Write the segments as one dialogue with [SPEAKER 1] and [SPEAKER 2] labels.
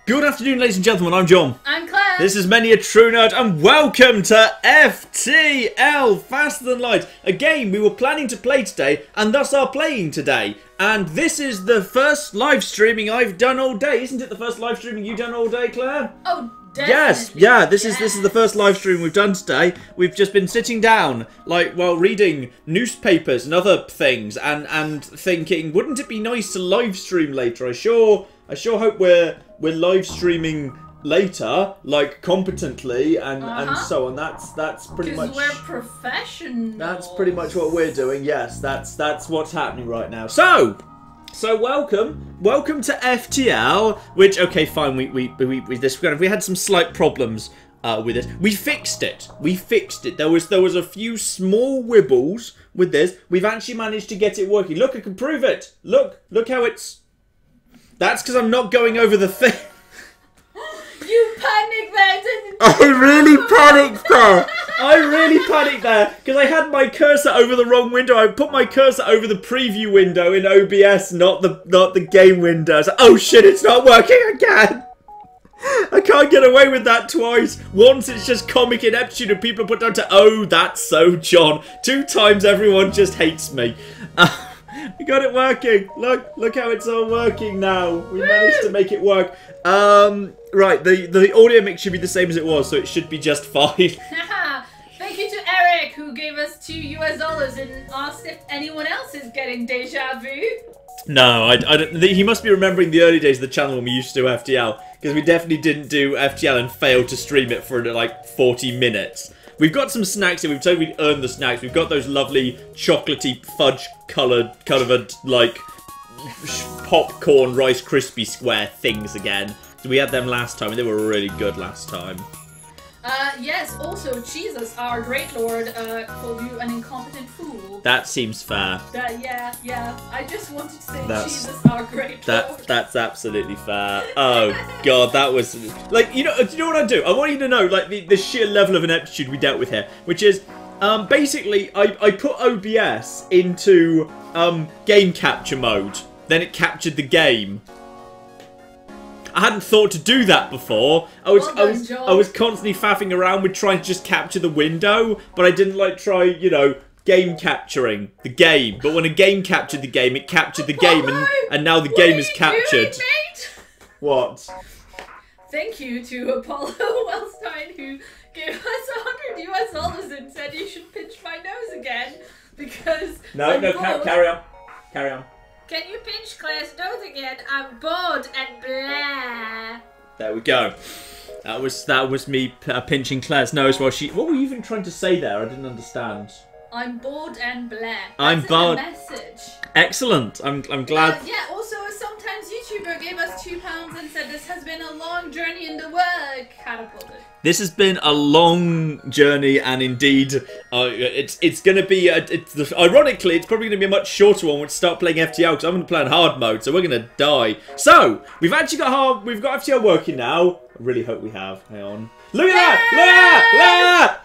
[SPEAKER 1] Good afternoon, ladies and gentlemen, I'm John.
[SPEAKER 2] I'm Claire.
[SPEAKER 1] This is Many a True Nerd, and welcome to FTL, Faster Than Light, a game we were planning to play today, and thus are playing today. And this is the first live streaming I've done all day. Isn't it the first live streaming you've done all day, Claire?
[SPEAKER 2] Oh, definitely.
[SPEAKER 1] Yes, yeah, this is the first live stream we've done today. We've just been sitting down, like, while reading newspapers and other things, and thinking, wouldn't it be nice to live stream later? I sure hope we're live streaming later, like competently and so on. That's pretty much.
[SPEAKER 2] Because we're professionals.
[SPEAKER 1] That's pretty much what we're doing. Yes, that's what's happening right now. So welcome to FTL. Which, okay, fine. We had some slight problems with this. We fixed it. There was a few small wibbles with this. We've actually managed to get it working. Look, I can prove it. Look how it's. That's because I'm not going over the thing.
[SPEAKER 2] You panicked there, didn't you?
[SPEAKER 1] I really panicked there because I had my cursor over the wrong window. I put my cursor over the preview window in OBS, not the game window. So, oh shit, it's not working again. I can't get away with that twice. Once it's just comic ineptitude and people put down to, oh, that's so John. 2 times everyone just hates me. We got it working. Look how it's all working now. We managed to make it work. Right, the audio mix should be the same as it was, so it should be just fine.
[SPEAKER 2] Thank you to Eric, who gave us $2 and asked if anyone else is getting deja vu.
[SPEAKER 1] No, I don't. He must be remembering the early days of the channel when we used to do FTL, because we definitely didn't do FTL and failed to stream it for like 40 minutes. We've got some snacks here. We've told we'd earned the snacks. We've got those lovely chocolatey fudge-coloured, like, popcorn Rice Krispie square things again. So we had them last time, and they were really good last time.
[SPEAKER 2] Yes, also, Jesus, our great lord, called you an incompetent fool.
[SPEAKER 1] That seems fair.
[SPEAKER 2] Yeah. I just wanted to say Jesus, our great
[SPEAKER 1] lord. That's absolutely fair. Oh, God, that was... Like, you know what I do? I want you to know, like, the sheer level of ineptitude we dealt with here, which is, basically, I put OBS into, game capture mode. Then it captured the game. I hadn't thought to do that before. I was constantly faffing around with trying to just capture the window, but I didn't like try, you know, game capturing the game. But when a game captured the game, it captured the game, and now the game is captured.
[SPEAKER 2] Doing, mate?
[SPEAKER 1] What?
[SPEAKER 2] Thank you to Apollo Wellstein, who gave us $100 and said you should pinch my nose again because
[SPEAKER 1] carry on.
[SPEAKER 2] Can you pinch Claire's nose again? I'm bored and blah.
[SPEAKER 1] There we go. That was me pinching Claire's nose while she... What were you even trying to say there? I didn't understand.
[SPEAKER 2] I'm bored and blah.
[SPEAKER 1] I'm bored.
[SPEAKER 2] Message.
[SPEAKER 1] Excellent. I'm glad.
[SPEAKER 2] Yeah. Also, sometimes YouTuber gave us £2 and said this has been a long journey in the work. Catapulted.
[SPEAKER 1] This has been a long journey, and indeed, it's going to be. Ironically, it's probably going to be a much shorter one when we start playing FTL because I'm going to play in hard mode, so we're going to die. So we've actually got FTL working now. I really hope we have. Hang on. Look at that!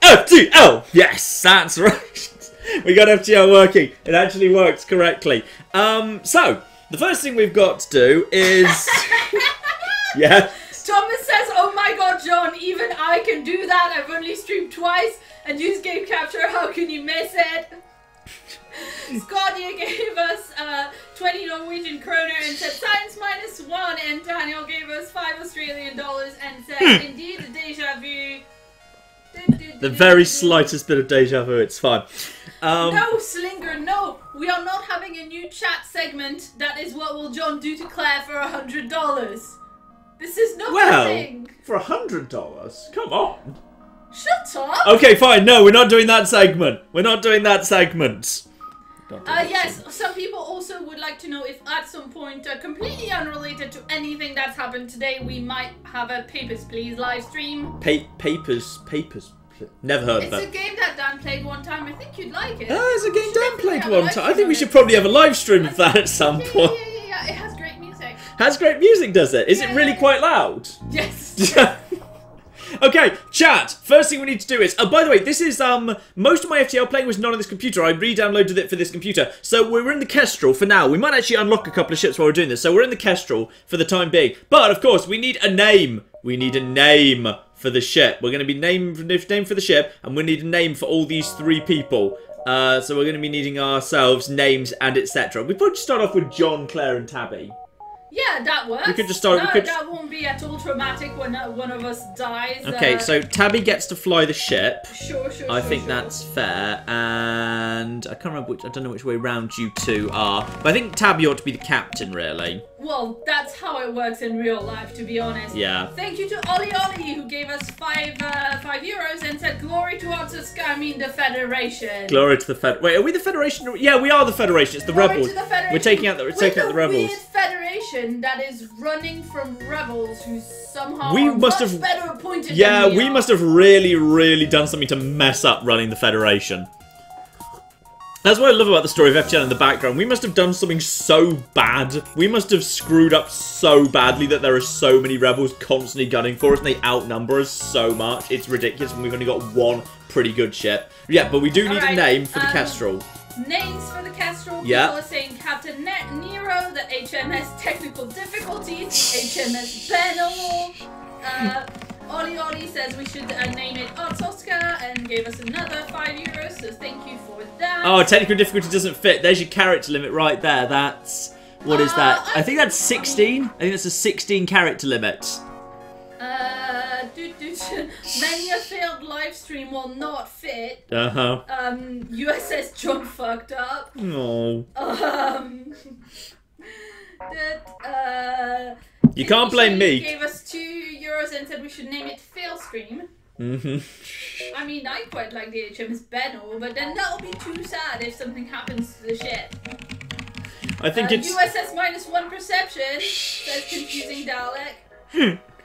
[SPEAKER 1] FTL! Yes, that's right. We got FTL working. It actually works correctly. So the first thing we've got to do is. Yeah.
[SPEAKER 2] Thomas says, "Oh my God, John! Even I can do that. I've only streamed twice and used game capture. How can you miss it?" Scotia gave us 20 Norwegian kroner and said science -1, and Daniel gave us $5 Australian and said, "Indeed, the deja vu."
[SPEAKER 1] The very slightest bit of deja vu. It's fine.
[SPEAKER 2] No, Slinger, no. We are not having a new chat segment. That is what will John do to Claire for $100. This is not a thing.
[SPEAKER 1] For $100? Come on.
[SPEAKER 2] Shut up.
[SPEAKER 1] Okay, fine. No, we're not doing that segment.
[SPEAKER 2] Yes, some people also would like to know if at some point, completely unrelated to anything that's happened today, we might have a Papers, Please live stream.
[SPEAKER 1] Papers. Never heard of it.
[SPEAKER 2] It's a game that Dan played one time. I think you'd like it.
[SPEAKER 1] Oh, it's a game Dan played one time. I think we should probably have a live stream of that at some point.
[SPEAKER 2] Yeah. It has great music.
[SPEAKER 1] Has great music, does it? Is it really quite loud?
[SPEAKER 2] Yes.
[SPEAKER 1] Okay, chat. First thing we need to do is... Oh, by the way, this is... most of my FTL playing was not on this computer. I re-downloaded it for this computer. So we're in the Kestrel for now. We might actually unlock a couple of ships while we're doing this. So we're in the Kestrel for the time being. But, of course, we need a name. We need a name for the ship. We're going to be name for the ship. And we need a name for all these 3 people. So we're going to be needing ourselves names and etc. We probably start off with John, Claire and Tabby.
[SPEAKER 2] Yeah, that works.
[SPEAKER 1] We could just start.
[SPEAKER 2] No, that won't be at all traumatic when one of us dies.
[SPEAKER 1] Okay, so Tabby gets to fly the ship.
[SPEAKER 2] Sure.
[SPEAKER 1] I think that's fair, and I can't remember which. I don't know which way round you two are, but I think Tabby ought to be the captain, really.
[SPEAKER 2] Well, that's how it works in real life, to be honest.
[SPEAKER 1] Yeah.
[SPEAKER 2] Thank you to Ollie who gave us €5 and said, "Glory to the Federation."
[SPEAKER 1] Glory to the Fed. Wait, are we the Federation? Yeah, we are the Federation. It's the
[SPEAKER 2] Glory
[SPEAKER 1] rebels.
[SPEAKER 2] To the Federation.
[SPEAKER 1] We're taking out the rebels.
[SPEAKER 2] Weird Federation that is running from rebels who somehow
[SPEAKER 1] we
[SPEAKER 2] are
[SPEAKER 1] must
[SPEAKER 2] much
[SPEAKER 1] have
[SPEAKER 2] better appointed.
[SPEAKER 1] Yeah,
[SPEAKER 2] than
[SPEAKER 1] we must have really done something to mess up running the Federation. That's what I love about the story of FTL in the background. We must have done something so bad. We must have screwed up so badly that there are so many rebels constantly gunning for us and they outnumber us so much. It's ridiculous when we've only got one pretty good ship. Yeah, but we do need a name for the Kestrel.
[SPEAKER 2] Names for the Kestrel.
[SPEAKER 1] Yeah.
[SPEAKER 2] People are saying Captain Nero, the HMS Technical Difficulties, HMS Benel. Ollie says we should name it Artoska and gave us another €5, so thank you for that.
[SPEAKER 1] Oh, technical difficulty doesn't fit. There's your character limit right there. That's... What is that? I think that's 16. I think that's a 16 character limit.
[SPEAKER 2] Many a failed live stream will not fit.
[SPEAKER 1] Uh-huh.
[SPEAKER 2] USS John fucked up.
[SPEAKER 1] No.
[SPEAKER 2] That,
[SPEAKER 1] you can't blame me.
[SPEAKER 2] Gave us €2 and said we should name it Failstream. I mean, I quite like the HMS Benno, but then that would be too sad if something happens to the ship.
[SPEAKER 1] I think it's...
[SPEAKER 2] USS -1 perception, says confusing Dalek.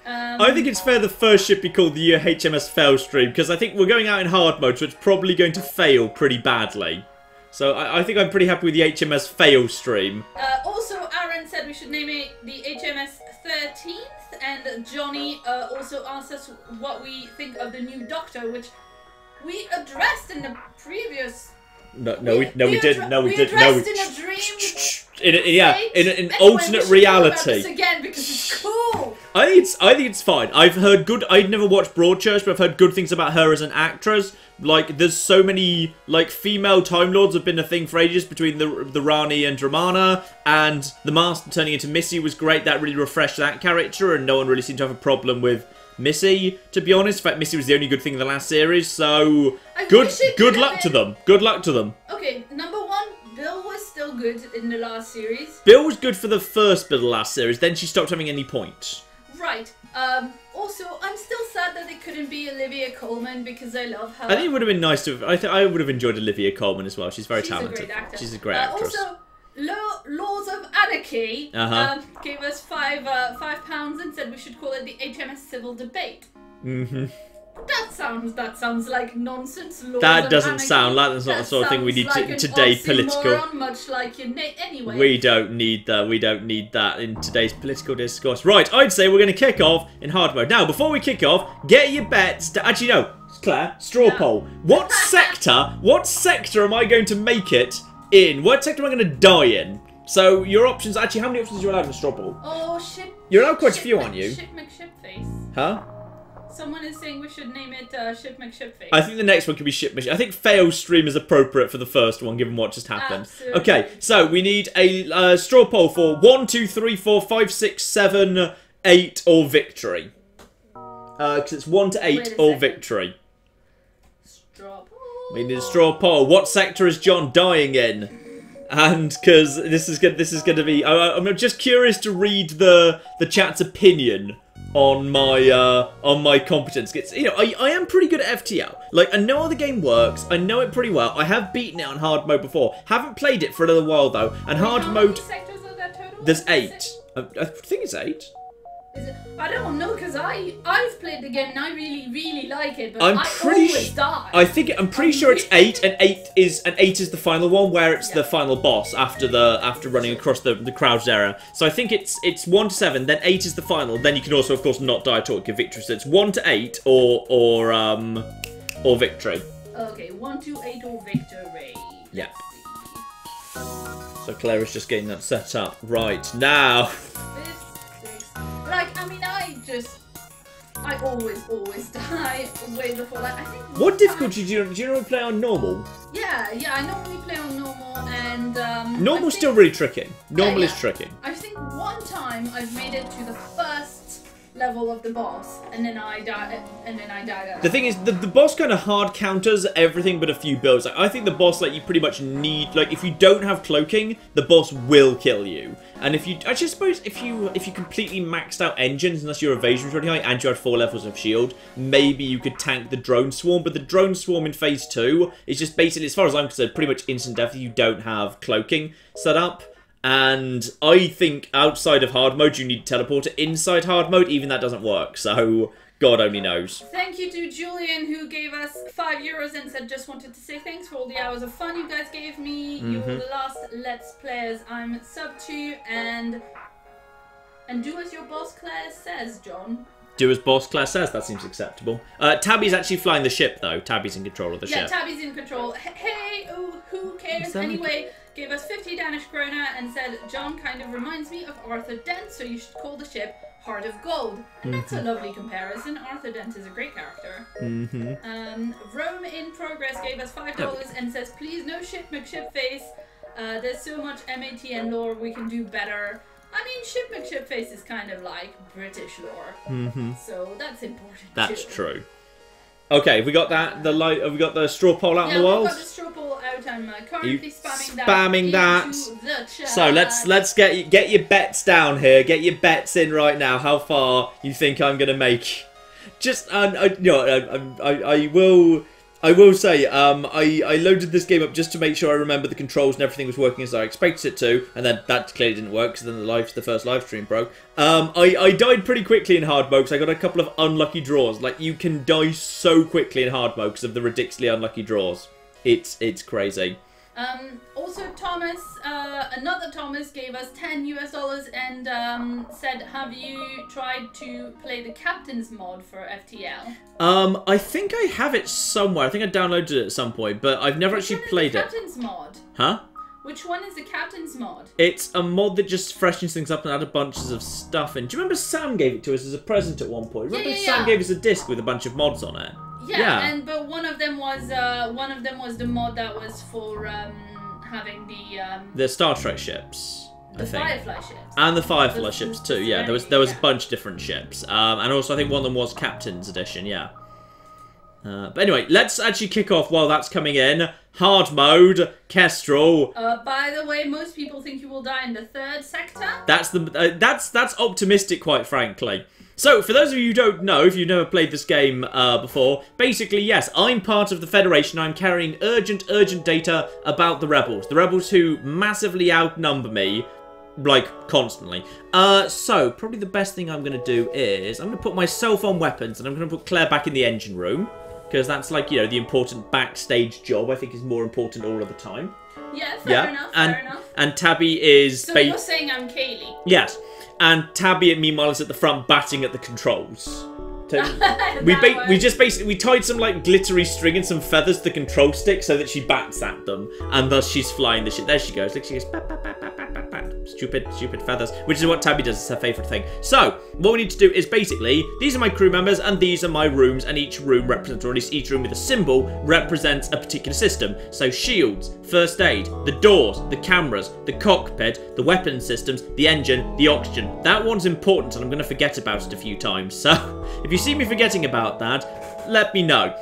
[SPEAKER 1] I think it's fair the first ship be called the HMS Failstream, because I think we're going out in hard mode, so it's probably going to fail pretty badly. So I think I'm pretty happy with the HMS Failstream.
[SPEAKER 2] Also, Aaron said we should name it the HMS 13th, and Johnny also asked us what we think of the new Doctor, which we addressed in the previous...
[SPEAKER 1] No, we didn't. No, we didn't.
[SPEAKER 2] No, in a dream.
[SPEAKER 1] In an alternate reality.
[SPEAKER 2] This again because it's cool.
[SPEAKER 1] I think it's fine. I've heard good. I'd never watched Broadchurch, but I've heard good things about her as an actress. Like, there's so many female Time Lords have been a thing for ages between the Rani and Dramana, and the Master turning into Missy was great. That really refreshed that character, and no one really seemed to have a problem with Missy, to be honest. In fact, Missy was the only good thing in the last series, so good luck to them. Good luck to them.
[SPEAKER 2] Okay, number 1, Bill was still good in the last series.
[SPEAKER 1] Bill was good for the first bit of the last series, then she stopped having any point.
[SPEAKER 2] Right. Also, I'm still sad that it couldn't be Olivia Colman because I love her.
[SPEAKER 1] I think it would have been nice to have... I would have enjoyed Olivia Colman as well. She's very talented.
[SPEAKER 2] She's a great actor.
[SPEAKER 1] She's a great actress.
[SPEAKER 2] Also, Laws of Anarchy gave us £5 and said we should call it the HMS Civil Debate. That sounds like nonsense.
[SPEAKER 1] That doesn't sound like the sort of thing we need
[SPEAKER 2] like
[SPEAKER 1] in today's political.
[SPEAKER 2] Much like your anyway.
[SPEAKER 1] We don't need that. We don't need that in today's political discourse. Right, I'd say we're going to kick off in hard mode. Now, before we kick off, get your bets to... Actually, no. Claire, straw poll. What sector am I going to make it in? What sector am I going to die in? So, your options... Actually, how many options are you allowed in straw poll?
[SPEAKER 2] Oh, ship...
[SPEAKER 1] You're allowed quite a few, aren't you?
[SPEAKER 2] Ship McShipface.
[SPEAKER 1] Huh?
[SPEAKER 2] Someone is saying we should name it Ship McShipface.
[SPEAKER 1] I think the next one could be Ship McShipface. I think Failstream is appropriate for the first one, given what just happened.
[SPEAKER 2] Absolutely.
[SPEAKER 1] Okay, so we need a straw poll for 1, 2, 3, 4, 5, 6, 7, 8, or victory. Because it's 1 to 8 or victory.
[SPEAKER 2] Straw poll.
[SPEAKER 1] We need a straw poll. What sector is John dying in? And because this is going to be... I'm just curious to read the chat's opinion on my competence. It's, you know, I am pretty good at FTL. Like, I know how the game works. I know it pretty well. I have beaten it on hard mode before. Haven't played it for a little while though. And hard mode.
[SPEAKER 2] How many sectors are there total?
[SPEAKER 1] There's 8. I think it's 8.
[SPEAKER 2] Is it? I don't know, because I've played the game and I really like it, but
[SPEAKER 1] I'm
[SPEAKER 2] I
[SPEAKER 1] pretty
[SPEAKER 2] always die.
[SPEAKER 1] I'm pretty sure it's 8, and 8 is the final one, where it's the final boss after running across the crouched area. So I think it's 1 to 7, then 8 is the final. Then you can also, of course, not die at all, give victory. So it's 1 to 8 or victory.
[SPEAKER 2] Okay, 1 to 8 or victory.
[SPEAKER 1] Yeah. So Claire is just getting that set up right now.
[SPEAKER 2] Like, I mean, I always die way before. Like, I think.
[SPEAKER 1] What difficulty do you normally play on normal?
[SPEAKER 2] Yeah, I normally play on normal, and
[SPEAKER 1] normal's still really tricky. Normal is tricky.
[SPEAKER 2] I think one time I've made it to the first level of the boss, and then I died.
[SPEAKER 1] The thing is, the boss kind of hard counters everything but a few builds. Like, I think the boss, like, you pretty much need, like, if you don't have cloaking, the boss will kill you. And if you, I just suppose, if you completely maxed out engines, unless your evasion was really high and you had 4 levels of shield, maybe you could tank the drone swarm. But the drone swarm in phase 2 is just basically, as far as I'm concerned, pretty much instant death if you don't have cloaking set up. And I think outside of hard mode, you need teleporter. Inside hard mode, even that doesn't work. So, God only knows.
[SPEAKER 2] Thank you to Julian, who gave us €5 and said, just wanted to say thanks for all the hours of fun you guys gave me. You're the last Let's Players I'm sub to. And do as your boss Claire says, John.
[SPEAKER 1] Do as boss Claire says. That seems acceptable. Tabby's actually flying the ship, though. Tabby's in control of the ship.
[SPEAKER 2] Yeah, Tabby's in control. Hey, oh, who cares? Anyway, gave us 50 Danish krona and said, John kind of reminds me of Arthur Dent, so you should call the ship Heart of Gold. And that's a lovely comparison. Arthur Dent is a great character. Rome in Progress gave us $5 and says, please no ship McShipface. There's so much MAT and lore we can do better. I mean, Ship McShipface is kind of like British lore. So that's important.
[SPEAKER 1] That's true. Okay, have we got that? Have we got the straw poll out in the world?
[SPEAKER 2] Yeah, we've got the straw poll out. I'm currently spamming that. Into the chat.
[SPEAKER 1] So let's get your bets down here. Get your bets in right now. How far you think I'm gonna make? Just I will say, I loaded this game up just to make sure I remember the controls and everything was working as I expected it to, and then that clearly didn't work because then the first live stream broke. I died pretty quickly in hard mode because I got a couple of unlucky draws. Like, you can die so quickly in hard mode because of the ridiculously unlucky draws. It's crazy.
[SPEAKER 2] Also, Thomas, another Thomas gave us $10 and said, have you tried to play the Captain's mod for FTL?
[SPEAKER 1] I think I have it somewhere. I think I downloaded it at some point, but I've never actually played it.
[SPEAKER 2] Captain's mod?
[SPEAKER 1] Huh?
[SPEAKER 2] Which one is the Captain's mod?
[SPEAKER 1] It's a mod that just freshens things up and added bunches of stuff in. Do you remember Sam gave it to us as a present at one point? Remember Sam gave us a disc with a bunch of mods on it?
[SPEAKER 2] Yeah. But one of them was the mod that was for having the Star Trek ships. The Firefly ships.
[SPEAKER 1] And the Firefly ships too, yeah. There was a bunch of different ships. And also I think one of them was Captain's Edition, yeah. But anyway, let's actually kick off while that's coming in. Hard mode, Kestrel.
[SPEAKER 2] By the way, most people think you will die in the 3rd sector.
[SPEAKER 1] That's optimistic, quite frankly. So, for those of you who don't know, if you've never played this game before, basically, yes, I'm part of the Federation. I'm carrying urgent data about the Rebels. The Rebels who massively outnumber me, like, constantly. So, probably the best thing I'm going to do is, I'm going to put myself on weapons, and I'm going to put Claire back in the engine room. Because that's, like, you know, the important backstage job, I think, is more important all of the time.
[SPEAKER 2] Yeah, fair enough.
[SPEAKER 1] And Tabby is...
[SPEAKER 2] So you're saying I'm Kaylee?
[SPEAKER 1] Yes. And Tabby, meanwhile, is at the front batting at the controls. We tied some like glittery string and some feathers to the control stick so that she bats at them, and thus she's flying the ship. There she goes. Look, she goes bat, bat, bat, bat, bat, bat, bat. Stupid feathers, which is what Tabby does. It's her favourite thing. So what we need to do is basically, these are my crew members and these are my rooms, and each room represents, or at least each room with a symbol represents a particular system. So shields, first aid, the doors, the cameras, the cockpit, the weapon systems, the engine, the oxygen. That one's important, and I'm going to forget about it a few times. So if you see me forgetting about that, let me know.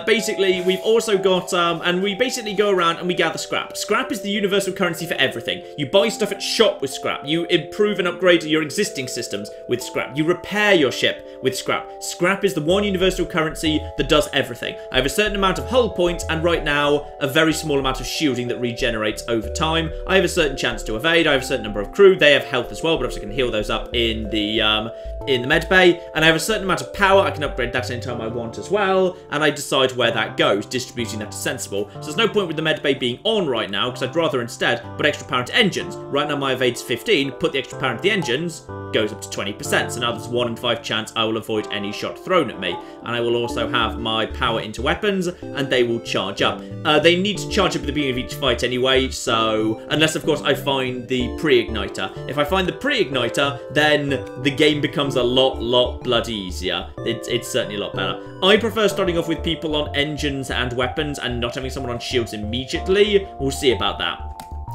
[SPEAKER 1] Basically, we've also got, and we basically go around and we gather scrap. Scrap is the universal currency for everything. You buy stuff at shop with scrap. You improve and upgrade your existing systems with scrap. You repair your ship with scrap. Scrap is the one universal currency that does everything. I have a certain amount of hull points, and right now, a very small amount of shielding that regenerates over time. I have a certain chance to evade. I have a certain number of crew. They have health as well, but obviously I can heal those up in the in the med bay, and I have a certain amount of power. I can upgrade that anytime I want as well, and I decide where that goes, distributing that to sensible. So there's no point with the med bay being on right now, because I'd rather instead put extra power into engines. Right now my evade's 15, put the extra power into the engines, goes up to 20%, so now there's 1 in 5 chance I will avoid any shot thrown at me. And I will also have my power into weapons, and they will charge up. They need to charge up at the beginning of each fight anyway, so unless of course I find the pre-igniter. If I find the pre-igniter, then the game becomes a lot bloody easier. It's certainly a lot better. I prefer starting off with people on engines and weapons and not having someone on shields immediately. We'll see about that.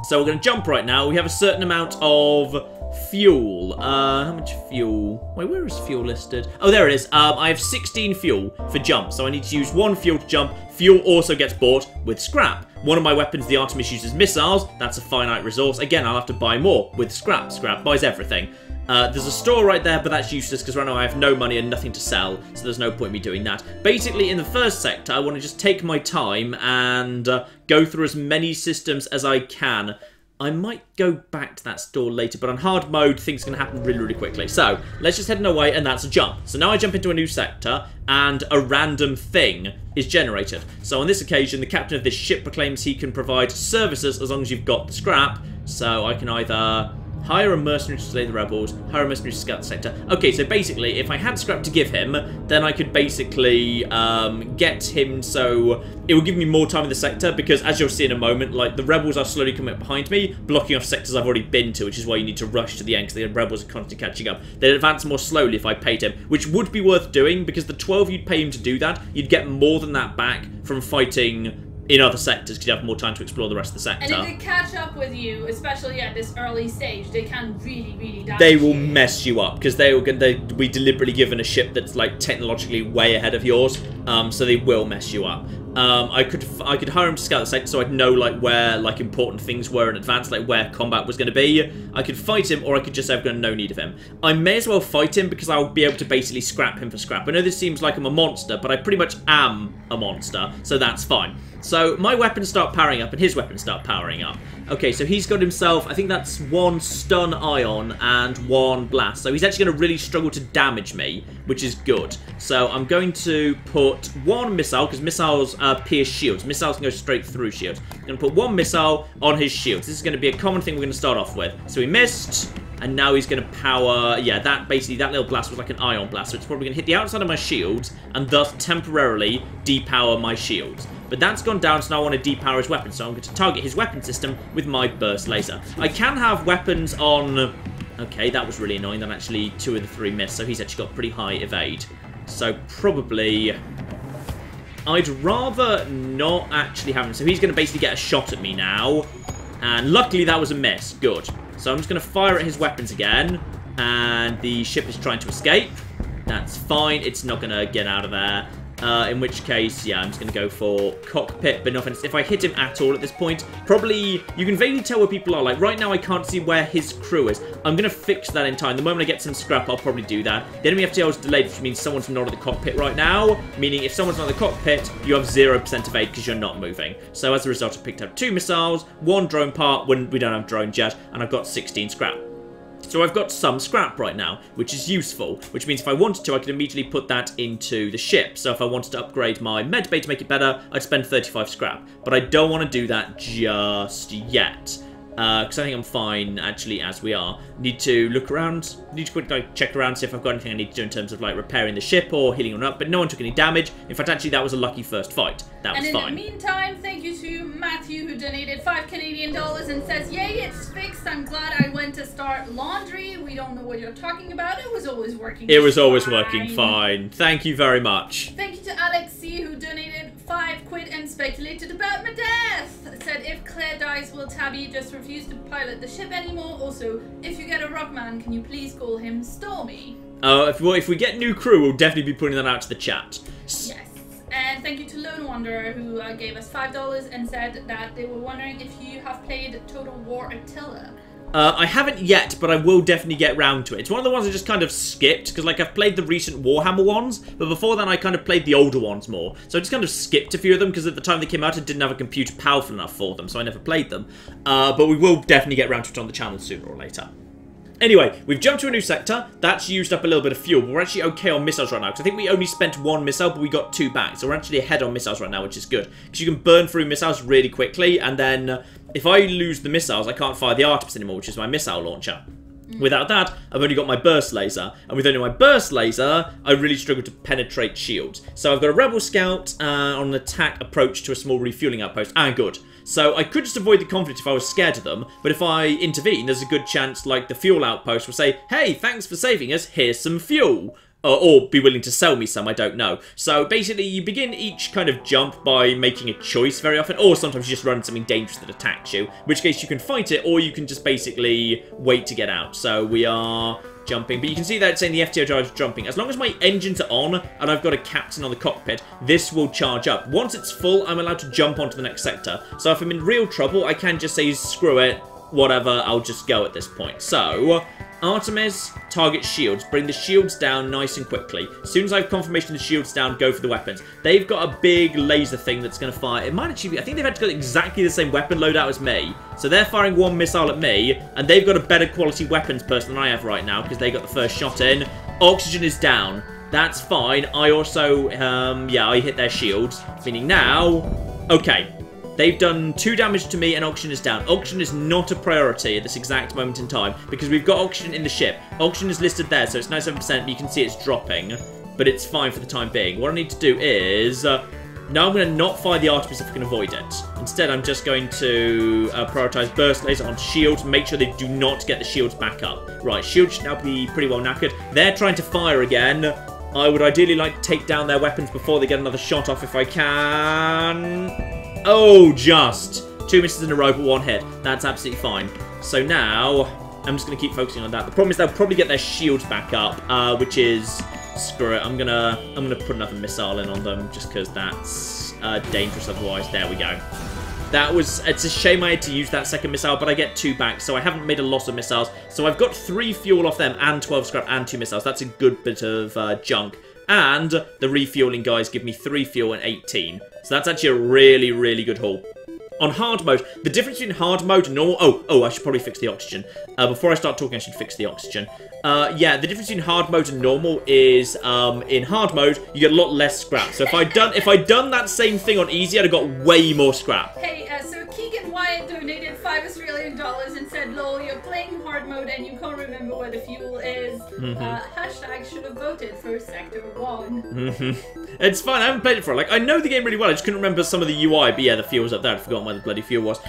[SPEAKER 1] So we're going to jump right now. We have a certain amount of fuel. How much fuel? Wait, where is fuel listed? Oh, there it is. I have 16 fuel for jump, so I need to use 1 fuel to jump. Fuel also gets bought with scrap. One of my weapons, the Artemis, uses missiles. That's a finite resource. Again, I'll have to buy more with scrap. Scrap buys everything. There's a store right there, but that's useless because right now I have no money and nothing to sell, so there's no point in me doing that. Basically, in the first sector, I want to just take my time and go through as many systems as I can. I might go back to that store later, but on hard mode, things can happen really quickly. So, let's just head in away, and that's a jump. So now I jump into a new sector, and a random thing is generated. So on this occasion, the captain of this ship proclaims he can provide services as long as you've got the scrap. So I can either hire a mercenary to slay the rebels, hire a mercenary to scout the sector. Okay, so basically, if I had scrap to give him, then I could basically get him so it will give me more time in the sector, because as you'll see in a moment, like, the rebels are slowly coming up behind me, blocking off sectors I've already been to, which is why you need to rush to the end, because the rebels are constantly catching up. They'd advance more slowly if I paid him, which would be worth doing, because the 12 you'd pay him to do that, you'd get more than that back from fighting in other sectors, because you have more time to explore the rest of the sector.
[SPEAKER 2] And if they catch up with you, especially at this early stage, they can really damage
[SPEAKER 1] They will mess you up, because we deliberately given a ship that's like technologically way ahead of yours, so they will mess you up. I could hire him to scout the sector, so I'd know like where like important things were in advance, like where combat was going to be. I could fight him, or I could just say I've got no need of him. I may as well fight him, because I'll be able to basically scrap him for scrap. I know this seems like I'm a monster, but I pretty much am a monster, so that's fine. So my weapons start powering up, and his weapons start powering up. Okay, so he's got himself, I think that's 1 stun ion and 1 blast. So he's actually going to really struggle to damage me, which is good. So I'm going to put 1 missile, because missiles pierce shields. Missiles can go straight through shields. I'm going to put 1 missile on his shields. This is going to be a common thing we're going to start off with. So he missed, and now he's going to power, yeah, that little blast was like an ion blast. So it's probably going to hit the outside of my shields, and thus temporarily depower my shields. But that's gone down, so now I want to depower his weapon. So I'm going to target his weapon system with my burst laser. I can have weapons on... Okay, that was really annoying. That actually 2 of the 3 missed, so he's actually got pretty high evade. So probably... I'd rather not actually have him. So he's going to basically get a shot at me now. And luckily that was a miss. Good. So I'm just going to fire at his weapons again. And the ship is trying to escape. That's fine. It's not going to get out of there. In which case, yeah, I'm just going to go for cockpit, but no offense. If I hit him at all at this point, probably, you can vaguely tell where people are. Like, right now I can't see where his crew is. I'm going to fix that in time. The moment I get some scrap, I'll probably do that. The enemy FTL is delayed, which means someone's not at the cockpit right now, meaning if someone's not at the cockpit, you have 0% evade because you're not moving. So as a result, I picked up 2 missiles, 1 drone part when we don't have drones yet, and I've got 16 scrap. So I've got some scrap right now, which is useful, which means if I wanted to, I could immediately put that into the ship. So if I wanted to upgrade my med bay to make it better, I'd spend 35 scrap. But I don't want to do that just yet, because I think I'm fine, actually, as we are. Need to look around, need to quickly check around, see if I've got anything I need to do in terms of, like, repairing the ship or healing on up, but no one took any damage. In fact, actually, that was a lucky first fight. That was fine.
[SPEAKER 2] And in the meantime, thank you to Matthew, who donated $5 Canadian and says, yay, it's fixed. I'm glad I went to start laundry. We don't know what you're talking about. It was always working
[SPEAKER 1] It was always working fine. Thank you very much.
[SPEAKER 2] Thank you to Alex C, who donated 5 quid and speculated about my death. Said, if Claire dies, will Tabby just refuse to pilot the ship anymore? Also, if you get a Rockman, can you please call him Stormy?
[SPEAKER 1] If we get new crew, we'll definitely be putting that out to the chat.
[SPEAKER 2] Yes. And thank you to Lone Wanderer, who gave us $5 and said that they were wondering if you have played Total War Attila.
[SPEAKER 1] I haven't yet, but I will definitely get round to it. It's one of the ones I just kind of skipped, because like I've played the recent Warhammer ones, but before then I kind of played the older ones more. So I just kind of skipped a few of them, because at the time they came out I didn't have a computer powerful enough for them, so I never played them. But we will definitely get round to it on the channel sooner or later. Anyway, we've jumped to a new sector. That's used up a little bit of fuel, but we're actually okay on missiles right now. Because I think we only spent 1 missile, but we got 2 back. So we're actually ahead on missiles right now, which is good. Because you can burn through missiles really quickly. And then if I lose the missiles, I can't fire the Artemis anymore, which is my missile launcher. Without that, I've only got my burst laser. And with only my burst laser, I really struggle to penetrate shields. So I've got a Rebel Scout on an attack approach to a small refueling outpost. And good. So I could just avoid the conflict if I was scared of them, but if I intervene, there's a good chance, like, the fuel outpost will say, hey, thanks for saving us, here's some fuel. Or be willing to sell me some, I don't know. So basically, you begin each kind of jump by making a choice very often, or sometimes you just run into something dangerous that attacks you, in which case you can fight it, or you can just basically wait to get out. So we are jumping, but you can see that it's saying the FTL drive is jumping. As long as my engines are on, and I've got a captain on the cockpit, this will charge up. Once it's full, I'm allowed to jump onto the next sector. So if I'm in real trouble, I can just say, screw it, whatever, I'll just go at this point. So Artemis, target shields. Bring the shields down nice and quickly. As soon as I have confirmation the shields down, go for the weapons. They've got a big laser thing that's going to fire. It might actually be... I think they've actually got exactly the same weapon loadout as me. So they're firing 1 missile at me, and they've got a better quality weapons person than I have right now, because they got the first shot in. Oxygen is down. That's fine. I also... yeah, I hit their shields. Meaning now... Okay. They've done 2 damage to me and oxygen is down. Oxygen is not a priority at this exact moment in time because we've got oxygen in the ship. Oxygen is listed there, so it's 97%, but you can see it's dropping. But it's fine for the time being. What I need to do is... now I'm going to not fire the Artemis if I can avoid it. Instead, I'm just going to prioritise burst laser on shields. Make sure they do not get the shields back up. Right, shields should now be pretty well knackered. They're trying to fire again. I would ideally like to take down their weapons before they get another shot off if I can... Oh, just 2 misses in a row, but 1 hit. That's absolutely fine. So now, I'm just going to keep focusing on that. The problem is they'll probably get their shields back up, which is... Screw it. I'm gonna put another missile in on them, just because that's dangerous otherwise. There we go. That was... It's a shame I had to use that second missile, but I get 2 back, so I haven't made a loss of missiles. So I've got 3 fuel off them, and 12 scrap, and 2 missiles. That's a good bit of junk. And the refueling guys give me 3 fuel and 18. So that's actually a really, really good haul. On hard mode, the difference between hard mode and normal... Oh, I should probably fix the oxygen. Before I start talking, I should fix the oxygen. Yeah, the difference between hard mode and normal is in hard mode, you get a lot less scrap. So if I'd done that same thing on easy, I'd have got way more scrap.
[SPEAKER 2] Hey, so Keegan Wyatt donated $5 Australian and said, lol, you're playing hard mode and you can't remember where the fuel is. Hashtag should have voted for Sector 1.
[SPEAKER 1] It's fine, I haven't played it for like, I know the game really well, I just couldn't remember some of the UI, but yeah, the fuel was up there, I'd forgotten where the bloody fuel was.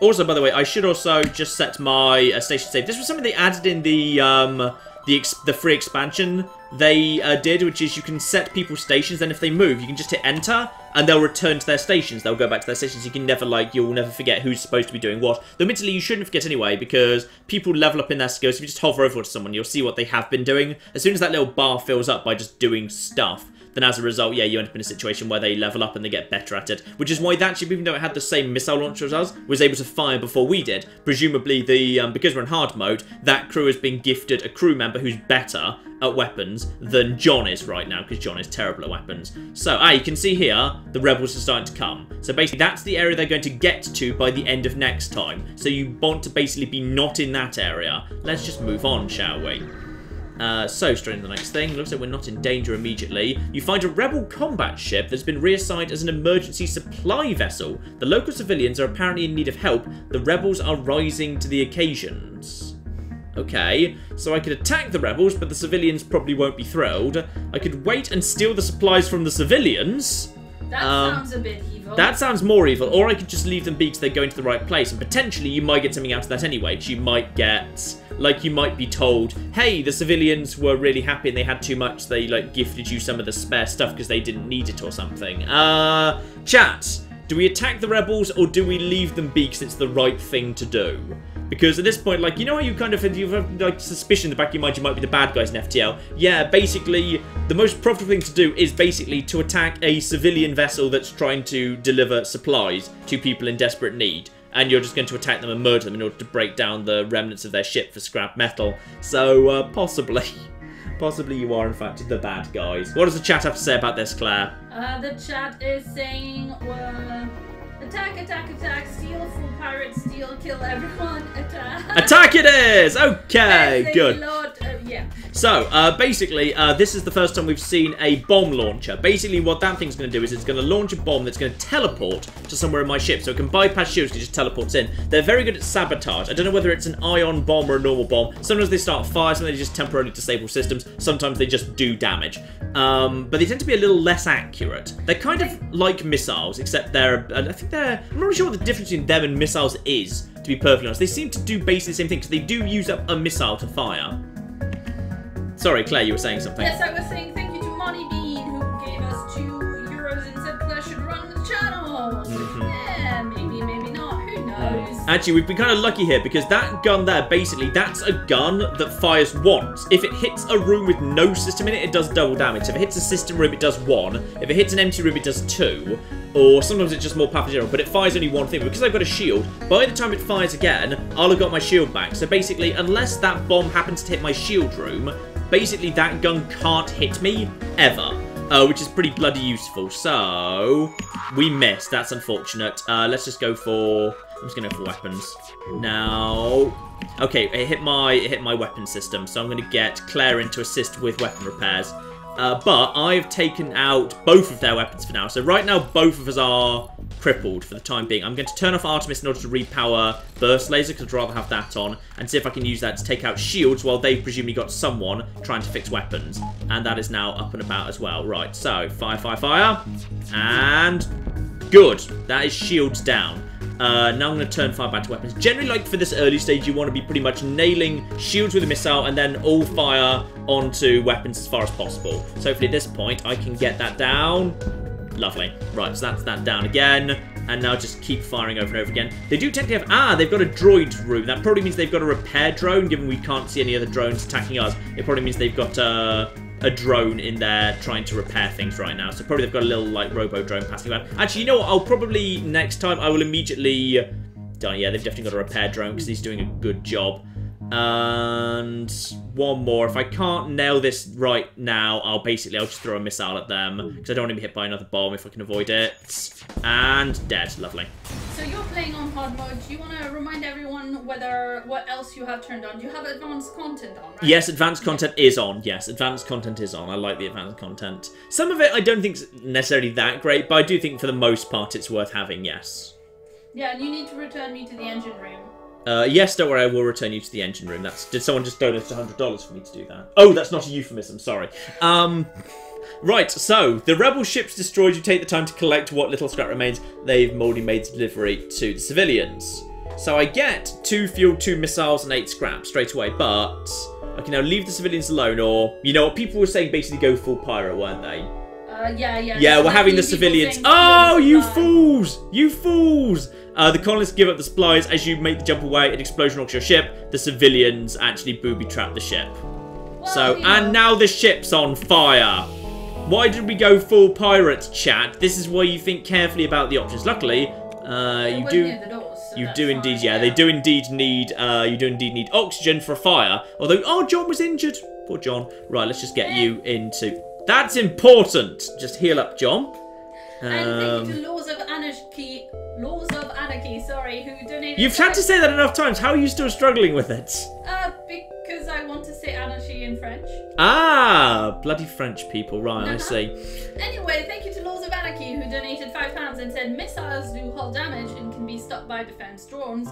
[SPEAKER 1] Also, by the way, I should also just set my station save. This was something they added in the free expansion they did, which is you can set people's stations, and if they move, you can just hit enter, and they'll return to their stations. They'll go back to their stations. You can never, you'll never forget who's supposed to be doing what. Though, admittedly, you shouldn't forget anyway, because people level up in their skills. If you just hover over to someone, you'll see what they have been doing. As soon as that little bar fills up by just doing stuff, then as a result, yeah, you end up in a situation where they level up and they get better at it. Which is why that ship, even though it had the same missile launcher as us, was able to fire before we did. Presumably, because we're in hard mode, that crew has been gifted a crew member who's better at weapons than John is right now, because John is terrible at weapons. So, you can see here, the rebels are starting to come. So basically, that's the area they're going to get to by the end of next time. So you want to basically be not in that area. Let's just move on, shall we? So, straight into the next thing. Looks like we're not in danger immediately. You find a rebel combat ship that's been reassigned as an emergency supply vessel. The local civilians are apparently in need of help. The rebels are rising to the occasions. Okay, so I could attack the rebels, but the civilians probably won't be thrilled. I could wait and steal the supplies from the civilians.
[SPEAKER 2] That sounds a bit evil.
[SPEAKER 1] That sounds more evil. Or I could just leave them be because they're going to the right place. And potentially you might get something out of that anyway. You might get... you might be told, hey, the civilians were really happy and they had too much. They, gifted you some of the spare stuff because they didn't need it or something. Chat, do we attack the rebels or do we leave them be because it's the right thing to do? Because at this point, you know how you kind of have, suspicion in the back of your mind you might be the bad guys in FTL? Yeah, basically, the most profitable thing to do is basically to attack a civilian vessel that's trying to deliver supplies to people in desperate need. And you're just going to attack them and murder them in order to break down the remnants of their ship for scrap metal. So, possibly you are, in fact, the bad guys. What does the chat have to say about this, Claire?
[SPEAKER 2] The chat is saying, Attack, attack, attack, steal, full pirate, steal, kill everyone, attack.
[SPEAKER 1] Attack it is! Okay, good.
[SPEAKER 2] Lord, yeah.
[SPEAKER 1] So, basically, this is the first time we've seen a bomb launcher. Basically, what that thing's going to do is it's going to launch a bomb that's going to teleport to somewhere in my ship. So it can bypass shields and just teleports in. They're very good at sabotage. I don't know whether it's an ion bomb or a normal bomb. Sometimes they start fire, sometimes they just temporarily disable systems. Sometimes they just do damage. But they tend to be a little less accurate. They're kind of like missiles, except they're... I think they're... I'm not really sure what the difference between them and missiles is, to be perfectly honest. They seem to do basically the same thing, because they do use up a missile to fire. Sorry, Claire, you were saying something.
[SPEAKER 2] Yes, I was saying thank you to Money Bean, who gave us €2 and said Claire should run the channel. Yeah, maybe, maybe not. Who knows?
[SPEAKER 1] Actually, we've been kind of lucky here, because that gun there, basically, that's a gun that fires once. If it hits a room with no system in it, it does double damage. So if it hits a system room, it does 1. If it hits an empty room, it does 2. Or sometimes it's just more powerful general, but it fires only one thing. Because I've got a shield, by the time it fires again, I'll have got my shield back. So basically, unless that bomb happens to hit my shield room, basically that gun can't hit me, ever. Which is pretty bloody useful. So, we missed. That's unfortunate. Let's just go for... I'm just going to go for weapons. Now... Okay, it hit my weapon system, so I'm going to get Claire in to assist with weapon repairs. But I've taken out both of their weapons for now. So right now, both of us are crippled for the time being. I'm going to turn off Artemis in order to repower Burst Laser, because I'd rather have that on, and see if I can use that to take out shields while they've presumably got someone trying to fix weapons. And that is now up and about as well. Right, so fire, fire, fire. And good. That is shields down. Now I'm going to turn fire back to weapons. Generally, like for this early stage, you want to be pretty much nailing shields with a missile and then all fire onto weapons as far as possible. So hopefully at this point, I can get that down. Lovely. Right, so that's that down again. And now just keep firing over and over again. They do technically have... Ah, they've got a droid room. That probably means they've got a repair drone, given we can't see any other drones attacking us. It probably means they've got a drone in there trying to repair things right now. So probably they've got a little, like, robo-drone passing around. Actually, you know what? I'll probably, next time, I will immediately... Oh, yeah, they've definitely got a repair drone because he's doing a good job. And one more. If I can't nail this right now, I'll just throw a missile at them because I don't want to be hit by another bomb if I can avoid it. And dead. Lovely.
[SPEAKER 2] So you're playing on hard mode. Do you want to remind everyone what else you have turned on? Do you have advanced content on, right?
[SPEAKER 1] Yes, advanced content is on. Yes, advanced content is on. I like the advanced content. Some of it I don't think is necessarily that great, but I do think for the most part it's worth having, yes. Yeah,
[SPEAKER 2] and you need to return me to the engine room.
[SPEAKER 1] Yes, don't worry, I will return you to the engine room. Did someone just donate $100 for me to do that? Oh, that's not a euphemism, sorry. Right, so, the rebel ship's destroyed. You take the time to collect what little scrap remains. They've already made delivery to the civilians. So I get 2 fuel, 2 missiles, and 8 scrap straight away, but I can now leave the civilians alone, or, you know what, people were saying basically go full pirate, weren't they? Yeah, we're having the civilians. Oh, you fools! You fools! The colonists give up the supplies. As you make the jump away, an explosion rocks your ship. The civilians actually booby-trap the ship. Well, so, and now the ship's on fire. Why did we go full pirate, chat? This is why you think carefully about the options. Luckily, you do indeed, yeah, they do indeed need, you do indeed need oxygen for a fire. Although, oh, John was injured. Poor John. Right, let's just get you into... That's important. Just heal up, John.
[SPEAKER 2] And thank you to Laws of Anarchy, sorry, who donated...
[SPEAKER 1] You've had to say that enough times. How are you still struggling with it?
[SPEAKER 2] Because I want to say anarchy in French.
[SPEAKER 1] Ah, bloody French people. Right, I see.
[SPEAKER 2] Anyway, thank you to Laws of Anarchy, who donated £5 and said missiles do hull damage and can be stopped by defense drones.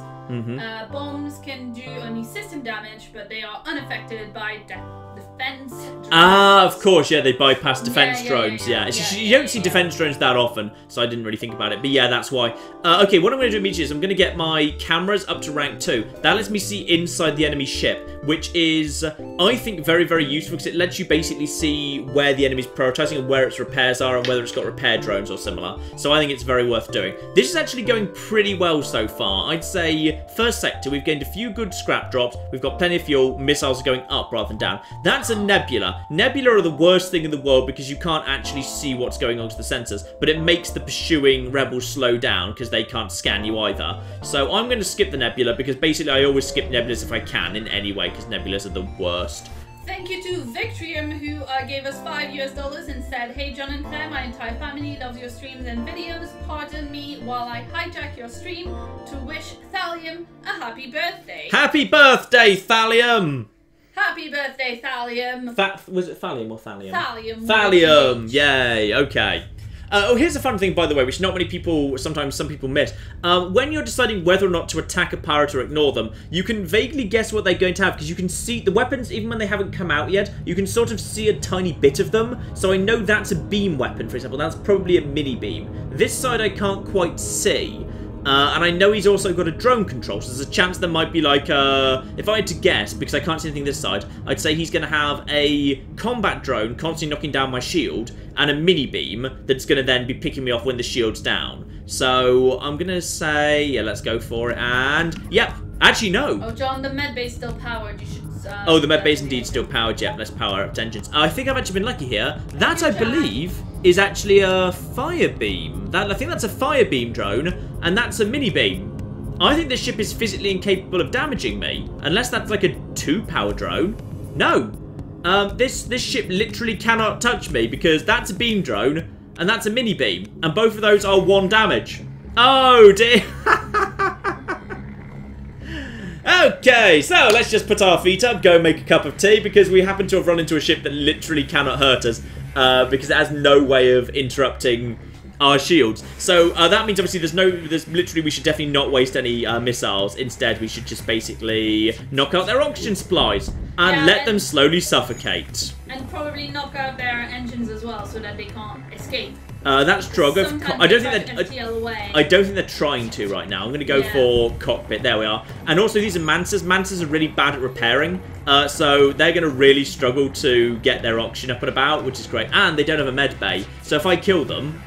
[SPEAKER 2] Bombs can do only system damage, but they are unaffected by defense drones.
[SPEAKER 1] Ah, of course, yeah, they bypass defense drones. Yeah, you don't see defense drones that often, so I didn't really think about it. But yeah, that's why. Okay, what I'm going to do immediately is I'm going to get my cameras up to rank 2. That lets me see inside the enemy ship, which is, I think, very, very useful because it lets you basically see where the enemy's prioritizing and where its repairs are and whether it's got repair drones or similar. So I think it's very worth doing. This is actually going pretty well so far. I'd say first sector, we've gained a few good scrap drops. We've got plenty of fuel. Missiles are going up rather than down. That's a nebula. Nebula are the worst thing in the world because you can't actually see what's going on to the sensors, but it makes the pursuing rebels slow down because they can't scan you either. So I'm going to skip the nebula because basically I always skip nebulas if I can in any way because nebulas are the worst.
[SPEAKER 2] Thank you to Victrium, who gave us $5 and said, "Hey John and Claire, my entire family loves your streams and videos. Pardon me while I hijack your stream to wish Thallium a happy birthday."
[SPEAKER 1] Happy birthday, Thallium!
[SPEAKER 2] Happy birthday, Thallium.
[SPEAKER 1] Was it Thallium or Thallium?
[SPEAKER 2] Thallium.
[SPEAKER 1] Thallium! Yay, okay. Oh, here's a fun thing, by the way, which not many people, sometimes some people miss. When you're deciding whether or not to attack a pirate or ignore them, you can vaguely guess what they're going to have, because you can see the weapons, even when they haven't come out yet, you can sort of see a tiny bit of them. So I know that's a beam weapon, for example. That's probably a mini beam. This side I can't quite see. And I know he's also got a drone control, so there's a chance there might be like if I had to guess, because I can't see anything this side, I'd say he's going to have a combat drone constantly knocking down my shield, and a mini beam that's going to then be picking me off when the shield's down. So I'm going to say, yeah, let's go for it, and yep, actually no.
[SPEAKER 2] Oh, John, the medbay's still powered. You should.
[SPEAKER 1] Oh, the medbay's indeed still powered. Yep, let's power up engines. I think I've actually been lucky here. That, I believe, is actually a fire beam. I think that's a fire beam drone, and that's a mini beam. I think this ship is physically incapable of damaging me, unless that's like a 2-power drone. No, this ship literally cannot touch me because that's a beam drone and that's a mini beam, and both of those are 1 damage. Oh dear. Okay, so let's just put our feet up, go make a cup of tea, because we happen to have run into a ship that literally cannot hurt us, because it has no way of interrupting our shields. So that means obviously there's literally, we should definitely not waste any missiles. Instead, we should just basically knock out their oxygen supplies and let them slowly suffocate.
[SPEAKER 2] And probably knock out their engines as well, so that they can't escape.
[SPEAKER 1] That's true. I don't think they're trying to right now. I'm going to go for cockpit. There we are. And also these are Mansas. Mansas are really bad at repairing. So they're going to really struggle to get their oxygen up and about, which is great. And they don't have a med bay. So if I kill them...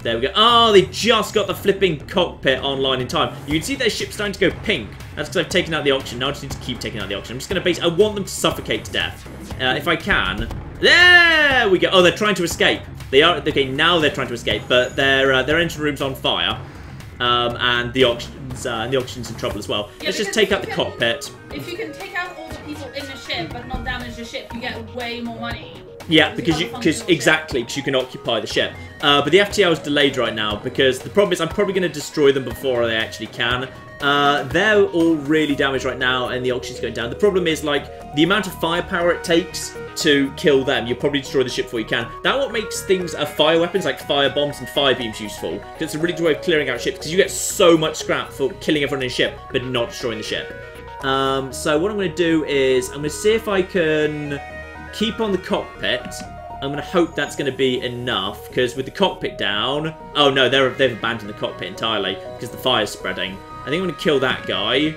[SPEAKER 1] There we go. Oh, they just got the flipping cockpit online in time. You can see their ship's starting to go pink. That's because I've taken out the oxygen. Now I just need to keep taking out the oxygen. I'm just going to I want them to suffocate to death. If I can. There we go. Oh, they're trying to escape. They are. Okay, now they're trying to escape, but their engine room's on fire. And the oxygen's in trouble as well.
[SPEAKER 2] Yeah,
[SPEAKER 1] let's just take out the cockpit.
[SPEAKER 2] If you can take out all the people in the ship but not damage the ship, you get way more money.
[SPEAKER 1] Yeah, because you can occupy the ship. But the FTL is delayed right now because the problem is I'm probably going to destroy them before they actually can. They're all really damaged right now and the oxygen's going down. The problem is, like, the amount of firepower it takes to kill them, you'll probably destroy the ship before you can. That's what makes things, fire weapons like fire bombs and fire beams useful. Because it's a really good way of clearing out ships because you get so much scrap for killing everyone in a ship but not destroying the ship. So what I'm going to do is I'm going to see if I can keep on the cockpit. I'm going to hope that's going to be enough, because with the cockpit down... Oh no, they've abandoned the cockpit entirely because the fire's spreading. I think I'm going to kill that guy.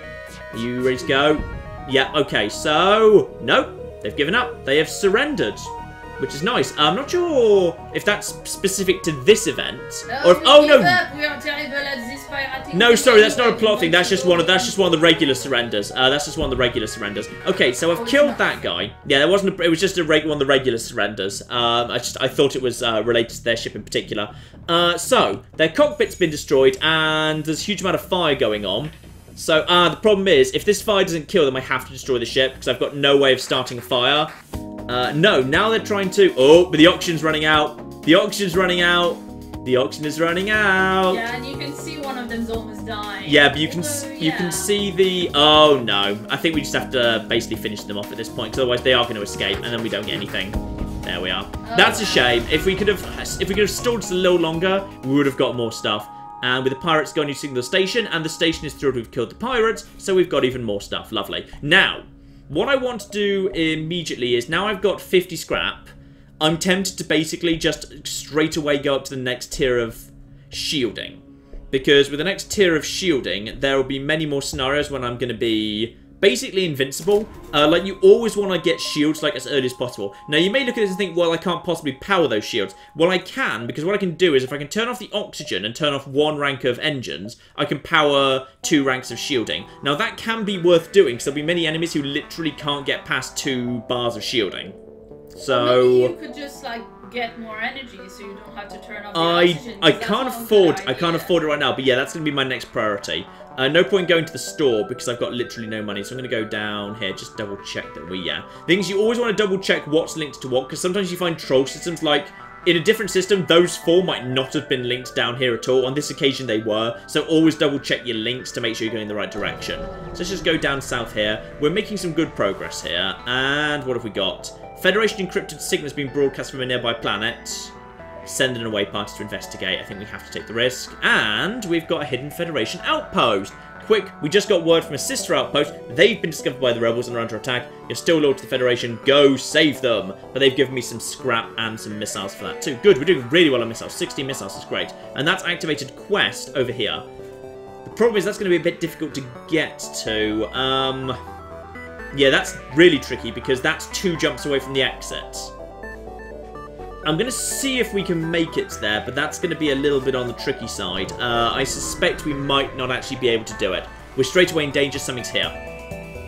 [SPEAKER 1] Are you ready to go? Yeah, okay, so... Nope, they've given up. They have surrendered, which is nice. I'm not sure if that's specific to this event. Or if, oh no! No, sorry, that's not a plot thing. That's just one of the regular surrenders. That's just one of the regular surrenders. Okay, so I've killed that guy. Yeah, there wasn't. It was just one of the regular surrenders. I thought it was related to their ship in particular. So their cockpit's been destroyed, and there's a huge amount of fire going on. So the problem is, if this fire doesn't kill them, I have to destroy the ship because I've got no way of starting a fire. No, now they're trying to... Oh, but the oxygen's running out. The oxygen's running out. The oxygen is running out.
[SPEAKER 2] Yeah, and you can see one of them's almost dying.
[SPEAKER 1] Yeah, but you can see the... Oh, no. I think we just have to basically finish them off at this point, because otherwise they are going to escape, and then we don't get anything. There we are. That's a shame. If we could have stalled just a little longer, we would have got more stuff. And with the pirates going using the station, and the station is thrilled we've killed the pirates, so we've got even more stuff. Lovely. Now... what I want to do immediately is, now I've got 50 scrap, I'm tempted to basically just straight away go up to the next tier of shielding. Because with the next tier of shielding, there will be many more scenarios when I'm going to be basically invincible. Like, you always want to get shields like as early as possible. Now, you may look at this and think, well, I can't possibly power those shields. Well, I can, because what I can do is if I can turn off the oxygen and turn off 1 rank of engines, I can power 2 ranks of shielding. Now, that can be worth doing, because there'll be many enemies who literally can't get past 2 bars of shielding. So...
[SPEAKER 2] maybe you could just, like, get more energy so you don't have to turn off the oxygen.
[SPEAKER 1] I can't afford it right now, but yeah, that's going to be my next priority. No point going to the store because I've got literally no money, so I'm going to go down here, just double check that things you always want to double check what's linked to what, because sometimes you find troll systems like in a different system, those 4 might not have been linked down here at all. On this occasion, they were. So always double check your links to make sure you're going in the right direction. So let's just go down south here. We're making some good progress here. And what have we got? Federation encrypted signals being broadcast from a nearby planet. Send an away party to investigate. I think we have to take the risk. And we've got a hidden Federation outpost. Quick, we just got word from a sister outpost. They've been discovered by the rebels and are under attack. You're still loyal to the Federation. Go save them. But they've given me some scrap and some missiles for that too. Good, we're doing really well on missiles. 60 missiles is great. And that's activated quest over here. The problem is that's going to be a bit difficult to get to. Yeah, that's really tricky because that's 2 jumps away from the exit. I'm going to see if we can make it there, but that's going to be a little bit on the tricky side. I suspect we might not actually be able to do it. We're straight away in danger. Something's here.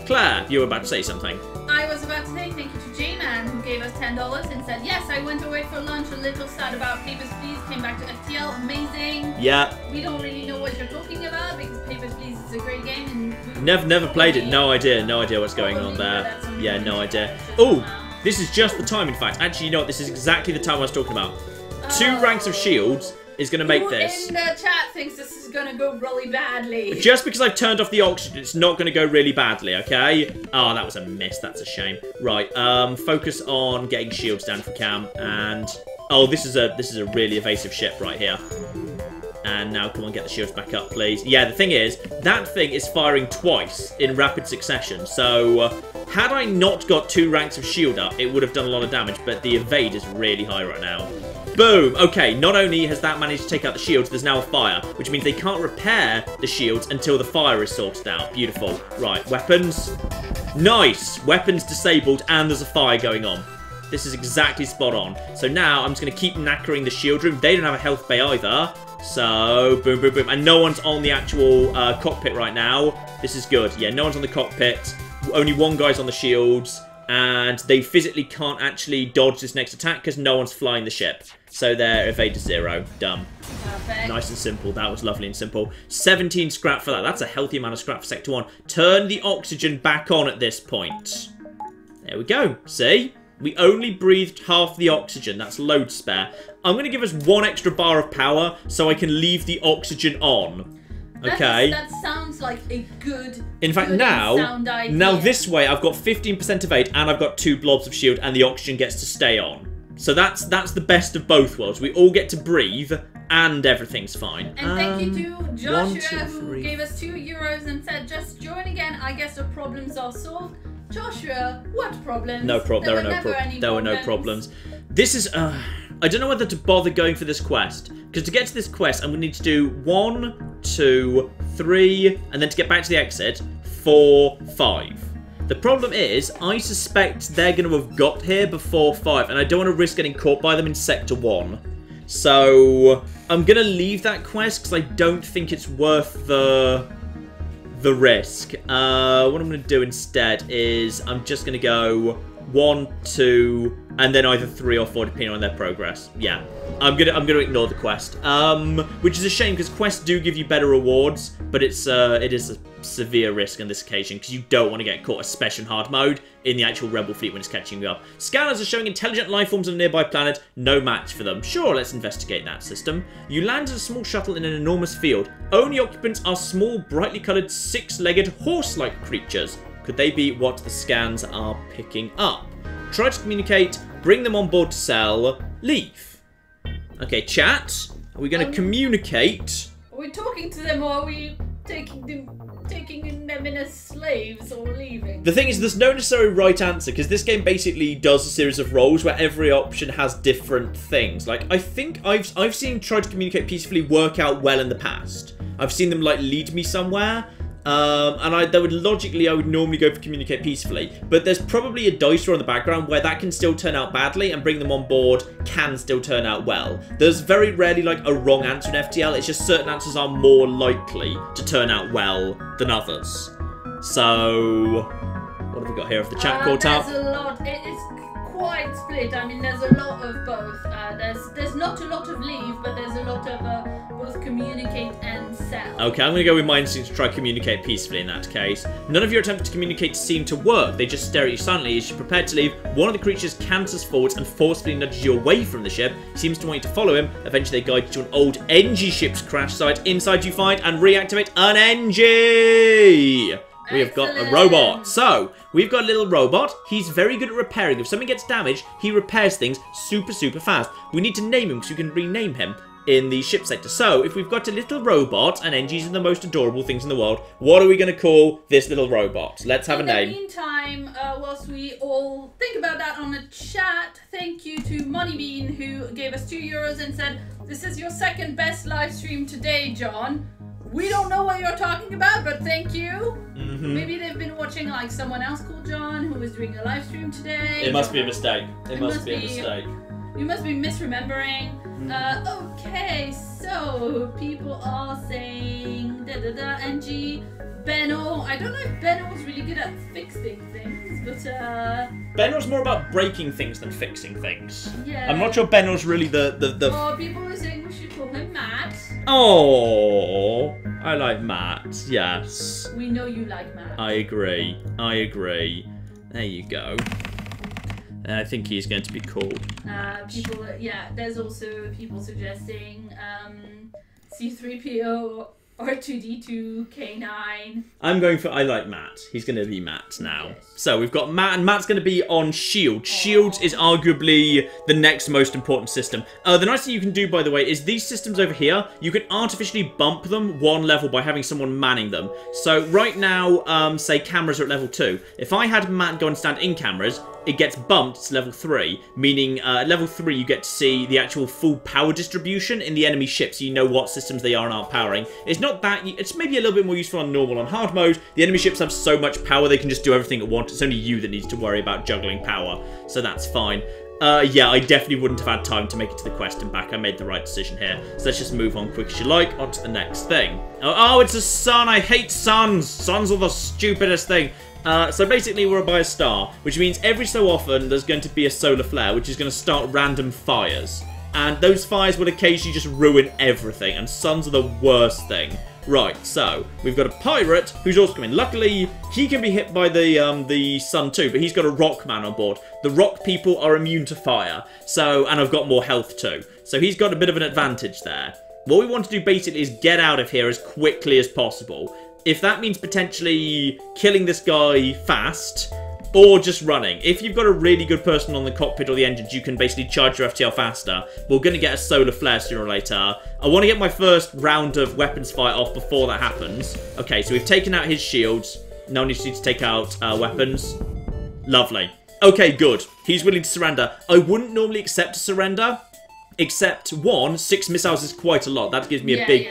[SPEAKER 1] Claire, you were about to say something.
[SPEAKER 2] I was about to say thank you to J-Man, who gave us $10 and said, yes, I went away for lunch, a little sad about Papers, Please, came back to FTL, amazing.
[SPEAKER 1] Yeah.
[SPEAKER 2] We don't really know what you're talking about, because Papers, Please is a great game. And
[SPEAKER 1] never played it. No idea what's going on there. Yeah, no idea. Oh! This is just the time, in fact. Actually, you know what? This is exactly the time I was talking about. 2 ranks of shields is going to make this.
[SPEAKER 2] In the chat thinks this is going to go really badly.
[SPEAKER 1] Just because I've turned off the oxygen, it's not going to go really badly, okay? Oh, that was a miss. That's a shame. Right, focus on getting shields down for Cam. And, oh, this is a really evasive ship right here. And now, come on, get the shields back up, please. Yeah, the thing is, that thing is firing twice in rapid succession. So, had I not got 2 ranks of shield up, it would have done a lot of damage. But the evade is really high right now. Boom! Okay, not only has that managed to take out the shields, there's now a fire. Which means they can't repair the shields until the fire is sorted out. Beautiful. Right, weapons. Nice! Weapons disabled, and there's a fire going on. This is exactly spot on. So now, I'm just going to keep knackering the shield room. They don't have a health bay either. So, boom, boom, boom. And no one's on the actual cockpit right now. This is good. Yeah, no one's on the cockpit. Only 1 guy's on the shields. And they physically can't actually dodge this next attack because no one's flying the ship. So they're evade to 0. Done.
[SPEAKER 2] Perfect.
[SPEAKER 1] Nice and simple. That was lovely and simple. 17 scrap for that. That's a healthy amount of scrap for Sector 1. Turn the oxygen back on at this point. There we go. See? We only breathed half the oxygen. That's load spare. I'm going to give us 1 extra bar of power so I can leave the oxygen on. Okay.
[SPEAKER 2] That sounds like a good.
[SPEAKER 1] In fact, now this way I've got 15% evade and I've got 2 blobs of shield and the oxygen gets to stay on. So that's the best of both worlds. We all get to breathe and everything's fine.
[SPEAKER 2] And thank you to Joshua who gave us €2 and said, just join again. I guess the problems are solved. Joshua, what problems?
[SPEAKER 1] No problem. There were no problems. This is, I don't know whether to bother going for this quest. Because to get to this quest, I'm going to need to do 1, 2, 3, and then to get back to the exit, 4, 5. The problem is, I suspect they're going to have got here before 5, and I don't want to risk getting caught by them in Sector 1. So, I'm going to leave that quest because I don't think it's worth the risk. What I'm going to do instead is I'm just going to go 1, 2, and then either 3 or 4 depending on their progress. Yeah, I'm gonna ignore the quest, which is a shame because quests do give you better rewards, but it is a severe risk on this occasion because you don't want to get caught, especially in hard mode, in the actual rebel fleet when it's catching you up. Scanners are showing intelligent life forms on a nearby planet. No match for them. Sure, let's investigate that system. You landed a small shuttle in an enormous field. Only occupants are small, brightly coloured, 6-legged, horse-like creatures. Could they be what the scans are picking up? Try to communicate, bring them on board to sell, leave. Okay, chat. Are we going to communicate?
[SPEAKER 2] Are we talking to them or are we taking them in as slaves or leaving?
[SPEAKER 1] The thing is, there's no necessary right answer because this game basically does a series of roles where every option has different things. Like, I think I've seen try to communicate peacefully work out well in the past. I've seen them, like, lead me somewhere. And I would normally go for communicate peacefully, but there's probably a dice roll in the background where that can still turn out badly and bring them on board can still turn out well. There's very rarely like a wrong answer in FTL, it's just certain answers are more likely to turn out well than others. So, what have we got here? If the chat caught up?
[SPEAKER 2] There's a lot. It is quite split. I mean, there's a lot of both. There's not a lot of leave, but there's a lot of both communicate and sell.
[SPEAKER 1] Okay, I'm going to go with my instinct to try communicate peacefully in that case. None of your attempts to communicate seem to work. They just stare at you silently as you're prepared to leave. One of the creatures canters forwards and forcefully nudges you away from the ship. He seems to want you to follow him. Eventually, they guide you to an old Engi ship's crash site. Inside, you find and reactivate an Engi. We have got a robot. So, we've got a little robot. He's very good at repairing. If something gets damaged, he repairs things super, super fast. We need to name him because we can rename him in the ship sector. So, if we've got a little robot, and Engis are the most adorable things in the world, what are we going to call this little robot? Let's have a name.
[SPEAKER 2] In the meantime, whilst we all think about that on the chat, thank you to Moneybean who gave us €2 and said, "This is your second best live stream today, John." We don't know what you're talking about, but thank you. Maybe they've been watching like someone else called John who was doing a live stream today.
[SPEAKER 1] It must be a mistake. It must be a mistake.
[SPEAKER 2] You must be misremembering. Okay, so people are saying Engi, Benno. I don't know if Benno was really good at fixing things, but
[SPEAKER 1] Benno's more about breaking things than fixing things.
[SPEAKER 2] Yeah.
[SPEAKER 1] I'm not sure Benno's really the
[SPEAKER 2] Oh, people are saying we should call him Matt.
[SPEAKER 1] Oh, I like Matt. Yes.
[SPEAKER 2] We know you like Matt.
[SPEAKER 1] I agree. I agree. There you go. I think he's going to be called.
[SPEAKER 2] People, yeah. There's also people suggesting C3PO, R2D2, K9.
[SPEAKER 1] I'm going for. I like Matt. He's going to be Matt now.
[SPEAKER 2] Yes.
[SPEAKER 1] So we've got Matt, and Matt's going to be on Shield. Shield is arguably the next most important system. The nice thing you can do, by the way, is these systems over here, you can artificially bump them one level by having someone manning them. So right now, say cameras are at level 2. If I had Matt go and stand in cameras, it gets bumped to level 3, meaning at level 3 you get to see the actual full power distribution in the enemy ships, so you know what systems they are and aren't powering. It's not that, it's maybe a little bit more useful on normal. On hard mode, the enemy ships have so much power they can just do everything at once. It's only you that needs to worry about juggling power, so that's fine. Yeah, I definitely wouldn't have had time to make it to the quest and back. I made the right decision here. So let's just move on quick as you like, on to the next thing. Oh, it's a sun! I hate suns! Suns are the stupidest thing. So basically we're by a star, which means every so often there's going to be a solar flare, which is going to start random fires. And those fires will occasionally just ruin everything, and suns are the worst thing. Right, so we've got a pirate who's also coming. Luckily, he can be hit by the sun too, but he's got a rock man on board. The rock people are immune to fire, so, and I've got more health too. So he's got a bit of an advantage there. What we want to do basically is get out of here as quickly as possible. If that means potentially killing this guy fast, or just running. If you've got a really good person on the cockpit or the engines, you can basically charge your FTL faster. We're going to get a solar flare sooner or later. I want to get my first round of weapons fight off before that happens. Okay, so we've taken out his shields. Now we just need to take out weapons. Lovely. Okay, good. He's willing to surrender. I wouldn't normally accept a surrender. Except, 6 missiles is quite a lot. That gives me a big...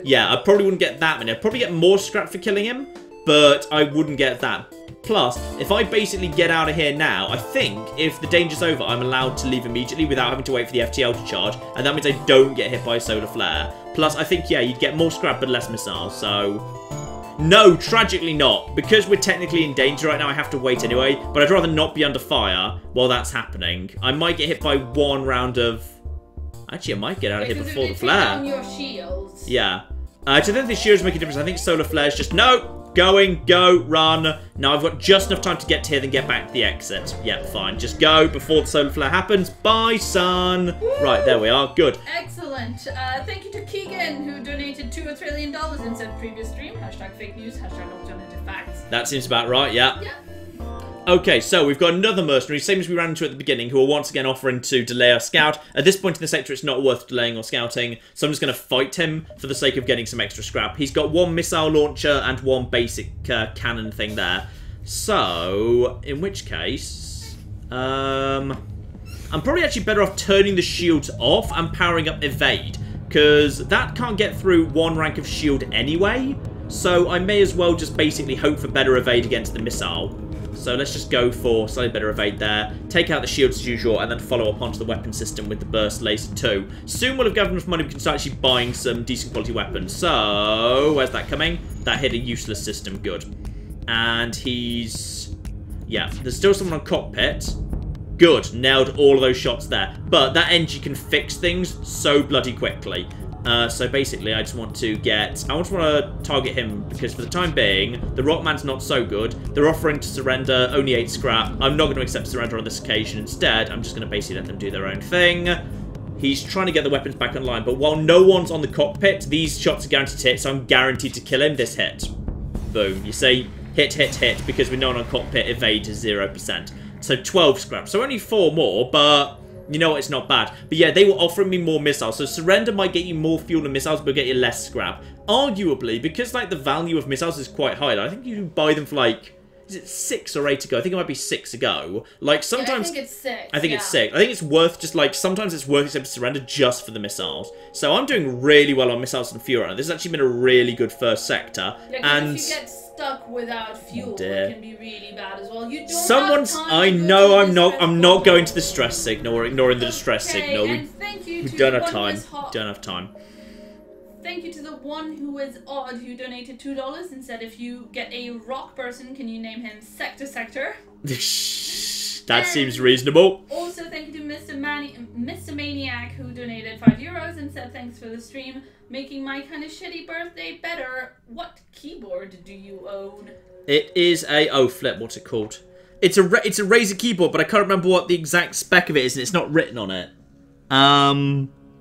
[SPEAKER 1] Yeah, I probably wouldn't get that many. I'd probably get more scrap for killing him, but I wouldn't get that. Plus, if I basically get out of here now, I think if the danger's over, I'm allowed to leave immediately without having to wait for the FTL to charge, and that means I don't get hit by a solar flare. Plus, I think, yeah, you'd get more scrap but less missiles, so... No, tragically not. Because we're technically in danger right now, I have to wait anyway, but I'd rather not be under fire while that's happening. I might get hit by one round of... Actually, I might get out of here before the flare.
[SPEAKER 2] On your shields.
[SPEAKER 1] Yeah. So I don't think the shields make a difference. I think solar flares just... No! Going, go, run. Now I've got just enough time to get to here, then get back to the exit. Yep, fine. Just go before the solar flare happens. Bye, son. Woo! Right, there we are. Good.
[SPEAKER 2] Excellent. Thank you to Keegan, who donated $2 trillion and said previous stream. Hashtag fake news. Hashtag alternative facts.
[SPEAKER 1] That seems about right, yeah.
[SPEAKER 2] Yeah.
[SPEAKER 1] Okay, so we've got another mercenary, same as we ran into at the beginning, who are once again offering to delay our scout. At this point in the sector, it's not worth delaying or scouting, so I'm just going to fight him for the sake of getting some extra scrap. He's got one missile launcher and one basic cannon thing there. So, in which case, I'm probably actually better off turning the shields off and powering up evade, because that can't get through one rank of shield anyway, so I may as well just basically hope for better evade against the missile. So let's just go for slightly better evade there, take out the shields as usual, and then follow up onto the weapon system with the burst laser too. Soon we'll have got enough money we can start actually buying some decent quality weapons. So, where's that coming? That hit a useless system, good. And he's... Yeah, there's still someone on cockpit. Good, nailed all of those shots there. But that Engi can fix things so bloody quickly. So basically, I just want to target him, because for the time being, the Rockman's not so good. They're offering to surrender only 8 scrap. I'm not going to accept surrender on this occasion. Instead, I'm just going to basically let them do their own thing. He's trying to get the weapons back online, but while no one's on the cockpit, these shots are guaranteed to hit, so I'm guaranteed to kill him. This hit. Boom. You see? Hit, hit, hit, because with no one on cockpit, evade is 0%. So 12 scrap. So only 4 more, but you know what? It's not bad. But yeah, they were offering me more missiles. So surrender might get you more fuel and missiles, but get you less scrap. Arguably, because like the value of missiles is quite high, I think you can buy them for like, is it 6 or 8 ago? I think it might be 6 ago. Like sometimes,
[SPEAKER 2] yeah, I think it's 6.
[SPEAKER 1] I think it's 6. I think it's worth just like, sometimes it's worth accepting surrender just for the missiles. So I'm doing really well on missiles and fuel. This has actually been a really good first sector.
[SPEAKER 2] Yeah, and if you get stuck without fuel, it can be really bad as well. You don't have time.
[SPEAKER 1] I know I'm not going to the stress signal or ignoring the distress signal.
[SPEAKER 2] And thank you to
[SPEAKER 1] don't have time. Don't have time.
[SPEAKER 2] Thank you to the one who is odd who donated $2 and said if you get a rock person, can you name him Sector?
[SPEAKER 1] That seems reasonable.
[SPEAKER 2] Also, thank you to Mr. Maniac who donated €5 and said thanks for the stream, making my kind of shitty birthday better. What keyboard do you own? It
[SPEAKER 1] is a flip. What's it called? It's a Razer keyboard, but I can't remember what the exact spec of it is, and it's not written on it.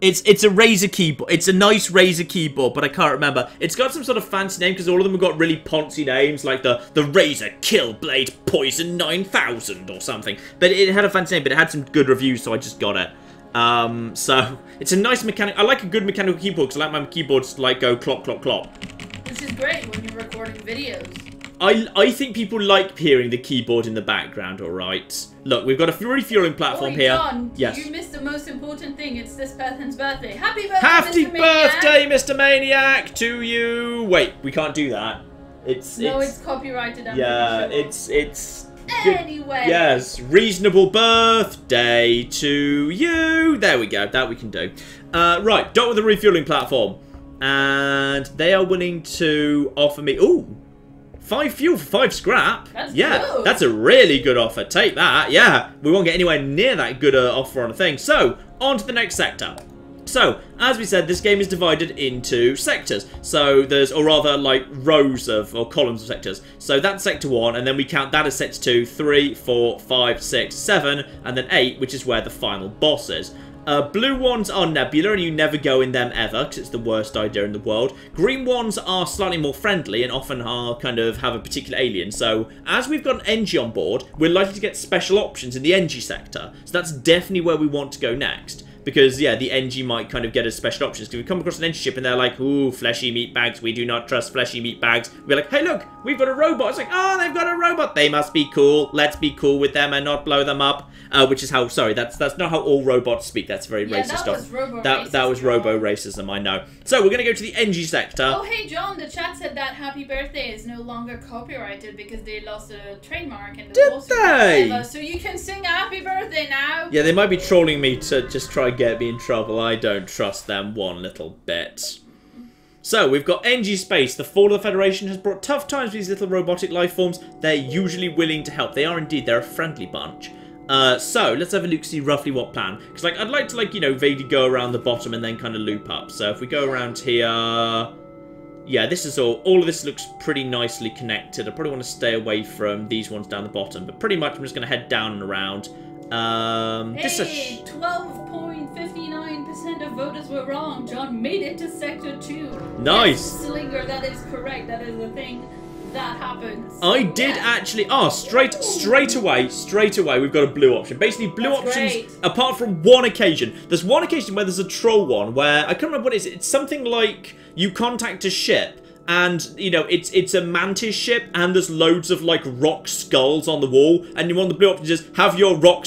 [SPEAKER 1] It's a Razer keyboard. It's a nice Razer keyboard, but I can't remember. It's got some sort of fancy name because all of them have got really poncy names, like the Razer Kill Blade Poison 9000 or something. But it had a fancy name, but it had some good reviews, so I just got it. So it's a nice mechanic. I like a good mechanical keyboard because I like my keyboards to like go clop clop clop.
[SPEAKER 2] Which is great when you're recording videos.
[SPEAKER 1] I think people like hearing the keyboard in the background, alright? Look, we've got a refueling platform here.
[SPEAKER 2] John,
[SPEAKER 1] yes.
[SPEAKER 2] You missed the most important thing. It's this person's birthday. Happy birthday,
[SPEAKER 1] Happy
[SPEAKER 2] Mr.
[SPEAKER 1] birthday,
[SPEAKER 2] Maniac!
[SPEAKER 1] Mr. Maniac, to you! Wait, we can't do that.
[SPEAKER 2] It's copyrighted.
[SPEAKER 1] Yeah,
[SPEAKER 2] sure.
[SPEAKER 1] it's
[SPEAKER 2] anyway.
[SPEAKER 1] Yes, reasonable birthday to you. There we go. That we can do. Right, dot with the refueling platform. And they are willing to offer me... Ooh! 5 fuel for 5 scrap.
[SPEAKER 2] That's
[SPEAKER 1] good. That's a really good offer. Take that. Yeah, we won't get anywhere near that good offer on a thing. So, on to the next sector. So, as we said, this game is divided into sectors. So, there's, or rather, like, rows of, or columns of sectors. So, that's sector 1, and then we count that as sector 2, 3, 4, 5, 6, 7, and then 8, which is where the final boss is. Blue ones are nebula, and you never go in them ever, because it's the worst idea in the world. Green ones are slightly more friendly, and often are kind of have a particular alien. So, as we've got an Engi on board, we're likely to get special options in the Engi sector. So that's definitely where we want to go next. Because, yeah, the Engi might kind of get us special options. Because we come across an Engi ship and they're like, ooh, fleshy meat bags. We do not trust fleshy meat bags. We're like, hey, look, we've got a robot. It's like, oh, they've got a robot. They must be cool. Let's be cool with them and not blow them up. Which is how, sorry, that's not how all robots speak. That's very racist. That was robo-racism, I know. So, we're going to go to the Engi sector.
[SPEAKER 2] Oh, hey, John, the chat said that Happy Birthday is no longer copyrighted because they lost a trademark in the lawsuit.
[SPEAKER 1] Did they?
[SPEAKER 2] So you can sing Happy Birthday now.
[SPEAKER 1] Yeah, they might be trolling me to just try and get me in trouble. I don't trust them one little bit. So, we've got Engi Space. The fall of the Federation has brought tough times for these little robotic life forms. They're usually willing to help. They are indeed. They're a friendly bunch. So, let's have a look, see roughly what plan. Because, like, I'd like to, like, you know, vaguely go around the bottom and then kind of loop up. So, if we go around here... Yeah, this is all of this looks pretty nicely connected. I probably want to stay away from these ones down the bottom. But pretty much I'm just going to head down and around.
[SPEAKER 2] Hey, 12.59% of voters were wrong. John made it to Sector 2.
[SPEAKER 1] Nice.
[SPEAKER 2] Yes, Slinger, that is correct. That is the thing that happens.
[SPEAKER 1] I did actually... Oh, straight away, we've got a blue option. Basically, blue options,
[SPEAKER 2] great.
[SPEAKER 1] Apart from one occasion. There's one occasion where there's a troll one, where... I can't remember what it is. It's something like you contact a ship, and, you know, it's a mantis ship, and there's loads of, like, rock skulls on the wall, and one of the blue options is, have your rock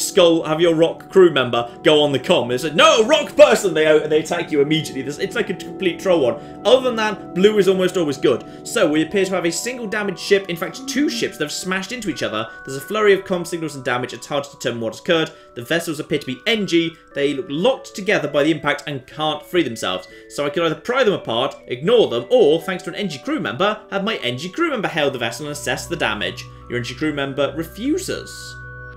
[SPEAKER 1] crew member go on the comm. And it's like, no, rock person! They attack you immediately. It's like a complete troll one. Other than that, blue is almost always good. So, we appear to have a single damaged ship, in fact, 2 ships that have smashed into each other. There's a flurry of comm signals and damage. It's hard to determine what has occurred. The vessels appear to be Engi. They look locked together by the impact and can't free themselves. So I can either pry them apart, ignore them, or, thanks to an Engi crew member, have my Engi crew member hail the vessel and assess the damage. Your Engi crew member refuses.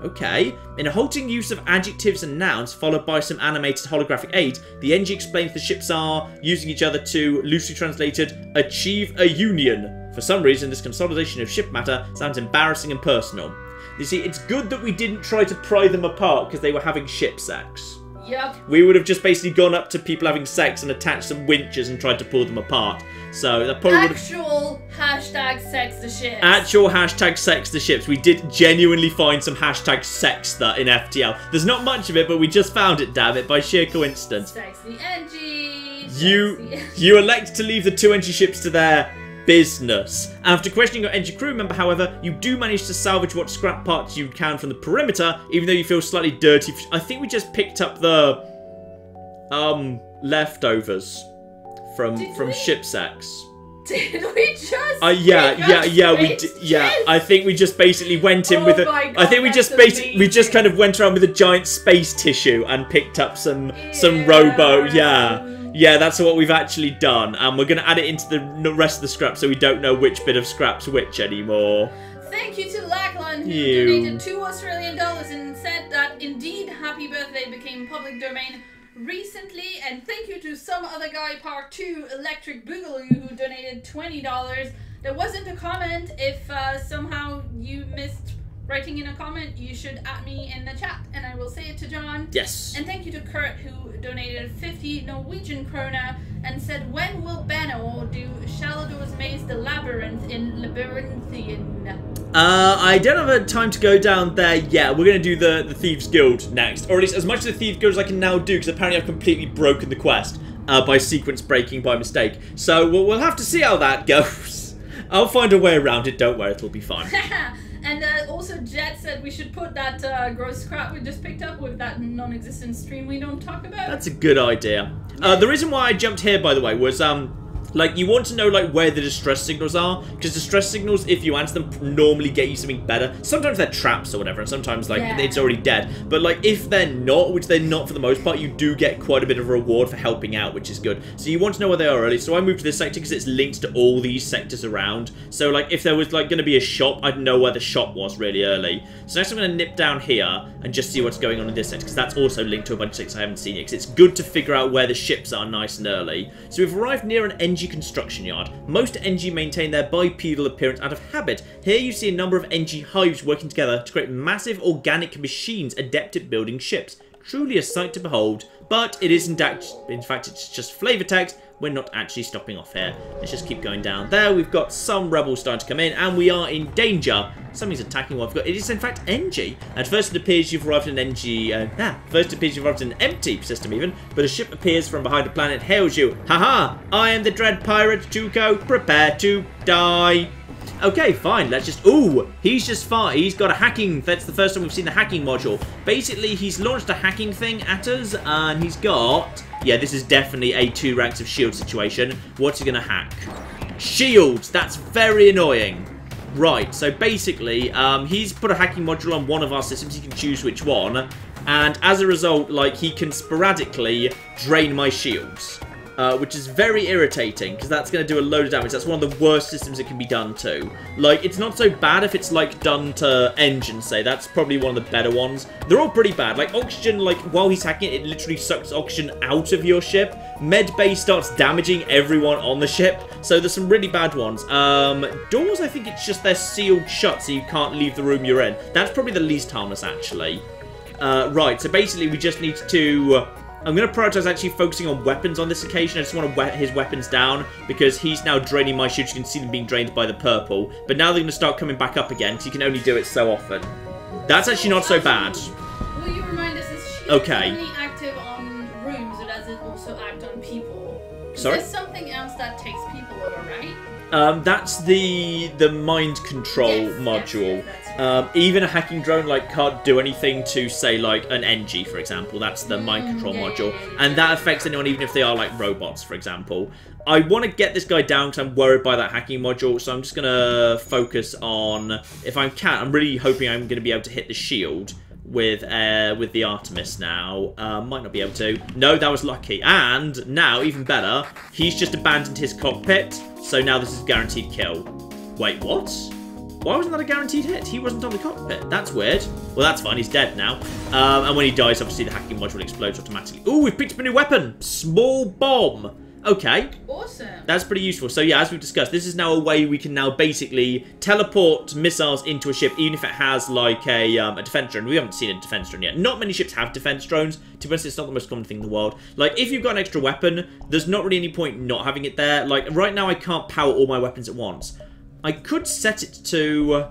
[SPEAKER 1] Okay. In a halting use of adjectives and nouns, followed by some animated holographic aids, the Engi explains the ships are using each other to, loosely translated, achieve a union. For some reason, this consolidation of ship matter sounds embarrassing and personal. You see, it's good that we didn't try to pry them apart because they were having ship sex.
[SPEAKER 2] Yep.
[SPEAKER 1] We would have just basically gone up to people having sex and attached some winches and tried to pull them apart. So that probably would have...
[SPEAKER 2] Actual hashtag sex the ships.
[SPEAKER 1] Actual hashtag sex the ships. We did genuinely find some hashtag sex that in FTL. There's not much of it, but we just found it, damn it, by sheer coincidence.
[SPEAKER 2] Sex the Engi.
[SPEAKER 1] You elected to leave the 2 Engi ships to their business. After questioning your Engi crew member, however, you do manage to salvage what scrap parts you can from the perimeter, even though you feel slightly dirty. I think we just picked up the leftovers from ship sex.
[SPEAKER 2] Did we just?
[SPEAKER 1] I think we just basically went in with a.
[SPEAKER 2] God,
[SPEAKER 1] I think we just kind of went around with a giant space tissue and picked up some robo. Yeah, that's what we've actually done, and we're going to add it into the rest of the scrap so we don't know which bit of scrap's which anymore.
[SPEAKER 2] Thank you to Lachlan, who donated $2 Australian and said that indeed Happy Birthday became public domain recently, and thank you to some other guy, Part 2 Electric Boogaloo, who donated $20. There wasn't a comment. If somehow you missed writing in a comment, you should at me in the chat, and I will say it to John.
[SPEAKER 1] Yes.
[SPEAKER 2] And thank you to Kurt, who donated 50 Norwegian krona and said, when will Benno do Shalador's Maze the Labyrinth in Labyrinthian?
[SPEAKER 1] I don't have time to go down there yet. We're going to do the Thieves Guild next, or at least as much of the Thieves Guild as I can now do, because apparently I've completely broken the quest by sequence breaking by mistake. So we'll have to see how that goes. I'll find a way around it, don't worry, it'll be fine.
[SPEAKER 2] And also Jet said we should put that gross scrap we just picked up with that non-existent stream we don't talk about.
[SPEAKER 1] That's a good idea. The reason why I jumped here, by the way, was like, you want to know, like, where the distress signals are, because distress signals, if you answer them, normally get you something better. Sometimes they're traps or whatever, and sometimes, like, it's already dead. But, like, if they're not, which they're not for the most part, you do get quite a bit of a reward for helping out, which is good. So you want to know where they are early. So I moved to this sector because it's linked to all these sectors around. So, like, if there was, like, going to be a shop, I'd know where the shop was really early. So next I'm going to nip down here and just see what's going on in this sector, because that's also linked to a bunch of sectors I haven't seen yet, because it's good to figure out where the ships are nice and early. So we've arrived near an Engi construction yard. Most Engi maintain their bipedal appearance out of habit. Here you see a number of Engi hives working together to create massive organic machines adept at building ships. Truly a sight to behold, but it isn't in fact it's just flavor text. We're not actually stopping off here. Let's just keep going down there. We've got some rebels starting to come in, and we are in danger. Something's attacking what I've got. It is in fact Engi. At first it appears you've arrived in an Engi. First it appears you've arrived in an empty system even, but a ship appears from behind a planet, hails you. Haha! I am the dread pirate Tuco. Prepare to die. Okay, fine. Let's just... Ooh, he's just far. He's got a hacking... That's the first time we've seen the hacking module. Basically, he's launched a hacking thing at us, and he's got... Yeah, this is definitely a 2 ranks of shield situation. What's he going to hack? Shields! That's very annoying. Right, so basically, he's put a hacking module on one of our systems. He can choose which one. And as a result, like, he can sporadically drain my shields. Which is very irritating, because that's going to do a load of damage. That's one of the worst systems it can be done to. Like, it's not so bad if it's, like, done to engines, say. That's probably one of the better ones. They're all pretty bad. Like, oxygen, like, while he's hacking it, it literally sucks oxygen out of your ship. Medbay starts damaging everyone on the ship. So there's some really bad ones. Doors, I think it's just they're sealed shut, so you can't leave the room you're in. That's probably the least harmless, actually. Right, so basically we just need to... I'm going to prioritize actually focusing on weapons on this occasion. I just want to wet his weapons down because he's now draining my shields. You can see them being drained by the purple. But now they're going to start coming back up again because you can only do it so often. That's actually not so bad.
[SPEAKER 2] Will you remind us, is shield only active on rooms, or does it also act on people?
[SPEAKER 1] Sorry?
[SPEAKER 2] There's something else that takes people over, right?
[SPEAKER 1] That's the mind control module.
[SPEAKER 2] Yes,
[SPEAKER 1] even a hacking drone like can't do anything to, say, like an Engi, for example. That's the mind control module, and that affects anyone even if they are like robots, for example. I want to get this guy down because I'm worried by that hacking module, so I'm just gonna focus on, if I can, I'm really hoping I'm going to be able to hit the shield with the Artemis now. Might not be able to. No, that was lucky. And now, even better, he's just abandoned his cockpit, so now this is a guaranteed kill. Wait, what? Why wasn't that a guaranteed hit? He wasn't on the cockpit. That's weird. Well, that's fine. He's dead now. And when he dies, obviously the hacking module explodes automatically. Ooh, we've picked up a new weapon. Small bomb. Okay.
[SPEAKER 2] Awesome.
[SPEAKER 1] That's pretty useful. So yeah, as we've discussed, this is now a way we can now basically teleport missiles into a ship, even if it has like a defense drone. We haven't seen a defense drone yet. Not many ships have defense drones. To be honest, it's not the most common thing in the world. Like, if you've got an extra weapon, there's not really any point not having it there. Like, right now I can't power all my weapons at once. I could set it to...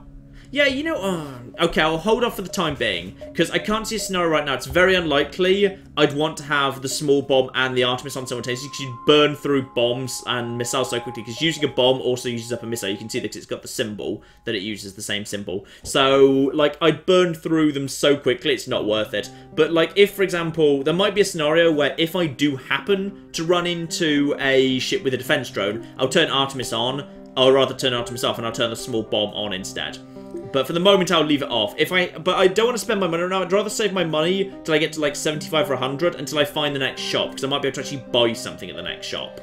[SPEAKER 1] Yeah, you know... okay, I'll hold off for the time being, because I can't see a scenario right now. It's very unlikely I'd want to have the small bomb and the Artemis on simultaneously, because you'd burn through bombs and missiles so quickly, because using a bomb also uses up a missile. You can see that it's got the symbol, that it uses the same symbol. So, like, I'd burn through them so quickly, it's not worth it. But, like, if, for example, there might be a scenario where if I do happen to run into a ship with a defense drone, I'll turn Artemis on, or rather turn Artemis off, and I'll turn the small bomb on instead. But for the moment, I'll leave it off. But I don't want to spend my money right now. I'd rather save my money till I get to like 75 or 100 until I find the next shop, because I might be able to actually buy something at the next shop.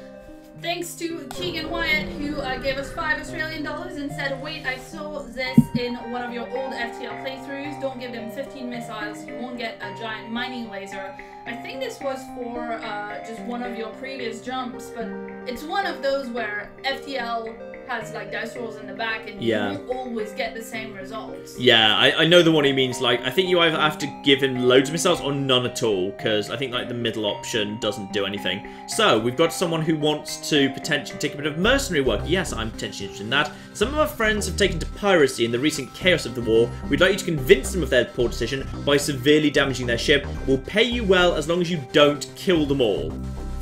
[SPEAKER 2] Thanks to Keegan Wyatt, who gave us $5 Australian and said, wait, I saw this in one of your old FTL playthroughs. Don't give them 15 missiles. You won't get a giant mining laser. I think this was for just one of your previous jumps, but it's one of those where FTL has like dice rolls in the back and you won't always get the same results.
[SPEAKER 1] Yeah, I know the one he means. Like, I think you either have to give him loads of missiles or none at all, because I think like the middle option doesn't do anything. So we've got someone who wants to potentially take a bit of mercenary work. Yes, I'm potentially interested in that. Some of our friends have taken to piracy in the recent chaos of the war. We'd like you to convince them of their poor decision by severely damaging their ship. We'll pay you well as long as you don't kill them all.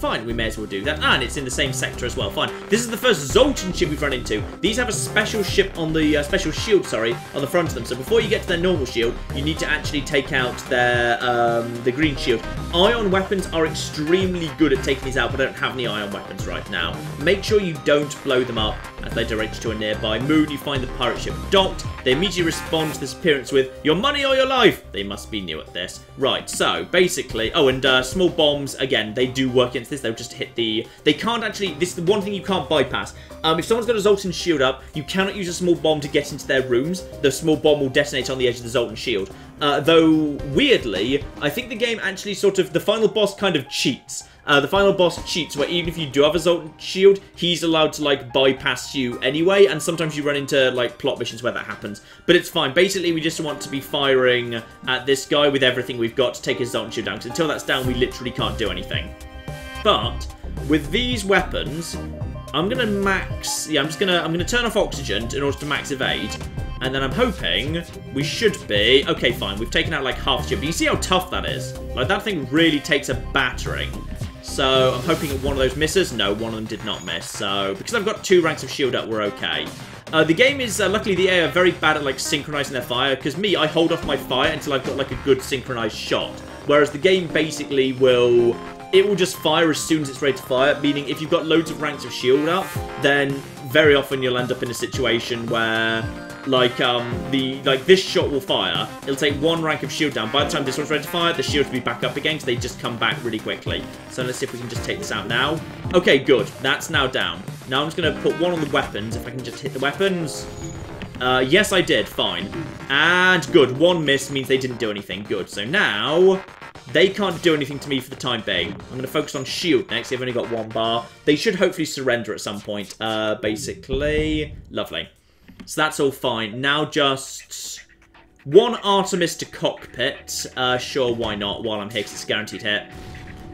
[SPEAKER 1] Fine, we may as well do that. And it's in the same sector as well. Fine. This is the first Zoltan ship we've run into. These have a special ship on the special shield, sorry, on the front of them. So before you get to their normal shield, you need to actually take out their the green shield. Ion weapons are extremely good at taking these out, but I don't have any ion weapons right now. Make sure you don't blow them up as they direct you to a nearby moon. You find the pirate ship docked. They immediately respond to this appearance with your money or your life. They must be new at this. Right, so basically, oh, and small bombs, again, they do work against this. They'll just hit the... They can't actually... This is the one thing you can't bypass. If someone's got a Zoltan shield up, you cannot use a small bomb to get into their rooms. The small bomb will detonate on the edge of the Zoltan shield. Though, weirdly, I think the game actually sort of... The final boss kind of cheats. The final boss cheats where even if you do have a Zoltan shield, he's allowed to, like, bypass you anyway, and sometimes you run into, like, plot missions where that happens. But it's fine. Basically, we just want to be firing at this guy with everything we've got to take his Zoltan shield down, because until that's down, we literally can't do anything. But, with these weapons, I'm gonna max... Yeah, I'm gonna turn off oxygen in order to max evade. And then I'm hoping we should be... Okay, fine. We've taken out, like, half the ship. But you see how tough that is? Like, that thing really takes a battering. So, I'm hoping that one of those misses. No, one of them did not miss. So, because I've got 2 ranks of shield up, we're okay. The game is... luckily, the AI are very bad at, like, synchronizing their fire. Because me, I hold off my fire until I've got, like, a good synchronized shot. Whereas the game basically will... It will just fire as soon as it's ready to fire, meaning if you've got loads of ranks of shield up, then very often you'll end up in a situation where, like, this shot will fire, it'll take 1 rank of shield down. By the time this one's ready to fire, the shield will be back up again, because they just come back really quickly. So let's see if we can just take this out now. Okay, good. That's now down. Now I'm just going to put 1 on the weapons, if I can just hit the weapons. Yes, I did. Fine. And good. 1 miss means they didn't do anything. Good. So now... They can't do anything to me for the time being. I'm going to focus on shield next. They've only got 1 bar. They should hopefully surrender at some point. Basically. Lovely. So that's all fine. Now just 1 Artemis to cockpit. Sure, why not? While I'm here, because it's a guaranteed hit.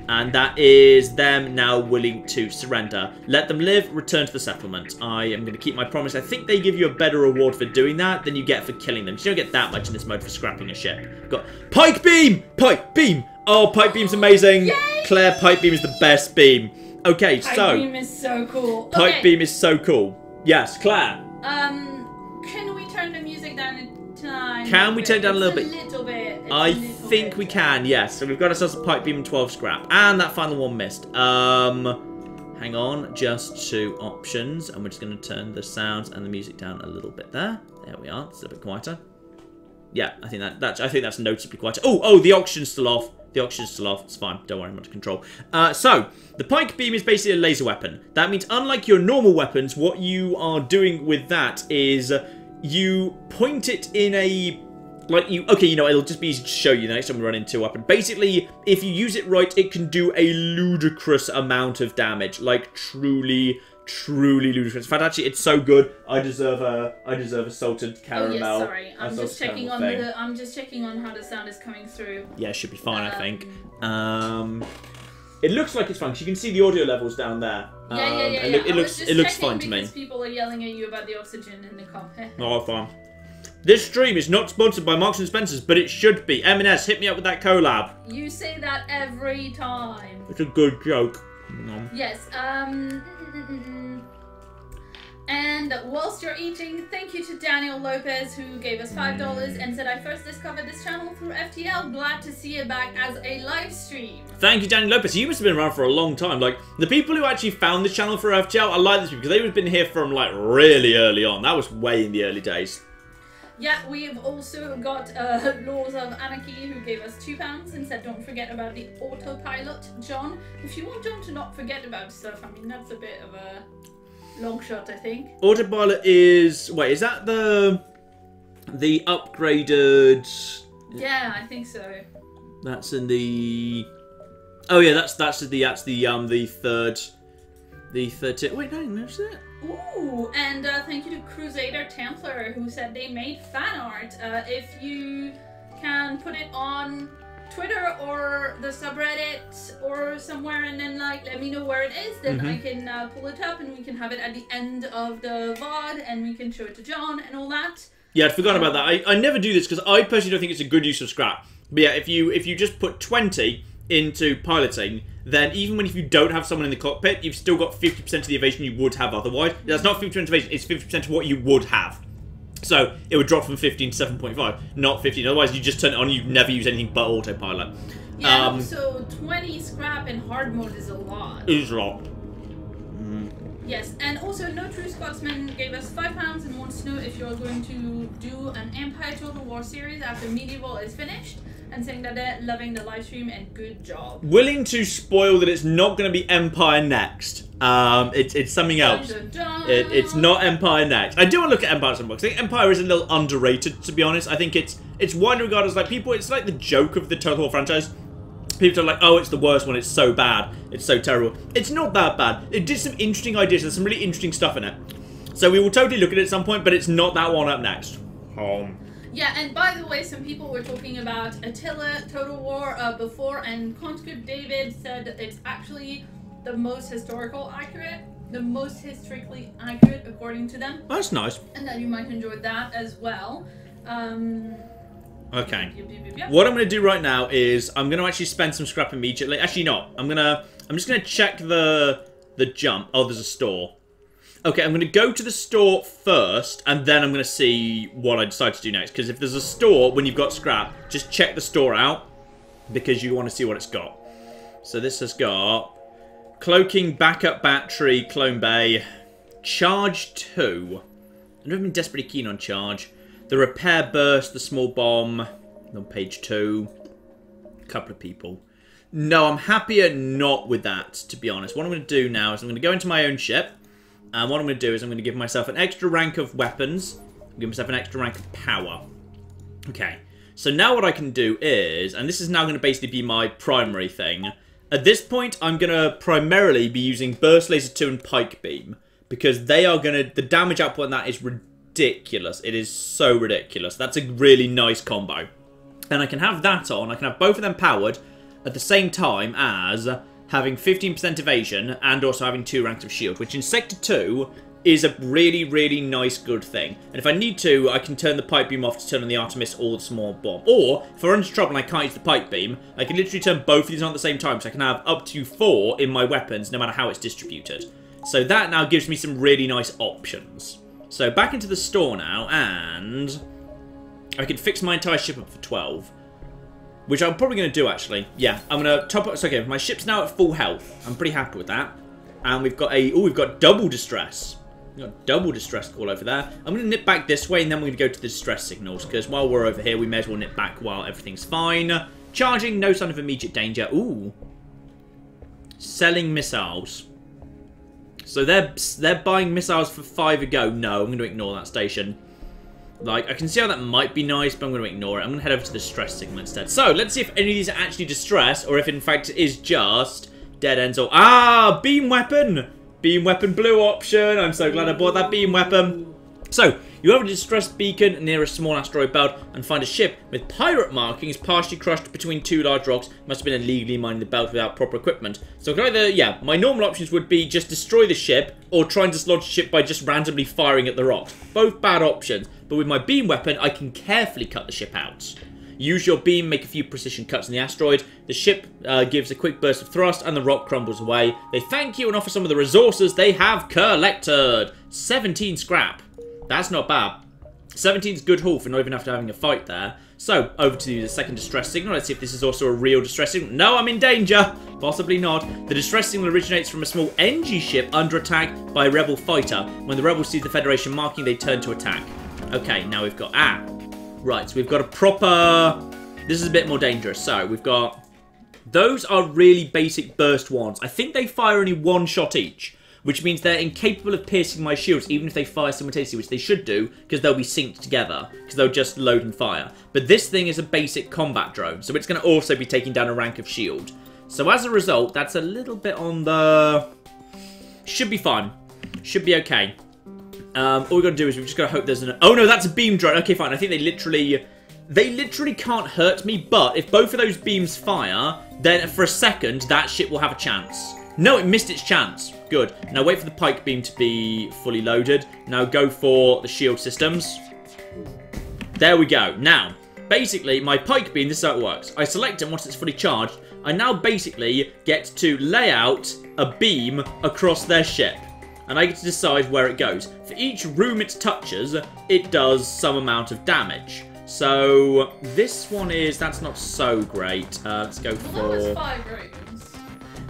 [SPEAKER 1] And that is them now willing to surrender. Let them live, return to the settlement. I am going to keep my promise. I think they give you a better reward for doing that than you get for killing them. You don't get that much in this mode for scrapping a ship. Got Pike Beam! Pike Beam! Oh, Pike Beam's amazing.
[SPEAKER 2] Yay!
[SPEAKER 1] Claire, Pike Beam is the best beam. Okay,
[SPEAKER 2] Pike
[SPEAKER 1] so...
[SPEAKER 2] Beam is so cool.
[SPEAKER 1] Pike Beam is so cool. Yes, Claire.
[SPEAKER 2] Can we turn the music down a tiny
[SPEAKER 1] Can we turn it down a little bit?
[SPEAKER 2] A little bit.
[SPEAKER 1] I think we can, yes. So we've got ourselves a Pike Beam and 12 scrap. And that final one missed. Hang on, just 2 options. And we're just going to turn the sounds and the music down a little bit there. There we are. It's a bit quieter. Yeah, I think that's noticeably quieter. Oh, the oxygen's still off. The oxygen's still off. It's fine. Don't worry, I'm under control. So, the Pike Beam is basically a laser weapon. That means, unlike your normal weapons, what you are doing with that is you point it in a... Like, okay, you know, it'll just be easy to show you the next time we run into a weapon. Basically, if you use it right, it can do a ludicrous amount of damage. Like, truly ludicrous. In fact, actually, it's so good. I deserve a salted caramel.
[SPEAKER 2] Oh, yes, sorry. I'm just checking on I'm just checking on how the sound is coming through.
[SPEAKER 1] Yeah, it should be fine, I think. It looks like it's fine, because you can see the audio levels down there.
[SPEAKER 2] Yeah.
[SPEAKER 1] It looks fine to me.
[SPEAKER 2] Because people are yelling at you about the oxygen in the cockpit.
[SPEAKER 1] Oh, fine. This stream is not sponsored by Marks & Spencer's, but it should be. M&S, hit me up with that collab.
[SPEAKER 2] You say that every time.
[SPEAKER 1] It's a good joke.
[SPEAKER 2] Yes, And whilst you're eating, thank you to Daniel Lopez, who gave us $5 and said, I first discovered this channel through FTL. Glad to see it back as a live stream.
[SPEAKER 1] Thank you, Daniel Lopez. You must have been around for a long time. Like, the people who actually found this channel for FTL, I like this because they've been here from, like, really early on. That was way in the early days.
[SPEAKER 2] Yeah, we've also got Laws of Anarchy, who gave us £2 and said, don't forget about the autopilot, John. If you want John to not forget about stuff, I mean, that's a bit of a long shot, I think.
[SPEAKER 1] Autopilot is... Wait, is that the upgraded...
[SPEAKER 2] Yeah, I think so.
[SPEAKER 1] That's in the... Oh yeah, that's the third... Wait, no, is it?
[SPEAKER 2] Ooh, and thank you to Crusader Templar, who said they made fan art. If you can put it on Twitter or the subreddit or somewhere, and then like let me know where it is, then I can pull it up and we can have it at the end of the VOD and we can show it to John and all that. Yeah,
[SPEAKER 1] I'd forgotten about that. I never do this because I personally don't think it's a good use of scrap. But yeah, if you just put 20 into piloting, then even if you don't have someone in the cockpit, you've still got 50% of the evasion you would have otherwise. That's not 50% evasion, it's 50% of what you would have. So it would drop from 15 to 7.5, not 15. Otherwise, you just turn it on, you'd never use anything but autopilot.
[SPEAKER 2] Yeah, so 20 scrap in hard mode is a lot.
[SPEAKER 1] It is a lot.
[SPEAKER 2] Yes, and also No True Scotsman gave us £5 and wants to know if you're going to do an Empire Total War series after Medieval is finished, and saying that they're loving the live stream and good job.
[SPEAKER 1] Willing to spoil that it's not going to be Empire next. It's something else.
[SPEAKER 2] Dun, dun, dun.
[SPEAKER 1] It's not Empire next. I do want to look at Empire some more, because I think Empire is a little underrated, to be honest. I think it's widely regarded as like people. It's like the joke of the Total War franchise. People are like, oh, it's the worst one. It's so bad. It's so terrible. It's not that bad. It did some interesting ideas. There's some really interesting stuff in it. So we will totally look at it at some point, but it's not that one up next.
[SPEAKER 2] Yeah, and by the way, some people were talking about Attila Total War before, and Conscript David said it's actually the most historically accurate according to them.
[SPEAKER 1] That's nice.
[SPEAKER 2] And that you might enjoy that as well.
[SPEAKER 1] Okay.
[SPEAKER 2] Yep.
[SPEAKER 1] What I'm going to do right now is I'm going to actually spend some scrap immediately. Actually, not. I'm just going to check the jump. Oh, there's a store. Okay, I'm going to go to the store first, and then I'm going to see what I decide to do next. Because if there's a store, when you've got scrap, just check the store out, because you want to see what it's got. So this has got cloaking, backup battery, clone bay, charge 2. I've never been desperately keen on charge. The repair burst, the small bomb, on page 2. A couple of people. No, I'm happier not with that, to be honest. What I'm going to do now is I'm going to go into my own ship. And what I'm going to do is I'm going to give myself an extra rank of weapons. Give myself an extra rank of power. Okay. So now what I can do is, and this is now going to basically be my primary thing. At this point, I'm going to primarily be using Burst Laser 2 and Pike Beam. Because they are going to, the damage output on that is ridiculous. It is so ridiculous. That's a really nice combo. And I can have that on. I can have both of them powered at the same time as having 15% evasion and also having 2 ranks of shield, which in Sector 2 is a really, really nice, good thing. And if I need to, I can turn the Pike Beam off to turn on the Artemis or the small bomb. Or, if I run into trouble and I can't use the Pike Beam, I can literally turn both of these on at the same time, so I can have up to 4 in my weapons, no matter how it's distributed. So that now gives me some really nice options. So back into the store now, and I can fix my entire ship up for 12. Which I'm probably going to do, actually. Yeah, I'm going to top up. So, okay, my ship's now at full health. I'm pretty happy with that. And we've got we've got double distress. We've got double distress call over there. I'm going to nip back this way, and then we're going to go to the distress signals. Because while we're over here, we may as well nip back while everything's fine. Charging, no sign of immediate danger. Ooh. Selling missiles. So they're buying missiles for 5 a go. No, I'm going to ignore that station. Like, I can see how that might be nice, but I'm going to ignore it. I'm going to head over to the stress signal instead. So, let's see if any of these are actually distress, or if in fact it is just dead ends or... Ah! Beam weapon! Beam weapon blue option. I'm so glad I bought that beam weapon. So, you have a distress beacon near a small asteroid belt and find a ship with pirate markings partially crushed between two large rocks. Must have been illegally mining the belt without proper equipment. So, I can either, yeah, my normal options would be just destroy the ship or try and dislodge the ship by just randomly firing at the rocks. Both bad options, but with my beam weapon, I can carefully cut the ship out. Use your beam, make a few precision cuts in the asteroid. The ship gives a quick burst of thrust and the rock crumbles away. They thank you and offer some of the resources they have collected. 17 scrap. That's not bad. 17's good haul for not even after having a fight there. So, over to the second distress signal. Let's see if this is also a real distress signal. No, I'm in danger. Possibly not. The distress signal originates from a small Engi ship under attack by a rebel fighter. When the rebels see the Federation marking, they turn to attack. Okay, now we've got... Right, so we've got a proper... This is a bit more dangerous. So, we've got... Those are really basic burst ones. I think they fire only one shot each, which means they're incapable of piercing my shields, even if they fire simultaneously, which they should do, because they'll be synced together, because they'll just load and fire. But this thing is a basic combat drone, so it's going to also be taking down a rank of shield. So as a result, that's a little bit on the... Should be fine. Should be okay. All we've got to do is we've just got to hope there's an... Oh no, that's a beam drone. Okay, fine. I think they literally can't hurt me, but if both of those beams fire, then for a second, that ship will have a chance. No, it missed its chance. Good. Now wait for the pike beam to be fully loaded. Now go for the shield systems. There we go. Now, basically, my pike beam, this is how it works. I select it once it's fully charged. I now basically get to lay out a beam across their ship. And I get to decide where it goes. For each room it touches, it does some amount of damage. So, this one is... That's not so great. Let's go for...
[SPEAKER 2] That was 5 rooms.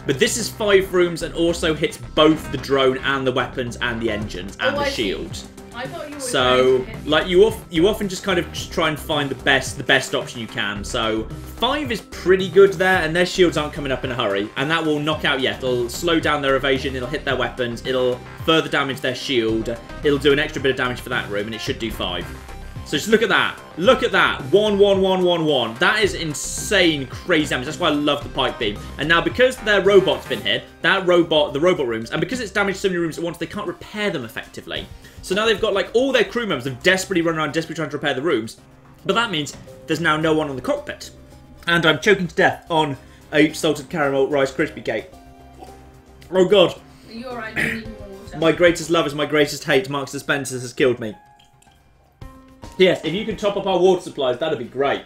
[SPEAKER 1] But this is 5 rooms and also hits both the drone and the weapons and the engines and the shield.
[SPEAKER 2] I thought you were
[SPEAKER 1] so, like, you often just kind of just try and find the best option you can. So, 5 is pretty good there, and their shields aren't coming up in a hurry. And that will knock out, yeah, it'll slow down their evasion, it'll hit their weapons, it'll further damage their shield, it'll do an extra bit of damage for that room, and it should do 5. So just look at that. Look at that. 1, 1, 1, 1, 1. That is insane, crazy damage. That's why I love the pike beam. And now because their robot's been hit, the robot rooms, and because it's damaged so many rooms at once, they can't repair them effectively. So now they've got, like, all their crew members have desperately run around, desperately trying to repair the rooms. But that means there's now no one on the cockpit. And I'm choking to death on a salted caramel Rice Krispie cake. Oh, God.
[SPEAKER 2] Are you alright? You need more water.
[SPEAKER 1] My greatest love is my greatest hate. Marks & Spencer's has killed me. Yes, if you can top up our water supplies, that'd be great.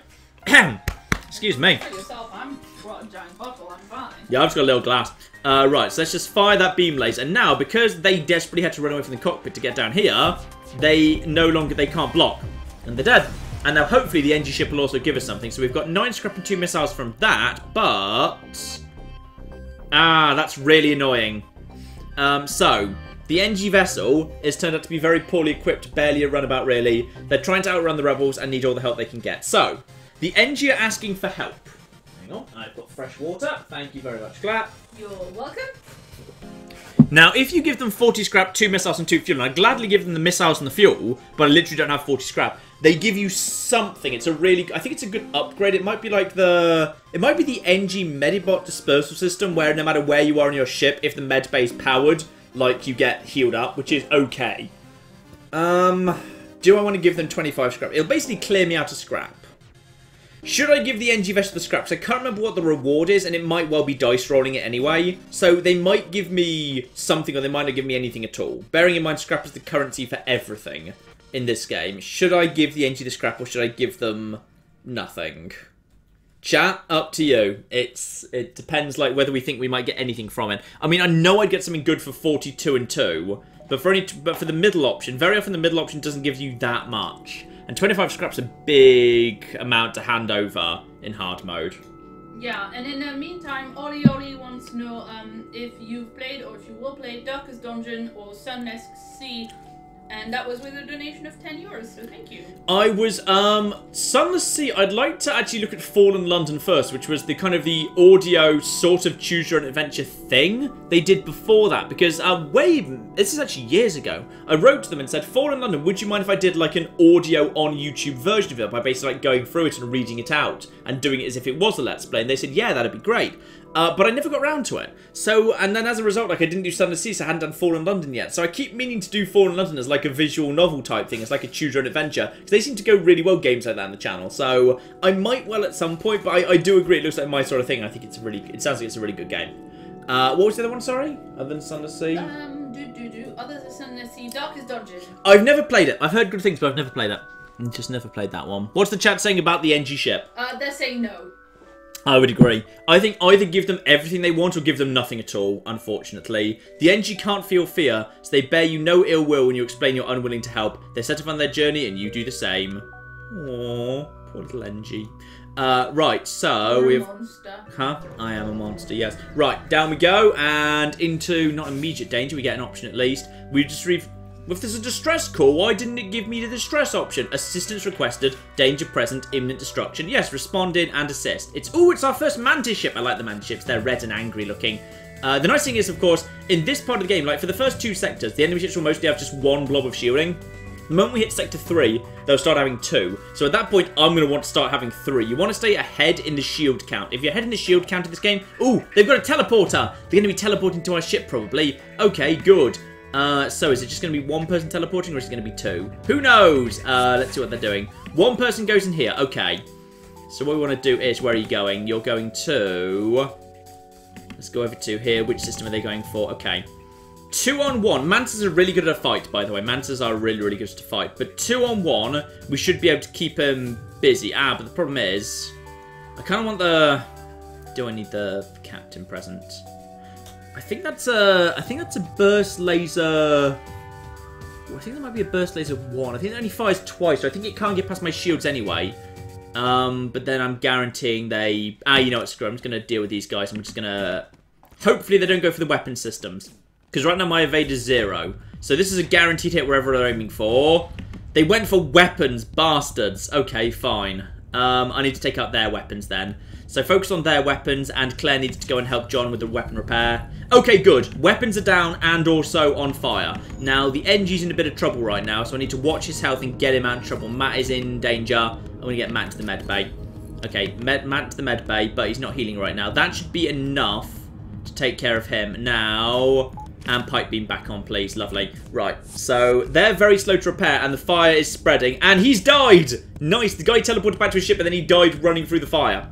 [SPEAKER 1] Excuse me.
[SPEAKER 2] For yourself, I'm brought a giant bottle, I'm fine.
[SPEAKER 1] Yeah, I've just got a little glass. Right, so let's just fire that beam laser. And now, because they desperately had to run away from the cockpit to get down here, they can't block. And they're dead. And now, hopefully, the Engi ship will also give us something. So we've got 9 scrap and 2 missiles from that, but... that's really annoying. So... The Engi vessel is turned out to be very poorly equipped, barely a runabout really. They're trying to outrun the rebels and need all the help they can get. So, the Engi are asking for help. Hang on, I've got fresh water. Thank you very much, Clap.
[SPEAKER 2] You're welcome.
[SPEAKER 1] Now, if you give them 40 scrap, 2 missiles and 2 fuel, and I'd gladly give them the missiles and the fuel, but I literally don't have 40 scrap, they give you something. It's a really... I think it's a good upgrade. It might be like the... It might be the Engi Medibot dispersal system, where no matter where you are on your ship, if the med bay is powered... Like, you get healed up, which is okay. Do I want to give them 25 scrap? It'll basically clear me out of scrap. Should I give the Engi vessel the scraps? I can't remember what the reward is, and it might well be dice rolling it anyway. So they might give me something, or they might not give me anything at all. Bearing in mind, scrap is the currency for everything in this game. Should I give the Engi the scrap, or should I give them nothing? Chat, up to you. It depends, like, whether we think we might get anything from it. I mean, I know I'd get something good for 42 and 2, but for the middle option, very often the middle option doesn't give you that much. And 25 scrap's a big amount to hand over in hard mode.
[SPEAKER 2] Yeah, and in the meantime, Oli wants to know if you've played or if you will play Darkest Dungeon or Sunless Sea And that was with a donation of €10, so thank you.
[SPEAKER 1] I was, Sunless Sea, I'd like to actually look at Fallen London first, which was the kind of the audio sort of choose your own adventure thing they did before that, because this is actually years ago, I wrote to them and said, Fallen London, would you mind if I did like an audio on YouTube version of it by basically like going through it and reading it out and doing it as if it was a Let's Play, and they said, yeah, that'd be great. But I never got around to it. So, and then as a result, like, I didn't do Sunless Sea, so I hadn't done Fallen London yet. So I keep meaning to do Fallen London as, like, a visual novel type thing. It's like a choose your own adventure. Because they seem to go really well, games like that on the channel. So I might well at some point, but I do agree it looks like my sort of thing. I think it sounds like it's a really good game. What was the other one, sorry? Other than Sunless Sea?
[SPEAKER 2] Other than Sunless Sea, Darkest Dungeon.
[SPEAKER 1] I've never played it. I've heard good things, but I've never played it. Just never played that one. What's the chat saying about the Engi ship?
[SPEAKER 2] They're saying no.
[SPEAKER 1] I would agree. I think either give them everything they want or give them nothing at all, unfortunately. The Engi can't feel fear, so they bear you no ill will when you explain you're unwilling to help. They set off on their journey and you do the same. Aww, poor little Engi. Right, so
[SPEAKER 2] You're a monster.
[SPEAKER 1] Huh? I am a monster, yes. Right, down we go, and into not immediate danger, we get an option at least. We just if there's a distress call, why didn't it give me the distress option? Assistance requested, danger present, imminent destruction. Yes, respond in and assist. It's our first mantis ship. I like the mantis ships. They're red and angry looking. The nice thing is, of course, in this part of the game, like for the first 2 sectors, the enemy ships will mostly have just 1 blob of shielding. The moment we hit sector 3, they'll start having 2. So at that point, I'm going to want to start having 3. You want to stay ahead in the shield count. If you're ahead in the shield count in this game, ooh, they've got a teleporter. They're going to be teleporting to our ship probably. Okay, good. So is it just going to be 1 person teleporting or is it going to be 2? Who knows? Let's see what they're doing. 1 person goes in here. Okay. So what we want to do is, where are you going? You're going to... Let's go over to here. Which system are they going for? Okay. 2 on 1. Mantas are really good at a fight, by the way. Mantas are really, really good at a fight. But 2 on 1, we should be able to keep him busy. But the problem is... I kind of want the... Do I need the captain present? I think that's a burst laser. I think that might be a burst laser 1. I think it only fires twice, so I think it can't get past my shields anyway. But then I'm guaranteeing they... you know what, screw it. I'm just going to deal with these guys. I'm just going to... Hopefully they don't go for the weapon systems. Because right now my evade is 0. So this is a guaranteed hit wherever they're aiming for. They went for weapons, bastards. Okay, fine. I need to take out their weapons then. So focus on their weapons, and Claire needs to go and help John with the weapon repair. Okay, good. Weapons are down and also on fire. Now, the Engi's in a bit of trouble right now, so I need to watch his health and get him out of trouble. Matt is in danger. I'm going to get Matt to the med bay. Okay, Matt to the med bay, but he's not healing right now. That should be enough to take care of him. Now, and pipe beam back on, please. Lovely. Right, so they're very slow to repair, and the fire is spreading, and he's died! Nice, the guy teleported back to his ship, and then he died running through the fire.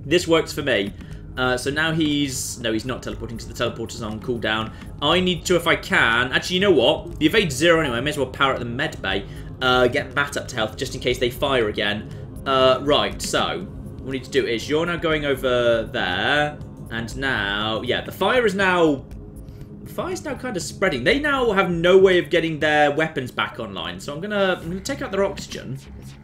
[SPEAKER 1] This works for me. So now he's... No, he's not teleporting because the teleporter's on cooldown. I need to, if I can... Actually, you know what? The evade's 0 anyway. I may as well power at the med bay. Get Matt up to health just in case they fire again. Right, so... What we need to do is... You're now going over there. And now... Yeah, the fire is now... The fire's now kind of spreading. They now have no way of getting their weapons back online. So I'm gonna take out their oxygen.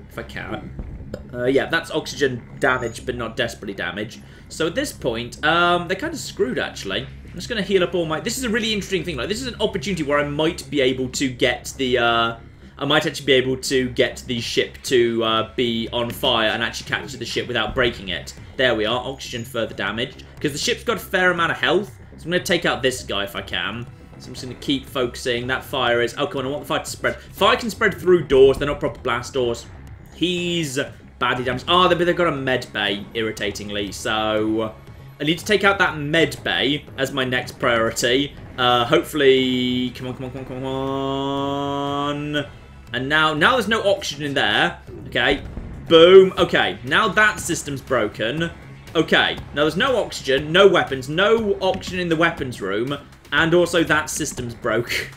[SPEAKER 1] If I can. Yeah, that's oxygen damage, but not desperately damage. So at this point, they're kind of screwed, actually. I'm just going to heal up all my... This is a really interesting thing. Like, this is an opportunity where I might be able to get the... I might actually be able to get the ship to be on fire and actually capture the ship without breaking it. There we are. Oxygen further damaged. Because the ship's got a fair amount of health. So I'm going to take out this guy if I can. So I'm just going to keep focusing. That fire is... Oh, come on. I want the fire to spread. Fire can spread through doors. They're not proper blast doors. He's... badly damaged. Oh, they've got a med bay, irritatingly. So, I need to take out that med bay as my next priority. Hopefully... Come on. And now there's no oxygen in there. Okay. Boom. Okay. Now that system's broken. Okay. Now there's no oxygen, no weapons, no oxygen in the weapons room. And also that system's broke.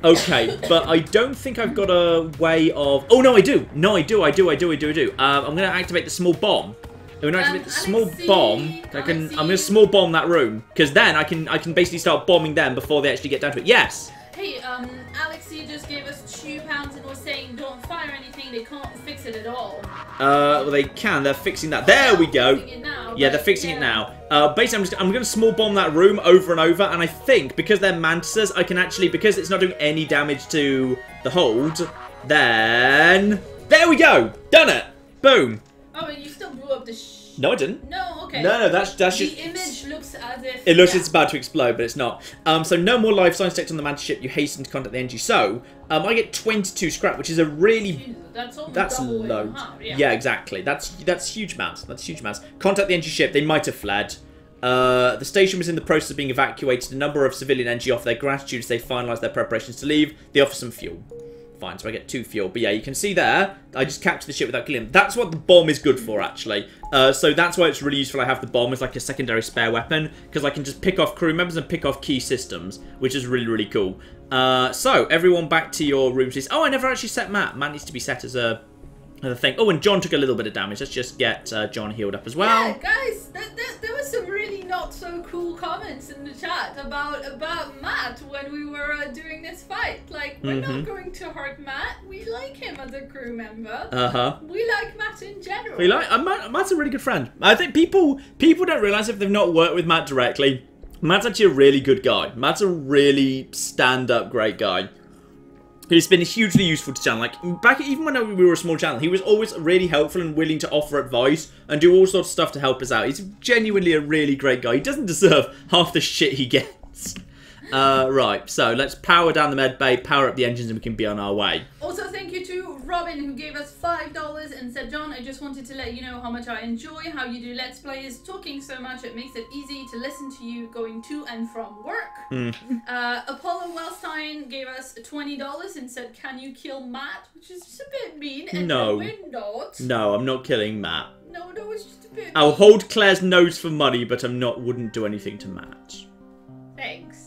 [SPEAKER 1] Okay, but I don't think I've got a way of... Oh, no, I do. No, I do. I'm going to activate the small bomb. I'm going to activate the small bomb. I'm going to small bomb that room. Because then I can basically start bombing them before they actually get down to it. Yes!
[SPEAKER 2] Hey, Alexi just gave us £2 and was saying don't fire anything, they can't fix it at all.
[SPEAKER 1] Well, they can. They're fixing that. There we go.
[SPEAKER 2] Now,
[SPEAKER 1] yeah, they're fixing it now. Basically, I'm going to small bomb that room over and over, and I think because they're mantises, I can actually, because it's not doing any damage to the hold, then... There we go! Done it! Boom!
[SPEAKER 2] Oh, and you still blew up the
[SPEAKER 1] No, I didn't.
[SPEAKER 2] No, okay.
[SPEAKER 1] No, that's just...
[SPEAKER 2] The image looks as if...
[SPEAKER 1] It looks it's about to explode, but it's not. So no more life science detected on the mantis ship. You hasten to contact the Engi. So, I get 22 scrap, which is a really...
[SPEAKER 2] That's
[SPEAKER 1] low. Yeah, exactly. That's huge amounts. That's huge amounts. Contact the Engi ship. They might have fled. The station was in the process of being evacuated. A number of civilian Engi offer their gratitude as they finalise their preparations to leave. They offer some fuel. Fine, so I get 2 fuel. But yeah, you can see there, I just captured the ship without killing them. That's what the bomb is good for, actually. So that's why it's really useful I have the bomb as like a secondary spare weapon, because I can just pick off crew members and pick off key systems, which is really, really cool. So, everyone back to your rooms, please. Oh, I never actually set Matt. Matt needs to be set as a thing. Oh, and John took a little bit of damage. Let's just get John healed up as well.
[SPEAKER 2] Yeah, guys, there were some really not so cool comments in the chat about Matt when we were doing this fight. Like, we're not going to hurt Matt. We like him as a crew member. We like Matt in general.
[SPEAKER 1] We like Matt's a really good friend. I think people don't realise if they've not worked with Matt directly, Matt's actually a really good guy. Matt's a really stand-up great guy. He's been hugely useful to the channel. Like, back even when we were a small channel, he was always really helpful and willing to offer advice and do all sorts of stuff to help us out. He's genuinely a really great guy. He doesn't deserve half the shit he gets. Right, so let's power down the med bay, power up the engines, and we can be on our way.
[SPEAKER 2] Also, thank you to Robin, who gave us $5 and said, John, I just wanted to let you know how much I enjoy how you do Let's Plays, talking so much it makes it easy to listen to you going to and from work. Apollo Wellstein gave us $20 and said, can you kill Matt? Which is just a bit mean. And
[SPEAKER 1] no.
[SPEAKER 2] We're not.
[SPEAKER 1] No, I'm not killing Matt.
[SPEAKER 2] No, it's just a bit
[SPEAKER 1] I'll hold Claire's nose for money, but wouldn't do anything to Matt.
[SPEAKER 2] Thanks.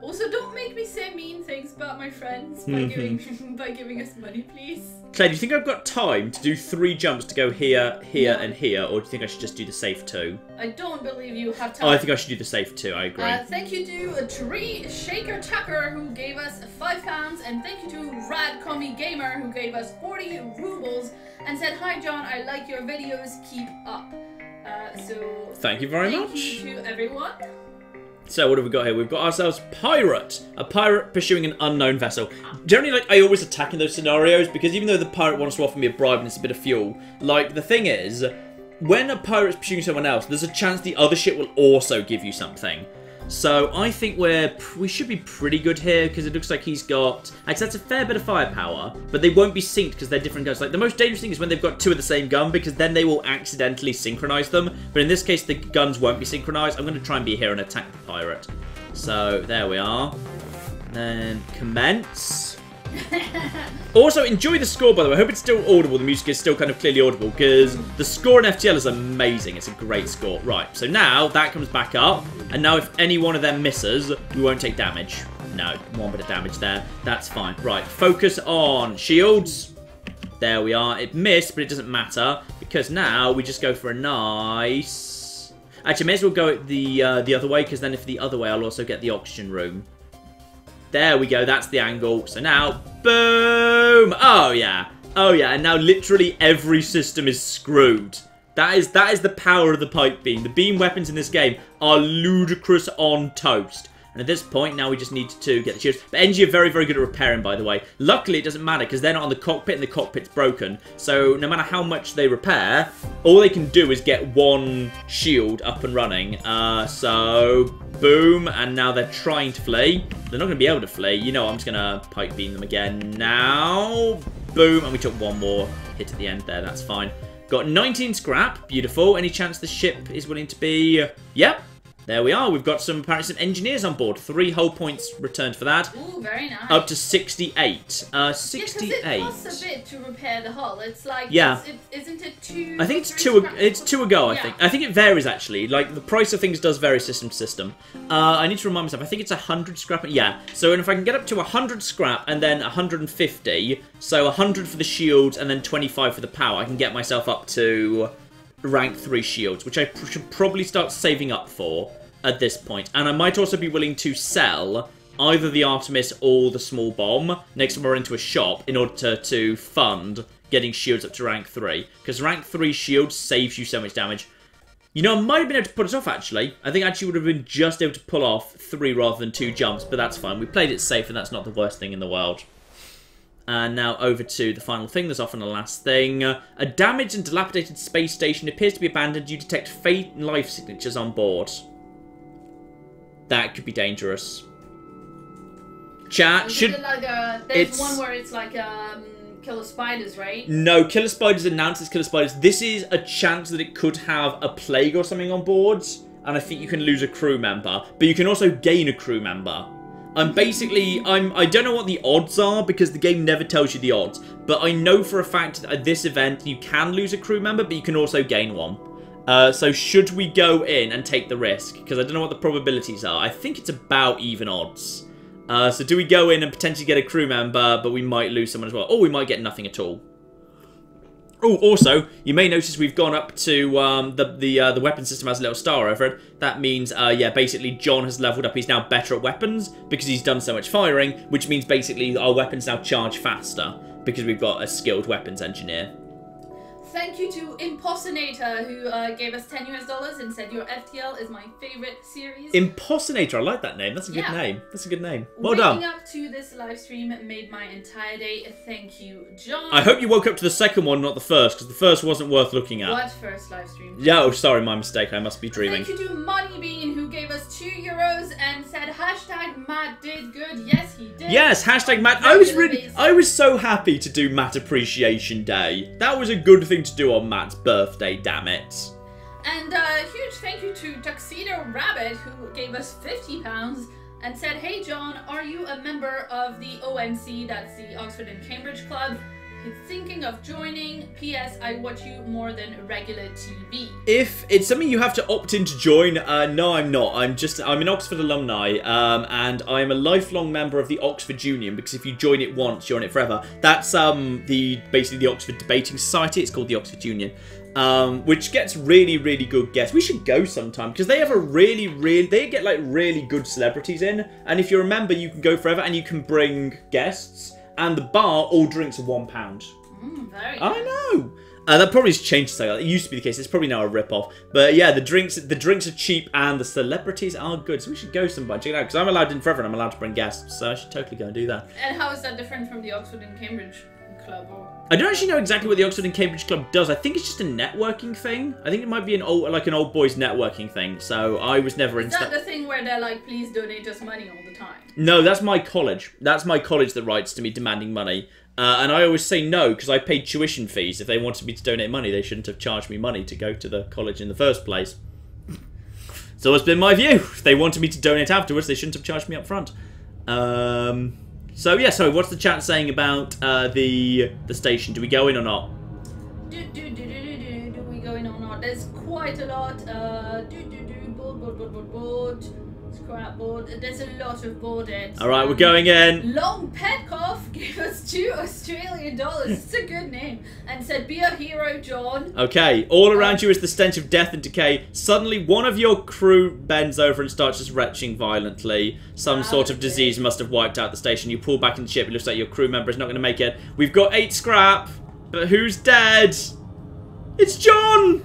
[SPEAKER 2] Also, don't make me say mean things about my friends by giving us money, please.
[SPEAKER 1] Claire, do you think I've got time to do 3 jumps to go here, here, and here, or do you think I should just do the safe 2?
[SPEAKER 2] I don't believe you have time.
[SPEAKER 1] Oh, I think I should do the safe 2, I agree.
[SPEAKER 2] Thank you to Tree Shaker Tucker, who gave us £5, and thank you to Rad Commie Gamer, who gave us 40 rubles, and said, hi John, I like your videos, keep up. So
[SPEAKER 1] thank you very much.
[SPEAKER 2] Thank you to everyone.
[SPEAKER 1] So what have we got here? We've got ourselves Pirate. A pirate pursuing an unknown vessel. Generally, like, I always attack in those scenarios because even though the pirate wants to offer me a bribe and it's a bit of fuel, like, the thing is, when a pirate's pursuing someone else, there's a chance the other ship will also give you something. So I think we should be pretty good here because it looks like he's got... Actually, that's a fair bit of firepower, but they won't be synced because they're different guns. Like, the most dangerous thing is when they've got 2 of the same gun because then they will accidentally synchronize them. But in this case, the guns won't be synchronized. I'm going to try and be here and attack the pirate. So there we are. Then commence. Also, enjoy the score, by the way. I hope it's still audible. The music is still kind of clearly audible because the score in FTL is amazing. It's a great score. Right, so now that comes back up. And now if any one of them misses, we won't take damage. No, 1 bit of damage there. That's fine. Right, focus on shields. There we are. It missed, but it doesn't matter because now we just go for a nice... Actually, may as well go the other way because then if the other way, I'll also get the oxygen room. There we go, that's the angle. So now, boom! Oh yeah, and now literally every system is screwed. That is the power of the pipe beam. The beam weapons in this game are ludicrous on toast. And at this point, now we just need to get the shields. But Engi are very, very good at repairing, by the way. Luckily, it doesn't matter, because they're not on the cockpit, and the cockpit's broken. So, no matter how much they repair, all they can do is get 1 shield up and running. So, boom, and now they're trying to flee. They're not going to be able to flee. You know, I'm just going to pipe beam them again now. Boom, and we took 1 more hit at the end there. That's fine. Got 19 scrap. Beautiful. Any chance the ship is willing to be... Yep. There we are. We've got apparently some engineers on board. 3 hull points returned for that.
[SPEAKER 2] Ooh, very nice.
[SPEAKER 1] Up to 68. 68.
[SPEAKER 2] Yeah, it costs a bit to repair the hull. It's like,
[SPEAKER 1] yeah.
[SPEAKER 2] Isn't it 2?
[SPEAKER 1] I think it's 2 a go, I think. I think it varies, actually. Like, the price of things does vary system to system. I need to remind myself, I think it's 100 scrap. Yeah. So if I can get up to 100 scrap and then 150, so 100 for the shields and then 25 for the power, I can get myself up to rank 3 shields, which I should probably start saving up for at this point. And I might also be willing to sell either the Artemis or the small bomb next time we're into a shop in order to fund getting shields up to rank 3. Because rank 3 shields saves you so much damage. You know, I might have been able to put it off, actually. I think I actually would have been just able to pull off 3 rather than 2 jumps, but that's fine. We played it safe, and that's not the worst thing in the world. And now over to the final thing. There's often a last thing. A damaged and dilapidated space station appears to be abandoned. You detect faint life signatures on board. That could be dangerous. Chat, should...
[SPEAKER 2] Like there's one where it's like... Killer spiders, right?
[SPEAKER 1] No, killer spiders announced as killer spiders. This is a chance that it could have a plague or something on board, and I think you can lose a crew member, but you can also gain a crew member. I don't know what the odds are because the game never tells you the odds, but I know for a fact that at this event you can lose a crew member, but you can also gain one. So should we go in and take the risk? Because I don't know what the probabilities are. I think it's about even odds. So do we go in and potentially get a crew member, but we might lose someone as well? Or we might get nothing at all. Oh, also, you may notice we've gone up to the weapon system has a little star over it. That means, yeah, basically John has leveled up. He's now better at weapons because he's done so much firing, which means basically our weapons now charge faster because we've got a skilled weapons engineer.
[SPEAKER 2] Thank you to Impossinator, who gave us $10 US and said your FTL is my favorite series.
[SPEAKER 1] Impossinator, I like that name. That's a good name. That's a good name. Well done.
[SPEAKER 2] Waking up to this live stream made my entire day. Thank you, John.
[SPEAKER 1] I hope you woke up to the second one, not the first, because the first wasn't worth looking at.
[SPEAKER 2] What first live stream?
[SPEAKER 1] Yeah, oh, sorry, my mistake. I must be dreaming.
[SPEAKER 2] Thank you to Moneybean, who gave us €2 and said hashtag Matt did good. Yes, he did.
[SPEAKER 1] Yes, hashtag Matt. I was so happy to do Matt Appreciation Day. That was a good thing to do on Matt's birthday, damn it.
[SPEAKER 2] And a huge thank you to Tuxedo Rabbit, who gave us £50 and said, hey John, are you a member of the ONC, that's the Oxford and Cambridge Club? Thinking of joining. P.S. I watch you more than regular TV. If
[SPEAKER 1] it's something you have to opt in to join, no, I'm not. I'm an Oxford alumni, and I'm a lifelong member of the Oxford Union because if you join it once, you're on it forever. That's basically the Oxford Debating Society. It's called the Oxford Union. Which gets really, really good guests. We should go sometime because they have they get like really good celebrities in, and if you're a member, you can go forever and you can bring guests. And the bar, all drinks are £1.
[SPEAKER 2] Very good.
[SPEAKER 1] I know. That probably has changed slightly. It used to be the case. It's probably now a rip-off. But yeah, the drinks are cheap and the celebrities are good. So we should go sometime. Check it out. Because I'm allowed in forever and I'm allowed to bring guests. So I should totally go and do that.
[SPEAKER 2] And how is that different from the Oxford and Cambridge Club?
[SPEAKER 1] I don't actually know exactly what the Oxford and Cambridge Club does. I think it's just a networking thing. I think it might be an old boys networking thing. So I was never
[SPEAKER 2] into that. Is that the thing where they're like, please donate us money all the time?
[SPEAKER 1] No, that's my college. That's my college that writes to me demanding money. And I always say no because I paid tuition fees. If they wanted me to donate money, they shouldn't have charged me money to go to the college in the first place. It's always been my view. If they wanted me to donate afterwards, they shouldn't have charged me up front. So yeah, so what's the chat saying about the station? Do we go in or not?
[SPEAKER 2] Do we go in or not? There's quite a lot. Board. Scrap board. There's a lot of boarded.
[SPEAKER 1] Alright, we're going in.
[SPEAKER 2] Long Petkoff gave us $2 Australian. It's a good name. And said, be a hero, John.
[SPEAKER 1] Okay, all around you is the stench of death and decay. Suddenly, one of your crew bends over and starts just retching violently. Some sort of disease must have wiped out the station. You pull back in the ship. It looks like your crew member is not going to make it. We've got 8 scrap. But who's dead? It's John!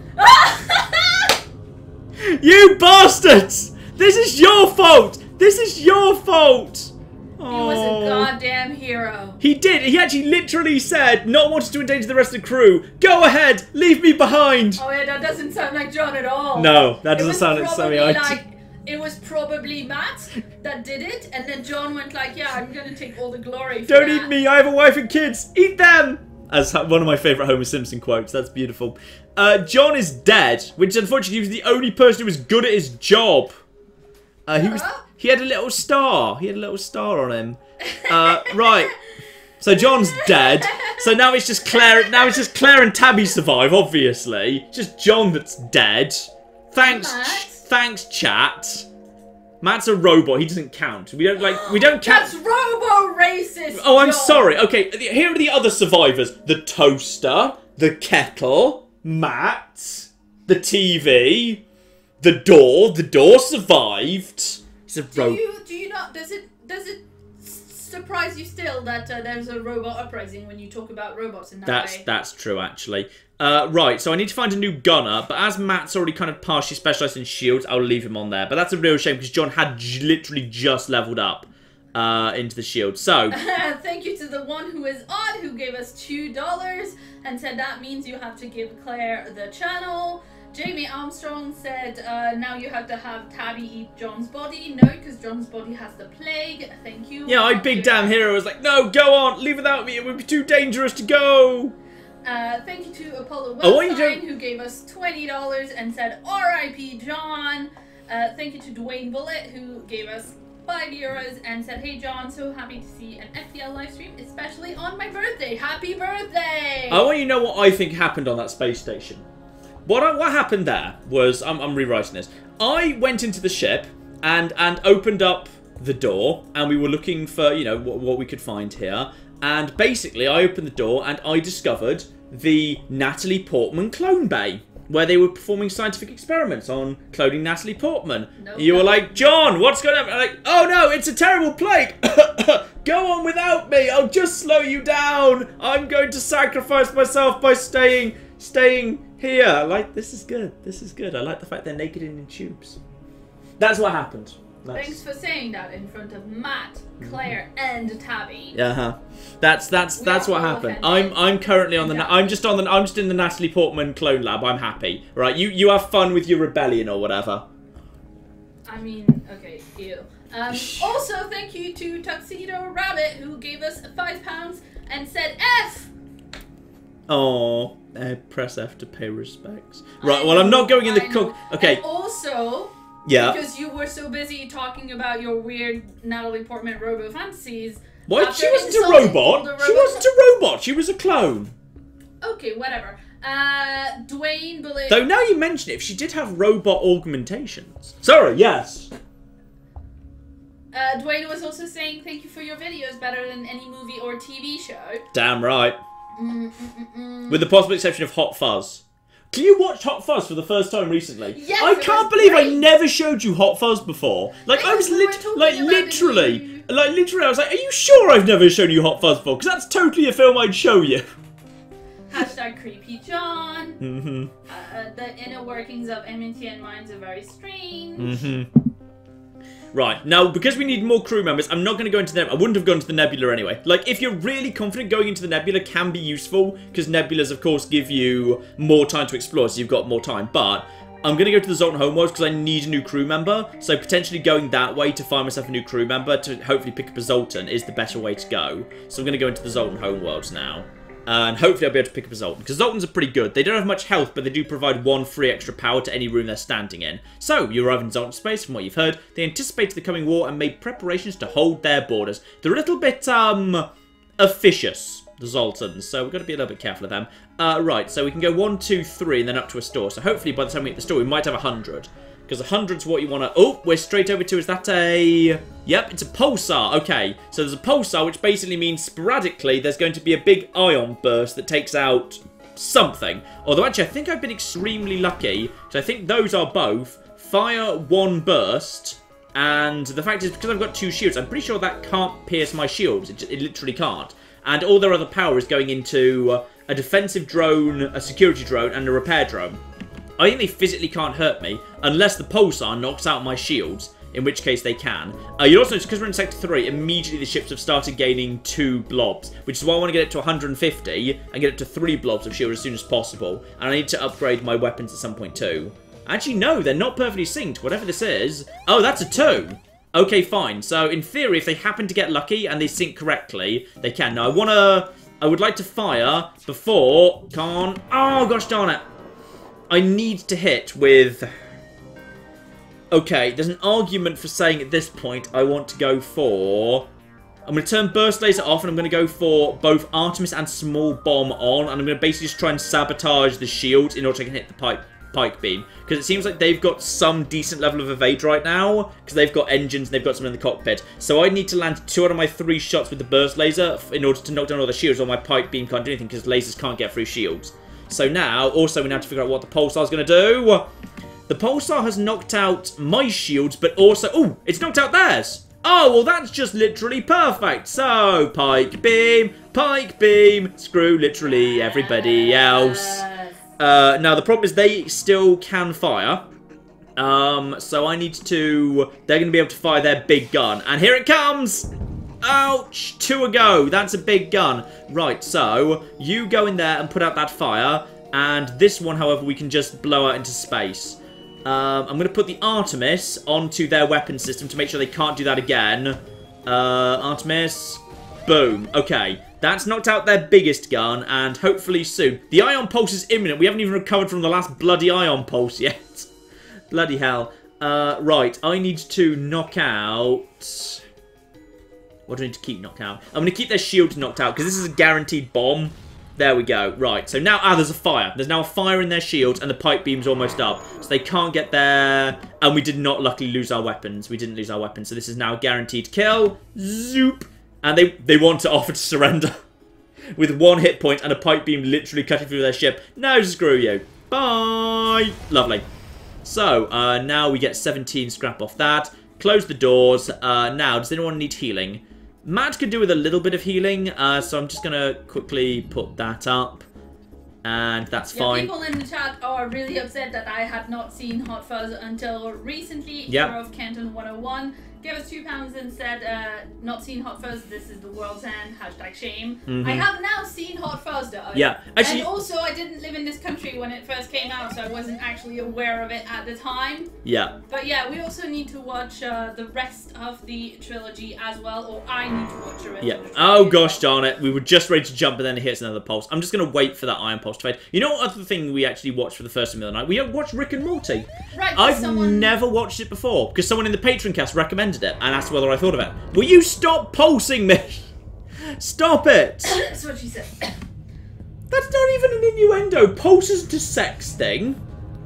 [SPEAKER 1] You bastards! This is your fault! This is your fault!
[SPEAKER 2] He was a goddamn hero.
[SPEAKER 1] He did. He actually literally said, not wanting to endanger the rest of the crew, go ahead, leave me behind.
[SPEAKER 2] Oh yeah, that doesn't sound like John at all.
[SPEAKER 1] No, that doesn't sound like something
[SPEAKER 2] it was probably Matt that did it, and then John went like, yeah, I'm going to take all the glory for
[SPEAKER 1] Don't
[SPEAKER 2] that.
[SPEAKER 1] eat me, I have a wife and kids, eat them! As one of my favourite Homer Simpson quotes, that's beautiful. John is dead, which unfortunately he was the only person who was good at his job. He had a little star. He had a little star on him. Right. So John's dead. So now it's just Claire. Now it's just Claire and Tabby survive. Obviously, it's just John that's dead. Thanks, chat. Matt's a robot. He doesn't count. We don't count.
[SPEAKER 2] That's robo-racist.
[SPEAKER 1] Oh, I'm
[SPEAKER 2] John.
[SPEAKER 1] sorry. Okay, here are the other survivors: the toaster, the kettle, Matt, the TV. The door survived. It's a
[SPEAKER 2] Do you not? Does it surprise you still that there's a robot uprising when you talk about robots in that way?
[SPEAKER 1] That's true, actually. Right, so I need to find a new gunner, but as Matt's already kind of partially specialised in shields, I'll leave him on there. But that's a real shame, because John had literally just leveled up into the shield. So
[SPEAKER 2] thank you to the one who is odd, who gave us $2 and said that means you have to give Claire the channel. Jamie Armstrong said, now you have to have Tabby eat John's body. No, because John's body has the plague. Thank you.
[SPEAKER 1] Yeah, I big damn hero was like, no, go on, leave without me, it would be too dangerous to go.
[SPEAKER 2] Thank you to Apollo Wellstein, who gave us $20 and said, R.I.P. John. Thank you to Dwayne Bullet, who gave us €5 and said, hey John, so happy to see an FTL live stream, especially on my birthday. Happy birthday!
[SPEAKER 1] I want you to know what I think happened on that space station. What happened there was, I'm rewriting this. I went into the ship and opened up the door, and we were looking for, you know, what we could find here. And basically, I opened the door and I discovered the Natalie Portman clone bay, where they were performing scientific experiments on cloning Natalie Portman.
[SPEAKER 2] No,
[SPEAKER 1] you were like, John, what's going on? I'm like, oh no, it's a terrible plague. Go on without me. I'll just slow you down. I'm going to sacrifice myself by staying here. Like, this is good. This is good. I like the fact they're naked and in tubes. That's what happened.
[SPEAKER 2] Thanks for saying that in front of Matt, Claire, and Tabby.
[SPEAKER 1] That's what happened. I'm currently on the I'm just in the Natalie Portman clone lab. I'm happy. Right, you have fun with your rebellion or whatever.
[SPEAKER 2] I mean, okay, ew. Also, thank you to Tuxedo Rabbit, who gave us £5 and said F.
[SPEAKER 1] Oh, press F to pay respects. Right, well, I'm not going in the cook. Okay.
[SPEAKER 2] And also,
[SPEAKER 1] yeah,
[SPEAKER 2] because you were so busy talking about your weird Natalie Portman robo fantasies.
[SPEAKER 1] What? She wasn't a robot. She wasn't a robot. She was a clone.
[SPEAKER 2] Okay, whatever. Dwayne Bullet.
[SPEAKER 1] Though now you mention it, she did have robot augmentations. Sorry, yes.
[SPEAKER 2] Dwayne was also saying thank you for your videos, better than any movie or TV show.
[SPEAKER 1] Damn right. With the possible exception of Hot Fuzz. Can you watch Hot Fuzz for the first time recently?
[SPEAKER 2] Yes,
[SPEAKER 1] I can't believe I never showed you Hot Fuzz before. Like, I was literally, I was like, are you sure I've never shown you Hot Fuzz before? Because that's totally a film I'd show you.
[SPEAKER 2] Hashtag Creepy John. The inner workings of MNTN minds are very strange.
[SPEAKER 1] Right, now, because we need more crew members, I'm not going to go into the Nebula. I wouldn't have gone to the Nebula anyway. Like, if you're really confident, going into the Nebula can be useful, because Nebulas, of course, give you more time to explore, so you've got more time. But I'm going to go to the Zoltan homeworlds because I need a new crew member, so potentially going that way to find myself a new crew member to hopefully pick up a Zoltan is the better way to go. So I'm going to go into the Zoltan homeworlds now. And hopefully I'll be able to pick up a Zoltan, because Zoltans are pretty good. They don't have much health, but they do provide 1 free extra power to any room they're standing in. So, you arrive in Zoltan space, from what you've heard. They anticipated the coming war and made preparations to hold their borders. They're a little bit, officious, the Zoltans, so we've got to be a little bit careful of them. Right, so we can go 1, 2, 3, and then up to a store. So hopefully by the time we hit the store, we might have 100. Because 100's what you want to... Oh, we're straight over to... Is that a... Yep, it's a pulsar. Okay, so there's a pulsar, which basically means sporadically there's going to be a big ion burst that takes out something. Although, actually, I think I've been extremely lucky. So I think those are both fire 1 burst. And the fact is, because I've got 2 shields, I'm pretty sure that can't pierce my shields. It literally can't. And all their other power is going into a defensive drone, a security drone, and a repair drone. I think they physically can't hurt me unless the pulsar knocks out my shields, in which case they can. You'll also notice, because we're in Sector 3, immediately the ships have started gaining 2 blobs, which is why I want to get it to 150 and get it to 3 blobs of shield as soon as possible. And I need to upgrade my weapons at some point too. Actually, no, they're not perfectly synced, whatever this is. Oh, that's a 2. Okay, fine. So, in theory, if they happen to get lucky and they sync correctly, they can. Now, I would like to fire before... Oh, gosh darn it. I need to hit with... Okay, there's an argument for saying at this point I want to go for... I'm going to turn Burst Laser off and I'm going to go for both Artemis and Small Bomb on. And I'm going to basically just try and sabotage the shield in order to hit the pike beam. Because it seems like they've got some decent level of evade right now. Because they've got engines and they've got some in the cockpit. So I need to land 2 out of my 3 shots with the Burst Laser in order to knock down all the shields, or my pike beam can't do anything because lasers can't get through shields. So now, also we now have to figure out what the pulsar is going to do. The pulsar has knocked out my shields, but also... Oh, it's knocked out theirs. Oh, well, that's just literally perfect. So, pike beam, screw literally everybody else. Now, the problem is they still can fire. So I need to... They're going to be able to fire their big gun. And here it comes! Ouch! 2 a go. That's a big gun. Right, so you go in there and put out that fire. And this one, however, we can just blow out into space. I'm going to put the Artemis onto their weapon system to make sure they can't do that again. Artemis. Boom. Okay. That's knocked out their biggest gun, and hopefully soon. The ion pulse is imminent. We haven't even recovered from the last bloody ion pulse yet. Bloody hell. Right. I need to knock out... What do I need to keep knocked out? I'm going to keep their shield knocked out, because this is a guaranteed bomb. There we go. Right, so now, there's a fire. There's now a fire in their shields, and the pipe beam's almost up. So they can't get there. And we did not luckily lose our weapons. We didn't lose our weapons, so this is now a guaranteed kill. Zoop. And they want to offer to surrender. With 1 hit point and a pipe beam literally cutting through their ship. No, screw you. Bye. Lovely. So, now we get 17 scrap off that. Close the doors. Now, does anyone need healing? Matt could do with a little bit of healing, so I'm just going to quickly put that up. And that's fine.
[SPEAKER 2] People in the chat are really upset that I had not seen Hot Fuzz until recently.
[SPEAKER 1] Yep.
[SPEAKER 2] Hero of Canton 101 gave us £2 and said, not seen Hot Fuzz, this is the world's end, #shame. I have now seen Hot Fuzz though.
[SPEAKER 1] Yeah. Actually,
[SPEAKER 2] and also I didn't live in this country when it first came out, so I wasn't actually aware of it at the time.
[SPEAKER 1] Yeah.
[SPEAKER 2] But yeah, we also need to watch the rest of the trilogy as well, or I need to watch the rest of the trilogy.
[SPEAKER 1] Oh gosh darn it, we were just ready to jump and then it hits another pulse. I'm just going to wait for that iron pulse to fade. You know what other thing we actually watched for the first time of the night? We watched Rick and Morty.
[SPEAKER 2] Right,
[SPEAKER 1] I've never watched it before, because someone in the Patreon cast recommended it and asked whether I thought of it. Will you stop pulsing me? Stop it!
[SPEAKER 2] That's what she said.
[SPEAKER 1] That's not even an innuendo. Pulse isn't a sex thing.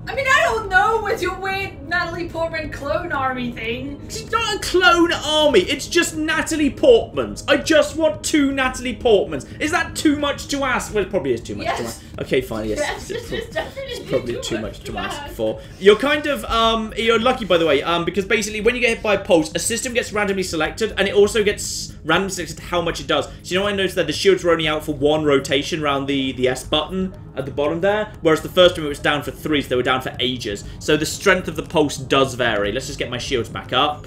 [SPEAKER 2] I mean, I don't know with your weird Natalie Portman clone army thing.
[SPEAKER 1] It's not a clone army. It's just Natalie Portmans. I just want 2 Natalie Portmans. Is that too much to ask? Well, it probably is too much to ask. Okay, fine. Yes, it's probably too much to ask for. You're kind of you're lucky, by the way, because basically when you get hit by a pulse, a system gets randomly selected, and it also gets randomly selected how much it does. So you know what I noticed there? The shields were only out for 1 rotation around the S button at the bottom there, whereas the first time it was down for 3, so they were down for ages. So the strength of the pulse does vary. Let's just get my shields back up.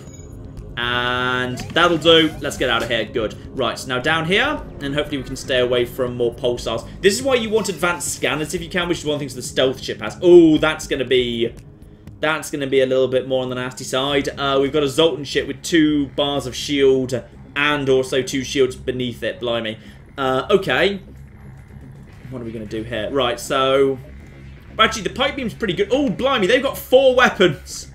[SPEAKER 1] And that'll do. Let's get out of here. Good. Right, so now down here, and hopefully we can stay away from more pulsars. This is why you want advanced scanners if you can, which is one of the things the stealth ship has. Oh, that's going to be a little bit more on the nasty side. We've got a Zoltan ship with 2 bars of shield and also 2 shields beneath it. Blimey. Okay. What are we going to do here? Right, so... Actually, the pipe beam's pretty good. Oh, blimey, they've got 4 weapons.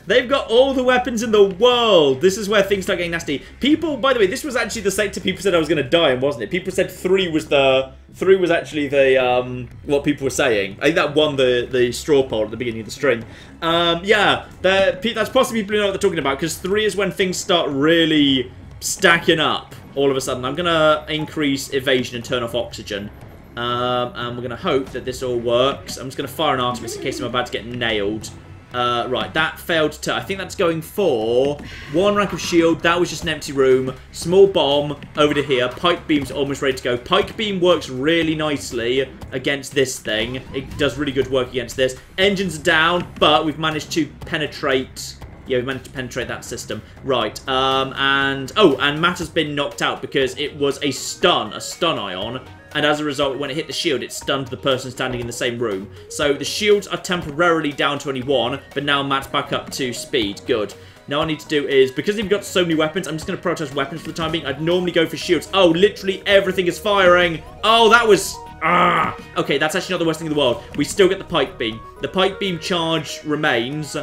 [SPEAKER 1] They've got all the weapons in the world. This is where things start getting nasty. People, by the way, this was actually the sector people said I was going to die in, wasn't it? People said 3 was actually the, what people were saying. I think that won the straw poll at the beginning of the stream. Yeah, that's possibly people who know what they're talking about, because 3 is when things start really stacking up all of a sudden. I'm going to increase evasion and turn off oxygen. And we're going to hope that this all works. I'm just going to fire an Artemis in case I'm about to get nailed. Right, that failed to... I think that's going for 1 rank of shield. That was just an empty room. Small bomb over to here. Pike beam's almost ready to go. Pike beam works really nicely against this thing. It does really good work against this. Engines are down, but we've managed to penetrate... Yeah, we've managed to penetrate that system. Right, and Matt has been knocked out because it was a stun ion. And as a result, when it hit the shield, it stunned the person standing in the same room. So the shields are temporarily down to only 1, but now Matt's back up to speed. Good. Now what I need to do is, because we've got so many weapons, I'm just going to prioritize weapons for the time being. I'd normally go for shields. Oh, literally everything is firing. Oh, that was... Ah! Okay, that's actually not the worst thing in the world. We still get the pike beam. The pike beam charge remains...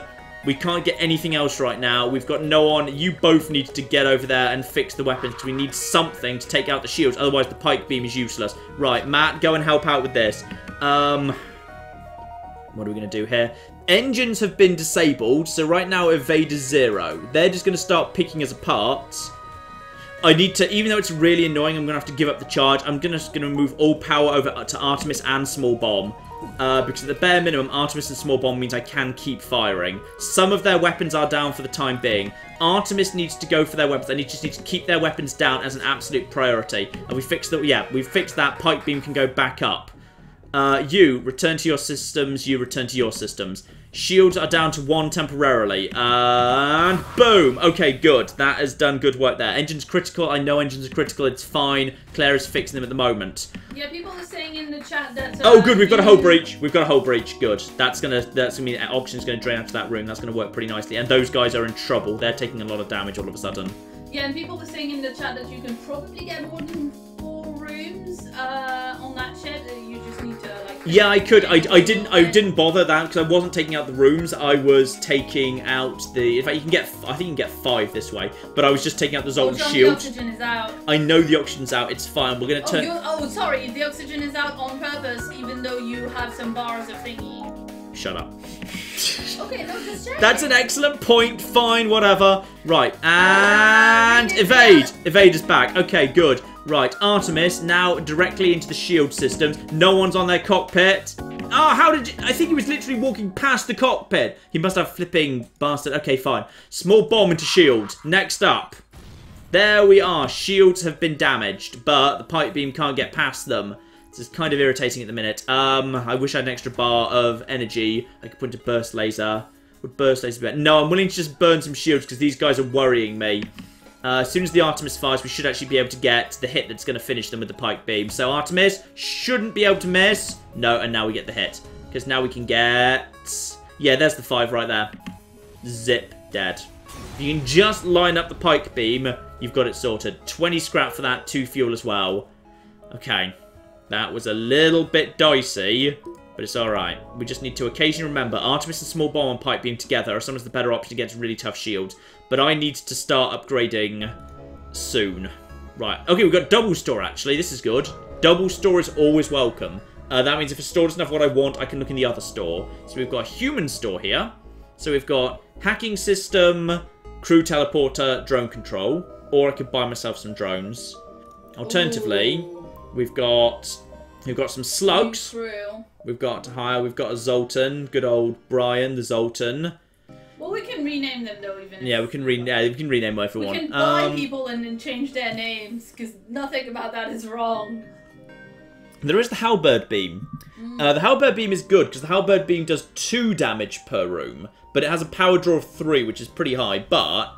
[SPEAKER 1] We can't get anything else right now. We've got no one. You both need to get over there and fix the weapons because we need something to take out the shields. Otherwise, the pike beam is useless. Right, Matt, go and help out with this. What are we going to do here? Engines have been disabled, so right now evade is 0. They're just going to start picking us apart. I need to, even though it's really annoying, I'm going to have to give up the charge. I'm just going to move all power over to Artemis and Small Bomb. Because at the bare minimum, Artemis and Small Bomb means I can keep firing. Some of their weapons are down for the time being. Artemis needs to go for their weapons. They just need to keep their weapons down as an absolute priority. And we fixed that. Yeah, we fixed that. Pike beam can go back up. You return to your systems. You return to your systems. Shields are down to 1 temporarily. And boom! Okay, good. That has done good work there. Engine's critical. I know engines are critical. It's fine. Claire is fixing them at the moment.
[SPEAKER 2] Yeah, people are saying in the chat that...
[SPEAKER 1] oh, good. We've got a hull breach. We've got a hull breach. Good. That's gonna mean oxygen's gonna drain out to that room. That's gonna work pretty nicely. And those guys are in trouble. They're taking a lot of damage all of a sudden.
[SPEAKER 2] Yeah, and people were saying in the chat that you can probably get more than 4 rooms on that ship. You just need to like.
[SPEAKER 1] Yeah, I could. I didn't bother that because I wasn't taking out the rooms. I was taking out the. In fact, you can get. I think you can get 5 this way. But I was just taking out the Zoltan shield.
[SPEAKER 2] The oxygen is out.
[SPEAKER 1] I know the oxygen's out. It's fine. We're gonna turn.
[SPEAKER 2] Oh, sorry. The oxygen is out on purpose, even though you have some bars of thingy.
[SPEAKER 1] Shut up.
[SPEAKER 2] Okay, no, just check.
[SPEAKER 1] That's an excellent point. Fine, whatever. Right, and evade. Evade is back. Okay, good. Right, Artemis now directly into the shield systems. No one's on their cockpit. Oh, how did you... I think he was literally walking past the cockpit. He must have flipping bastard. Okay, fine. Small bomb into shield. Next up. There we are. Shields have been damaged, but the pipe beam can't get past them. This is kind of irritating at the minute. I wish I had an extra bar of energy. I could put into burst laser. Would burst laser be better? No, I'm willing to just burn some shields because these guys are worrying me. As soon as the Artemis fires, we should actually be able to get the hit that's going to finish them with the pike beam. So Artemis shouldn't be able to miss. No, and now we get the hit. Because now we can get... yeah, there's the 5 right there. Zip. Dead. If you can just line up the pike beam, you've got it sorted. 20 scrap for that, 2 fuel as well. Okay. That was a little bit dicey, but it's alright. We just need to occasionally remember Artemis and Small Bomb and Pipe Beam together are sometimes the better option against really tough shields. But I need to start upgrading soon. Right. Okay, we've got double store, actually. This is good. Double store is always welcome. That means if a store doesn't have what I want, I can look in the other store. So we've got a human store here. So we've got hacking system, crew teleporter, drone control. Or I could buy myself some drones. Alternatively... ooh. We've got some slugs. We've got a Zoltan, good old Brian the Zoltan.
[SPEAKER 2] Well, we can rename them though, even.
[SPEAKER 1] Yeah, we can rename them if we want.
[SPEAKER 2] We can buy people and then change their names because nothing about that is wrong.
[SPEAKER 1] There is the halberd beam. The halberd beam is good because the halberd beam does 2 damage per room, but it has a power draw of 3, which is pretty high. But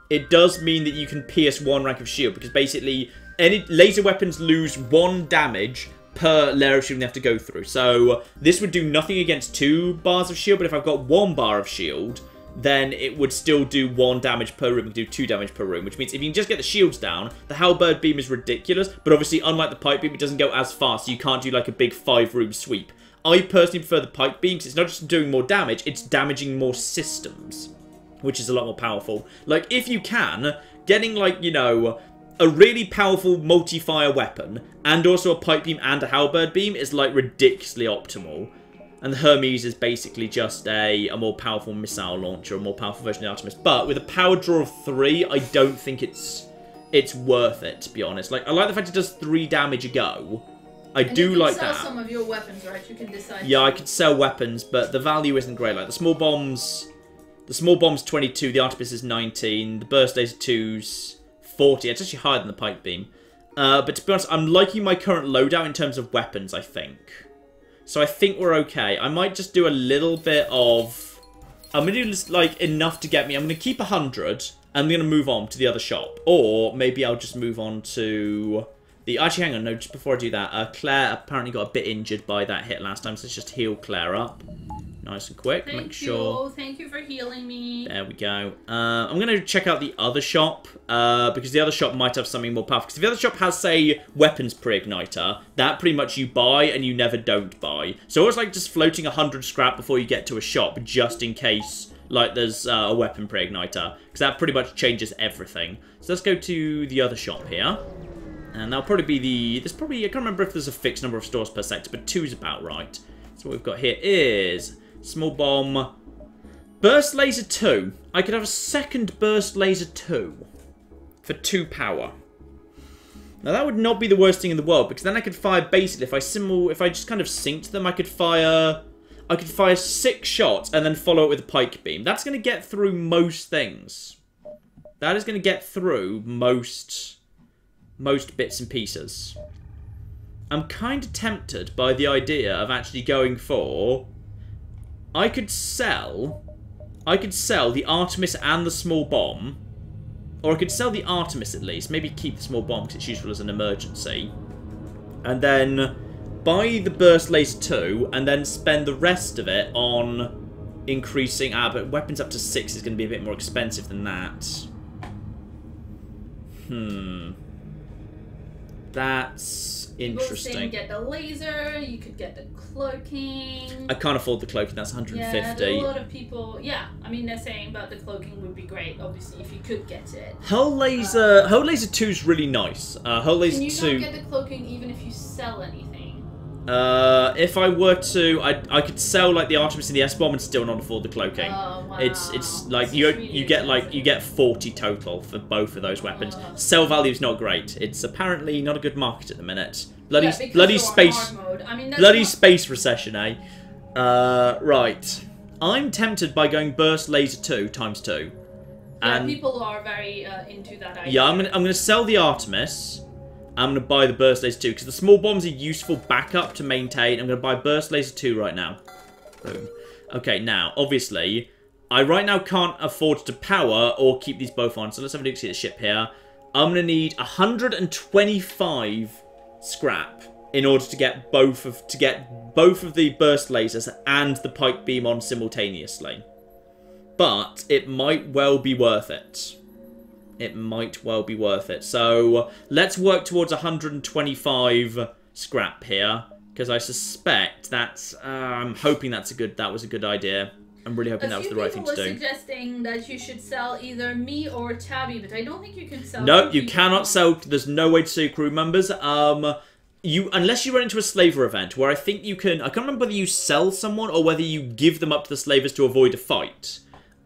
[SPEAKER 1] it does mean that you can pierce 1 rank of shield because basically. Any laser weapons lose 1 damage per layer of shield they have to go through. So this would do nothing against 2 bars of shield, but if I've got 1 bar of shield, then it would still do 1 damage per room. It would do 2 damage per room, which means if you can just get the shields down, the halberd beam is ridiculous, but obviously unlike the pipe beam, it doesn't go as fast, so you can't do like a big 5-room sweep. I personally prefer the pipe beam because it's not just doing more damage, it's damaging more systems, which is a lot more powerful. Like, if you can, getting like, you know... a really powerful multi-fire weapon, and also a pipe beam and a halberd beam is like ridiculously optimal. And the Hermes is basically just a more powerful missile launcher, a more powerful version of the Artemis. But with a power draw of 3, I don't think it's worth it, to be honest. Like, I like the fact it does 3 damage a go. I do like that. You can
[SPEAKER 2] sell some of your weapons, right? You can decide.
[SPEAKER 1] Yeah, I could sell weapons, but the value isn't great. Like, the small bomb's 22, the Artemis is 19, the burst laser 2's 40. It's actually higher than the pipe beam. But to be honest, I'm liking my current loadout in terms of weapons, I think. So I think we're okay. I might just do a little bit of... I'm going to do just, like, enough to get me... I'm going to keep 100, and I'm going to move on to the other shop. Or maybe I'll just move on to... Actually, hang on, no, just before I do that, Claire apparently got a bit injured by that hit last time, so let's just heal Claire up. Nice and quick. Make sure.
[SPEAKER 2] Thank you for healing me.
[SPEAKER 1] There we go. I'm going to check out the other shop, because the other shop might have something more powerful. Because if the other shop has, say, weapons pre-igniter, that pretty much you buy and you never don't buy. So it's like just floating 100 scrap before you get to a shop, just in case, like, there's a weapon pre-igniter. Because that pretty much changes everything. So let's go to the other shop here. And that'll probably be there's probably, I can't remember if there's a fixed number of stores per sector, but 2 is about right. So what we've got here is small bomb, burst laser 2. I could have a second burst laser 2 for 2 power. Now that would not be the worst thing in the world, because then I could fire basically, if I just kind of synced them, I could fire 6 shots and then follow it with a pike beam. That's going to get through most things. That is going to get through most bits and pieces. I'm kind of tempted by the idea of actually going for... I could sell the Artemis and the small bomb. Or I could sell the Artemis at least. Maybe keep the small bomb because it's useful as an emergency. And then buy the burst laser 2 and then spend the rest of it on increasing... but weapons up to 6 is going to be a bit more expensive than that. That's interesting.
[SPEAKER 2] You could get the laser, you could get the cloaking.
[SPEAKER 1] I can't afford the cloaking, that's 150.
[SPEAKER 2] Yeah, a lot of people... Yeah, I mean, they're saying about the cloaking would be great, obviously, if you could get it.
[SPEAKER 1] Hull laser 2 is really nice. Hull laser 2...
[SPEAKER 2] Can you not get the cloaking even if you sell anything?
[SPEAKER 1] If I were to, I could sell like the Artemis and the S-bomb and still not afford the cloaking.
[SPEAKER 2] Oh, wow.
[SPEAKER 1] It's like
[SPEAKER 2] This
[SPEAKER 1] you
[SPEAKER 2] is really
[SPEAKER 1] you get 40 total for both of those weapons. Sell value's not great. It's apparently not a good market at the minute. Bloody space,
[SPEAKER 2] I mean,
[SPEAKER 1] bloody space recession, eh? Right. I'm tempted by going burst laser 2 times 2.
[SPEAKER 2] Yeah,
[SPEAKER 1] and
[SPEAKER 2] people are very into that idea.
[SPEAKER 1] yeah, I'm gonna sell the Artemis. I'm going to buy the Burst Laser 2, because the small bomb's a useful backup to maintain. I'm going to buy Burst Laser 2 right now. Boom. Okay, now, obviously, I right now can't afford to power or keep these both on, so let's have a look at the ship here. I'm going to need 125 scrap in order to get both of the Burst Lasers and the Pike Beam on simultaneously. But it might well be worth it. It might well be worth it. So let's work towards 125 scrap here, because I suspect that's. I'm hoping that was a good idea. I'm really hoping that was the right thing to do.
[SPEAKER 2] A few people were suggesting that you should sell either me or Tabby, but I don't think you can sell.
[SPEAKER 1] No, you cannot sell. There's no way to sell crew members. Unless you run into a slaver event where I think you can. I can't remember whether you sell someone or whether you give them up to the slavers to avoid a fight.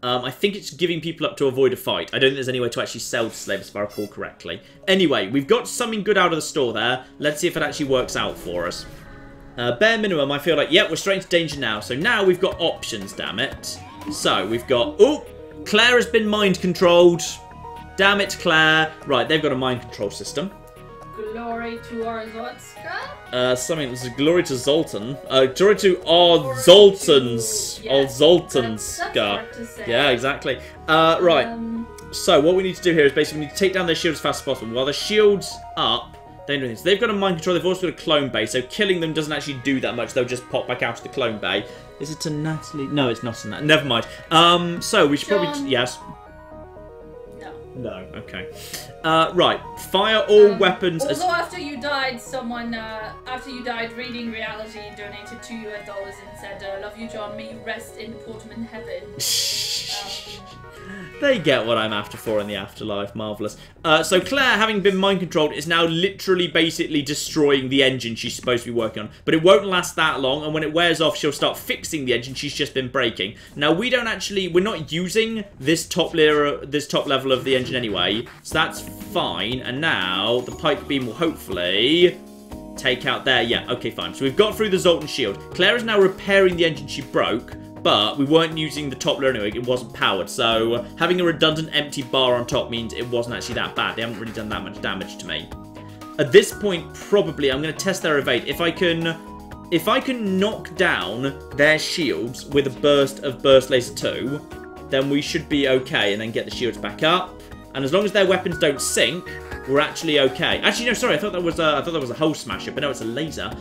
[SPEAKER 1] I think it's giving people up to avoid a fight. I don't think there's any way to actually sell to slavers, if I recall correctly. Anyway, we've got something good out of the store there. Let's see if it actually works out for us. Bare minimum, I feel like, yeah, we're straight into danger now. So now we've got options, damn it. So we've got... Oh, Claire has been mind-controlled. Damn it, Claire. Right, they've got a mind control system.
[SPEAKER 2] Glory to our Zoltska?
[SPEAKER 1] Something that's a glory to Zoltan. Glory to Zoltans.
[SPEAKER 2] Yes,
[SPEAKER 1] Zoltanska.
[SPEAKER 2] that's hard to say.
[SPEAKER 1] Yeah, exactly. Right. So what we need to do here is basically we need to take down their shield as fast as possible. While the shield's up, they don't do anything. So they've got a mind control. They've also got a clone bay. So killing them doesn't actually do that much. They'll just pop back out of the clone bay. Is it to Natalie? No, it's not to Natalie. Never mind. So we should probably... Yes. No, okay. Right, fire all weapons.
[SPEAKER 2] Although after you died, someone, after you died, Reading Reality donated $2 and said, "Love you, John. May you rest in Portman heaven."
[SPEAKER 1] They get what I'm after for in the afterlife. Marvellous. So Claire, having been mind-controlled, is now literally basically destroying the engine she's supposed to be working on. But it won't last that long, and when it wears off, she'll start fixing the engine she's just been breaking. Now, we're not using this top level of the engine anyway, so that's fine. And now, the Pike Beam will hopefully take out there. Yeah, okay, fine. So we've got through the Zoltan shield. Claire is now repairing the engine she broke, but we weren't using the top layer anyway, it wasn't powered, so having a redundant empty bar on top means it wasn't actually that bad. They haven't really done that much damage to me. At this point, probably, I'm going to test their evade. If I can knock down their shields with a burst of Burst Laser 2, then we should be okay, and then get the shields back up. And as long as their weapons don't sink, we're actually okay. Actually, no, sorry, I thought that was a hull smasher, but no, it's a laser.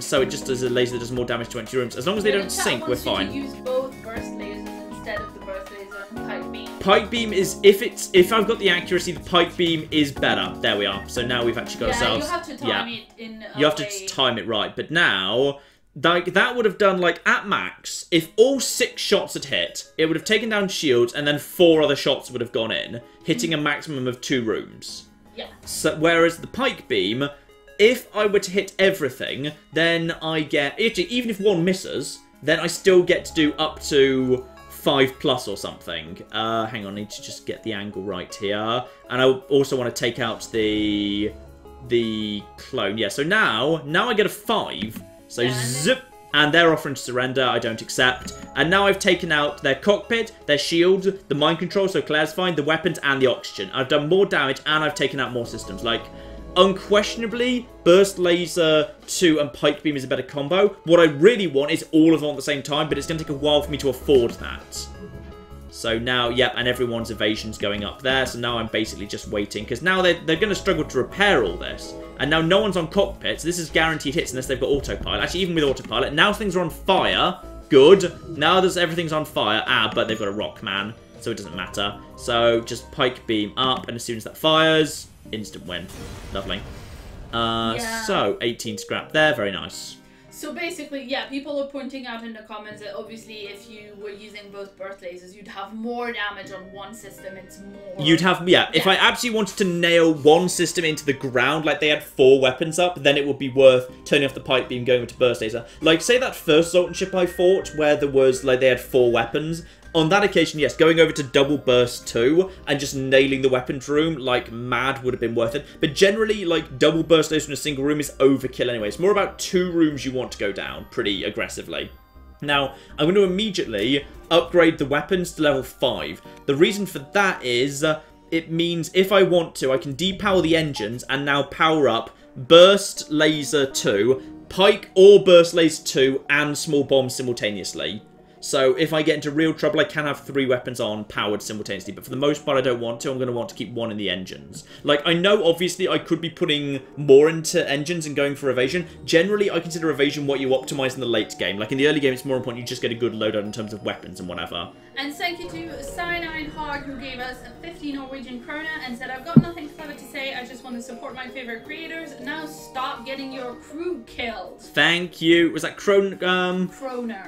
[SPEAKER 1] So it just does a laser that does more damage to empty rooms. As long as they don't sink, we're fine.
[SPEAKER 2] You use both burst lasers instead of the burst laser and pike beam.
[SPEAKER 1] Pike beam is if I've got the accuracy, the pike beam is better. There we are. So now we've actually got ourselves.
[SPEAKER 2] You have to time it in.
[SPEAKER 1] You have to time it right, but now. Like, that would have done, like, at max, if all 6 shots had hit, it would have taken down shields, and then 4 other shots would have gone in, hitting a maximum of 2 rooms.
[SPEAKER 2] Yeah. So,
[SPEAKER 1] whereas the pike beam, if I were to hit everything, then I get... Even if 1 misses, then I still get to do up to 5+ or something. Hang on, I need to just get the angle right here. And I also want to take out the... the clone. Yeah, so now I get a 5. So
[SPEAKER 2] Yeah,
[SPEAKER 1] zip. And they're offering to surrender. I don't accept. And now I've taken out their cockpit, their shield, the mind control, so Claire's fine, the weapons, and the oxygen. I've done more damage, and I've taken out more systems. Like, unquestionably, Burst Laser 2 and Pike Beam is a better combo. What I really want is all of them at the same time, but it's going to take a while for me to afford that. So now, yep, and everyone's evasion's going up there. So now I'm basically just waiting, because now they're going to struggle to repair all this. And now no one's on cockpit, so this is guaranteed hits unless they've got autopilot. Actually, even with autopilot, now things are on fire. Good. Now everything's on fire. But they've got a rock man, so it doesn't matter. So just Pike Beam up, and as soon as that fires, instant win. Lovely.
[SPEAKER 2] Yeah.
[SPEAKER 1] So 18 scrap there, very nice.
[SPEAKER 2] So basically, yeah, people are pointing out in the comments that obviously if you were using both burst lasers, you'd have more damage on one system. It's more...
[SPEAKER 1] You'd have, yeah, if I absolutely wanted to nail one system into the ground, like they had 4 weapons up, then it would be worth turning off the Pike Beam, going into burst laser. Like, say that first Zoltan ship I fought, where there was, like, they had 4 weapons. On that occasion, yes, going over to double burst 2 and just nailing the weapons room like mad would have been worth it. But generally, like, double burst laser in a single room is overkill anyway. It's more about 2 rooms you want to go down pretty aggressively. Now, I'm going to immediately upgrade the weapons to level 5. The reason for that is it means if I want to, I can depower the engines and now power up Burst Laser 2, Pike or Burst Laser 2, and Small Bomb simultaneously. So if I get into real trouble, I can have 3 weapons on, powered simultaneously. But for the most part, I don't want to. I'm going to want to keep 1 in the engines. Like, I know, obviously, I could be putting more into engines and going for evasion. Generally, I consider evasion what you optimize in the late game. Like, in the early game, it's more important you just get a good loadout in terms of weapons and whatever.
[SPEAKER 2] And thank you to Cyanide Hard, who gave us 50 Norwegian krona and said, I've got nothing clever to say, I just want to support my favorite creators. Now stop getting your crew killed.
[SPEAKER 1] Thank you. Was that
[SPEAKER 2] Kroner.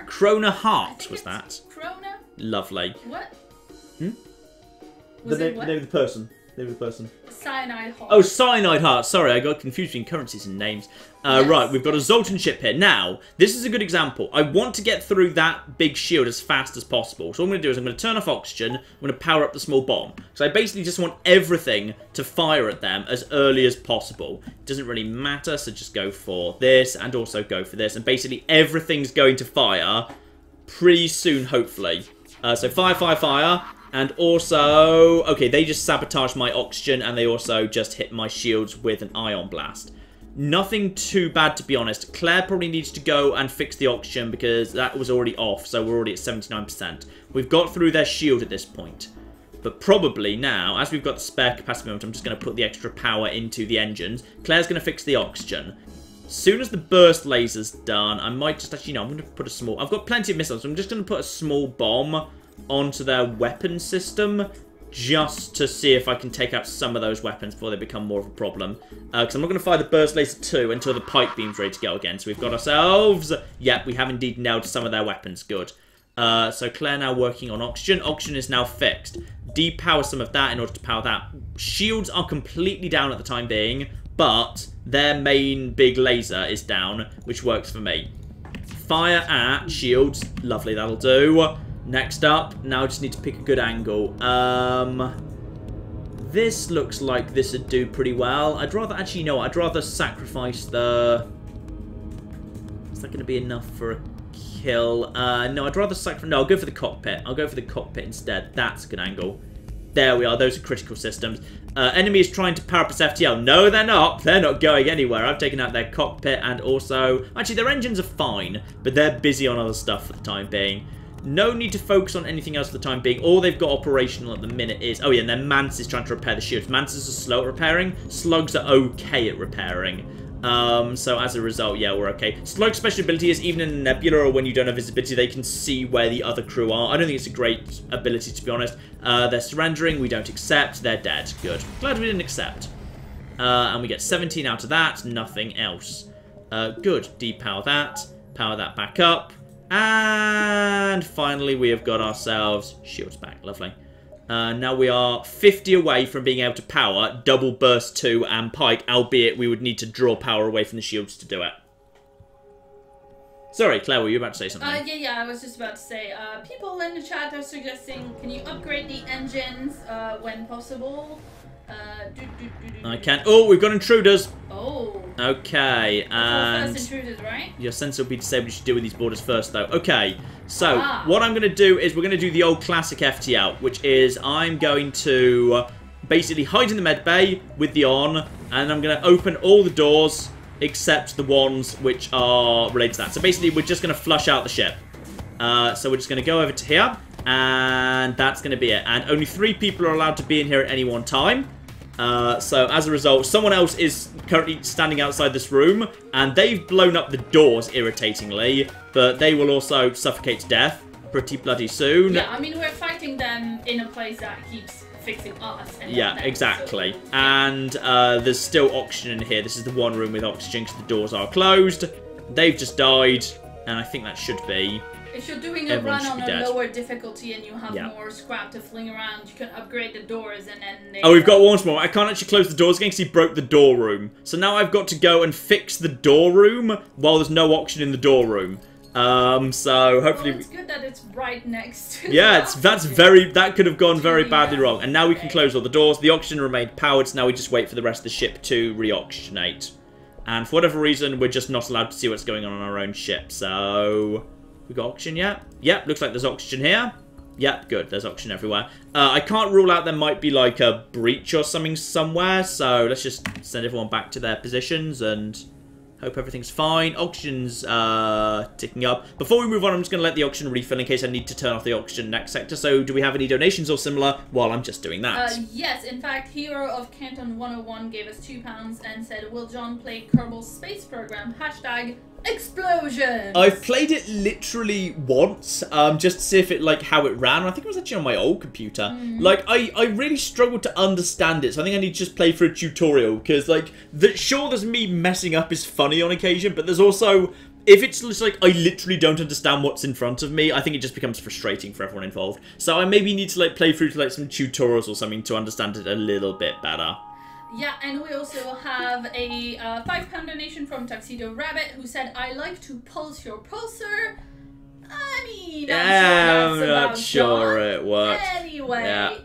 [SPEAKER 1] Kroner Heart, was that?
[SPEAKER 2] Kroner?
[SPEAKER 1] Lovely.
[SPEAKER 2] What?
[SPEAKER 1] The name of the person. Name of the person.
[SPEAKER 2] Cyanide Heart.
[SPEAKER 1] Oh, Cyanide Heart. Sorry, I got confused between currencies and names.
[SPEAKER 2] Yes.
[SPEAKER 1] Right, we've got a Zoltan ship here. Now, this is a good example. I want to get through that big shield as fast as possible. So what I'm going to do is I'm going to turn off oxygen. I'm going to power up the small bomb. So I basically just want everything to fire at them as early as possible. It doesn't really matter, so just go for this and also go for this. And basically everything's going to fire pretty soon, hopefully. So fire, fire, fire. And also, okay, they just sabotaged my oxygen and they also just hit my shields with an ion blast. Nothing too bad, to be honest. Claire probably needs to go and fix the oxygen because that was already off, so we're already at 79%. We've got through their shield at this point. But probably now, as we've got the spare capacity moment, I'm just going to put the extra power into the engines. Claire's going to fix the oxygen. As soon as the burst laser's done, I might just actually, no, I'm going to put a small... I've got plenty of missiles, so I'm just going to put a small bomb onto their weapon system just to see if I can take out some of those weapons before they become more of a problem. Because I'm not going to fire the Burst Laser 2 until the Pike Beam's ready to go again. So we've got ourselves... Yep, we have indeed nailed some of their weapons. Good. So Claire now working on oxygen. Oxygen is now fixed. Depower some of that in order to power that. Shields are completely down at the time being, but their main big laser is down, which works for me. Fire at shields. Lovely, that'll do. Next up, now I just need to pick a good angle. This looks like this would do pretty well. I'd rather, actually, no, I'd rather sacrifice the... Is that going to be enough for a kill? No, I'd rather sacrifice... No, I'll go for the cockpit. I'll go for the cockpit instead. That's a good angle. There we are. Those are critical systems. Enemy is trying to power up this FTL. No, they're not. They're not going anywhere. I've taken out their cockpit and also... Actually, their engines are fine, but they're busy on other stuff for the time being. No need to focus on anything else for the time being. All they've got operational at the minute is... Oh, yeah, and then Mantis is trying to repair the shields. Mantis are slow at repairing. Slugs are okay at repairing. So as a result, yeah, we're okay. Slug's special ability is even in a nebula or when you don't have visibility, they can see where the other crew are. I don't think it's a great ability, to be honest. They're surrendering. We don't accept. They're dead. Good. Glad we didn't accept. And we get 17 out of that. Nothing else. Good. Depower that. Power that back up. And finally, we have got ourselves shields back. Lovely. Now we are 50 away from being able to power double burst 2 and Pike, albeit we would need to draw power away from the shields to do it. Sorry, Claire, were you about to say something?
[SPEAKER 2] Yeah, I was just about to say, people in the chat are suggesting, can you upgrade the engines when possible?
[SPEAKER 1] I can. Oh, we've got intruders. Okay, and
[SPEAKER 2] First intruders, right?
[SPEAKER 1] your sensor will be disabled. You should deal with these borders first, though. Okay, so what I'm going to do is we're going to do the old classic FTL, which is I'm going to basically hide in the med bay with the on, and I'm going to open all the doors except the ones which are related to that. So basically, we're just going to flush out the ship. So we're just going to go over to here, and that's going to be it. And only 3 people are allowed to be in here at any one time. So as a result, someone else is currently standing outside this room, and they've blown up the doors, irritatingly, but they will also suffocate to death pretty bloody soon.
[SPEAKER 2] Yeah, I mean, we're fighting them in a place that keeps fixing us. And
[SPEAKER 1] yeah,
[SPEAKER 2] them,
[SPEAKER 1] exactly.
[SPEAKER 2] So,
[SPEAKER 1] and there's still oxygen in here. This is the one room with oxygen because the doors are closed. They've just died, and I think that should be...
[SPEAKER 2] If you're doing a
[SPEAKER 1] Everyone
[SPEAKER 2] run
[SPEAKER 1] should
[SPEAKER 2] on
[SPEAKER 1] be
[SPEAKER 2] a
[SPEAKER 1] dead.
[SPEAKER 2] lower difficulty and you have more scrap to fling around, you can upgrade the doors and then...
[SPEAKER 1] Oh, we've got one more. I can't actually close the doors again because he broke the door room. So now I've got to go and fix the door room while there's no oxygen in the door room. So hopefully...
[SPEAKER 2] Well, it's good that it's right next to
[SPEAKER 1] yeah,
[SPEAKER 2] the
[SPEAKER 1] that could have gone very badly wrong. And now we can close all the doors. The oxygen remained powered, so now we just wait for the rest of the ship to re-oxygenate. And for whatever reason, we're just not allowed to see what's going on our own ship. So... We got oxygen yet? Yep, looks like there's oxygen here. Yep, good, there's oxygen everywhere. I can't rule out there might be like a breach or something somewhere, so let's just send everyone back to their positions and hope everything's fine. Oxygen's ticking up. Before we move on, I'm just going to let the oxygen refill in case I need to turn off the oxygen next sector. So do we have any donations or similar while I'm just doing that?
[SPEAKER 2] Yes, in fact, Hero of Canton 101 gave us £2 and said, will John play Kerbal Space Program? Hashtag explosion.
[SPEAKER 1] I've played it literally once, just to see if it, like, how it ran. I think it was actually on my old computer. Like, I really struggled to understand it, so I think I need to just play for a tutorial, because, like, sure, there's me messing up is funny on occasion, but there's also, if it's just like, I literally don't understand what's in front of me, I think it just becomes frustrating for everyone involved. So I maybe need to, like, play through to, like, some tutorials or something to understand it a little bit better.
[SPEAKER 2] Yeah, and we also have a £5 donation from Tuxedo Rabbit who said, I like to pulse your pulsar. I mean, I'm not sure it works. Anyway,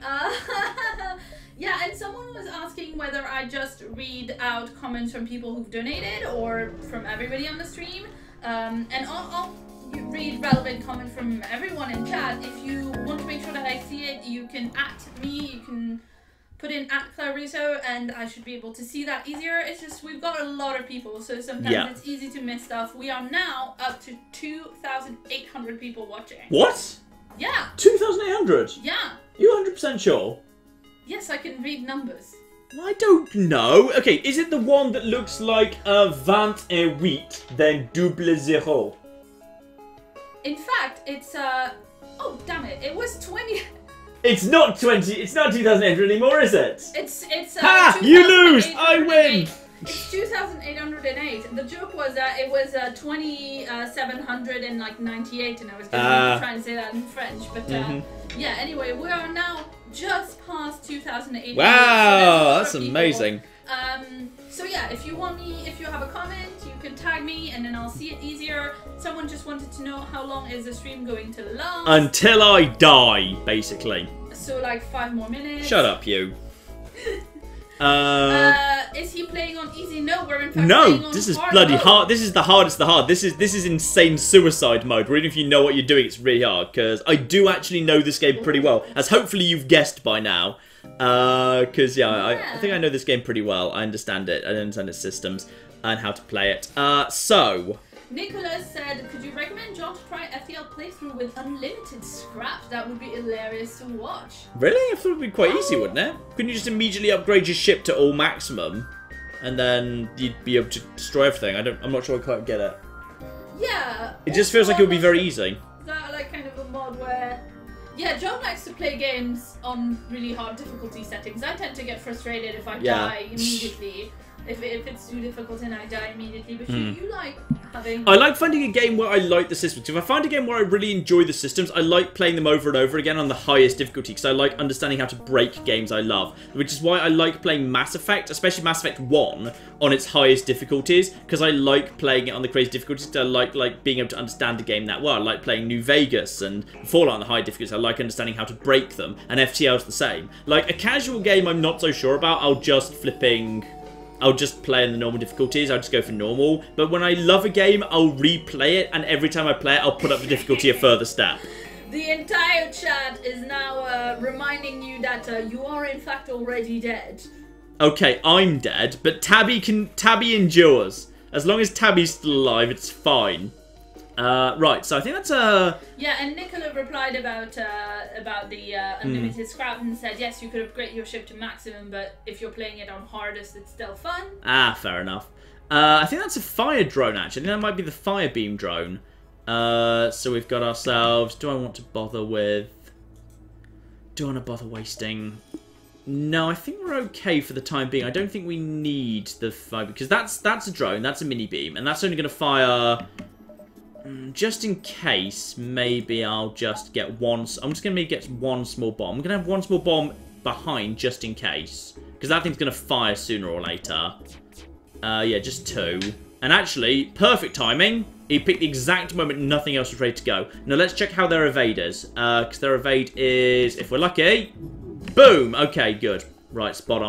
[SPEAKER 2] yeah, and someone was asking whether I just read out comments from people who've donated or from everybody on the stream. And I'll read relevant comments from everyone in chat. If you want to make sure that I see it, you can @ me, you can... put in @Clariso and I should be able to see that easier. It's just we've got a lot of people, so sometimes it's easy to miss stuff. We are now up to 2,800 people watching.
[SPEAKER 1] What?
[SPEAKER 2] Yeah.
[SPEAKER 1] 2,800?
[SPEAKER 2] Yeah.
[SPEAKER 1] You 100% sure?
[SPEAKER 2] Yes, I can read numbers.
[SPEAKER 1] I don't know. Okay, is it the one that looks like 28, then double zero?
[SPEAKER 2] In fact, it's oh damn it! It was 20.
[SPEAKER 1] It's not 20. It's not 2,800 anymore, is it?
[SPEAKER 2] It's
[SPEAKER 1] ha! You lose. I win.
[SPEAKER 2] It's 2,808. The joke was that it was 2,798, and I was going to try and say that in French, but yeah. Anyway, we are now just past 2,800.
[SPEAKER 1] Wow, that's amazing.
[SPEAKER 2] So yeah, if you have a comment, you can tag me, and then I'll see it easier. Someone just wanted to know how long is the stream going to last?
[SPEAKER 1] Until I die, basically.
[SPEAKER 2] So like 5 more minutes.
[SPEAKER 1] Shut up, you.
[SPEAKER 2] Is he playing on easy? No, we're in fact playing on
[SPEAKER 1] this is
[SPEAKER 2] hard
[SPEAKER 1] bloody
[SPEAKER 2] mode.
[SPEAKER 1] hard. This is the hardest of the hard. This is insane suicide mode. Where even if you know what you're doing, it's really hard. Because I do actually know this game pretty well, as hopefully you've guessed by now. Because I think I know this game pretty well. I understand it. I understand its systems and how to play it. So
[SPEAKER 2] Nicholas said, could you recommend John to try FTL playthrough with unlimited scrap? That would be hilarious to watch.
[SPEAKER 1] Really? I thought it would be quite easy, wouldn't it? Couldn't you just immediately upgrade your ship to all maximum, and then you'd be able to destroy everything? I'm not sure I quite get it.
[SPEAKER 2] Yeah.
[SPEAKER 1] It just feels like it would be very easy.
[SPEAKER 2] That like kind of a mod where, yeah, John likes to play games on really hard difficulty settings. I tend to get frustrated if I die immediately. If it's too difficult and I die immediately, but you like having...
[SPEAKER 1] I like finding a game where I like the systems. If I find a game where I really enjoy the systems, I like playing them over and over again on the highest difficulty, because I like understanding how to break games I love. Which is why I like playing Mass Effect, especially Mass Effect 1, on its highest difficulties, because I like playing it on the crazy difficulties, because I like being able to understand the game that well. I like playing New Vegas and Fallout on the high difficulties. I like understanding how to break them, and FTL's the same. Like, a casual game I'm not so sure about, I'll just flipping... I'll just play in the normal difficulties. I'll just go for normal. But when I love a game, I'll replay it, and every time I play it, I'll put up the difficulty a further step.
[SPEAKER 2] The entire chat is now reminding you that you are in fact already dead.
[SPEAKER 1] Okay, I'm dead, but Tabby endures. As long as Tabby's still alive, it's fine. Right, so I think that's
[SPEAKER 2] Yeah, and Nicola replied about the unlimited scrap and said, yes, you could upgrade your ship to maximum, but if you're playing it on hardest, it's still fun.
[SPEAKER 1] Ah, fair enough. I think that's a fire drone, actually. I think that might be the fire beam drone. So we've got ourselves... Do I want to bother with... Do I want to bother wasting... No, I think we're okay for the time being. I don't think we need the fire... Because that's a drone, that's a mini beam, and that's only going to fire... Just in case, maybe I'll just get one... I'm just going to get one small bomb. I'm going to have one small bomb behind, just in case. Because that thing's going to fire sooner or later. Yeah, just 2. And actually, perfect timing. He picked the exact moment nothing else was ready to go. Now, let's check how their evade is. Because their evade is, if we're lucky... Boom! Okay, good. Right, spot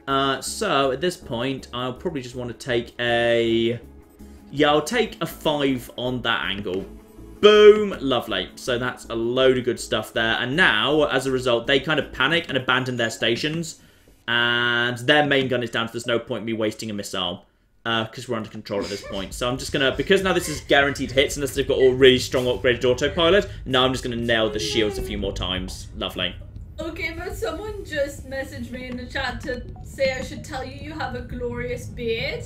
[SPEAKER 1] on. So, at this point, I'll probably just want to take a... Yeah, I'll take a 5 on that angle. Boom! Lovely. So that's a load of good stuff there. And now, as a result, they kind of panic and abandon their stations. And their main gun is down, so there's no point in me wasting a missile. Because we're under control at this point. So I'm just going to... Because now this is guaranteed hits, unless they've got all really strong upgraded autopilot, now I'm just going to nail the shields a few more times. Lovely.
[SPEAKER 2] Okay, but someone just messaged me in the chat to say I should tell you have a glorious beard.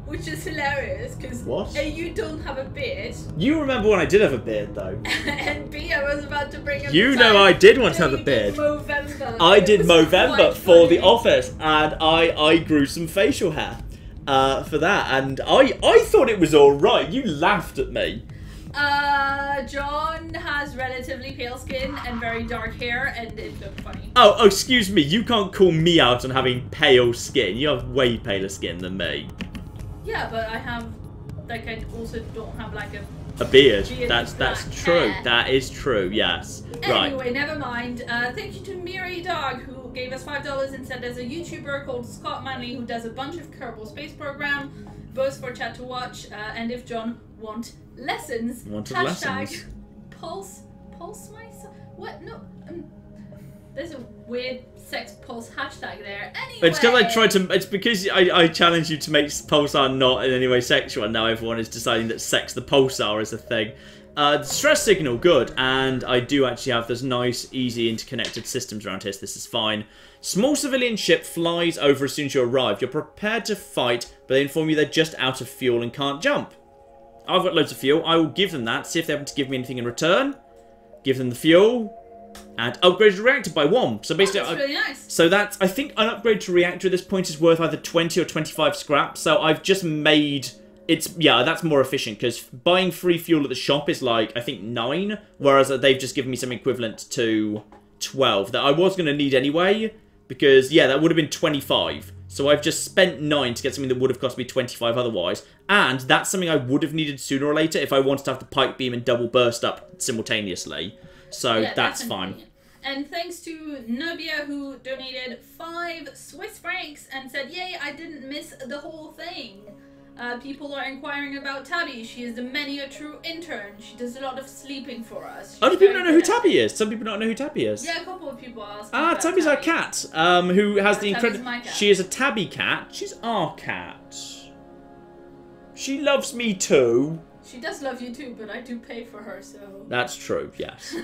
[SPEAKER 2] Which is hilarious, because A, you don't have a beard.
[SPEAKER 1] You remember when I did have a beard, though.
[SPEAKER 2] And B, I was about to bring up
[SPEAKER 1] You know I did once have a beard.
[SPEAKER 2] Movember.
[SPEAKER 1] I did Movember for the office, and I grew some facial hair for that, and I thought it was alright. You laughed at me.
[SPEAKER 2] John has relatively pale skin and very dark hair, and it looked funny. Oh,
[SPEAKER 1] excuse me, you can't call me out on having pale skin. You have way paler skin than me.
[SPEAKER 2] Yeah, but I have, like, I also don't have, like,
[SPEAKER 1] a beard. That's true. Hair. That is true, yes.
[SPEAKER 2] Anyway,
[SPEAKER 1] right.
[SPEAKER 2] Never mind. Thank you to Miri Dog, who gave us $5 and said there's a YouTuber called Scott Manley who does a bunch of Kerbal Space Program, both for chat to watch, and if John want lessons, hashtag pulse myself. What? No. There's a weird sex pulse hashtag there. Anyway.
[SPEAKER 1] It's because I tried to. It's because I challenged you to make pulsar not in any way sexual, and now everyone is deciding that sex the pulsar is a thing. Stress signal, good, and I do actually have this nice, easy interconnected systems around here, so this is fine. Small civilian ship flies over as soon as you arrive. You're prepared to fight, but they inform you they're just out of fuel and can't jump. I've got loads of fuel. I will give them that. See if they happen to give me anything in return. Give them the fuel. And upgrade the reactor by 1. So basically,
[SPEAKER 2] that's really nice.
[SPEAKER 1] So that's, I think an upgrade to reactor at this point is worth either 20 or 25 scrap. So I've just made, that's more efficient because buying free fuel at the shop is like, I think 9. Whereas they've just given me something equivalent to 12 that I was going to need anyway. Because, yeah, that would have been 25. So I've just spent 9 to get something that would have cost me 25 otherwise. And that's something I would have needed sooner or later if I wanted to have the pike beam and double burst up simultaneously. So yeah, that's fine.
[SPEAKER 2] And thanks to Nubia, who donated 5 Swiss francs and said, yay, I didn't miss the whole thing. People are inquiring about Tabby. She is the many a true intern. She does a lot of sleeping for us.
[SPEAKER 1] Other people don't know who Tabby is. Some people don't know who Tabby is.
[SPEAKER 2] Yeah, a couple of people asked.
[SPEAKER 1] Tabby's our cat, who has the incredible... She is a Tabby cat. She's our cat. She loves me too.
[SPEAKER 2] She does love you too, but I do pay for her, so...
[SPEAKER 1] That's true, yes.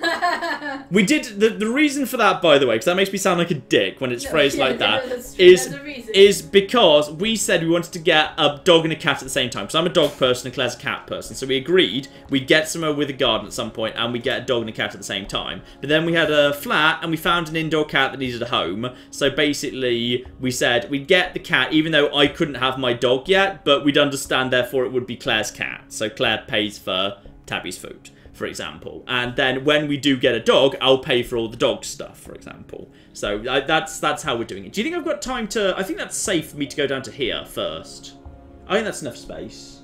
[SPEAKER 1] We did... The reason for that, by the way, because that makes me sound like a dick when it's phrased like that, is because we said we wanted to get a dog and a cat at the same time. Because I'm a dog person and Claire's a cat person. So we agreed we'd get somewhere with a garden at some point and we'd get a dog and a cat at the same time. But then we had a flat and we found an indoor cat that needed a home. So basically, we said we'd get the cat, even though I couldn't have my dog yet, but we'd understand, therefore, it would be Claire's cat. So Claire pays for Tabby's food, for example, and then when we do get a dog, I'll pay for all the dog stuff, for example. So that's how we're doing it. Do you think I've got time to... I think that's safe for me to go down to here first. I think that's enough space.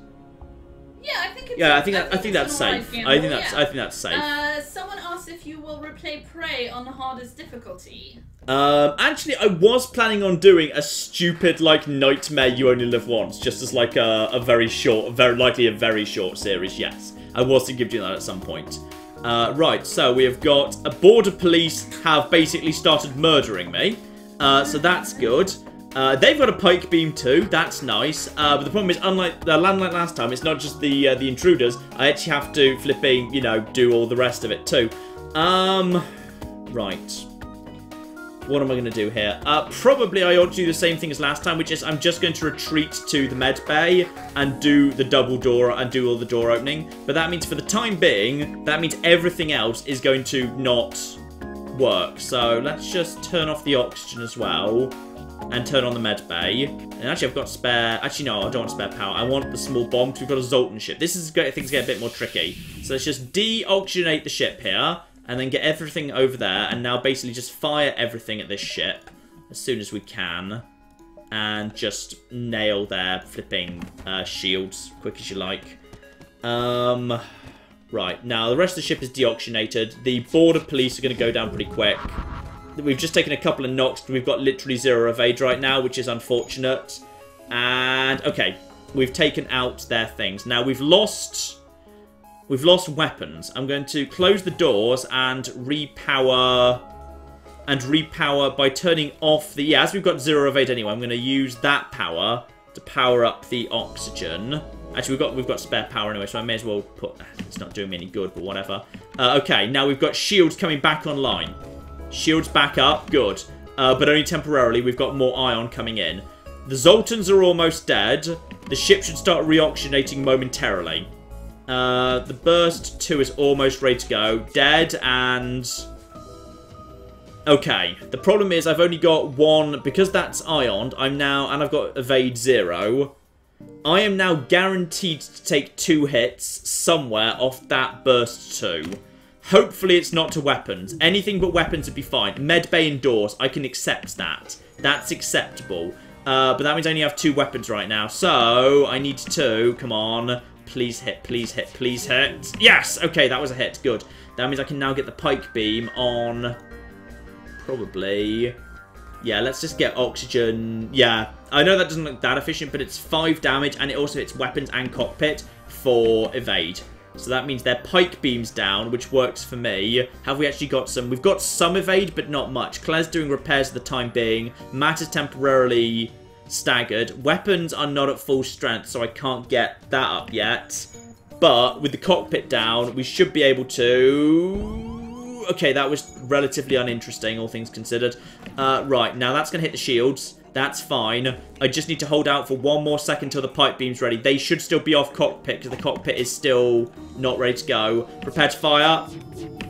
[SPEAKER 2] Yeah, I think it's...
[SPEAKER 1] Yeah, I think that's safe. I think that's safe.
[SPEAKER 2] Someone asked if if you will replay Prey on the hardest difficulty.
[SPEAKER 1] Actually, I was planning on doing a stupid, like, Nightmare You Only Live Once, just as, like, a very short, very likely a very short series, yes. I was thinking of doing that at some point. Right, so we have got a border police have basically started murdering me. So that's good. They've got a pike beam too, that's nice. But the problem is, unlike the landline last time, it's not just the intruders. I actually have to flipping, you know, do all the rest of it too. Right. What am I going to do here? Probably I ought to do the same thing as last time, which is I'm just going to retreat to the med bay and do the double door and do all the door opening. But that means for the time being, that means everything else is going to not work. So let's just turn off the oxygen as well and turn on the med bay. And actually I've got spare... Actually no, I don't want spare power. I want the small bomb because we've got a Zoltan ship. This is going things get a bit more tricky. So let's just de-oxygenate the ship here. And then get everything over there, and now basically just fire everything at this ship as soon as we can. And just nail their flipping shields quick as you like. Right, now the rest of the ship is deoxygenated. The border police are going to go down pretty quick. We've just taken a couple of knocks. We've got literally 0 evade right now, which is unfortunate. And, okay, we've taken out their things. Now, we've lost weapons. I'm going to close the doors and repower by turning off the... Yeah, as we've got 0 evade anyway, I'm going to use that power to power up the oxygen. Actually, we've got spare power anyway, so I may as well put... It's not doing me any good, but whatever. Okay, now we've got shields coming back online. Shields back up, good. But only temporarily. We've got more ion coming in. The Zoltans are almost dead. The ship should start reoxygenating momentarily. The burst 2 is almost ready to go. Dead and... Okay. The problem is I've only got 1... Because that's ioned, I'm now... And I've got evade 0. I am now guaranteed to take 2 hits somewhere off that burst 2. Hopefully it's not to weapons. Anything but weapons would be fine. Medbay and doors, I can accept that. That's acceptable. But that means I only have 2 weapons right now. So, I need 2. Come on. Please hit, please hit, please hit. Yes! Okay, that was a hit. Good. That means I can now get the pike beam on... Probably... Yeah, let's just get oxygen. Yeah, I know that doesn't look that efficient, but it's 5 damage, and it also hits weapons and cockpit for evade. So that means their pike beam's down, which works for me. Have we actually got some? We've got some evade, but not much. Claire's doing repairs for the time being. Matt is temporarily... staggered. Weapons are not at full strength, so I can't get that up yet. But with the cockpit down, we should be able to... Okay, that was relatively uninteresting, all things considered. Right, now that's going to hit the shields. That's fine. I just need to hold out for 1 more second till the pipe beam's ready. They should still be off cockpit, because the cockpit is still not ready to go. Prepare to fire.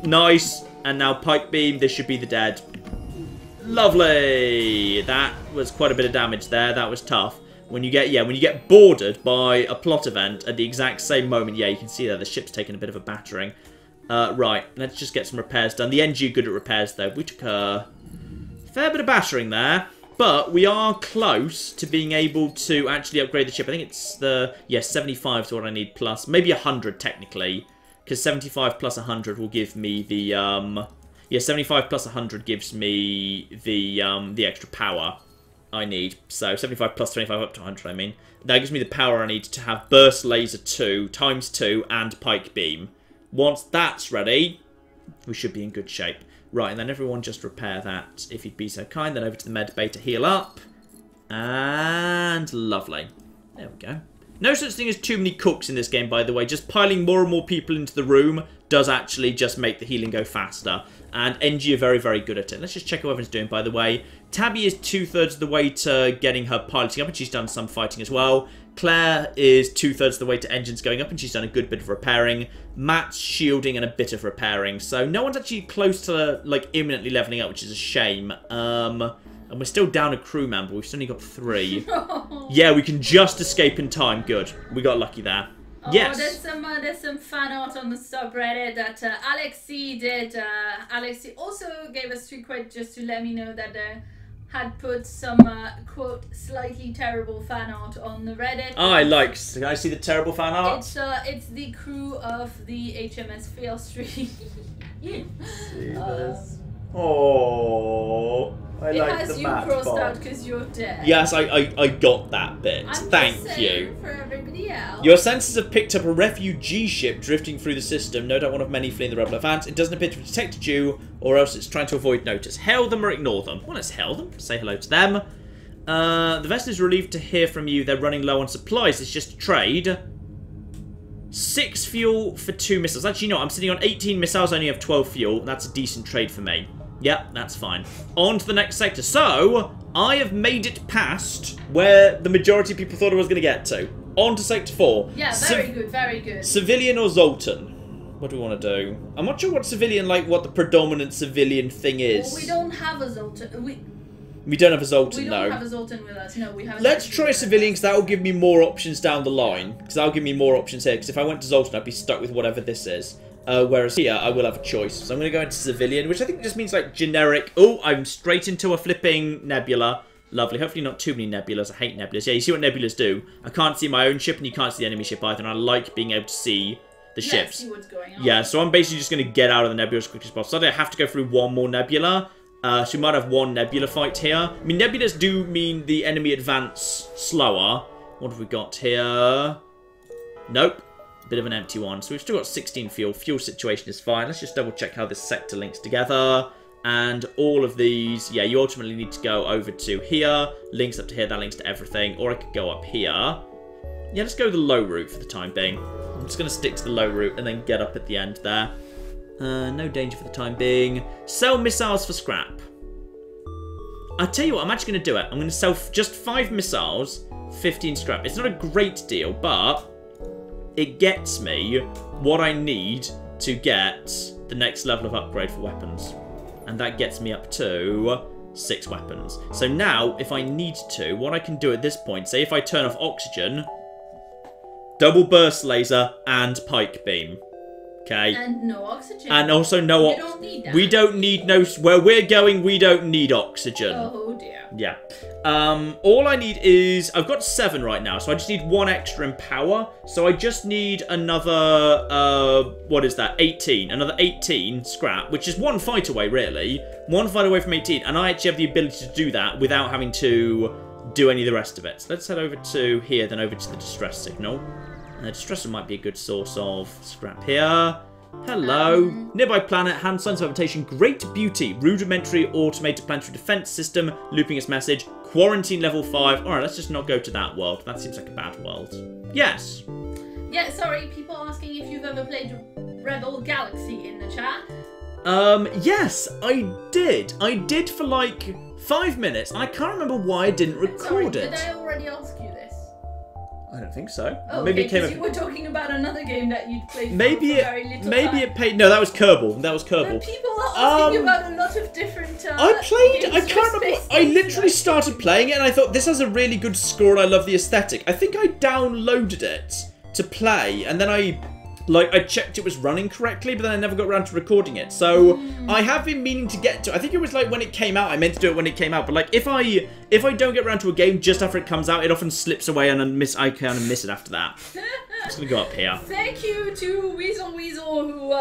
[SPEAKER 1] Nice. And now pipe beam. This should be the dead. Lovely! That was quite a bit of damage there. That was tough. When you get bordered by a plot event at the exact same moment, yeah, you can see there the ship's taken a bit of a battering. Right, let's just get some repairs done. The Engi are good at repairs, though. We took a fair bit of battering there, but we are close to being able to actually upgrade the ship. I think it's the... Yeah, 75 is what I need plus. Maybe 100, technically, because 75 plus 100 will give me the... Yeah, 75 plus 100 gives me the extra power I need. So 75 plus 25 up to 100, I mean. That gives me the power I need to have Burst Laser 2, times 2, and Pike Beam. Once that's ready, we should be in good shape. Right, and then everyone just repair that, if you'd be so kind. Then over to the med bay to heal up. And lovely. There we go. No such thing as too many cooks in this game, by the way. Just piling more and more people into the room does actually just make the healing go faster. And Engi are very, very good at it. Let's just check how everyone's doing, by the way. Tabby is 2/3 of the way to getting her piloting up, and she's done some fighting as well. Claire is 2/3 of the way to engines going up, and she's done a good bit of repairing. Matt's shielding and a bit of repairing. So no one's actually close to, like, imminently leveling up, which is a shame. And we're still down a crew member. We've only got 3. Yeah, we can just escape in time. Good. We got lucky there.
[SPEAKER 2] Oh,
[SPEAKER 1] yes.
[SPEAKER 2] There's some fan art on the subreddit that Alexi did. Alexi also gave us 3 credits just to let me know that had put some quote slightly terrible fan art on the Reddit.
[SPEAKER 1] Can I see the terrible fan art?
[SPEAKER 2] It's the crew of the HMS Failstream.
[SPEAKER 1] Oh, I
[SPEAKER 2] it
[SPEAKER 1] like
[SPEAKER 2] has
[SPEAKER 1] the
[SPEAKER 2] you
[SPEAKER 1] matte
[SPEAKER 2] crossed
[SPEAKER 1] box.
[SPEAKER 2] out because you're dead.
[SPEAKER 1] Yes, I got that bit.
[SPEAKER 2] I'm
[SPEAKER 1] Thank
[SPEAKER 2] just saying
[SPEAKER 1] you.
[SPEAKER 2] For everybody else.
[SPEAKER 1] Your sensors have picked up a refugee ship drifting through the system. No doubt one of many fleeing the rebel advance. It doesn't appear to have detected you, or else it's trying to avoid notice. Hail them or ignore them. Well, let's hail them. Say hello to them. The vessel is relieved to hear from you. They're running low on supplies. It's just a trade. 6 fuel for 2 missiles. Actually, no, I'm sitting on 18 missiles. I only have 12 fuel. That's a decent trade for me. Yep, that's fine. On to the next sector. So, I have made it past where the majority of people thought I was going to get to. On to Sector 4.
[SPEAKER 2] Yeah, very good, very good.
[SPEAKER 1] Civilian or Zoltan? What do we want to do? I'm not sure what civilian, like, what the predominant civilian thing is.
[SPEAKER 2] Well, we don't have a Zoltan.
[SPEAKER 1] We don't have a Zoltan,
[SPEAKER 2] We don't have a Zoltan with us. No, we haven't.
[SPEAKER 1] Let's try civilian, because that will give me more options down the line. Because that'll give me more options here. Because if I went to Zoltan, I'd be stuck with whatever this is. Whereas here, I will have a choice. So I'm going to go into civilian, which I think just means, like, generic. Oh, I'm straight into a flipping nebula. Lovely. Hopefully not too many nebulas. I hate nebulas. Yeah, you see what nebulas do. I can't see my own ship, and you can't see the enemy ship either. And I like being able to see the ships.
[SPEAKER 2] See what's going on.
[SPEAKER 1] Yeah, so I'm basically just going to get out of the nebula as quickly as possible. So I have to go through one more nebula. So we might have one nebula fight here. I mean, nebulas do mean the enemy advance slower. What have we got here? Nope. Bit of an empty one. So we've still got 16 fuel. Fuel situation is fine. Let's just double check how this sector links together. And all of these, yeah, you ultimately need to go over to here. Links up to here. That links to everything. Or I could go up here. Yeah, let's go the low route for the time being. I'm just going to stick to the low route and then get up at the end there. No danger for the time being. Sell missiles for scrap. I tell you what, I'm actually going to do it. I'm going to sell just 5 missiles, 15 scrap. It's not a great deal, but it gets me what I need to get the next level of upgrade for weapons. And that gets me up to 6 weapons. So now, if I need to, what I can do at this point, say if I turn off oxygen, double burst laser and pike beam. Okay.
[SPEAKER 2] And no oxygen.
[SPEAKER 1] And also no oxygen.
[SPEAKER 2] We don't need that.
[SPEAKER 1] We don't need no... Where we're going, we don't need oxygen.
[SPEAKER 2] Oh dear.
[SPEAKER 1] Yeah. All I need is... I've got 7 right now, so I just need 1 extra in power. So I just need another... what is that? 18. Another 18 scrap, which is 1 fight away, really. 1 fight away from 18. And I actually have the ability to do that without having to do any of the rest of it. So let's head over to here, then over to the distress signal. Distressor might be a good source of scrap here. Hello. Nearby planet, hand signs of habitation, great beauty, rudimentary automated planetary defense system, looping its message, quarantine level 5. Alright, let's just not go to that world. That seems like a bad world. Yes.
[SPEAKER 2] Yeah, sorry, people asking if you've ever played Rebel Galaxy in the chat.
[SPEAKER 1] Yes, I did. I did for like 5 minutes, and I can't remember why I didn't record it.
[SPEAKER 2] Did I already ask you this?
[SPEAKER 1] I don't think so.
[SPEAKER 2] Oh,
[SPEAKER 1] maybe
[SPEAKER 2] okay,
[SPEAKER 1] it came
[SPEAKER 2] because you were talking about another game that you'd played for very little time.
[SPEAKER 1] it paid. No, that was Kerbal. That was Kerbal.
[SPEAKER 2] But people are asking about a lot of different.
[SPEAKER 1] I can't remember. I literally started playing it and I thought this has a really good score and I love the aesthetic. I think I downloaded it to play and then I checked it was running correctly, but then I never got around to recording it. So I have been meaning to get to. I think it was like when it came out. I meant to do it when it came out, but like if I don't get around to a game just after it comes out, it often slips away and I kind of miss it after that. I'm just gonna go up here.
[SPEAKER 2] Thank you to Weasel who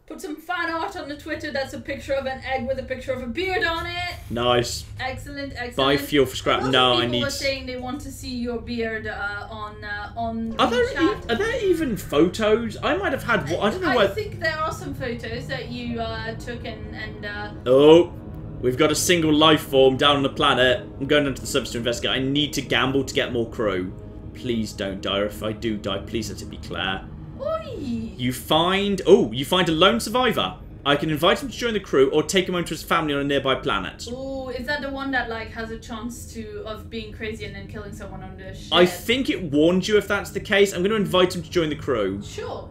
[SPEAKER 2] put some fan art on the Twitter. That's a picture of an egg with a picture of a beard on it.
[SPEAKER 1] Nice.
[SPEAKER 2] Excellent, excellent.
[SPEAKER 1] Buy fuel for scrap. No, I need.
[SPEAKER 2] People are saying they want to see your beard on
[SPEAKER 1] Are
[SPEAKER 2] chat.
[SPEAKER 1] Are there even photos? I might have had. I don't know.
[SPEAKER 2] I think there are some photos that you took and.
[SPEAKER 1] Oh, we've got a single life form down on the planet. I'm going down to the surface to investigate. I need to gamble to get more crew. Please don't die. Or if I do die, please let it be Claire.
[SPEAKER 2] Oi.
[SPEAKER 1] You find a lone survivor. I can invite him to join the crew or take him home to his family on a nearby planet.
[SPEAKER 2] Oh, is that the one that like has a chance of being crazy and then killing someone on the ship?
[SPEAKER 1] I think it warned you if that's the case. I'm going to invite him to join the crew.
[SPEAKER 2] Sure.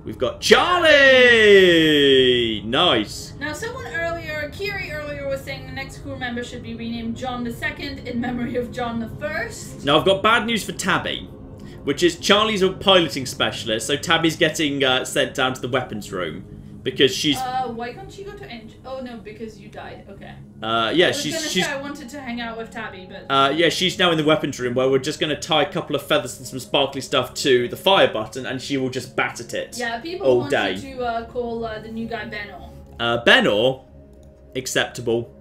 [SPEAKER 1] We've got Charlie! Nice.
[SPEAKER 2] Now, Kiri earlier was saying the next crew member should be renamed John II in memory of John I.
[SPEAKER 1] Now, I've got bad news for Tabby, which is Charlie's a piloting specialist, so Tabby's getting sent down to the weapons room. because she's.
[SPEAKER 2] Why can't she go to Engi? Oh no, because you died. Okay.
[SPEAKER 1] Yeah, she's.
[SPEAKER 2] I wanted to hang out with Tabby, but.
[SPEAKER 1] Yeah, she's now in the weapons room where we're just gonna tie a couple of feathers and some sparkly stuff to the fire button, and she will just bat at it.
[SPEAKER 2] Yeah, people
[SPEAKER 1] all
[SPEAKER 2] wanted
[SPEAKER 1] day.
[SPEAKER 2] to call the new guy Benor.
[SPEAKER 1] Benor, acceptable.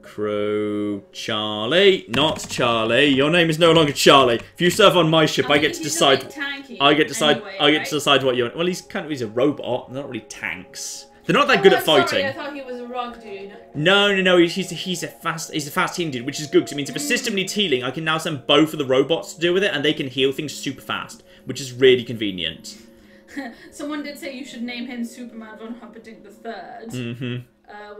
[SPEAKER 1] Crew Charlie, not Charlie. Your name is no longer Charlie. If you serve on my ship, I get to decide. I get to decide.
[SPEAKER 2] Anyway,
[SPEAKER 1] I get to decide what you're. Well, he's a robot. They're not really tanks. They're not that good at fighting.
[SPEAKER 2] Sorry, I thought he was a rock dude.
[SPEAKER 1] No. He's a fast healing dude, which is good because it means if a system needs healing, I can now send both of the robots to deal with it, and they can heal things super fast, which is really convenient.
[SPEAKER 2] Someone did say you should name him Superman von Humperdinck III.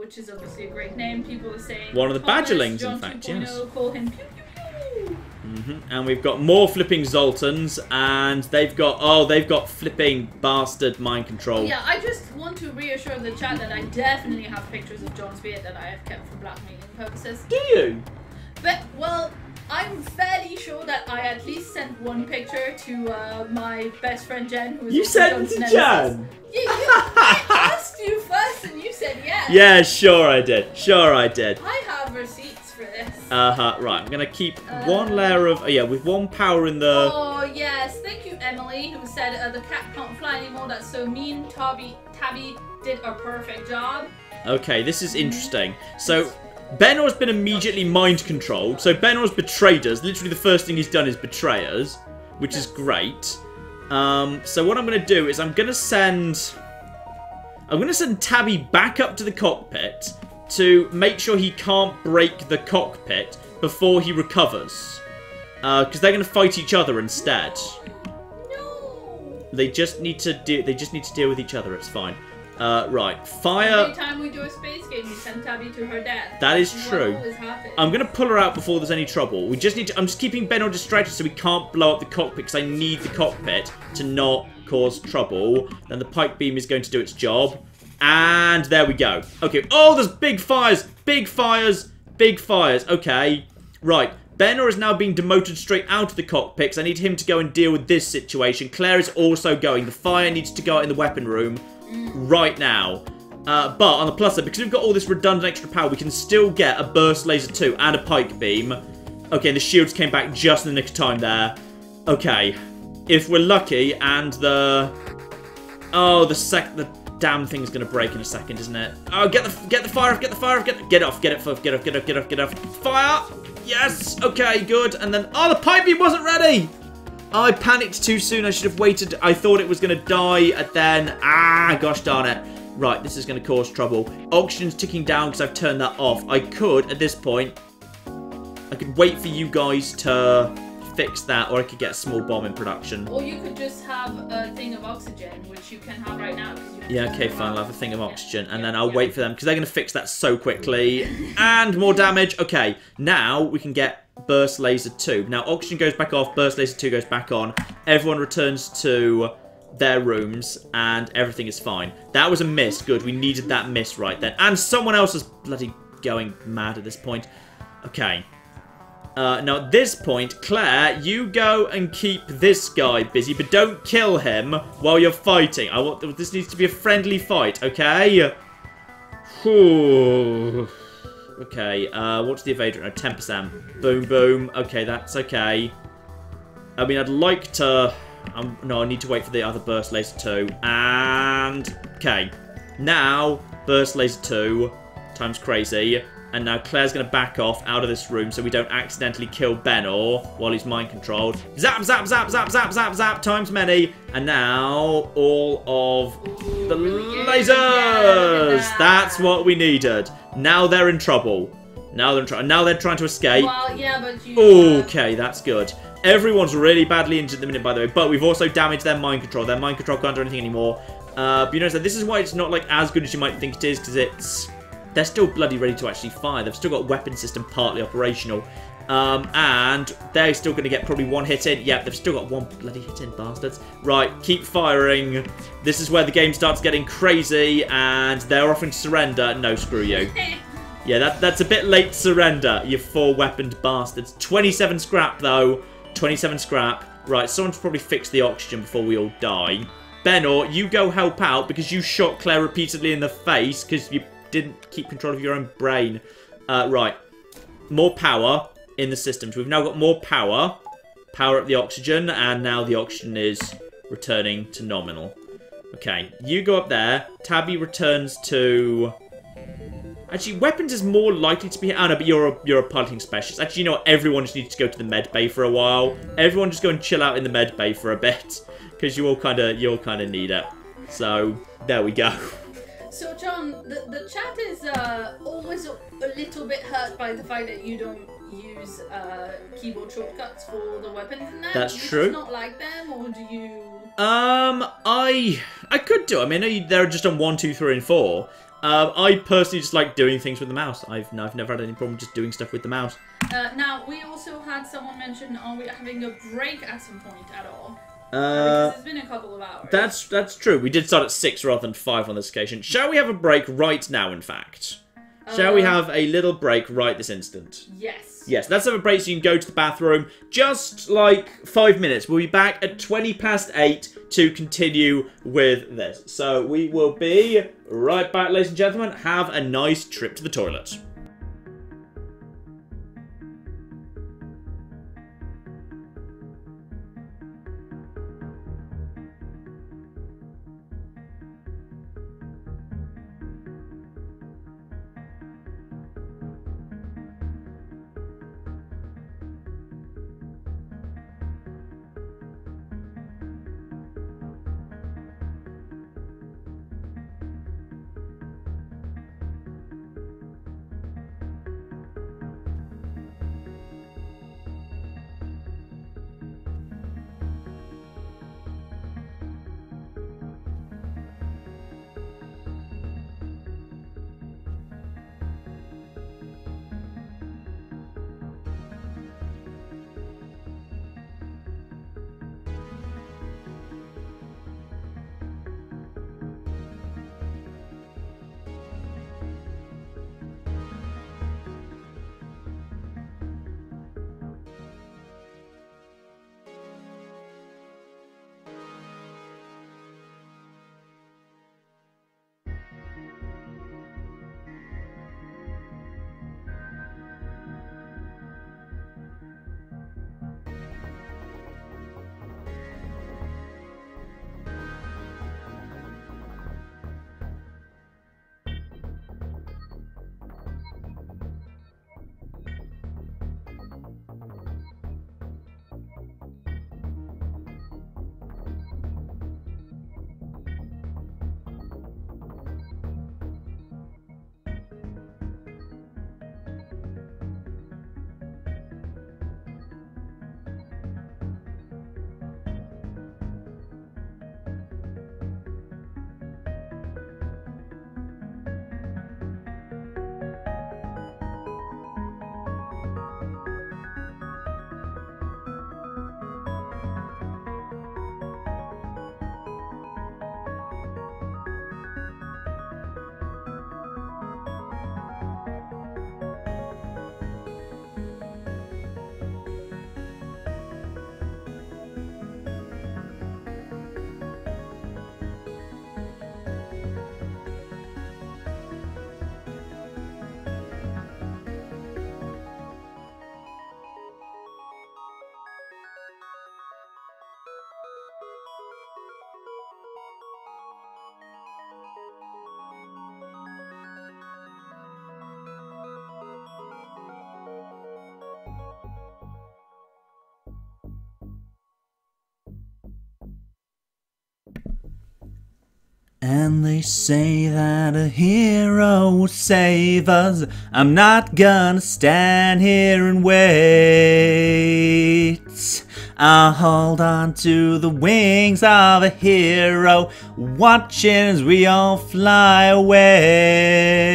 [SPEAKER 2] Which is obviously a great name. People are saying
[SPEAKER 1] one of the
[SPEAKER 2] Thomas,
[SPEAKER 1] Badgerlings,
[SPEAKER 2] John
[SPEAKER 1] in fact.
[SPEAKER 2] 2.0,
[SPEAKER 1] Yes.
[SPEAKER 2] Call him Pew Pew Pew.
[SPEAKER 1] And we've got more flipping Zoltans, and they've got flipping bastard mind control.
[SPEAKER 2] Yeah, I just want to reassure the chat that I definitely have pictures of John's beard that I have kept for blackmailing purposes.
[SPEAKER 1] Do you?
[SPEAKER 2] But well, I'm fairly sure that I at least sent one picture to my best friend Jen, who is
[SPEAKER 1] You
[SPEAKER 2] also
[SPEAKER 1] sent
[SPEAKER 2] John's
[SPEAKER 1] it to
[SPEAKER 2] nemesis.
[SPEAKER 1] Jen?
[SPEAKER 2] I asked you first, and you said yes.
[SPEAKER 1] Yeah, sure I did.
[SPEAKER 2] I have receipts for this.
[SPEAKER 1] Right, I'm gonna keep one layer of with one power in the.
[SPEAKER 2] Oh yes, thank you, Emily, who said the cat can't fly anymore. That's so mean. Tabby did a perfect job.
[SPEAKER 1] Okay, this is interesting. So. Benor's been immediately mind controlled, so Benor's betrayed us. Literally the first thing he's done is betray us, which is great. So what I'm going to do is I'm going to send Tabby back up to the cockpit to make sure he can't break the cockpit before he recovers. Because they're going to fight each other instead.
[SPEAKER 2] No.
[SPEAKER 1] They just need to deal with each other. It's fine. Right, fire.
[SPEAKER 2] Every time we do a space game, we send Tabby to her death.
[SPEAKER 1] That is
[SPEAKER 2] This
[SPEAKER 1] true.
[SPEAKER 2] what always happens.
[SPEAKER 1] I'm gonna pull her out before there's any trouble. We just need to. I'm just keeping Benor distracted so we can't blow up the cockpit because I need the cockpit to not cause trouble. Then the pike beam is going to do its job, and there we go. Okay. Oh, there's big fires, big fires, big fires. Okay. Right. Benor is now being demoted straight out of the cockpit because I need him to go and deal with this situation. Claire is also going. The fire needs to go out in the weapon room. Right now. But on the plus side, because we've got all this redundant extra power, we can still get a burst laser 2 and a pike beam. Okay, the shields came back just in the nick of time there. Okay. If we're lucky and the damn thing's gonna break in a second, isn't it? Oh, get the fire off, get it off. Fire! Yes! Okay, good. And then the pike beam wasn't ready! I panicked too soon. I should have waited. I thought it was going to die, and then... gosh darn it. Right, this is going to cause trouble. Oxygen's ticking down because I've turned that off. I could, at this point... I could wait for you guys to fix that, or I could get a small bomb in production.
[SPEAKER 2] Or you could just have a thing of oxygen, which you can have right now.
[SPEAKER 1] Yeah, okay, fine. I'll have a thing of oxygen, and then I'll wait for them, because they're going to fix that so quickly. And more damage. Okay, now we can get... Burst Laser 2. Now, oxygen goes back off, Burst Laser 2 goes back on. Everyone returns to their rooms, and everything is fine. That was a miss. Good, we needed that miss right then. And someone else is bloody going mad at this point. Okay. Now, at this point, Claire, you go and keep this guy busy, but don't kill him while you're fighting. This needs to be a friendly fight, okay? Whew. Okay, what's the evader? 10%. Boom, boom. Okay, that's okay. I mean, I'd like to... no, I need to wait for the other Burst Laser 2. And... Okay. Now, Burst Laser 2 times crazy. And now Claire's going to back off out of this room so we don't accidentally kill Benor while he's mind-controlled. Zap, zap, zap, zap, zap, zap, zap, times many. And now, all of the lasers! That's what we needed. Now they're in trouble. Now they're trying to escape.
[SPEAKER 2] Well, yeah, but you...
[SPEAKER 1] Okay, that's good. Everyone's really badly injured at the minute, by the way, but we've also damaged their mind control. Their mind control can't do anything anymore. But you know, so this is why it's not like as good as you might think it is, because they're still bloody ready to actually fire. They've still got weapon system partly operational. And they're still going to get probably one hit in. Yep, they've still got one bloody hit in, bastards. Right, keep firing. This is where the game starts getting crazy, and they're offering to surrender. No, screw you. Yeah, that's a bit late to surrender, you four-weaponed bastards. 27 scrap, though. 27 scrap. Right, someone should probably fix the oxygen before we all die. Benor, you go help out because you shot Claire repeatedly in the face because you didn't keep control of your own brain. Right. More power in the systems. We've now got more power. Power up the oxygen, and now the oxygen is returning to nominal. Okay, you go up there. Tabby returns to... Actually, weapons is more likely to be... Oh, no, but you're a piloting specialist. Actually, you know what? Everyone just needs to go to the med bay for a while. Everyone just go and chill out in the med bay for a bit. Because you all kind of need it. So, there we go.
[SPEAKER 2] So, John, the chat is always a little bit hurt by the fact that you don't use keyboard shortcuts for the weapons and that.
[SPEAKER 1] That's
[SPEAKER 2] do you
[SPEAKER 1] true.
[SPEAKER 2] Just not like them, or do you...
[SPEAKER 1] I could do. I mean, they're just on 1, 2, 3, and 4. I personally just like doing things with the mouse. I've never had any problem just doing stuff with the mouse.
[SPEAKER 2] Now, we also had someone mention, are we having a break at some point at all? Because it's been a couple of hours.
[SPEAKER 1] That's true. We did start at 6 rather than 5 on this occasion. Shall we have a break right now, in fact? Shall we have a little break right this instant?
[SPEAKER 2] Yes.
[SPEAKER 1] Yes, let's have a break so you can go to the bathroom. Just like 5 minutes. We'll be back at 8:20 to continue with this. So we will be right back, ladies and gentlemen. Have a nice trip to the toilet. And they say that a hero will save us. I'm not gonna stand here and wait. I'll hold on to the wings of a hero, watching as we all fly away.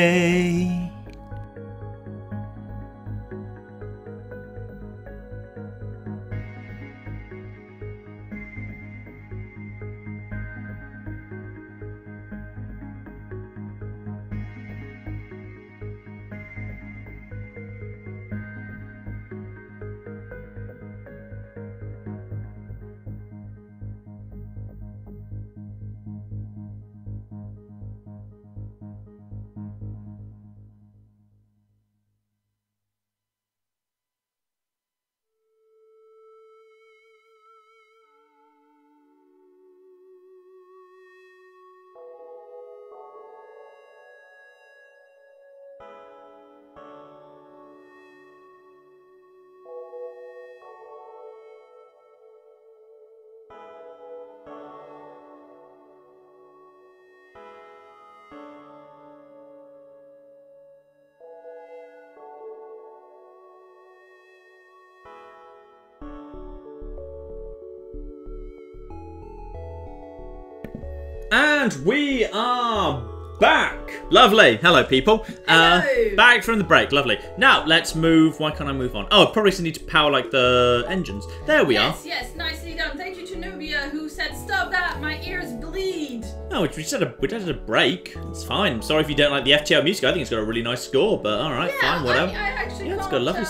[SPEAKER 1] And we are back. Lovely. Hello, people.
[SPEAKER 2] Hello.
[SPEAKER 1] Back from the break. Lovely. Now, let's move. Why can't I move on? Oh, probably need to power, like, the engines. There we are.
[SPEAKER 2] Yes, nicely done. Thank you to Nubia, who said, stop that, my ears bleed.
[SPEAKER 1] No, we just had a break. It's fine. I'm sorry if you don't like the FTL music. I think it's got a really nice score, but alright, fine, whatever.
[SPEAKER 2] I actually
[SPEAKER 1] it's
[SPEAKER 2] can't,
[SPEAKER 1] got a lovely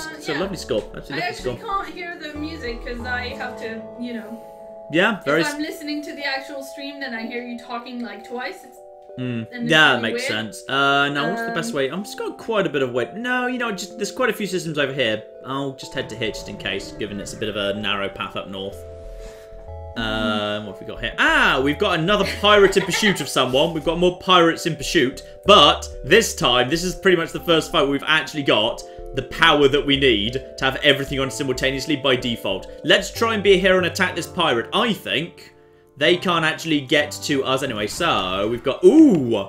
[SPEAKER 1] score.
[SPEAKER 2] I actually can't hear the music because I have to, you know.
[SPEAKER 1] Yeah, very...
[SPEAKER 2] If I'm listening to the actual stream, then I hear you talking like twice.
[SPEAKER 1] Yeah,
[SPEAKER 2] really
[SPEAKER 1] that makes
[SPEAKER 2] weird.
[SPEAKER 1] sense. Now, what's the best way? I'm just got quite a bit of weight. No, you know, just there's quite a few systems over here. I'll just head to here just in case, given it's a bit of a narrow path up north. What have we got here? Ah, we've got another pirate in pursuit of someone. We've got more pirates in pursuit. But this time, this is pretty much the first fight where we've actually got the power that we need to have everything on simultaneously by default. Let's try and be here and attack this pirate. I think they can't actually get to us anyway. So we've got... Ooh!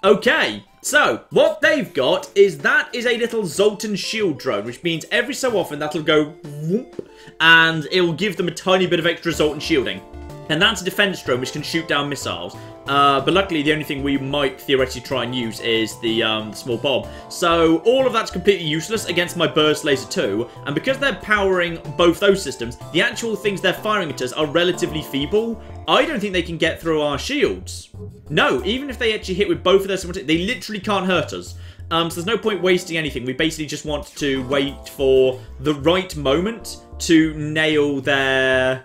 [SPEAKER 1] Okay. So, what they've got is that is a little Zoltan shield drone, which means every so often that'll go whoop, and it will give them a tiny bit of extra Zoltan shielding. And that's a defense drone which can shoot down missiles. But luckily, the only thing we might theoretically try and use is the small bomb. So all of that's completely useless against my burst laser too. And because they're powering both those systems, the actual things they're firing at us are relatively feeble. I don't think they can get through our shields. No, even if they actually hit with both of their simultaneously, they literally can't hurt us. So there's no point wasting anything. We basically just want to wait for the right moment to nail their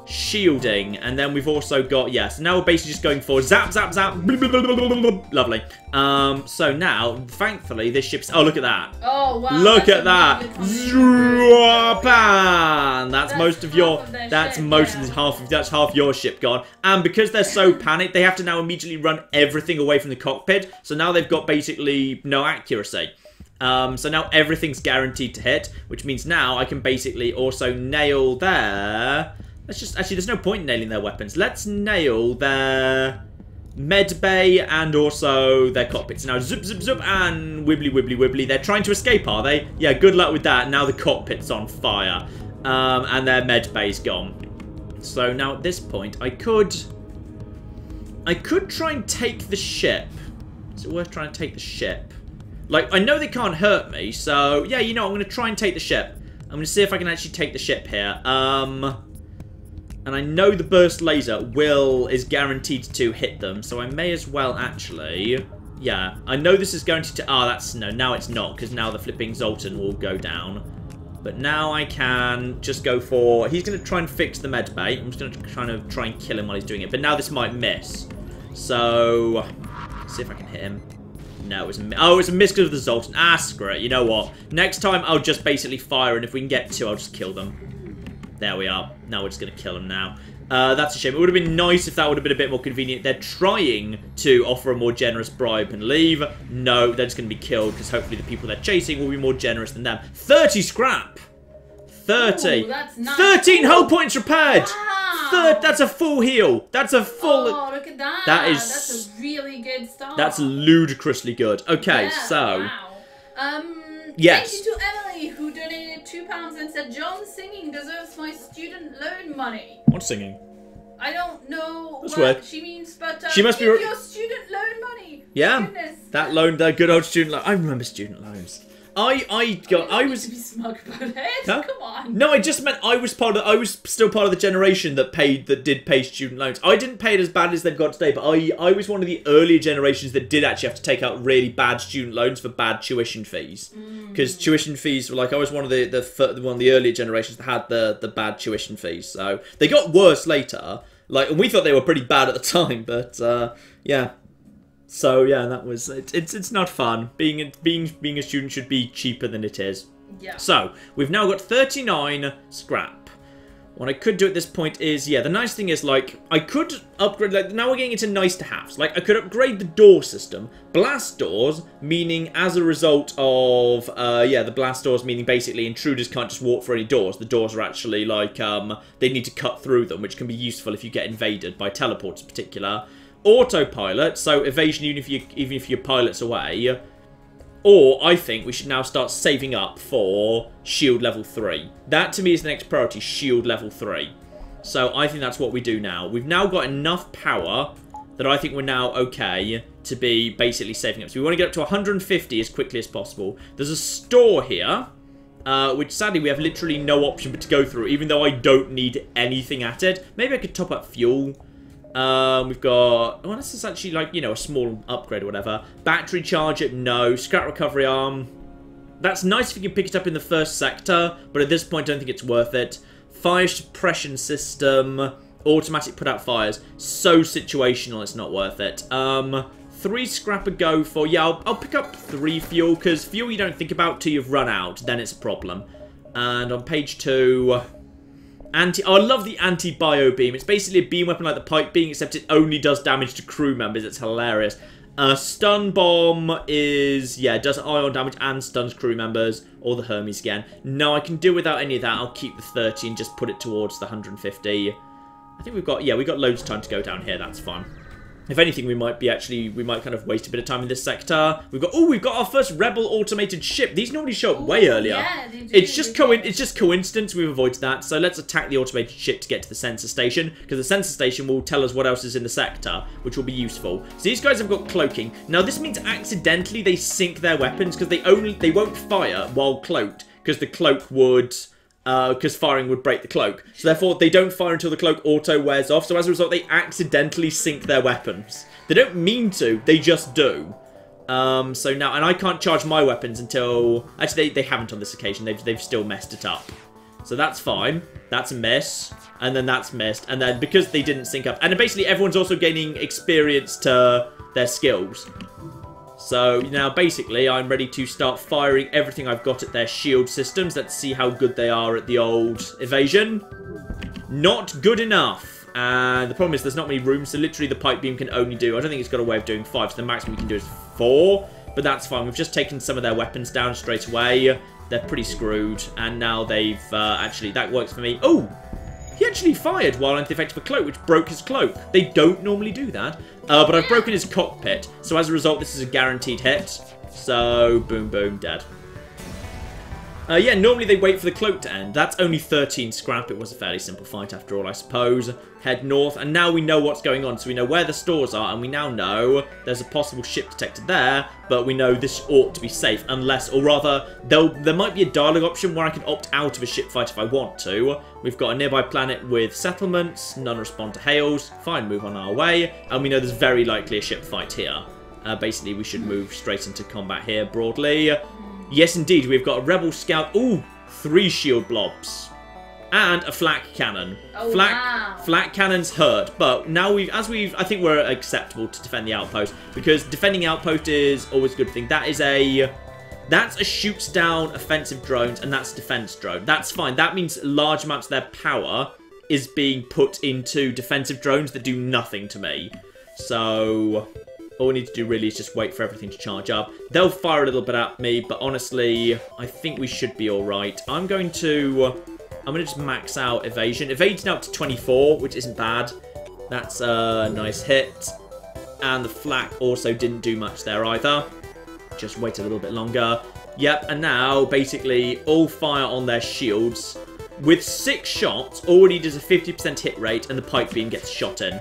[SPEAKER 1] shielding, and then we've also got, yes, now we're basically just going for zap, zap, zap, blah, blah, blah, blah, blah, blah. Lovely. So now, thankfully, this ship's, oh, look at that.
[SPEAKER 2] Oh, wow.
[SPEAKER 1] Look at that. That's most of your, that's half your ship gone. And because they're so panicked, they have to now immediately run everything away from the cockpit. So now they've got basically no accuracy. So now everything's guaranteed to hit, which means now I can basically also nail their... Let's just... Actually, there's no point in nailing their weapons. Let's nail their med bay and also their cockpits. Now, zip, zip, zip, and wibbly, wibbly, wibbly. They're trying to escape, are they? Yeah, good luck with that. Now the cockpit's on fire. And their med bay's gone. So now at this point, I could try and take the ship. Is it worth trying to take the ship? Like, I know they can't hurt me, so... Yeah, you know, I'm going to try and take the ship. I'm going to see if I can actually take the ship here. And I know the burst laser is guaranteed to hit them, so I may as well actually... Yeah, I know this is guaranteed to... Ah, that's... No, now it's not, because now the flipping Zoltan will go down. But now I can just go for... He's going to try and fix the med bay. I'm just going to try and kill him while he's doing it. But now this might miss. So... Let's see if I can hit him. No, it's a miss. Oh, it's a miss because of the Zoltan. Ah, screw it. You know what? Next time, I'll just basically fire, and if we can get two, I'll just kill them. There we are. Now we're just going to kill them now. That's a shame. It would have been nice if that would have been a bit more convenient. They're trying to offer a more generous bribe and leave. No, they're just going to be killed because hopefully the people they're chasing will be more generous than them. 30 scrap! 30.
[SPEAKER 2] Ooh, that's nice.
[SPEAKER 1] 13 hull points repaired!
[SPEAKER 2] Wow.
[SPEAKER 1] That's a full heal. That's a full...
[SPEAKER 2] Oh, look at that. That's a really good start.
[SPEAKER 1] That's ludicrously good. Okay,
[SPEAKER 2] yeah,
[SPEAKER 1] so...
[SPEAKER 2] Wow.
[SPEAKER 1] Yes.
[SPEAKER 2] Thank you to Emily, who donated £2 and said, John singing deserves my student loan money.
[SPEAKER 1] What's singing?
[SPEAKER 2] I don't know
[SPEAKER 1] That's
[SPEAKER 2] what
[SPEAKER 1] weird.
[SPEAKER 2] she means, but
[SPEAKER 1] she must
[SPEAKER 2] give
[SPEAKER 1] be
[SPEAKER 2] your student loan money.
[SPEAKER 1] Yeah,
[SPEAKER 2] Goodness.
[SPEAKER 1] that good old student loan. I remember student loans. I was
[SPEAKER 2] to be smug about it.
[SPEAKER 1] Huh?
[SPEAKER 2] Come on.
[SPEAKER 1] No, I just meant I was still part of the generation that did pay student loans. I didn't pay it as bad as they've got today, but I was one of the earlier generations that did actually have to take out really bad student loans for bad tuition fees. Because tuition fees were like, I was one of the earlier generations that had the bad tuition fees. So they got worse later. Like, and we thought they were pretty bad at the time, but yeah. So yeah, that was it's not fun. Being a student should be cheaper than it is.
[SPEAKER 2] Yeah.
[SPEAKER 1] So we've now got 39 scrap. What I could do at this point is, yeah, the nice thing is, like, I could upgrade, like, now we're getting into nice to haves. Like, I could upgrade the door system. Blast doors, meaning as a result of, yeah, the blast doors meaning basically intruders can't just walk through any doors. The doors are actually, like, they need to cut through them, which can be useful if you get invaded by teleports in particular. Autopilot, so evasion even if your pilot's away. Or, I think we should now start saving up for shield level 3. That, to me, is the next priority, shield level 3. So, I think that's what we do now. We've now got enough power that I think we're now okay to be basically saving up. So we want to get up to 150 as quickly as possible. There's a store here, which sadly we have literally no option but to go through, even though I don't need anything at it. Maybe I could top up fuel. We've got... Oh, this is actually like, you know, a small upgrade or whatever. Battery charger, no. Scrap recovery arm. That's nice if you can pick it up in the first sector, but at this point I don't think it's worth it. Fire suppression system... Automatic put out fires. So situational, it's not worth it. 3 scrap a go for... Yeah, I'll pick up 3 fuel, because fuel you don't think about till you've run out. Then it's a problem. And on page 2... Oh, I love the anti-bio beam. It's basically a beam weapon like the pike beam, except it only does damage to crew members. It's hilarious. Stun bomb is... Yeah, it does ion damage and stuns crew members. Or the Hermes again. No, I can do without any of that. I'll keep the 30 and just put it towards the 150. I think we've got, yeah, we've got loads of time to go down here. That's fine. If anything, we might kind of waste a bit of time in this sector. We've got our first rebel automated ship. These normally show up way earlier.
[SPEAKER 2] Yeah, they do.
[SPEAKER 1] It's just coincidence we've avoided that. So let's attack the automated ship to get to the sensor station, because the sensor station will tell us what else is in the sector, which will be useful. So these guys have got cloaking. Now this means accidentally they sink their weapons, because they won't fire while cloaked, because the cloak would... because firing would break the cloak. So therefore, they don't fire until the cloak auto wears off. So as a result, they accidentally sink their weapons. They don't mean to, they just do. So now, and I can't charge my weapons until... Actually, they haven't on this occasion. They've still messed it up. So that's fine. That's a miss. And then that's missed. And then because they didn't sync up... And then basically, everyone's also gaining experience to their skills. So now basically I'm ready to start firing everything I've got at their shield systems. Let's see how good they are at the old evasion. Not good enough. And the problem is there's not many rooms, so literally the pipe beam can only do... I don't think it's got a way of doing 5, so the maximum we can do is 4. But that's fine. We've just taken some of their weapons down straight away. They're pretty screwed. And now they've... actually, that works for me. Oh! He actually fired while under the effect of a cloak, which broke his cloak. They don't normally do that. But I've broken his cockpit. So as a result, this is a guaranteed hit. So, boom, boom, dead. Yeah, normally they wait for the cloak to end. That's only 13 scrap. It was a fairly simple fight after all, I suppose. Head north, and now we know what's going on. So we know where the stores are, and we now know there's a possible ship detected there, but we know this ought to be safe, unless, or rather, there might be a dialogue option where I can opt out of a ship fight if I want to. We've got a nearby planet with settlements, none respond to hails, fine, move on our way, and we know there's very likely a ship fight here. Basically, we should move straight into combat here, broadly. Yes, indeed, we've got a rebel scout. Ooh, 3 shield blobs. And a flak cannon.
[SPEAKER 2] Oh, wow.
[SPEAKER 1] Flak cannons hurt, but now I think we're acceptable to defend the outpost, because defending outpost is always a good thing. That's a shoots down offensive drones, and that's defense drone. That's fine. That means large amounts of their power is being put into defensive drones that do nothing to me. So... all we need to do really is just wait for everything to charge up. They'll fire a little bit at me, but honestly, I think we should be alright. I'm going to just max out evasion. Evasion out to 24, which isn't bad. That's a nice hit. And the flak also didn't do much there either. Just wait a little bit longer. Yep, and now, basically, all fire on their shields. With 6 shots, all we need is a 50% hit rate, and the pike beam gets shot in.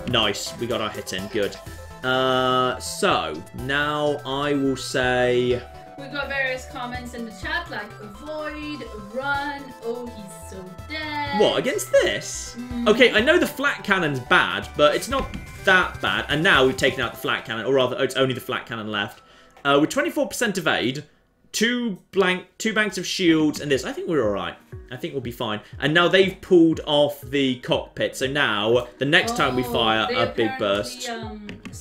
[SPEAKER 1] Nice, we got our hit in, good. So, now I will say...
[SPEAKER 2] We got various comments in the chat, like, avoid, run, oh, he's so dead.
[SPEAKER 1] What, against this? Okay, I know the flak cannon's bad, but it's not that bad. And now we've taken out the flak cannon, or rather, it's only the flak cannon left. With 24% evade, 2 banks of shields, and this, I think we're alright. I think we'll be fine. And now they've pulled off the cockpit, so now, the next time we fire a big burst...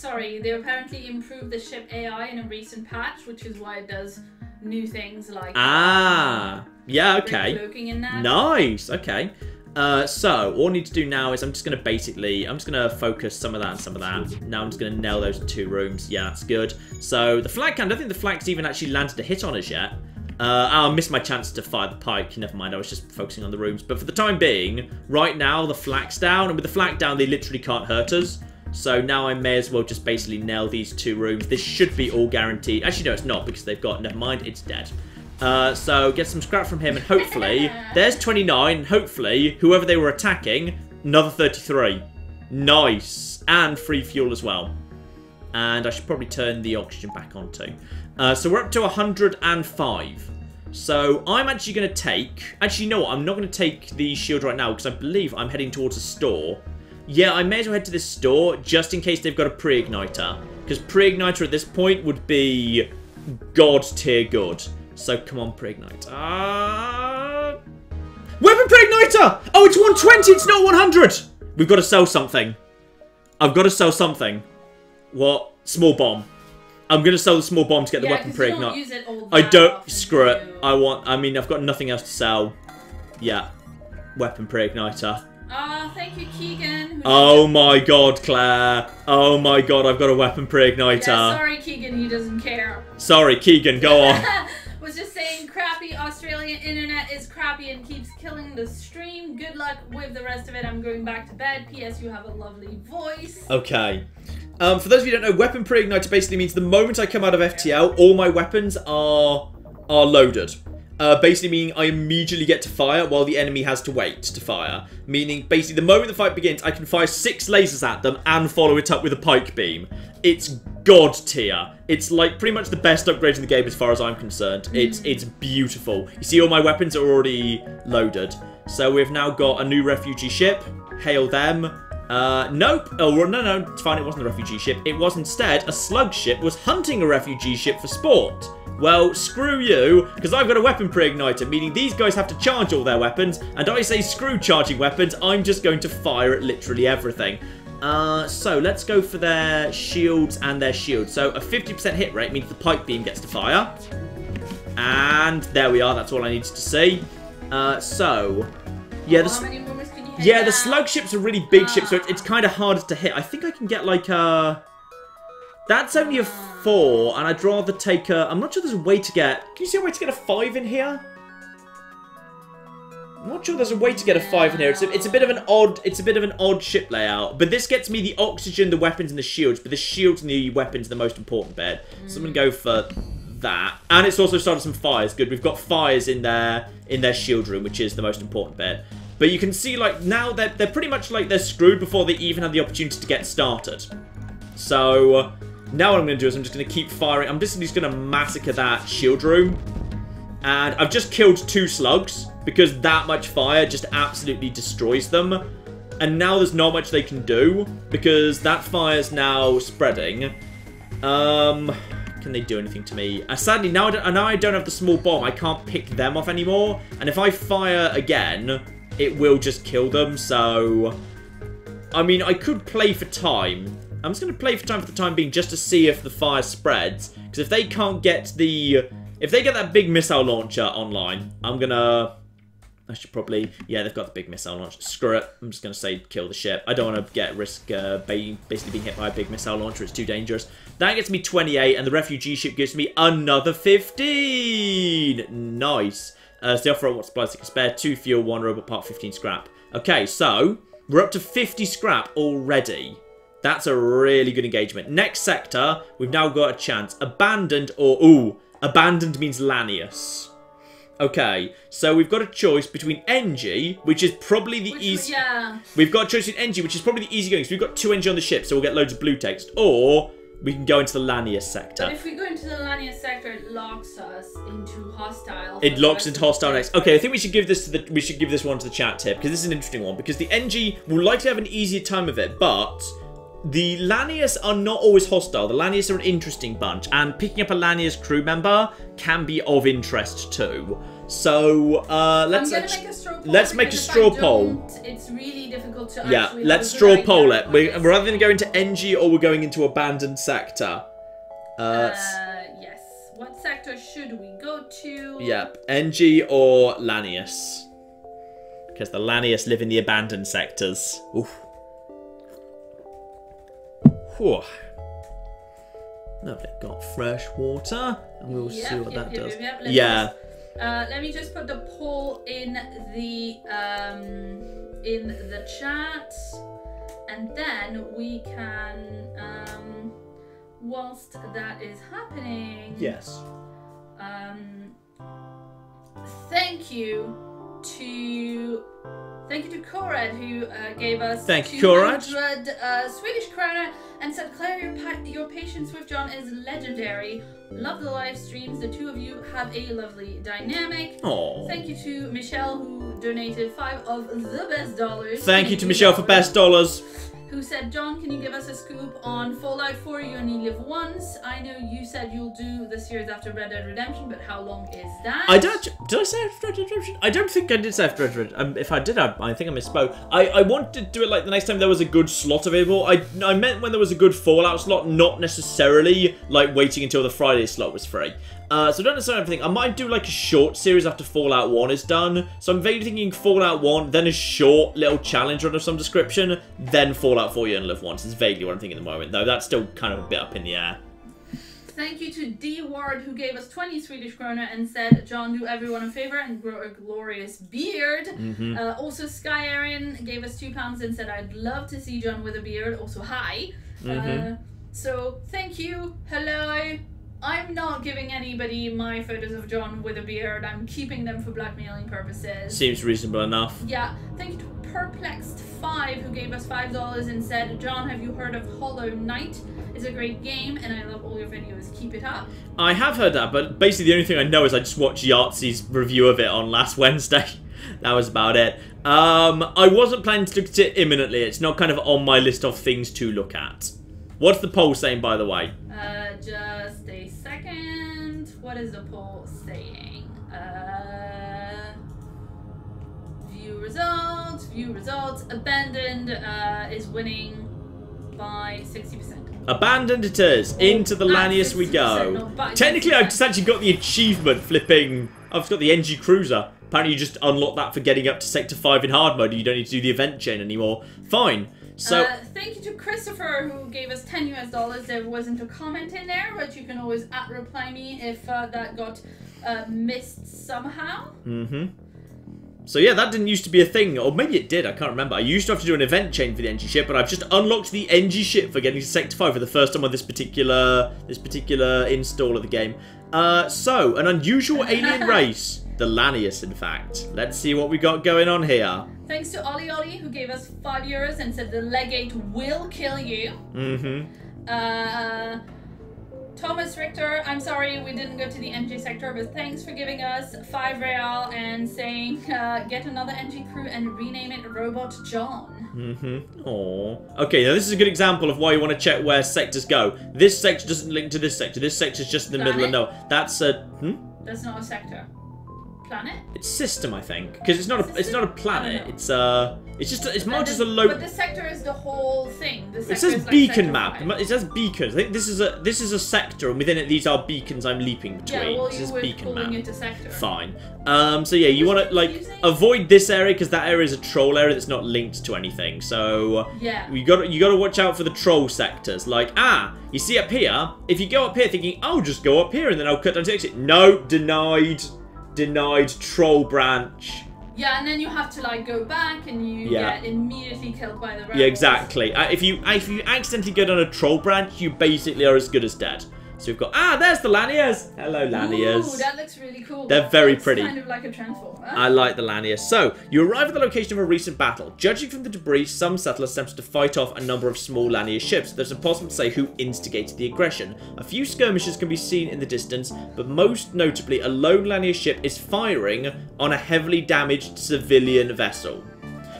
[SPEAKER 2] they apparently improved the ship AI in a recent patch, which is why it does new things like...
[SPEAKER 1] Ah! Yeah, okay.
[SPEAKER 2] Cloaking in that.
[SPEAKER 1] Nice! Okay. So, all I need to do now is I'm just going to focus some of that and some of that. Now I'm just going to nail those 2 rooms. Yeah, that's good. So, the flag cannon, I don't think the flag's even actually landed a hit on us yet. I'll miss my chance to fire the pike. Never mind, I was just focusing on the rooms. But for the time being, right now, the flak's down. And with the flak down, they literally can't hurt us. So now I may as well just basically nail these 2 rooms. This should be all guaranteed. Actually, no, it's not, because they've got... Never mind, it's dead. So get some scrap from him, and hopefully... there's 29, and hopefully, whoever they were attacking, another 33. Nice. And free fuel as well. And I should probably turn the oxygen back on too. So we're up to 105. So I'm actually going to take... Actually, you know what? I'm not going to take the shield right now because I believe I'm heading towards a store. Yeah, I may as well head to this store just in case they've got a pre-igniter. Because pre-igniter at this point would be God tier good. So come on, pre-igniter. Weapon pre-igniter! Oh, it's 120, it's not 100! We've got to sell something. I've got to sell something. What? Small bomb. I'm going to sell the small bomb to get the weapon pre-ignite. I don't... Screw it. I mean, I've got nothing else to sell. Yeah. Weapon pre-igniter.
[SPEAKER 2] Thank you, Keegan.
[SPEAKER 1] Oh my god, Claire. Oh my god, I've got a weapon pre-igniter.
[SPEAKER 2] Yeah, sorry, Keegan, he doesn't care.
[SPEAKER 1] Sorry, Keegan, go on.
[SPEAKER 2] Was just saying, crappy Australian internet is crappy and keeps killing the stream. Good luck with the rest of it. I'm going back to bed. P.S. You have a lovely voice.
[SPEAKER 1] Okay. For those of you who don't know, weapon pre-igniter basically means the moment I come out of FTL, all my weapons are loaded. Basically meaning I immediately get to fire while the enemy has to wait to fire. Meaning, basically, the moment the fight begins, I can fire 6 lasers at them and follow it up with a pike beam. It's god tier. It's like pretty much the best upgrade in the game as far as I'm concerned. It's beautiful. You see all my weapons are already loaded. So we've now got a new refugee ship. Hail them. Nope. Oh, no, it's fine. It wasn't a refugee ship. It was instead a slug ship was hunting a refugee ship for sport. Well, screw you, because I've got a weapon pre-igniter, meaning these guys have to charge all their weapons, and I say screw charging weapons, I'm just going to fire at literally everything. So let's go for their shields and their shields. So a 50% hit rate means the pike beam gets to fire. And there we are, that's all I needed to see. Yeah, the slug ship's a really big ship, so it's kind of harder to hit. I think I can get like a... That's only a 4, and I'd rather take a... I'm not sure there's a way to get... Can you see a way to get a 5 in here? I'm not sure there's a way to get a 5 in here. It's a bit of an odd ship layout. But this gets me the oxygen, the weapons, and the shields. But the shields and the weapons are the most important bit. So I'm going to go for that. And it's also started some fires. Good, we've got fires in their shield room, which is the most important bit. But you can see, like, now they're pretty much like they're screwed before they even had the opportunity to get started. So... Now what I'm going to do is I'm just going to keep firing. I'm just going to massacre that shield room. And I've just killed 2 slugs. Because that much fire just absolutely destroys them. And now there's not much they can do. Because that fire's now spreading. Can they do anything to me? Sadly, now I don't have the small bomb. I can't pick them off anymore. And if I fire again, it will just kill them. So, I mean, I could play for time. I'm just going to play for time being just to see if the fire spreads. Because if they can't get the... If they get that big missile launcher online, I'm going to... I should probably... Yeah, they've got the big missile launcher. Screw it. I'm just going to say kill the ship. I don't want to risk basically being hit by a big missile launcher. It's too dangerous. That gets me 28, and the refugee ship gives me another 15. Nice. So they offer what supplies they can spare. 2 fuel, 1 robot part, 15 scrap. Okay, so we're up to 50 scrap already. That's a really good engagement. Next sector, we've now got a chance. Abandoned or... Ooh, abandoned means Lanius. Okay, so we've got a choice between Engi, which is probably the easy...
[SPEAKER 2] Yeah.
[SPEAKER 1] We've got a choice between Engi, which is probably the easy going. So we've got 2 Engi on the ship, so we'll get loads of blue text. Or we can go into the Lanius sector.
[SPEAKER 2] But if we go into the Lanius sector, it locks us into hostile.
[SPEAKER 1] It locks into hostile next. Okay, I think we should give this one to the chat tip, because this is an interesting one. Because the Engi will likely have an easier time of it, but... The Lanius are not always hostile. The Lanius are an interesting bunch, and picking up a Lanius crew member can be of interest too. So let's make a straw poll.
[SPEAKER 2] It's really difficult to
[SPEAKER 1] actually let's straw poll it. We're either going to go into Engi or we're going into abandoned sector.
[SPEAKER 2] Yes. What sector should we go to?
[SPEAKER 1] Yep, Engi or Lanius, because the Lanius live in the abandoned sectors. Oof. Whew. Lovely. Got fresh water, and we'll see what that does.
[SPEAKER 2] Let me just put the poll in the chat, and then we can whilst that is happening.
[SPEAKER 1] Yes.
[SPEAKER 2] Thank you to Thank you to Korad, who gave us
[SPEAKER 1] Thank you, Korad.
[SPEAKER 2] 200 Swedish krona and said, Claire, your patience with John is legendary. Love the live streams. The two of you have a lovely dynamic.
[SPEAKER 1] Aww.
[SPEAKER 2] Thank you to Michelle, who donated 5 of the best dollars.
[SPEAKER 1] Thank you to Michelle for best dollars.
[SPEAKER 2] Who said, John, can you give us a scoop on Fallout 4? You only live once. I know you said you'll do the series after Red Dead Redemption, but how long is that?
[SPEAKER 1] Did I say after Red Dead Redemption? I don't think I did say after Red Dead Redemption. If I did, I think I misspoke. I wanted to do it like the next time there was a good slot available. I meant when there was a good Fallout slot, not necessarily like waiting until the Friday slot was free. So I don't necessarily think I might do like a short series after Fallout 1 is done. So I'm vaguely thinking Fallout 1, then a short little challenge run of some description, then Fallout 4 You Only Live Once. Is vaguely what I'm thinking at the moment, though that's still kind of a bit up in the air.
[SPEAKER 2] Thank you to D Ward, who gave us 20 Swedish krona and said, John, do everyone a favor and grow a glorious beard. Also, Sky Arian gave us £2 and said, I'd love to see John with a beard. Also, hi. So, thank you. Hello. I'm not giving anybody my photos of John with a beard. I'm keeping them for blackmailing purposes.
[SPEAKER 1] Seems reasonable enough.
[SPEAKER 2] Yeah. Thank you to Perplexed5, who gave us $5 and said, John, have you heard of Hollow Knight? It's a great game, and I love all your videos. Keep it up. I
[SPEAKER 1] have heard that, but basically the only thing I know is I just watched Yahtzee's review of it on last Wednesday. That was about it. I wasn't planning to look at it imminently. It's not kind of on my list of things to look at. What's the poll saying, by the way?
[SPEAKER 2] Just a second. What is the poll saying? View results. Abandoned is winning by 60%.
[SPEAKER 1] Abandoned it is. Into the Lanius we go. Technically, I've just actually got the achievement flipping. I've got the Engi cruiser. Apparently, you just unlock that for getting up to Sector 5 in hard mode. You don't need to do the event chain anymore. Fine. So,
[SPEAKER 2] thank you to Christopher, who gave us $10 US. There wasn't a comment in there, but you can always @reply me if that got missed somehow.
[SPEAKER 1] So yeah, that didn't used to be a thing, or maybe it did, I can't remember. I used to have to do an event chain for the Engi ship, but I've just unlocked the Engi ship for getting to Sector 5 for the first time on this particular install of the game. So, an unusual alien race. The Lanius, in fact. Let's see what we got going on here.
[SPEAKER 2] Thanks to Ollie, who gave us €5 and said the legate will kill you. Thomas Richter, I'm sorry we didn't go to the Engi sector, but thanks for giving us 5 real and saying get another Engi crew and rename it Robot John.
[SPEAKER 1] Aww. Okay, now this is a good example of why you want to check where sectors go. This sector doesn't link to this sector. This sector's just in the middle of nowhere. That's a...
[SPEAKER 2] That's not a sector. Planet?
[SPEAKER 1] It's system, I think, because it's not a planet. It's more just a
[SPEAKER 2] low. But the sector is the whole thing. The
[SPEAKER 1] it says beacon map. It says beacons. I think this is a sector, and within it these are beacons I'm leaping between.
[SPEAKER 2] Yeah, well,
[SPEAKER 1] this
[SPEAKER 2] you
[SPEAKER 1] is
[SPEAKER 2] were
[SPEAKER 1] beacon
[SPEAKER 2] calling
[SPEAKER 1] map.
[SPEAKER 2] it a sector.
[SPEAKER 1] Fine. So yeah, you want to like avoid this area because that area is a troll area that's not linked to anything. So
[SPEAKER 2] yeah,
[SPEAKER 1] you got to watch out for the troll sectors. Like you see up here. If you go up here thinking I'll just go up here and then I'll cut down to exit. No, denied. Denied troll branch.
[SPEAKER 2] Yeah, and then you have to like go back and you get immediately killed by the rebels.
[SPEAKER 1] Yeah, exactly. If you accidentally go down a troll branch, you basically are as good as dead. So we've got there's the Lanius. Hello, Lanius.
[SPEAKER 2] Ooh, that looks really cool.
[SPEAKER 1] They're very pretty.
[SPEAKER 2] Kind of like a transformer.
[SPEAKER 1] I like the Lanius. So you arrive at the location of a recent battle. Judging from the debris, some settlers attempted to fight off a number of small Lanius ships. There's impossible to say who instigated the aggression. A few skirmishes can be seen in the distance, but most notably, a lone Lanius ship is firing on a heavily damaged civilian vessel.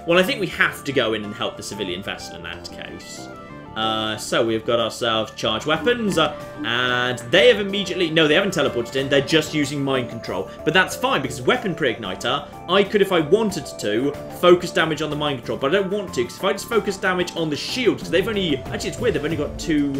[SPEAKER 1] Well, I think we have to go in and help the civilian vessel in that case. So we've got ourselves charged weapons, and they have immediately... No, they haven't teleported in, they're just using mind control. But that's fine, because weapon pre-igniter, I could, if I wanted to, focus damage on the mind control, but I don't want to, because if I just focus damage on the shield, because they've only... Actually, it's weird, they've only got two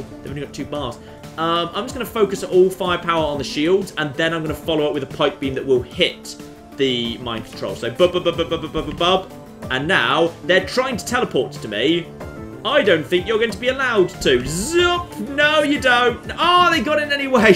[SPEAKER 1] bars. I'm just going to focus all firepower on the shields, and then I'm going to follow up with a pike beam that will hit the mind control. So, bub, and now, they're trying to teleport to me. I don't think you're going to be allowed to. Zoop! No, you don't. Oh, they got in anyway.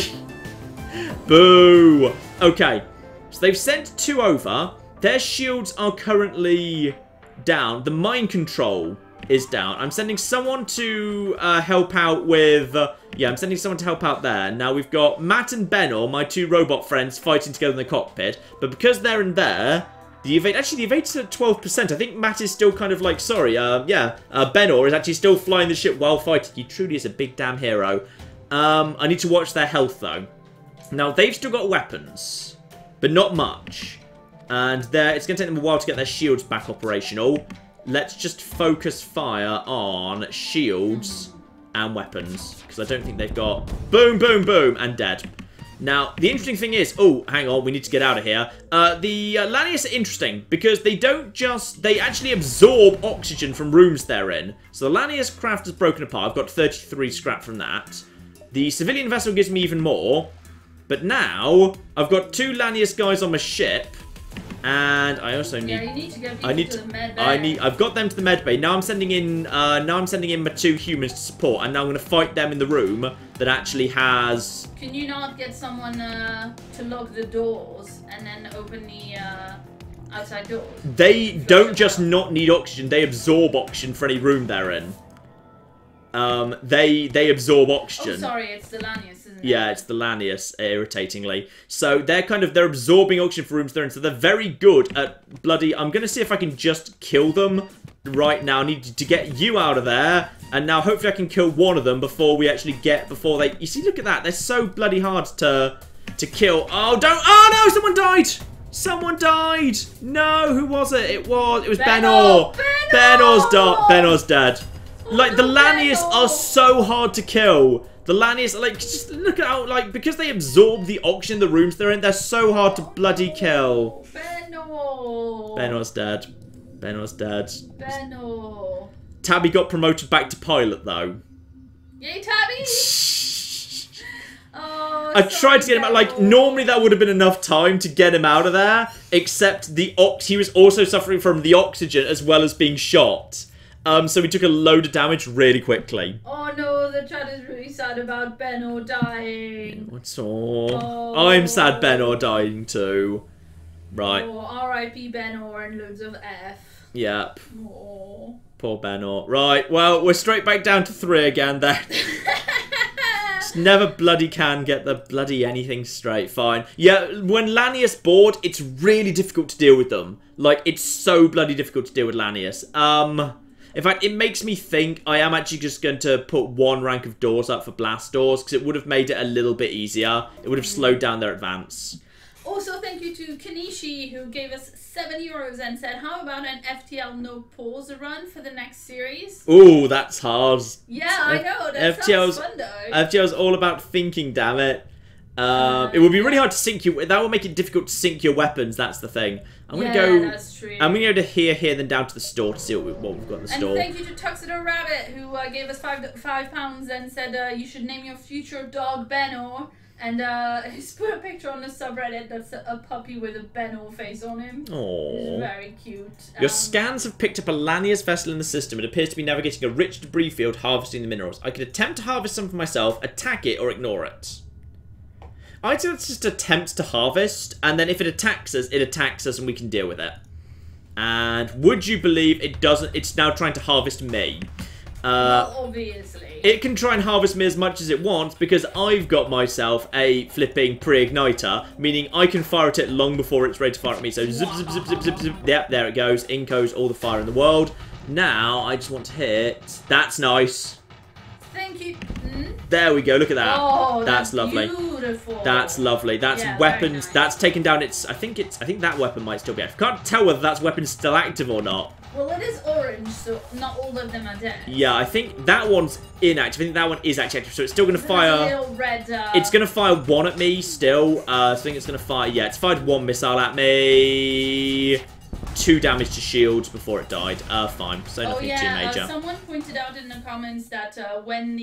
[SPEAKER 1] Boo. Okay. So they've sent 2 over. Their shields are currently down. The mind control is down. I'm sending someone to help out with... I'm sending someone to help out there. Now we've got Matt and Benor, my 2 robot friends, fighting together in the cockpit. But because they're in there... The evade, actually, the evade's at 12%. I think Matt is still kind of like, sorry, Benor is actually still flying the ship while fighting. He truly is a big damn hero. I need to watch their health, though. Now, they've still got weapons, but not much. And it's going to take them a while to get their shields back operational. Let's just focus fire on shields and weapons, because I don't think they've got... Boom, boom, boom, and dead. Now, the interesting thing is... Oh, hang on, we need to get out of here. The Lanius are interesting, because they don't just... They actually absorb oxygen from rooms they're in. So the Lanius craft is broken apart. I've got 33 scrap from that. The civilian vessel gives me even more. But now, I've got 2 Lanius guys on my ship. And I also need...
[SPEAKER 2] Yeah, you need to get people to the med bay.
[SPEAKER 1] I've got them to the med bay. Now I'm sending in my 2 humans to support, and now I'm going to fight them in the room that actually has...
[SPEAKER 2] Can you not get someone to lock the doors and then open the outside doors?
[SPEAKER 1] They don't just not need oxygen, they absorb oxygen for any room they're in. They absorb oxygen.
[SPEAKER 2] Oh, sorry, it's the Lanius, isn't it?
[SPEAKER 1] Yeah, it's the Lanius, irritatingly. So they're absorbing oxygen for rooms they're in, so they're very good at bloody... I'm going to see if I can just kill them right now. I need to get you out of there, and now hopefully I can kill one of them before we actually get... Before they... You see, look at that. They're so bloody hard to kill. Oh, don't... Oh, no! Someone died! Someone died! No, who was it? It was Benor! Benor's dead. Like, the Lanius are so hard to kill. The Lanius, like, just look at how, like, because they absorb the oxygen in the rooms they're in, they're so hard to bloody kill.
[SPEAKER 2] Benor!
[SPEAKER 1] Benor's dead. Benor's dead.
[SPEAKER 2] Benor!
[SPEAKER 1] Tabby got promoted back to pilot, though.
[SPEAKER 2] Yay, Tabby! Oh,
[SPEAKER 1] I tried to get him out, like, normally that would have been enough time to get him out of there, except he was also suffering from the oxygen as well as being shot. So we took a load of damage really quickly.
[SPEAKER 2] Oh no, the chat is really sad about Benor dying.
[SPEAKER 1] What's all? I'm sad Benor dying too. Right.
[SPEAKER 2] Oh, R.I.P. Benor and loads of F.
[SPEAKER 1] Yep.
[SPEAKER 2] Oh.
[SPEAKER 1] Poor Benor. Right, well, we're straight back down to 3 again then. Just never bloody can get the bloody anything straight. Fine. Yeah, when Lanius board, it's really difficult to deal with them. Like, it's so bloody difficult to deal with Lanius. In fact, it makes me think I am actually just going to put 1 rank of doors up for blast doors, because it would have made it a little bit easier. It would have slowed down their advance.
[SPEAKER 2] Also, thank you to Kanishi, who gave us €7 and said, how about an FTL no pause run for the next series?
[SPEAKER 1] Ooh, that's hard.
[SPEAKER 2] Yeah, I know. That sounds fun, though.
[SPEAKER 1] FTL's all about thinking, damn it. It would be really hard to sync you. That will make it difficult to sync your weapons. That's the thing. I'm gonna go.
[SPEAKER 2] That's true.
[SPEAKER 1] I'm gonna go to here, then down to the store to see what we've got in the store.
[SPEAKER 2] And thank you to Tuxedo Rabbit, who gave us £5 and said you should name your future dog Benor. And he's put a picture on the subreddit that's a puppy with a Benor face on him.
[SPEAKER 1] Aww.
[SPEAKER 2] It's very cute.
[SPEAKER 1] Your scans have picked up a Lanius vessel in the system. It appears to be navigating a rich debris field, harvesting the minerals. I could attempt to harvest some for myself, attack it, or ignore it. I'd say let's just attempt to harvest, and then if it attacks us, and we can deal with it. And would you believe it doesn't? It's now trying to harvest me.
[SPEAKER 2] Well, obviously.
[SPEAKER 1] It can try and harvest me as much as it wants, because I've got myself a flipping pre-igniter, meaning I can fire at it long before it's ready to fire at me. So zip, zip, zip, zip, zip, zip. Yep, there it goes. In goes all the fire in the world. Now, I just want to hit. That's nice.
[SPEAKER 2] Thank you.
[SPEAKER 1] There we go. Look at that.
[SPEAKER 2] Oh,
[SPEAKER 1] that's lovely.
[SPEAKER 2] Beautiful.
[SPEAKER 1] That's lovely. That's weapons. Nice. That's taken down its. I think that weapon might still be active. Can't tell whether that weapon's still active or not.
[SPEAKER 2] Well, it is orange, so not all of them are dead.
[SPEAKER 1] Yeah, I think that one's inactive. I think that one is actually active, so it's still going to fire.
[SPEAKER 2] A little red,
[SPEAKER 1] It's going to fire 1 at me still. I think it's going to fire. Yeah, it's fired 1 missile at me. 2 damage to shields before it died. Fine. So nothing too major.
[SPEAKER 2] Someone pointed out in the comments that when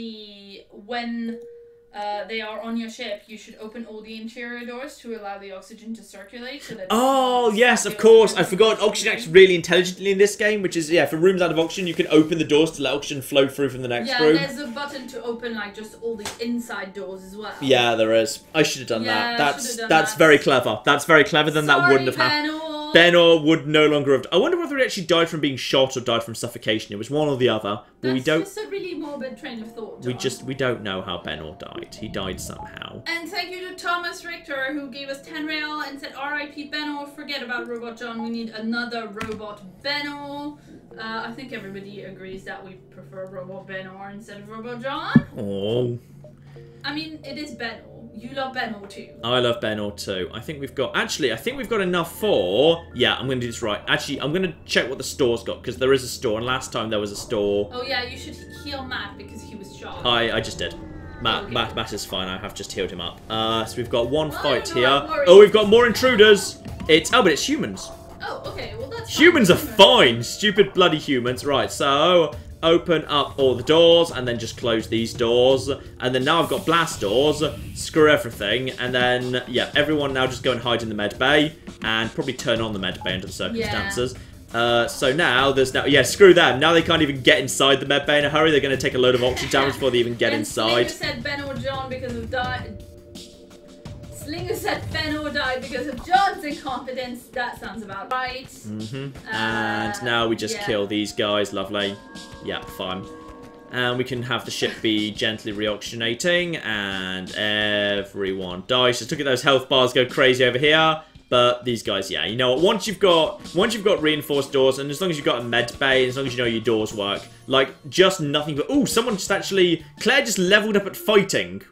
[SPEAKER 2] they are on your ship, you should open all the interior doors to allow the oxygen to circulate. So that
[SPEAKER 1] yes, of course. I forgot. Oxygen acts really intelligently in this game, which is, for rooms out of oxygen, you can open the doors to let oxygen flow through from the next room.
[SPEAKER 2] Yeah, there's a button to open, like, just all the inside doors as well.
[SPEAKER 1] Yeah, there is. I should have done that. That's very clever. That's very clever, then that wouldn't have happened. Benor would no longer have... I wonder whether he actually died from being shot or died from suffocation. It was one or the other. But
[SPEAKER 2] That's just a really morbid train of thought, John.
[SPEAKER 1] We don't know how Benor died. He died somehow.
[SPEAKER 2] And thank you to Thomas Richter, who gave us 10 real and said, R.I.P. Benor, forget about Robot John, we need another Robot Benor. I think everybody agrees that we prefer Robot Benor instead of Robot John.
[SPEAKER 1] Oh.
[SPEAKER 2] I mean, it is Benor. You love Benor too.
[SPEAKER 1] I love Benor too. I think we've got... Actually, I think we've got enough for... Yeah, I'm going to do this right. Actually, I'm going to check what the store's got, because there is a store, and last time there was a store.
[SPEAKER 2] Oh yeah, you should heal Matt, because he was shot.
[SPEAKER 1] I just did. Matt is fine. I have just healed him up. So we've got one fight here. Oh, we've got more intruders. But it's humans.
[SPEAKER 2] Oh, okay. Well, that's
[SPEAKER 1] Humans are fine. Stupid bloody humans. Right, so... Open up all the doors and then just close these doors. And then now I've got blast doors. Screw everything. And then, yeah, everyone now just go and hide in the med bay. And probably turn on the med bay under the circumstances. Yeah. So now there's now... Yeah, screw them. Now they can't even get inside the med bay in a hurry. They're going to take a load of oxygen damage before they even get inside.
[SPEAKER 2] Slinger said Ben or John because of Slinger said Benor died because of John's incompetence. That sounds about right.
[SPEAKER 1] And now we just kill these guys. Lovely. Yeah, fine. And we can have the ship be gently reoxygenating, and everyone dies. Just look at those health bars go crazy over here. But these guys, yeah, you know what? Once you've got reinforced doors, and as long as you've got a med bay, and as long as you know your doors work, like just nothing but... Ooh, someone just actually... Claire just leveled up at fighting.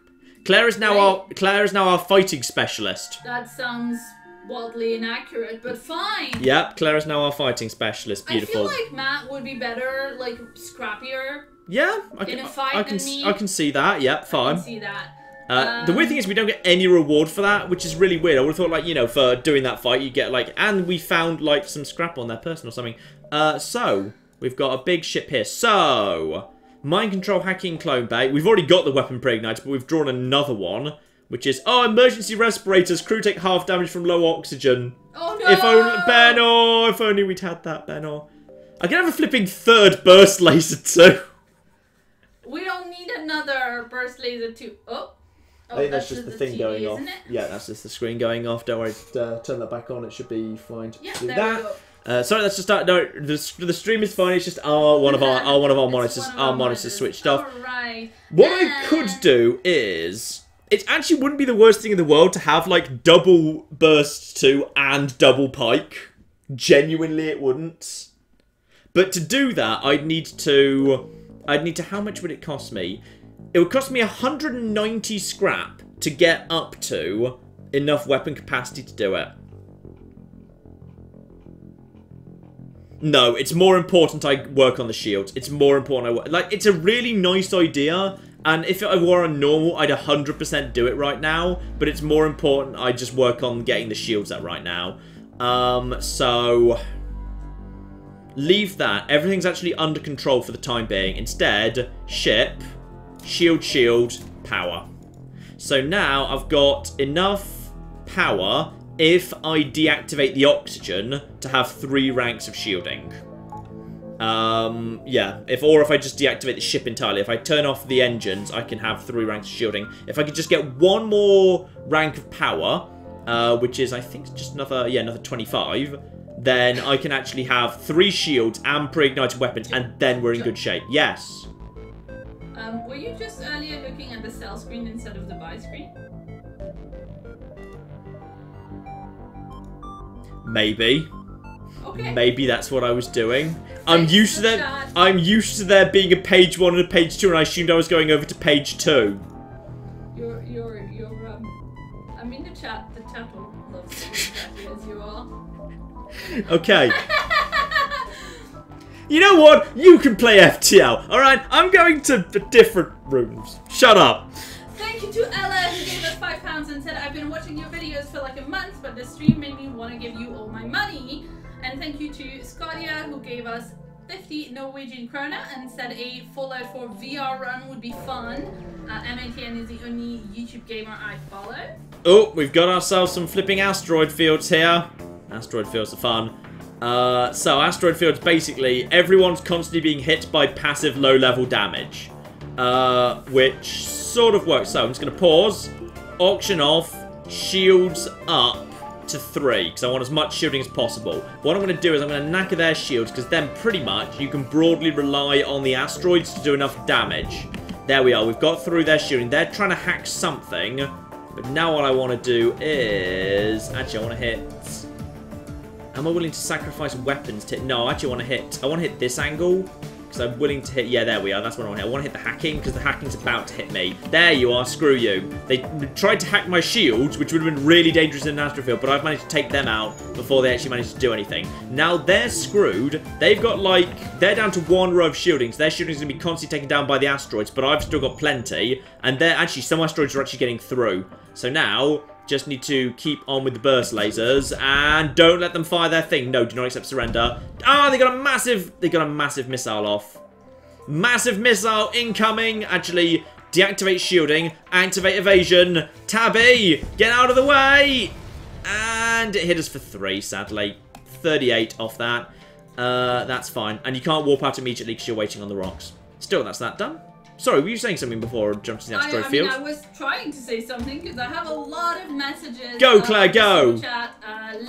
[SPEAKER 1] Claire is now our fighting specialist.
[SPEAKER 2] That sounds wildly inaccurate, but fine.
[SPEAKER 1] Yep, Claire is now our fighting specialist. Beautiful.
[SPEAKER 2] I feel like Matt would be better, like scrappier.
[SPEAKER 1] Yeah, I can see that. Yep, fine.
[SPEAKER 2] I can see that.
[SPEAKER 1] The weird thing is we don't get any reward for that, which is really weird. I would have thought, like, you know, for doing that fight, you get, like... And we found, like, some scrap on their person or something. So, we've got a big ship here. So, mind control, hacking, clone bay. We've already got the weapon pre-ignite, but we've drawn another one, which is... Oh, emergency respirators. Crew take half damage from low oxygen.
[SPEAKER 2] Oh, no!
[SPEAKER 1] If only... Benor! If only we'd had that, Benor. I can have a flipping third burst laser, too.
[SPEAKER 2] We don't need another burst laser, too. Oh.
[SPEAKER 1] I think that's just the thing
[SPEAKER 2] TV,
[SPEAKER 1] going off.
[SPEAKER 2] Isn't it?
[SPEAKER 1] Yeah, that's just the screen going off. Don't worry, turn that back on. It should be fine to do
[SPEAKER 2] there
[SPEAKER 1] that.
[SPEAKER 2] We go.
[SPEAKER 1] Sorry, that's just no. The stream is fine. It's just one of our monitors. Our monitors switched off.
[SPEAKER 2] Alright.
[SPEAKER 1] What I could do is, it actually wouldn't be the worst thing in the world to have like double burst 2 and double pike. Genuinely, it wouldn't. But to do that, I'd need to. How much would it cost me? It would cost me 190 scrap to get up to enough weapon capacity to do it. No, it's more important I work on the shields. It's more important I work... Like, it's a really nice idea, and if I were on normal, I'd 100% do it right now, but it's more important I just work on getting the shields up right now. So... Leave that. Everything's actually under control for the time being. Instead, ship... Shield, power. So now I've got enough power if I deactivate the oxygen to have 3 ranks of shielding. Yeah, or if I just deactivate the ship entirely. If I turn off the engines, I can have 3 ranks of shielding. If I could just get 1 more rank of power, which is, I think, just another 25, then I can actually have 3 shields and pre-ignited weapons, and then we're in good shape. Yes.
[SPEAKER 2] Were you just earlier looking at the sell screen instead of the buy screen?
[SPEAKER 1] Maybe.
[SPEAKER 2] Okay.
[SPEAKER 1] Maybe that's what I was doing. I'm used to there being a page 1 and a page 2, and I assumed I was going over to page 2.
[SPEAKER 2] I'm in the chat. The chat will love you exactly as you are.
[SPEAKER 1] Okay. You know what? You can play FTL, alright? I'm going to the different rooms. Shut up.
[SPEAKER 2] Thank you to Ella, who gave us £5 and said, I've been watching your videos for like a month, but the stream made me want to give you all my money. And thank you to Scotia, who gave us 50 Norwegian krona and said a Fallout 4 VR run would be fun. MATN is the only YouTube gamer I follow.
[SPEAKER 1] Oh, we've got ourselves some flipping asteroid fields here. Asteroid fields are fun. So asteroid fields, basically, everyone's constantly being hit by passive low-level damage. Which sort of works. So I'm just going to pause, auction off, shields up, to 3, because I want as much shielding as possible. What I'm going to do is I'm going to knacker their shields, because then pretty much you can broadly rely on the asteroids to do enough damage. There we are. We've got through their shielding. They're trying to hack something. But now what I want to do is... Actually, I want to hit... Am I willing to sacrifice weapons to... No, actually, I want to hit this angle. Because I'm willing to hit... Yeah, there we are. That's what I want to hit. I want to hit the hacking, because the hacking's about to hit me. There you are. Screw you. They tried to hack my shields, which would have been really dangerous in an astrofield, but I've managed to take them out before they actually managed to do anything. Now they're screwed. They've got, like... They're down to 1 row of shielding, so their shielding's going to be constantly taken down by the asteroids, but I've still got plenty. And they're actually... Some asteroids are actually getting through. So now... Just need to keep on with the burst lasers and don't let them fire their thing. No, do not accept surrender. Ah, they got a massive missile off. Massive missile incoming. Actually, deactivate shielding, activate evasion. Tabby, get out of the way. And it hit us for 3, sadly. 38 off that. That's fine. And you can't warp out immediately because you're waiting on the rocks. Still, that's that done. Sorry, were you saying something before jumping to the asteroid field?
[SPEAKER 2] I was trying to say something because I have a lot of messages.
[SPEAKER 1] Go, Claire, go!
[SPEAKER 2] Chat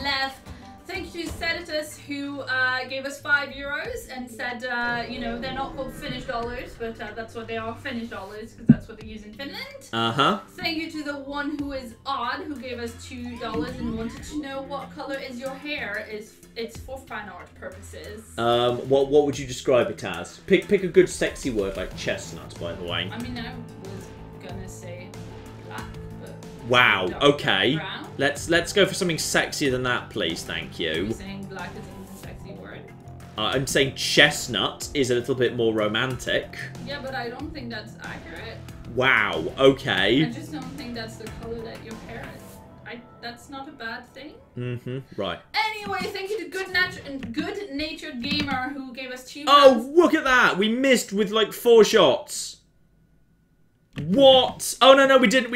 [SPEAKER 2] left. Thank you to Sedatus who gave us €5 and said, you know, they're not called Finnish dollars, but that's what they are, Finnish dollars, because that's what they use in Finland.
[SPEAKER 1] Uh-huh.
[SPEAKER 2] Thank you to the one who is odd, who gave us $2 and wanted to know what color is your hair. It's for fan art purposes.
[SPEAKER 1] What would you describe it as? Pick a good sexy word like chestnut, by the way.
[SPEAKER 2] I mean, I was gonna say black, but...
[SPEAKER 1] Wow, okay.
[SPEAKER 2] Brown.
[SPEAKER 1] Let's go for something sexier than that, please, thank you.
[SPEAKER 2] You're saying black isn't a sexy word.
[SPEAKER 1] I'm saying chestnut is a little bit more romantic.
[SPEAKER 2] Yeah, but I don't think that's accurate.
[SPEAKER 1] Wow, okay.
[SPEAKER 2] I just don't think that's the color that your hair is. That's not a bad thing.
[SPEAKER 1] Mm-hmm, right.
[SPEAKER 2] Anyway, thank you to Good-Natured Gamer who gave us £2.
[SPEAKER 1] Oh, look at that! We missed with like 4 shots. What? Oh, no, we didn't.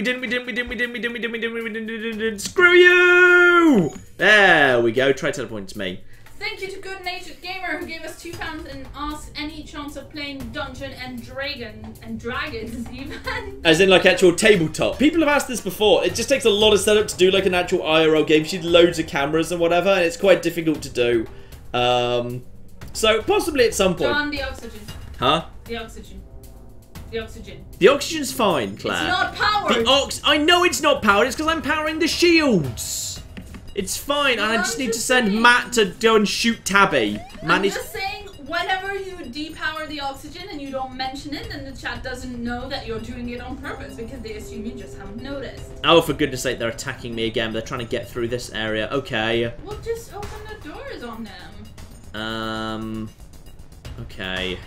[SPEAKER 1] Screw you! There we go. Try teleporting to me.
[SPEAKER 2] Thank you to Good-Natured Gamer who gave us £2 and asked any chance of playing Dungeon and Dragons even.
[SPEAKER 1] As in like actual tabletop. People have asked this before. It just takes a lot of setup to do like an actual IRL game. You need loads of cameras and whatever, and it's quite difficult to do. So possibly at some point.
[SPEAKER 2] John, the oxygen.
[SPEAKER 1] Huh?
[SPEAKER 2] The oxygen. The oxygen.
[SPEAKER 1] The oxygen's fine, Claire.
[SPEAKER 2] It's not powered.
[SPEAKER 1] I know it's not powered. It's because I'm powering the shields. It's fine, and I just need to send Matt to go and shoot Tabby.
[SPEAKER 2] I'm just saying, whenever you depower the oxygen and you don't mention it, then the chat doesn't know that you're doing it on purpose because they assume you just haven't noticed.
[SPEAKER 1] Oh, for goodness sake, they're attacking me again. They're trying to get through this area. Okay.
[SPEAKER 2] Well, just open the doors on them.
[SPEAKER 1] Okay.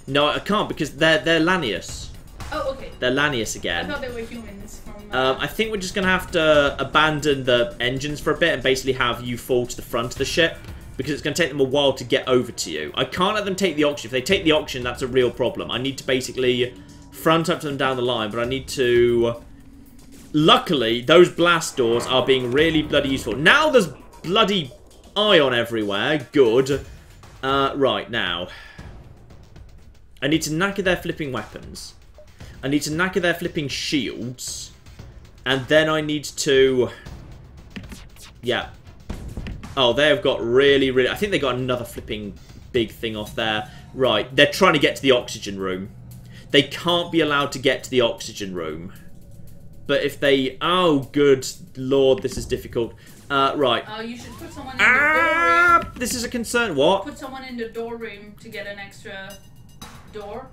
[SPEAKER 1] No, I can't because they're Lanius.
[SPEAKER 2] Oh, okay.
[SPEAKER 1] They're Lanius again.
[SPEAKER 2] I thought they were humans from...
[SPEAKER 1] I think we're just going to have to abandon the engines for a bit and basically have you fall to the front of the ship because it's going to take them a while to get over to you. I can't let them take the oxygen. If they take the oxygen, that's a real problem. I need to basically front up to them down the line, but I need to... Luckily, those blast doors are being really bloody useful. Now there's bloody ion everywhere. Good. Right, now. I need to knacker their flipping weapons. I need to knacker their flipping shields. And then I need to... Yeah. Oh, they have got really... I think they got another flipping big thing off there. Right, they're trying to get to the oxygen room. They can't be allowed to get to the oxygen room. But if they... Oh, good lord, this is difficult. Right.
[SPEAKER 2] Oh, you should put someone in the door room.
[SPEAKER 1] This is a concern. What?
[SPEAKER 2] Put someone in the door room to get an extra door.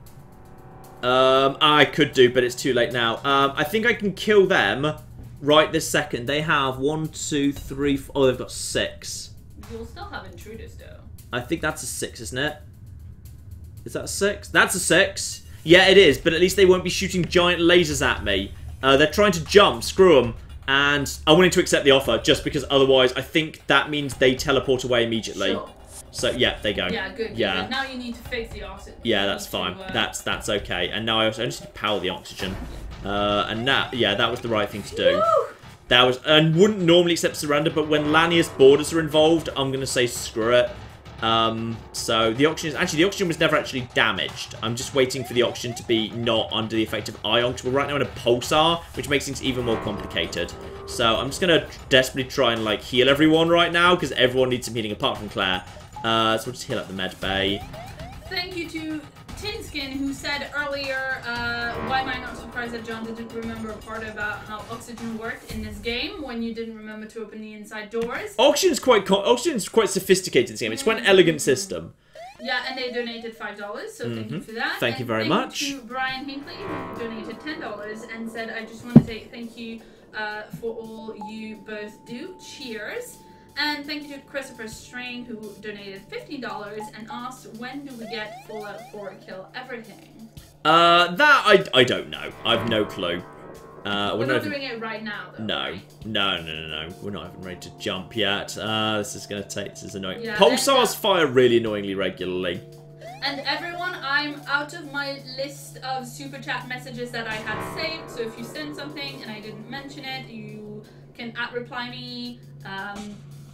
[SPEAKER 1] I could do, but it's too late now. I think I can kill them right this second. They have 1, 2, 3, 4... Oh, they've got 6.
[SPEAKER 2] You'll still have intruders, though.
[SPEAKER 1] I think that's a 6, isn't it? Is that a 6? That's a 6. Yeah, it is, but at least they won't be shooting giant lasers at me. They're trying to jump. Screw them. And I'm willing to accept the offer, just because otherwise I think that means they teleport away immediately.
[SPEAKER 2] Sure.
[SPEAKER 1] So, yeah, they go.
[SPEAKER 2] Yeah, good.
[SPEAKER 1] Yeah.
[SPEAKER 2] Good. Now you need to face the oxygen.
[SPEAKER 1] Yeah, that's fine. That's okay. And now I just need to power the oxygen. And that, yeah, that was the right thing to do.
[SPEAKER 2] Woo!
[SPEAKER 1] That was, and wouldn't normally accept surrender, but when Lanius borders are involved, I'm going to say screw it. So the oxygen is actually, the oxygen was never actually damaged. I'm just waiting for the oxygen to be not under the effect of ion, because we're right now in a pulsar, which makes things even more complicated. So I'm just gonna desperately try and like heal everyone right now, because everyone needs some healing apart from Claire. So we'll just heal up the med bay.
[SPEAKER 2] Thank you to Tinskin, who said earlier, why am I not surprised that John didn't remember a part about how oxygen worked in this game when you didn't remember to open the inside doors?
[SPEAKER 1] Oxygen's quite sophisticated in this game. It's quite an elegant system.
[SPEAKER 2] Yeah, and they donated $5, so thank you for that.
[SPEAKER 1] Thank you very much.
[SPEAKER 2] Thank you to Brian Hinckley, who donated $10 and said, I just want to say thank you for all you both do. Cheers. And thank you to Christopher Strain, who donated $15 and asked, when do we get Fallout 4 Kill Everything?
[SPEAKER 1] That I don't know. I've no clue.
[SPEAKER 2] We're not doing it right now, though.
[SPEAKER 1] No.
[SPEAKER 2] Right?
[SPEAKER 1] No. We're not even ready to jump yet. This is annoying.
[SPEAKER 2] Yeah,
[SPEAKER 1] Pulsars fire really annoyingly regularly.
[SPEAKER 2] And everyone, I'm out of my list of super chat messages that I had saved, so if you send something and I didn't mention it, you can @reply me.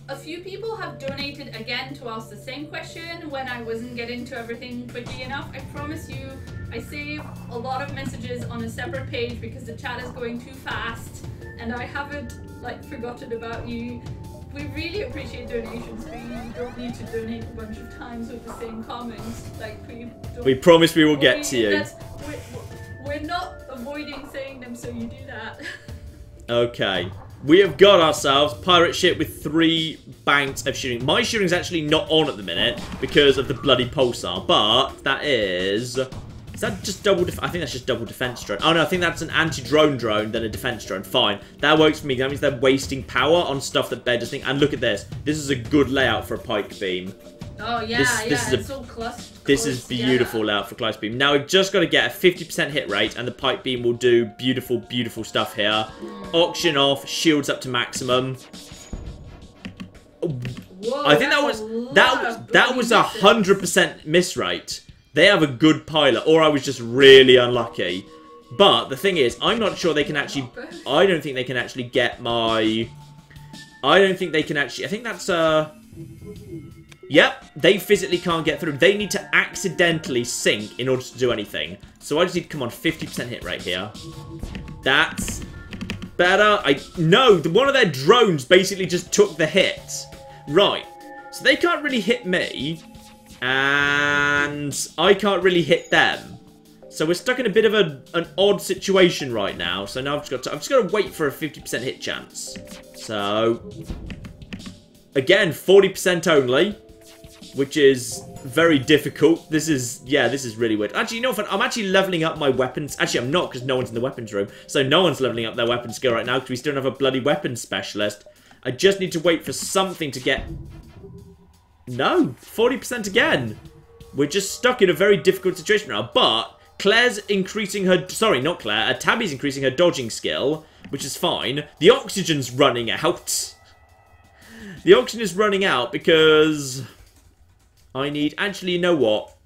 [SPEAKER 2] A few people have donated again to ask the same question when I wasn't getting to everything quickly enough. I promise you, I save a lot of messages on a separate page because the chat is going too fast, and I haven't like forgotten about you. We really appreciate donations, but you don't need to donate a bunch of times with the same comments. Like
[SPEAKER 1] we promise we will get to you.
[SPEAKER 2] We're not avoiding saying them, so you do that.
[SPEAKER 1] Okay. We have got ourselves pirate ship with 3 banks of shooting. My shooting's actually not on at the minute because of the bloody pulsar, but that is... Is that just double I think that's just double defense drone. Oh no, I think that's an anti-drone drone, then a defense drone. Fine. That works for me. That means they're wasting power on stuff that Bear doesn't think. And look at this. This is a good layout for a pike beam.
[SPEAKER 2] Oh yeah, it's all clustered.
[SPEAKER 1] This is beautiful layout for cluster beam. Now we've just got to get a 50% hit rate, and the pike beam will do beautiful, beautiful stuff here. Oxygen off, shields up to maximum.
[SPEAKER 2] Whoa,
[SPEAKER 1] I think that was 100% miss rate. They have a good pilot, or I was just really unlucky. But the thing is, I'm not sure they can actually. I don't think they can actually get my. I don't think they can actually. I think that's Yep, they physically can't get through. They need to accidentally sink in order to do anything. So I just need to come on 50% hit rate here. That's better. No, one of their drones basically just took the hit. Right. So they can't really hit me. And I can't really hit them. So we're stuck in a bit of an odd situation right now. So now I've just got to wait for a 50% hit chance. So again, 40% only. Which is very difficult. This is really weird. Actually, you know what? I'm actually leveling up my weapons. Actually, I'm not, because no one's in the weapons room. So no one's leveling up their weapon skill right now, because we still don't have a bloody weapons specialist. I just need to wait for something to get... No, 40% again. We're just stuck in a very difficult situation now. But Claire's increasing her... Sorry, not Claire. Tabby's increasing her dodging skill, which is fine. The oxygen's running out. The oxygen is running out because... I need... Actually, you know what?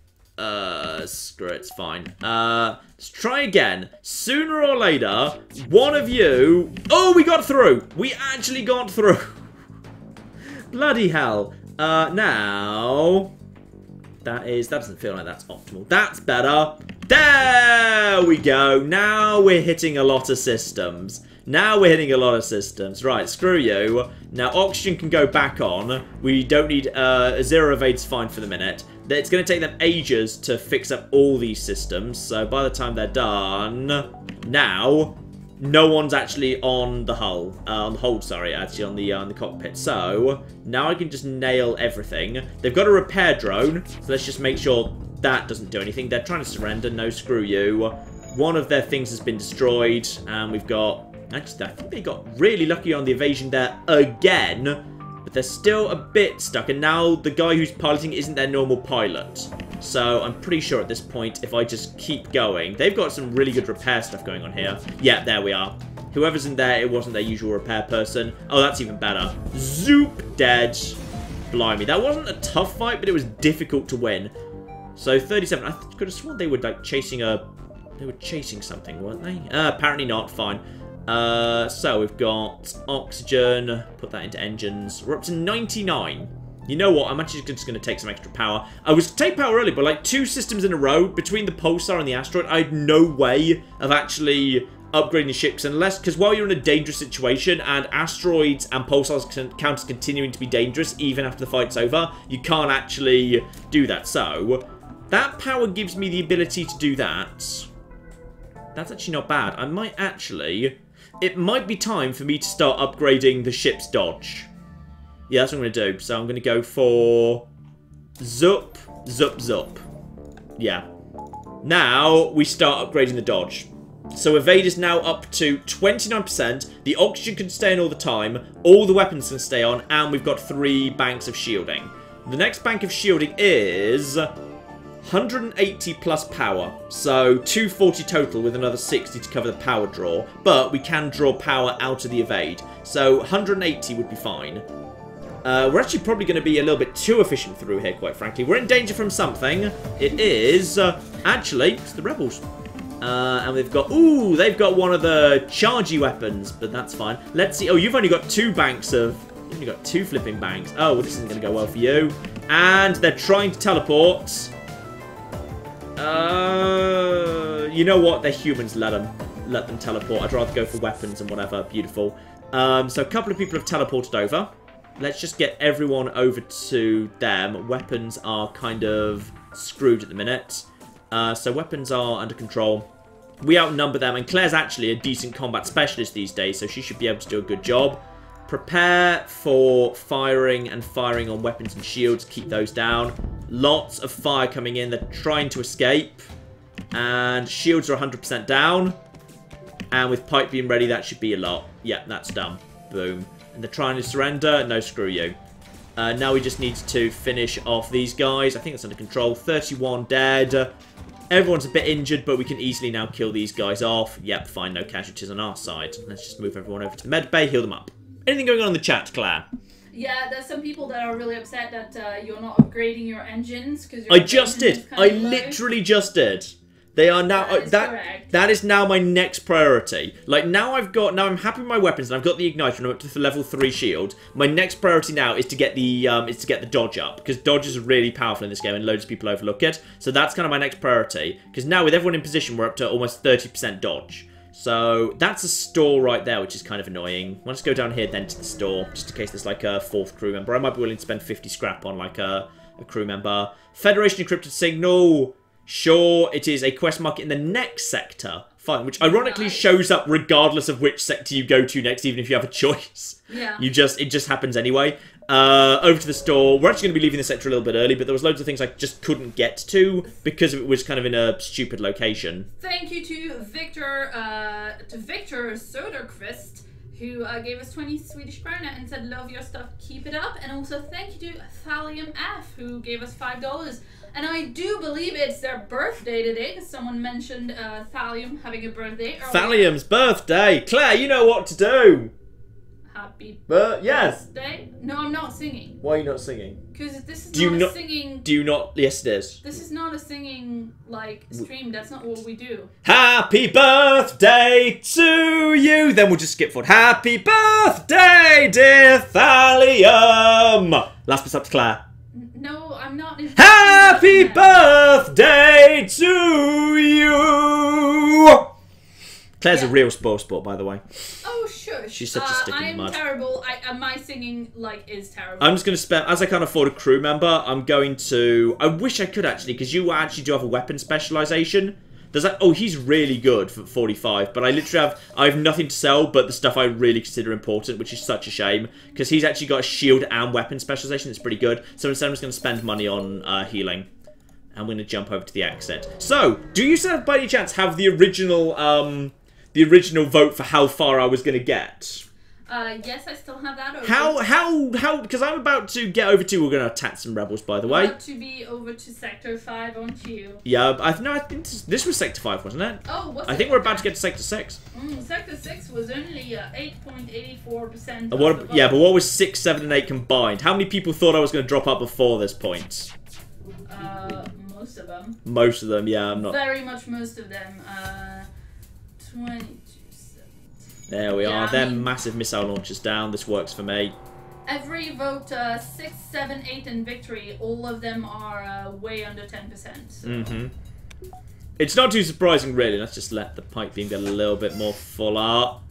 [SPEAKER 1] Screw it, it's fine. Let's try again. Sooner or later, one of you... Oh, we got through! We actually got through! Bloody hell. Now... That doesn't feel like that's optimal. That's better. There we go. Now we're hitting a lot of systems. Right, screw you. Now, oxygen can go back on. We don't need... zero evade's fine for the minute. It's going to take them ages to fix up all these systems. So, by the time they're done... Now, no one's actually on the hull. On the hold, sorry. Actually, on the cockpit. So, now I can just nail everything. They've got a repair drone. So, let's just make sure that doesn't do anything. They're trying to surrender. No, screw you. One of their things has been destroyed. And we've got... Actually, I think they got really lucky on the evasion there again, but they're still a bit stuck, and now the guy who's piloting isn't their normal pilot. So I'm pretty sure at this point, if I just keep going, they've got some really good repair stuff going on here. Yeah, there we are. Whoever's in there, it wasn't their usual repair person. Oh, that's even better. Zoop, dead. Blimey, that wasn't a tough fight, but it was difficult to win. So 37, I could have sworn they were like chasing They were chasing something, weren't they? Apparently not, fine. So we've got oxygen, put that into engines. We're up to 99. You know what? I'm actually just going to take some extra power. I was to take power early, but like 2 systems in a row, between the Pulsar and the Asteroid, I had no way of actually upgrading the ships unless, because while you're in a dangerous situation and asteroids and pulsars count as continuing to be dangerous even after the fight's over, you can't actually do that. So that power gives me the ability to do that. That's actually not bad. I might actually, it might be time for me to start upgrading the ship's dodge. Yeah, that's what I'm going to do. So I'm going to go for Zup, Zup, Zup. Yeah. Now we start upgrading the dodge. So evade is now up to 29%. The oxygen can stay on all the time. All the weapons can stay on. And we've got 3 banks of shielding. The next bank of shielding is 180 plus power. So 240 total with another 60 to cover the power draw. But we can draw power out of the evade. So 180 would be fine. We're actually probably going to be a little bit too efficient through here, quite frankly. We're in danger from something. It is, actually, it's the rebels. And they've got, ooh, they've got one of the chargy weapons, but that's fine. Let's see. Oh, you've only got 2 banks of, you've only got 2 flipping banks. Oh, well, this isn't going to go well for you. And they're trying to teleport. You know what? They're humans. Let them teleport. I'd rather go for weapons and whatever. Beautiful. So a couple of people have teleported over. Let's just get everyone over to them. Weapons are kind of screwed at the minute. So weapons are under control. We outnumber them, and Claire's actually a decent combat specialist these days, so she should be able to do a good job. Prepare for firing and firing on weapons and shields. Keep those down. Lots of fire coming in. They're trying to escape. And shields are 100% down. And with Pike being ready, that should be a lot. Yeah, that's done. Boom. And they're trying to surrender. No, screw you. Now we just need to finish off these guys. I think it's under control. 31 dead. Everyone's a bit injured, but we can easily now kill these guys off. Yep, fine. No casualties on our side. Let's just move everyone over to the med bay. Heal them up. Anything going on in the chat, Claire?
[SPEAKER 2] Yeah, there's some people that are really upset that you're not upgrading your engines.
[SPEAKER 1] I just did. I literally just did. They are now that is now my next priority. Like now I'm happy with my weapons and I've got the igniter and I'm up to the level 3 shield. My next priority now is to get the dodge up, because dodge is really powerful in this game and loads of people overlook it. So that's kind of my next priority, because now with everyone in position we're up to almost 30% dodge. So that's a store right there, which is kind of annoying. Let's go down here then to the store, just in case there's like a 4th crew member. I might be willing to spend 50 scrap on like a crew member. Federation encrypted signal. Sure, it is a quest market in the next sector. Fine, which ironically shows up regardless of which sector you go to next, even if you have a choice.
[SPEAKER 2] Yeah.
[SPEAKER 1] It just happens anyway. Over to the store. We're actually going to be leaving the sector a little bit early, but there was loads of things I just couldn't get to because it was kind of in a stupid location.
[SPEAKER 2] Thank you to Victor Söderqvist, who gave us 20 Swedish krona and said, love your stuff, keep it up. And also thank you to Thallium F, who gave us $5. And I do believe it's their birthday today, because someone mentioned Thallium having a birthday.
[SPEAKER 1] Thallium's birthday! Claire, you know what to do!
[SPEAKER 2] Happy
[SPEAKER 1] yes.
[SPEAKER 2] birthday? No, I'm not singing.
[SPEAKER 1] Why are you not singing?
[SPEAKER 2] Because this is not a singing...
[SPEAKER 1] Do you not? Yes, it is.
[SPEAKER 2] This is not a singing, like, stream. That's not what we do.
[SPEAKER 1] Happy birthday to you! Then we'll just skip forward. Happy birthday, dear Thallium! Last bit's up to Claire.
[SPEAKER 2] No, I'm not.
[SPEAKER 1] Happy birthday to you! Claire's a real sport, by the way.
[SPEAKER 2] Oh, shush.
[SPEAKER 1] She's such a stick in the mud.
[SPEAKER 2] I'm terrible. My singing, is terrible.
[SPEAKER 1] I'm just going to spend, as I can't afford a crew member, I'm going to... I wish I could, actually, because you actually do have a weapon specialization. Does that... Oh, he's really good for 45, but I literally have nothing to sell but the stuff I really consider important, which is such a shame, because he's actually got a shield and weapon specialization that's pretty good. So instead I'm just going to spend money on healing. I'm going to jump over to the exit. So, do you, by any chance, have the original vote for how far I was going to get?
[SPEAKER 2] Yes, I still have that over.
[SPEAKER 1] How, because I'm about to get over to, we're going to attack some rebels, by the way.
[SPEAKER 2] About to be over to Sector 5, aren't you?
[SPEAKER 1] Yeah, I think this was Sector 5, wasn't it?
[SPEAKER 2] Oh, was it?
[SPEAKER 1] I think we're about to get to Sector 6.
[SPEAKER 2] Sector 6 was only 8.84%.
[SPEAKER 1] Yeah, but what was 6, 7, and 8 combined? How many people thought I was going to drop out before this point?
[SPEAKER 2] Most of them.
[SPEAKER 1] Most of them, yeah, I'm not...
[SPEAKER 2] Very much most of them. 22, 17.
[SPEAKER 1] There we are. They're massive missile launchers down. This works for me.
[SPEAKER 2] Every vote 6, 7, 8 in victory, all of them are way under 10%. So.
[SPEAKER 1] It's not too surprising, really. Let's just let the pike beam get a little bit more full up.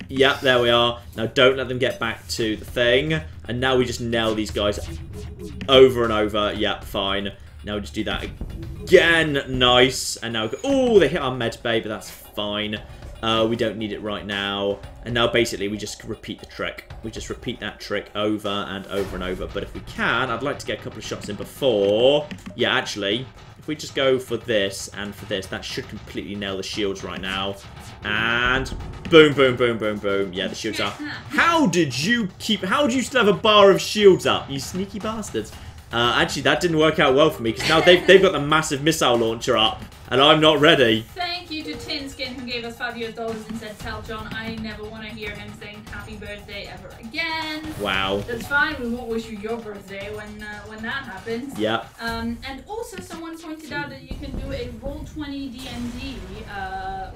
[SPEAKER 1] Yep, there we are. Now don't let them get back to the thing. And now we just nail these guys over and over. Yep, fine. Now we just do that again. Nice. And now, oh, they hit our med bay, but that's fine. We don't need it right now. And now basically we just repeat the trick. We just repeat that trick over and over and over. But if we can, I'd like to get a couple of shots in before. Yeah, actually, if we just go for this and for this, that should completely nail the shields right now. And boom, boom, boom, boom, boom. Yeah, the shields are. How did you still have a bar of shields up? You sneaky bastards. Actually, that didn't work out well for me because now they've got the massive missile launcher up, and I'm not ready.
[SPEAKER 2] Thank you to Tinskin who gave us $5 and said, "Tell John I never want to hear him saying happy birthday ever again."
[SPEAKER 1] Wow.
[SPEAKER 2] That's fine. We won't wish you your birthday when that happens.
[SPEAKER 1] Yeah.
[SPEAKER 2] And also someone pointed out that you can do a Roll20 D&D,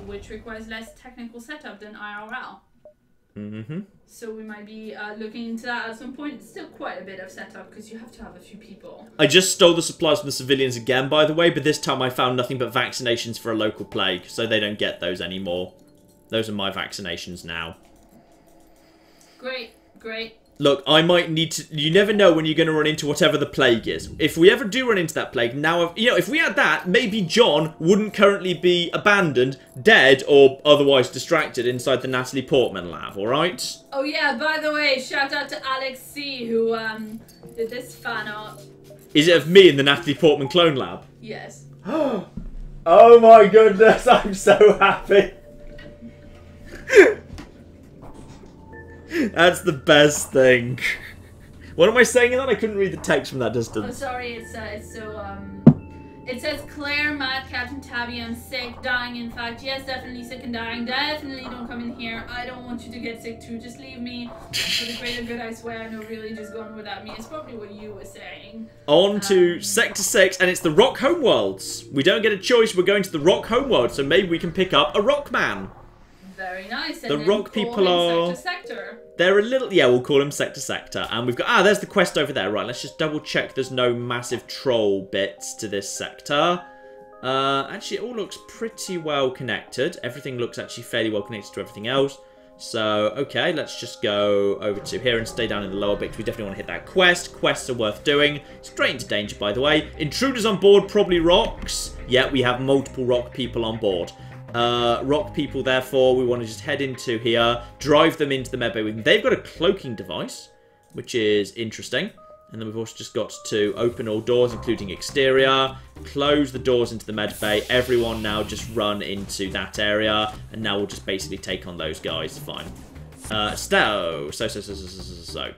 [SPEAKER 2] which requires less technical setup than IRL. So we might be looking into that at some point. It's still quite a bit of setup because you have to have a few people.
[SPEAKER 1] I just stole the supplies from the civilians again, by the way, but this time I found nothing but vaccinations for a local plague, so they don't get those anymore. Those are my vaccinations now.
[SPEAKER 2] Great, great.
[SPEAKER 1] Look, I might need to... You never know when you're going to run into whatever the plague is. If we ever do run into that plague, now... You know, if we had that, maybe John wouldn't currently be abandoned, dead, or otherwise distracted inside the Natalie Portman lab, alright?
[SPEAKER 2] Oh yeah, by the way, shout out to Alex C, who did this fan art.
[SPEAKER 1] Is it of me in the Natalie Portman clone lab?
[SPEAKER 2] Yes.
[SPEAKER 1] Oh my goodness, I'm so happy. That's the best thing. What am I saying in that? I couldn't read the text from that distance.
[SPEAKER 2] Oh, sorry, it's so, it says, Claire, Matt, Captain Tabby, I'm sick, dying, in fact. Yes, definitely sick and dying. Definitely don't come in here. I don't want you to get sick too. Just leave me. For the greater good, I swear. I know really just going without me. It's probably what you were saying.
[SPEAKER 1] On to Sector 6, and it's the Rock Homeworlds. We don't get a choice. We're going to the Rock Homeworld, so maybe we can pick up a Rock Man.
[SPEAKER 2] Very nice. And
[SPEAKER 1] the rock people are...
[SPEAKER 2] Sector.
[SPEAKER 1] They're a little... Yeah, we'll call them Sector. And we've got... Ah, there's the quest over there. Right, let's just double check there's no massive troll bits to this sector. Actually, it all looks pretty well connected. Everything looks actually fairly well connected to everything else. So, okay, let's just go over to here and stay down in the lower bit because we definitely want to hit that quest. Quests are worth doing. Straight into danger, by the way. Intruders on board, probably rocks. Yeah, we have multiple rock people on board. Rock people, therefore, we want to just head into here, drive them into the medbay with them. They've got a cloaking device, which is interesting. And then we've also just got to open all doors, including exterior, close the doors into the medbay. Everyone now just run into that area, and now we'll just basically take on those guys. Fine. So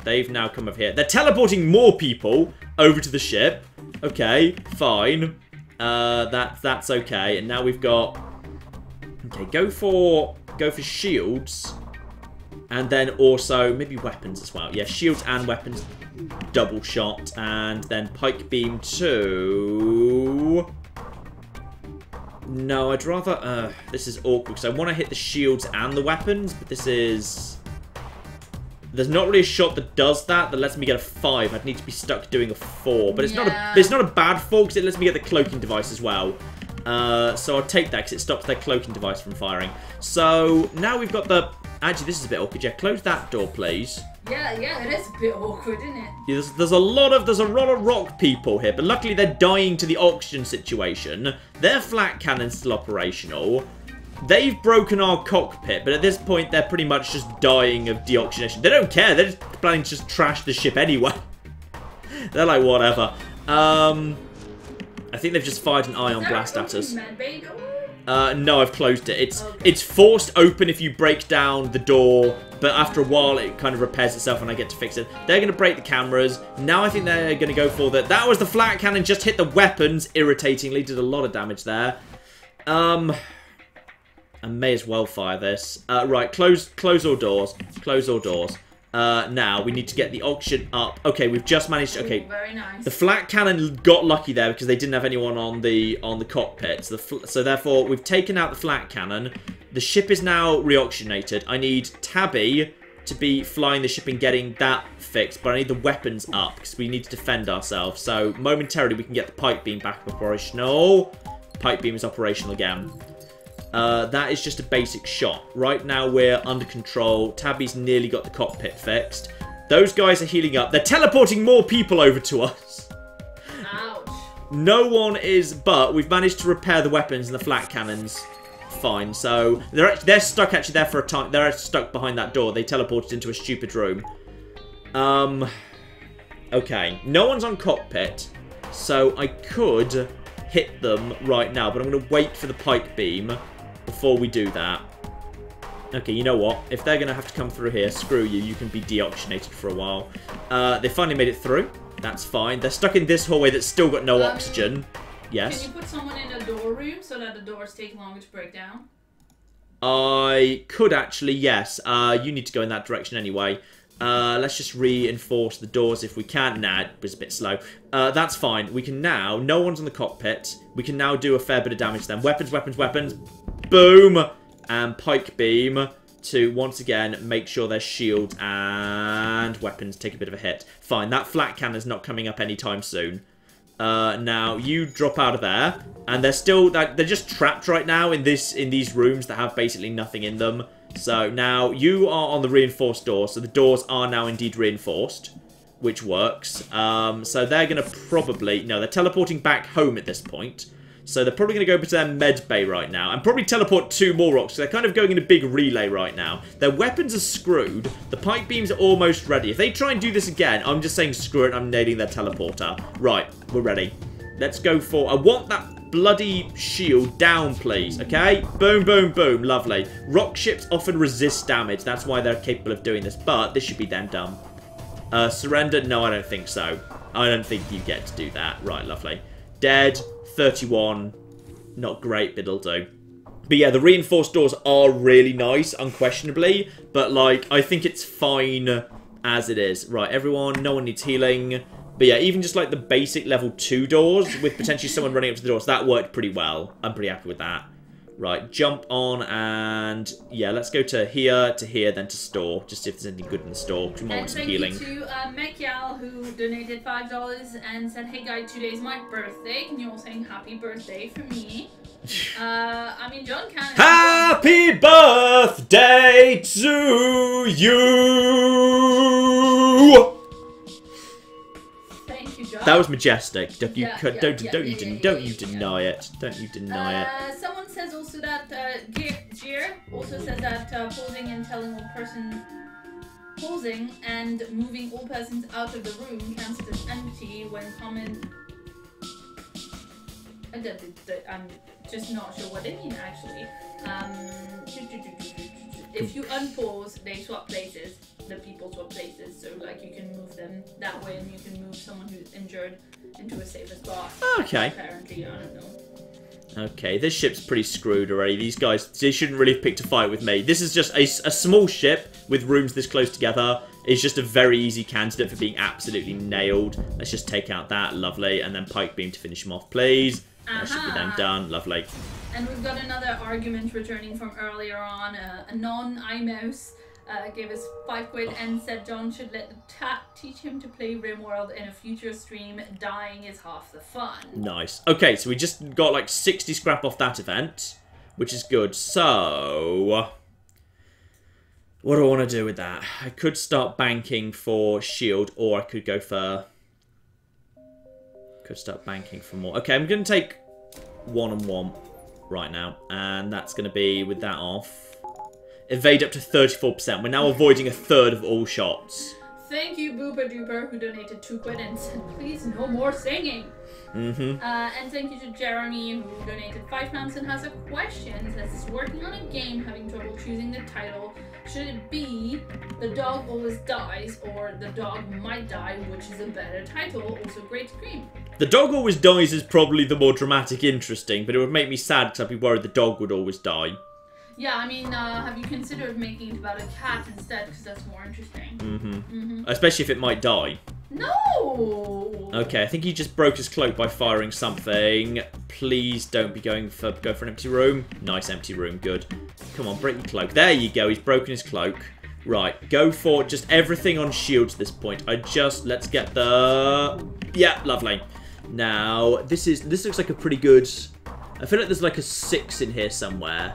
[SPEAKER 1] they've now come over here. They're teleporting more people over to the ship. Okay, fine. That's okay. And now we've got... Okay, go for shields, and then also maybe weapons as well. Yeah, shields and weapons, double shot, and then pike beam 2. No, I'd rather. This is awkward because I want to hit the shields and the weapons, but this is. There's not really a shot that does that lets me get a 5. I'd need to be stuck doing a 4, but it's not a bad 4 because it lets me get the cloaking device as well. So I'll take that because it stops their cloaking device from firing. So now we've got the... Actually, this is a bit awkward. Yeah, close that door, please.
[SPEAKER 2] Yeah, it is a bit awkward, isn't it?
[SPEAKER 1] Yeah, there's a lot of rock people here, but luckily they're dying to the oxygen situation. Their flat cannon's still operational. They've broken our cockpit, but at this point they're pretty much just dying of deoxygenation. They don't care. They're just planning to just trash the ship anyway. They're like, whatever. I think they've just fired an ion blast at us. No, I've closed it. It's forced open if you break down the door, but after a while it kind of repairs itself and I get to fix it. They're going to break the cameras. Now I think they're going to go for that. That was the flat cannon, just hit the weapons, irritatingly. Did a lot of damage there. I may as well fire this. Right, close all doors. Close all doors. Now, we need to get the oxygen up. Okay, we've just managed to... Okay,
[SPEAKER 2] very nice.
[SPEAKER 1] The flat cannon got lucky there because they didn't have anyone on the cockpit. So therefore, we've taken out the flat cannon. The ship is now reoxygenated. I need Tabby to be flying the ship and getting that fixed, but I need the weapons up because we need to defend ourselves. So momentarily we can get the pike beam back operational. Pike beam is operational again. That is just a basic shot. Right now we're under control. Tabby's nearly got the cockpit fixed. Those guys are healing up. They're teleporting more people over to us.
[SPEAKER 2] Ouch.
[SPEAKER 1] No one is, but we've managed to repair the weapons and the flak cannons. Fine. So they're stuck actually there for a time. They're stuck behind that door. They teleported into a stupid room. Okay. No one's on cockpit, so I could hit them right now, but I'm going to wait for the pike beam before we do that. Okay, you know what? If they're going to have to come through here, screw you. You can be deoxygenated for a while. They finally made it through. That's fine. They're stuck in this hallway that's still got no oxygen. Yes.
[SPEAKER 2] Can you put someone in a door room so that the doors take longer to break down?
[SPEAKER 1] I could actually, yes. You need to go in that direction anyway. Let's just reinforce the doors if we can. Nah, it was a bit slow. That's fine. We can now, no one's in the cockpit. We can now do a fair bit of damage to them. Weapons, weapons, weapons. Boom! And pike beam to, once again, make sure their shields and weapons take a bit of a hit. Fine, that flak cannon's not coming up anytime soon. Now, you drop out of there. And they're still, they're just trapped right now in these rooms that have basically nothing in them. So now you are on the reinforced door, so the doors are now indeed reinforced, which works. So they're going to probably, no, they're teleporting back home at this point. So they're probably going to go to their med bay right now and probably teleport 2 more rocks. So they're kind of going in a big relay right now. Their weapons are screwed. The pike beams are almost ready. If they try and do this again, I'm just saying screw it. I'm nailing their teleporter. Right, we're ready. Let's go for, I want that bloody shield down, please, okay? Boom, boom, boom. Lovely. Rock ships often resist damage. That's why they're capable of doing this, but this should be them done. Surrender? No, I don't think so. I don't think you get to do that. Right, lovely. Dead. 31. Not great, but it'll do. But yeah, the reinforced doors are really nice, unquestionably, but like, I think it's fine as it is. Right, everyone, no one needs healing. But yeah, even just like the basic level 2 doors with potentially someone running up to the doors, that worked pretty well. I'm pretty happy with that. Right, jump on and yeah, let's go to here, then to store, just see if there's anything good in the store, because we might want some healing.
[SPEAKER 2] Thank you to MacLeod, who donated $5 and said, hey guys, today's my birthday. Can you all sing happy birthday for me? I mean, John can.
[SPEAKER 1] Happy birthday to you! That was majestic. Don't you deny it. Don't you deny it.
[SPEAKER 2] Someone says also that Gier also says that pausing and moving all persons out of the room counts as empty when common. I'm just not sure what they mean actually. If you unpause, they swap places. The people swap places, so like you can move them that way, and you can move someone who's injured into a safer spot.
[SPEAKER 1] Okay.
[SPEAKER 2] Apparently, I don't know.
[SPEAKER 1] Okay, this ship's pretty screwed already. These guys, they shouldn't really have picked a fight with me. This is just a small ship with rooms this close together. It's just a very easy candidate for being absolutely nailed. Let's just take out that, lovely, and then pike beam to finish them off, please. That should be them done, lovely.
[SPEAKER 2] And we've got another argument returning from earlier on. A non-iMouse gave us £5 and said John should let the chat teach him to play RimWorld in a future stream. Dying is half the fun.
[SPEAKER 1] Nice. Okay, so we just got like 60 scrap off that event, which is good. So, what do I want to do with that? I could start banking for shield, or I could go for... Could start banking for more. Okay, I'm going to take 1-on-1 right now, and that's going to be, with that off, evade up to 34%. We're now avoiding a third of all shots.
[SPEAKER 2] Thank you, Booper Duper, who donated £2 and said, please, no more singing. And thank you to Jeremy, who donated £5 and has a question. Says, working on a game, having trouble choosing the title. Should it be The Dog Always Dies or The Dog Might Die, which is a better title? Also great scream.
[SPEAKER 1] The Dog Always Dies is probably the more dramatic, interesting, but it would make me sad because I'd be worried the dog would always die.
[SPEAKER 2] Yeah, I mean, have you considered making it about a cat instead? Because that's more interesting.
[SPEAKER 1] Especially if it might die.
[SPEAKER 2] No!
[SPEAKER 1] Okay, I think he just broke his cloak by firing something. Please don't be go for an empty room. Nice empty room, good. Come on, break your cloak. There you go, he's broken his cloak. Right, go for just everything on shields at this point. Let's get the... Yeah, lovely. Now, this looks like a pretty good... I feel like there's like a 6 in here somewhere.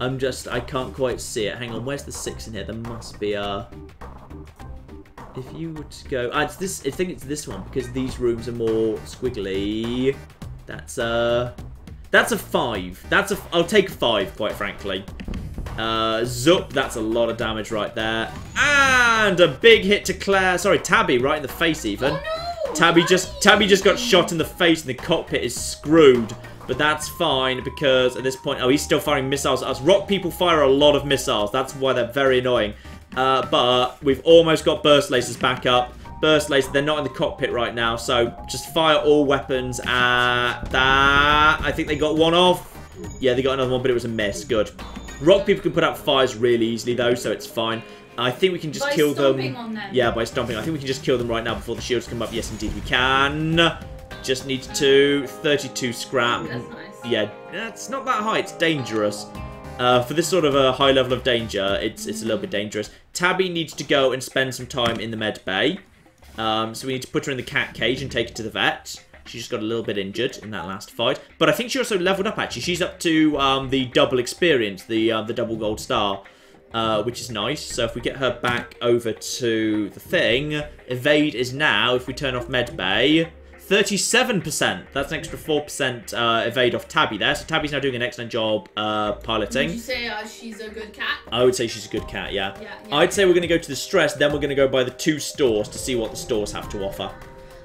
[SPEAKER 1] I can't quite see it. Hang on, where's the 6 in here? There must be a... If you were to go... I think it's this one, because these rooms are more squiggly. That's a 5. I'll take a 5, quite frankly. Zup, that's a lot of damage right there. And a big hit to Claire. Sorry, Tabby, right in the face even.
[SPEAKER 2] Oh, no!
[SPEAKER 1] Tabby just got shot in the face and the cockpit is screwed. But that's fine because at this point... Oh, he's still firing missiles at us. Rock people fire a lot of missiles. That's why they're very annoying. But we've almost got burst lasers back up. Burst lasers, they're not in the cockpit right now. So just fire all weapons at that. I think they got one off. Yeah, they got another one, but it was a miss. Good. Rock people can put out fires really easily, though, so it's fine. I think we can just kill them.
[SPEAKER 2] On them.
[SPEAKER 1] Yeah, by stomping. I think we can just kill them right now before the shields come up. Yes, indeed, we can. Just need to 32 scrap.
[SPEAKER 2] That's nice.
[SPEAKER 1] Yeah, it's not that high. It's dangerous. For this sort of a high level of danger, it's a little bit dangerous. Tabby needs to go and spend some time in the med bay. So we need to put her in the cat cage and take her to the vet. She just got a little bit injured in that last fight. But I think she also leveled up, actually. She's up to the double experience, the double gold star, which is nice. So if we get her back over to the thing, evade is now, if we turn off med bay, 37%. That's an extra 4% evade off Tabby there. So Tabby's now doing an excellent job piloting.
[SPEAKER 2] Would you say she's a good cat?
[SPEAKER 1] I would say she's a good cat, yeah.
[SPEAKER 2] Yeah.
[SPEAKER 1] I'd say we're going to go to the stress, then we're going to go by the 2 stores to see what the stores have to offer.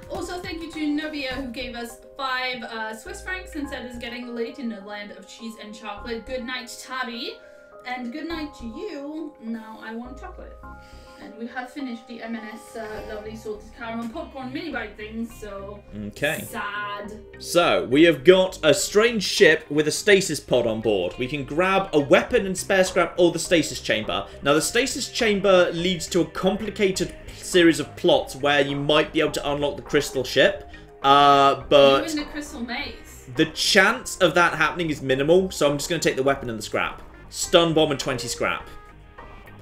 [SPEAKER 2] Also, thank you to Novia who gave us 5 Swiss francs and said it's getting late in the land of cheese and chocolate. Good night, Tabby. And good night to you. Now I want chocolate. And we have finished the M&S lovely salted caramel popcorn mini bite things, so
[SPEAKER 1] okay.
[SPEAKER 2] Sad.
[SPEAKER 1] So, we have got a strange ship with a stasis pod on board. We can grab a weapon and spare scrap or the stasis chamber. Now, the stasis chamber leads to a complicated series of plots where you might be able to unlock the crystal ship, but...
[SPEAKER 2] Even the crystal maze.
[SPEAKER 1] The chance of that happening is minimal, so I'm just going to take the weapon and the scrap. Stun bomb and 20 scrap.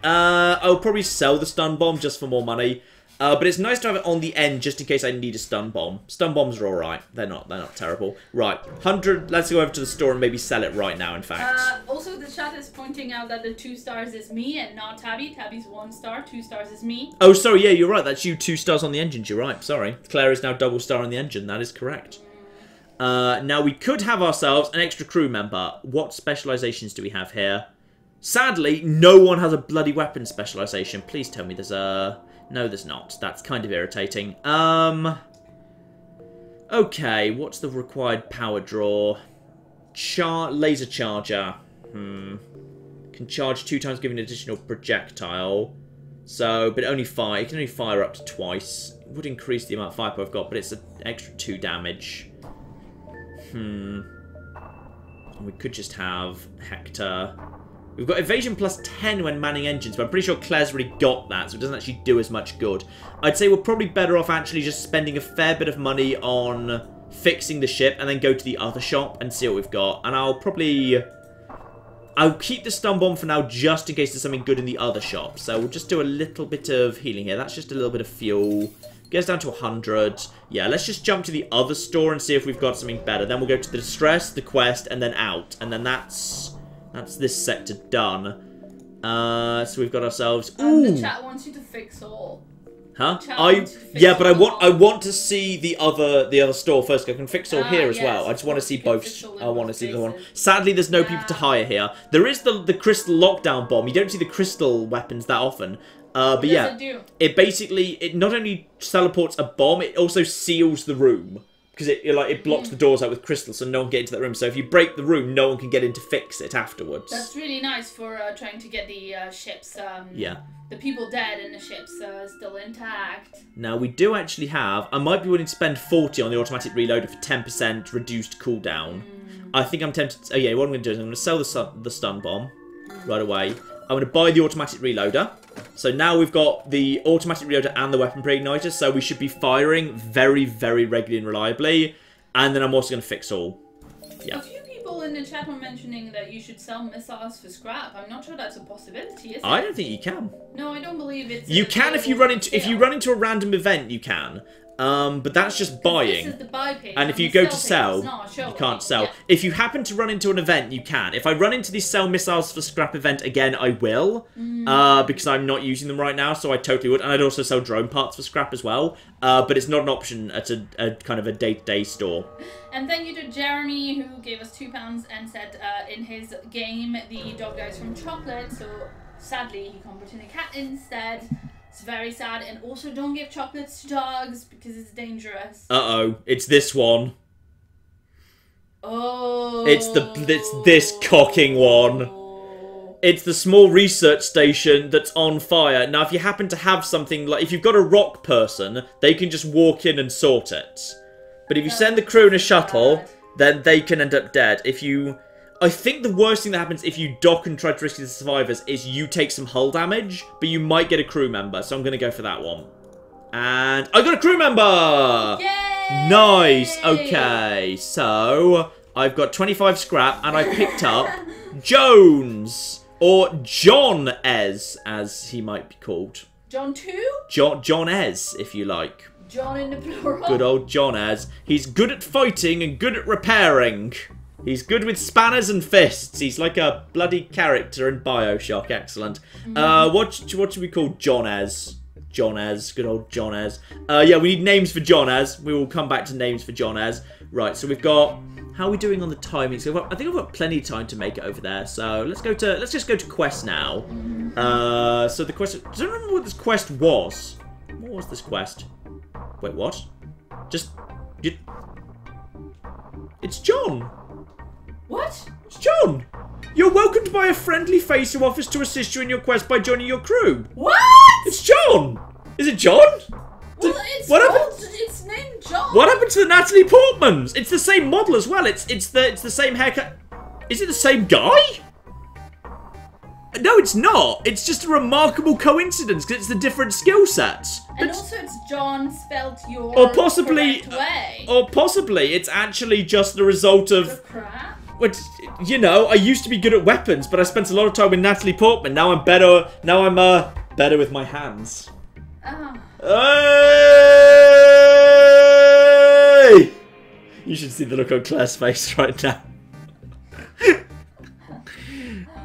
[SPEAKER 1] I'll probably sell the stun bomb just for more money. But it's nice to have it on the end just in case I need a stun bomb. Stun bombs are alright. They're not terrible. Right. 100. Let's go over to the store and maybe sell it right now, in fact.
[SPEAKER 2] Also, the chat is pointing out that the 2 stars is me and not Tabby. Tabby's 1 star. 2 stars is me.
[SPEAKER 1] Oh, sorry. Yeah, you're right. That's you 2 stars on the engines. You're right. Sorry. Claire is now double star on the engine. That is correct. Now, we could have ourselves an extra crew member. What specializations do we have here? Sadly, no one has a bloody weapon specialization. Please tell me there's a... No, there's not. That's kind of irritating. Okay, what's the required power draw? Laser charger. Can charge 2 times, giving an additional projectile. So, but only fire. It can only fire up to twice. It would increase the amount of firepower I've got, but it's an extra 2 damage. We could just have Hector... We've got evasion plus 10 when manning engines, but I'm pretty sure Claire's already got that, so it doesn't actually do as much good. I'd say we're probably better off actually just spending a fair bit of money on fixing the ship and then go to the other shop and see what we've got. And I'll keep the stun bomb for now just in case there's something good in the other shop. So we'll just do a little bit of healing here. That's just a little bit of fuel. Gets down to 100. Yeah, let's just jump to the other store and see if we've got something better. Then we'll go to the distress, the quest, and then out. And then that's this sector done. So we've got ourselves... Ooh.
[SPEAKER 2] The chat wants you to fix all.
[SPEAKER 1] Huh? Yeah, but I want to see the other store first. I can fix all here as well. I just want to see both. I want to see the one. Sadly, there's no people to hire here. There is the crystal lockdown bomb. You don't see the crystal weapons that often. But yeah, it basically not only teleports a bomb, it also seals the room. Because it blocks the doors out with crystals, so no one can get into that room. So if you break the room, no one can get in to fix it afterwards.
[SPEAKER 2] That's really nice for trying to get the ships. The people dead and the ships still intact. Now
[SPEAKER 1] we do actually have. I might be willing to spend 40 on the automatic reloader for 10% reduced cooldown. I think I'm tempted. Oh yeah, what I'm going to do is I'm going to sell the stun bomb right away. I'm going to buy the automatic reloader. So now we've got the automatic reloader and the weapon pre-igniter, so we should be firing very, very regularly and reliably. And then I'm also going to fix all. Yeah.
[SPEAKER 2] A few people people in the chat were mentioning that you should sell missiles for scrap. I'm not sure that's a possibility, is it?
[SPEAKER 1] I don't think you can.
[SPEAKER 2] No, I don't believe it's.
[SPEAKER 1] You can if you run into a random event. You can. But that's just buying.
[SPEAKER 2] This is the buy page,
[SPEAKER 1] and if you go to
[SPEAKER 2] sell,
[SPEAKER 1] you can't sell.
[SPEAKER 2] Yeah.
[SPEAKER 1] If you happen to run into an event, you can. If I run into the sell missiles for scrap event again, I will. Because I'm not using them right now, so I totally would. And I'd also sell drone parts for scrap as well. But it's not an option at a kind of a day-to-day store.
[SPEAKER 2] And thank you to Jeremy, who gave us £2 and said in his game, the dog dies from chocolate, so sadly he can't put in a cat instead. It's very sad, and also don't give chocolates to dogs because it's dangerous.
[SPEAKER 1] Uh-oh, it's this one.
[SPEAKER 2] Oh.
[SPEAKER 1] It's this cocking one. It's the small research station that's on fire. Now, if you happen to have something like, if you've got a rock person, they can just walk in and sort it. But if you send the crew in a shuttle, then they can end up dead. I think the worst thing that happens if you dock and try to rescue the survivors is you take some hull damage, but you might get a crew member, so I'm going to go for that one. And I got a crew member!
[SPEAKER 2] Yay!
[SPEAKER 1] Nice! Okay, so I've got 25 scrap, and I picked up Jones, or John Ez, as he might be called.
[SPEAKER 2] John 2?
[SPEAKER 1] John Ez, if you like.
[SPEAKER 2] John in the plural.
[SPEAKER 1] Good old John Ez. He's good at fighting and good at repairing. He's good with spanners and fists. He's like a bloody character in BioShock. Excellent. What should we call John Ez? John Ez. Good old John Ez. Yeah, we need names for John Ez. We will come back to names for John Ez. Right, so we've got... How are we doing on the timing? So I think I've got plenty of time to make it over there. So let's just go to quest now. So the quest... I don't remember what this quest was. What was this quest? Wait, what? It's John.
[SPEAKER 2] What?
[SPEAKER 1] It's John! You're welcomed by a friendly face who offers to assist you in your quest by joining your crew.
[SPEAKER 2] What?
[SPEAKER 1] It's John! Is it John?
[SPEAKER 2] Well, it's named John.
[SPEAKER 1] What happened to the Natalie Portmans? It's the same model as well. It's the same haircut. Is it the same guy? No, it's not. It's just a remarkable coincidence because it's the different skill sets.
[SPEAKER 2] And also it's John spelled your
[SPEAKER 1] correct way. Or possibly it's actually just the result of...
[SPEAKER 2] crap.
[SPEAKER 1] Which, you know, I used to be good at weapons, but I spent a lot of time with Natalie Portman. Now I'm better. Now I'm better with my hands.
[SPEAKER 2] Oh.
[SPEAKER 1] Hey! You should see the look on Claire's face right now.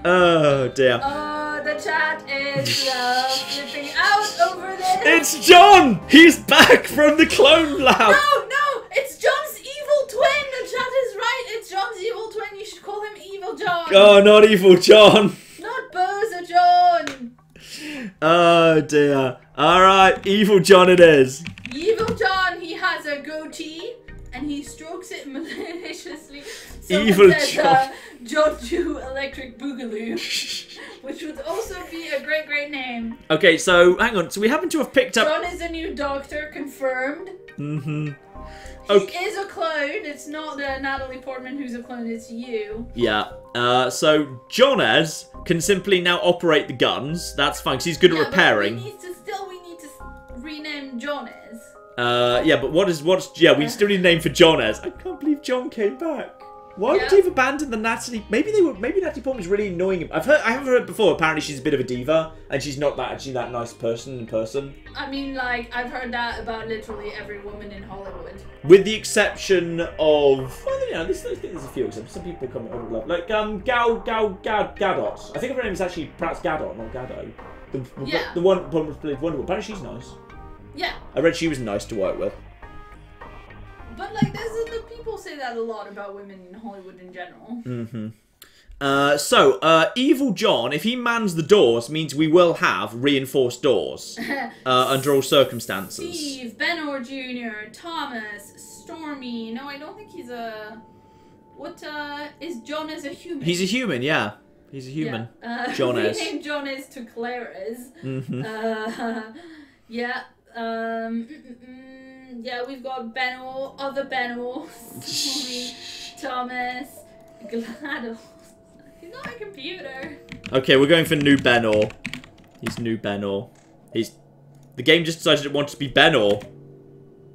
[SPEAKER 1] Oh dear.
[SPEAKER 2] Oh, the chat is flipping out over this.
[SPEAKER 1] It's John! He's back from the clone lab!
[SPEAKER 2] No! It's John's evil twin! The chat is right! It's John's evil twin! You should call him Evil John!
[SPEAKER 1] Oh, not Evil John!
[SPEAKER 2] Not Boza John!
[SPEAKER 1] Oh dear. Alright, Evil John it is.
[SPEAKER 2] Evil John, he has a goatee and he strokes it maliciously.
[SPEAKER 1] Evil John.
[SPEAKER 2] John 2 Electric Boogaloo, which would also be a great name.
[SPEAKER 1] Okay, so hang on. So we happen to have picked up...
[SPEAKER 2] John is a new doctor, confirmed.
[SPEAKER 1] Mm-hmm.
[SPEAKER 2] Okay. He is a clone. It's not the Natalie Portman who's a clone, it's you.
[SPEAKER 1] Yeah. So John Ez can simply now operate the guns. That's fine, because he's good at repairing.
[SPEAKER 2] But we need to rename John Ez.
[SPEAKER 1] Yeah, but yeah, we still need a name for John Ez. I can't believe John came back. Why would he have abandoned the Natalie? Maybe Natalie Portman was really annoying him. I haven't heard before. Apparently, she's a bit of a diva, and she's not actually that nice person in person. I
[SPEAKER 2] mean, like I've heard that about literally every woman in Hollywood.
[SPEAKER 1] With the exception of, well, you know, there's a few exceptions. Some people come over love, like Gal Gadot. I think her name is actually perhaps Gadot, not Gadot. The one who played Wonder Woman. Apparently, she's nice. Yeah. I read she was nice to work with.
[SPEAKER 2] But like, the people say that a lot about women in Hollywood in general.
[SPEAKER 1] Mm-hmm. So, Evil John, if he mans the doors, means we will have reinforced doors under all circumstances.
[SPEAKER 2] Steve, Benor Jr., Thomas, Stormy. No, I don't think he's a... What, is John as a human?
[SPEAKER 1] He's a human, yeah. He's a human.
[SPEAKER 2] Yeah.
[SPEAKER 1] John
[SPEAKER 2] as. We named John as to Claire as.
[SPEAKER 1] Mm-hmm.
[SPEAKER 2] Yeah. Yeah, we've got Benor, other Benor, Stormy, Thomas, GLaDOS. He's not a computer.
[SPEAKER 1] Okay, we're going for new Benor. He's new Benor. The game just decided it wanted to be Benor.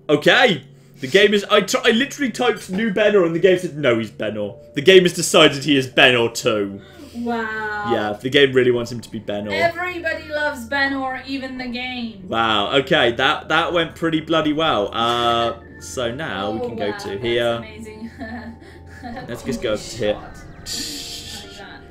[SPEAKER 1] Okay. The game is... I literally typed new Benor and the game said, no, he's Benor. The game has decided he is Benor too.
[SPEAKER 2] Wow.
[SPEAKER 1] Yeah, the game really wants him to be Benor.
[SPEAKER 2] Everybody loves Benor, even the game.
[SPEAKER 1] Wow, okay, that went pretty bloody well. So now we can go to here.
[SPEAKER 2] That's amazing.
[SPEAKER 1] Let's just go to here.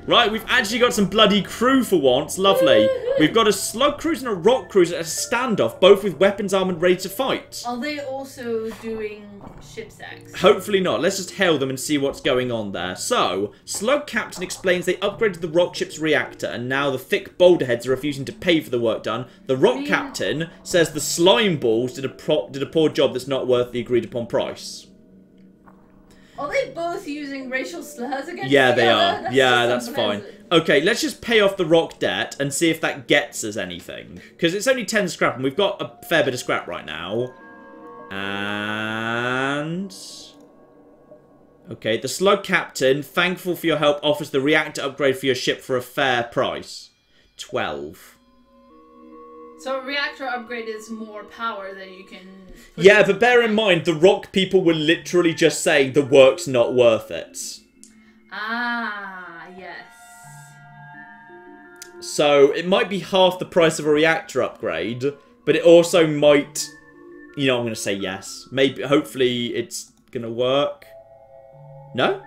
[SPEAKER 1] Right, we've actually got some bloody crew for once. Lovely. We've got a slug cruiser and a rock cruiser at a standoff, both with weapons armored ready to fight.
[SPEAKER 2] Are they also doing ship sex?
[SPEAKER 1] Hopefully not. Let's just hail them and see what's going on there. So, Slug Captain explains they upgraded the rock ship's reactor and now the thick boulder heads are refusing to pay for the work done. The rock captain says the slime balls did a poor job that's not worth the agreed upon price.
[SPEAKER 2] Are they both using racial slurs against
[SPEAKER 1] Yeah,
[SPEAKER 2] each
[SPEAKER 1] they
[SPEAKER 2] other?
[SPEAKER 1] are. Yeah, that's fine. Okay, let's just pay off the rock debt and see if that gets us anything. Because it's only 10 scrap and we've got a fair bit of scrap right now. And... okay, the Slug Captain, thankful for your help, offers the reactor upgrade for your ship for a fair price. 12.
[SPEAKER 2] So a reactor upgrade is more power that you can...
[SPEAKER 1] Yeah, but bear in mind, the rock people were literally just saying the work's not worth it.
[SPEAKER 2] Ah, yes.
[SPEAKER 1] So, it might be half the price of a reactor upgrade, but it also might... you know, I'm going to say yes. Maybe, hopefully, it's going to work. No?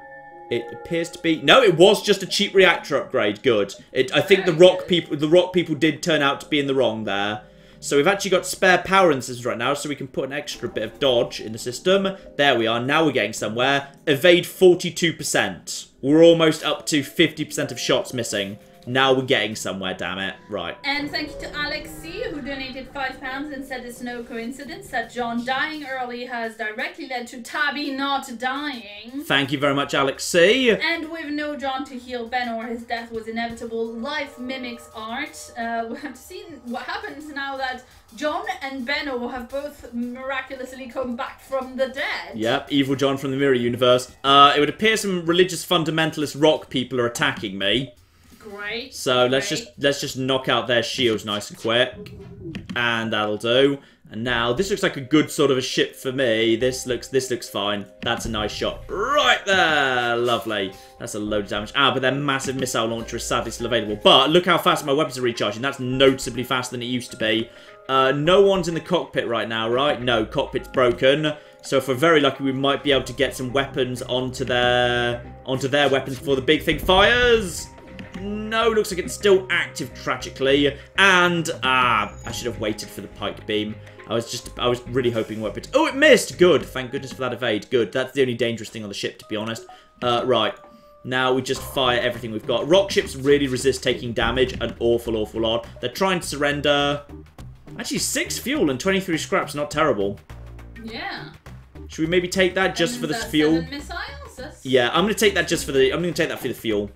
[SPEAKER 1] It appears to be... no, it was just a cheap reactor upgrade. Good. I think the rock people did turn out to be in the wrong there. So we've actually got spare power in the system right now, so we can put an extra bit of dodge in the system. There we are. Now we're getting somewhere. Evade 42%. We're almost up to 50% of shots missing. Now we're getting somewhere, damn it. Right.
[SPEAKER 2] And thank you to Alex C, who donated £5 and said it's no coincidence that John dying early has directly led to Tabby not dying.
[SPEAKER 1] Thank you very much, Alex C.
[SPEAKER 2] And with no John to heal Benor, his death was inevitable. Life mimics art. We have to see what happens now that John and Benor have both miraculously come back from the dead.
[SPEAKER 1] Yep, evil John from the Mirror Universe. It would appear some religious fundamentalist rock people are attacking me.
[SPEAKER 2] Great.
[SPEAKER 1] So let's just knock out their shields nice and quick. And that'll do. And now this looks like a good sort of a ship for me. This looks fine. That's a nice shot. Right there. Lovely. That's a load of damage. Ah, but their massive missile launcher is sadly still available. But look how fast my weapons are recharging. That's noticeably faster than it used to be. No one's in the cockpit right now, right? No, cockpit's broken. So if we're very lucky, we might be able to get some weapons onto their weapons before the big thing fires. No, looks like it's still active tragically. And I should have waited for the pike beam. I was really hoping it would. Oh, it missed. Good. Thank goodness for that evade. Good. That's the only dangerous thing on the ship, to be honest. Right. Now we just fire everything we've got. Rock ships really resist taking damage an awful lot. They're trying to surrender. Actually, 6 fuel and 23 scraps. Not terrible.
[SPEAKER 2] Yeah.
[SPEAKER 1] Should we maybe take that just for the fuel?
[SPEAKER 2] 7 missiles?
[SPEAKER 1] Yeah, I'm gonna take that just for the. I'm gonna take that for the fuel.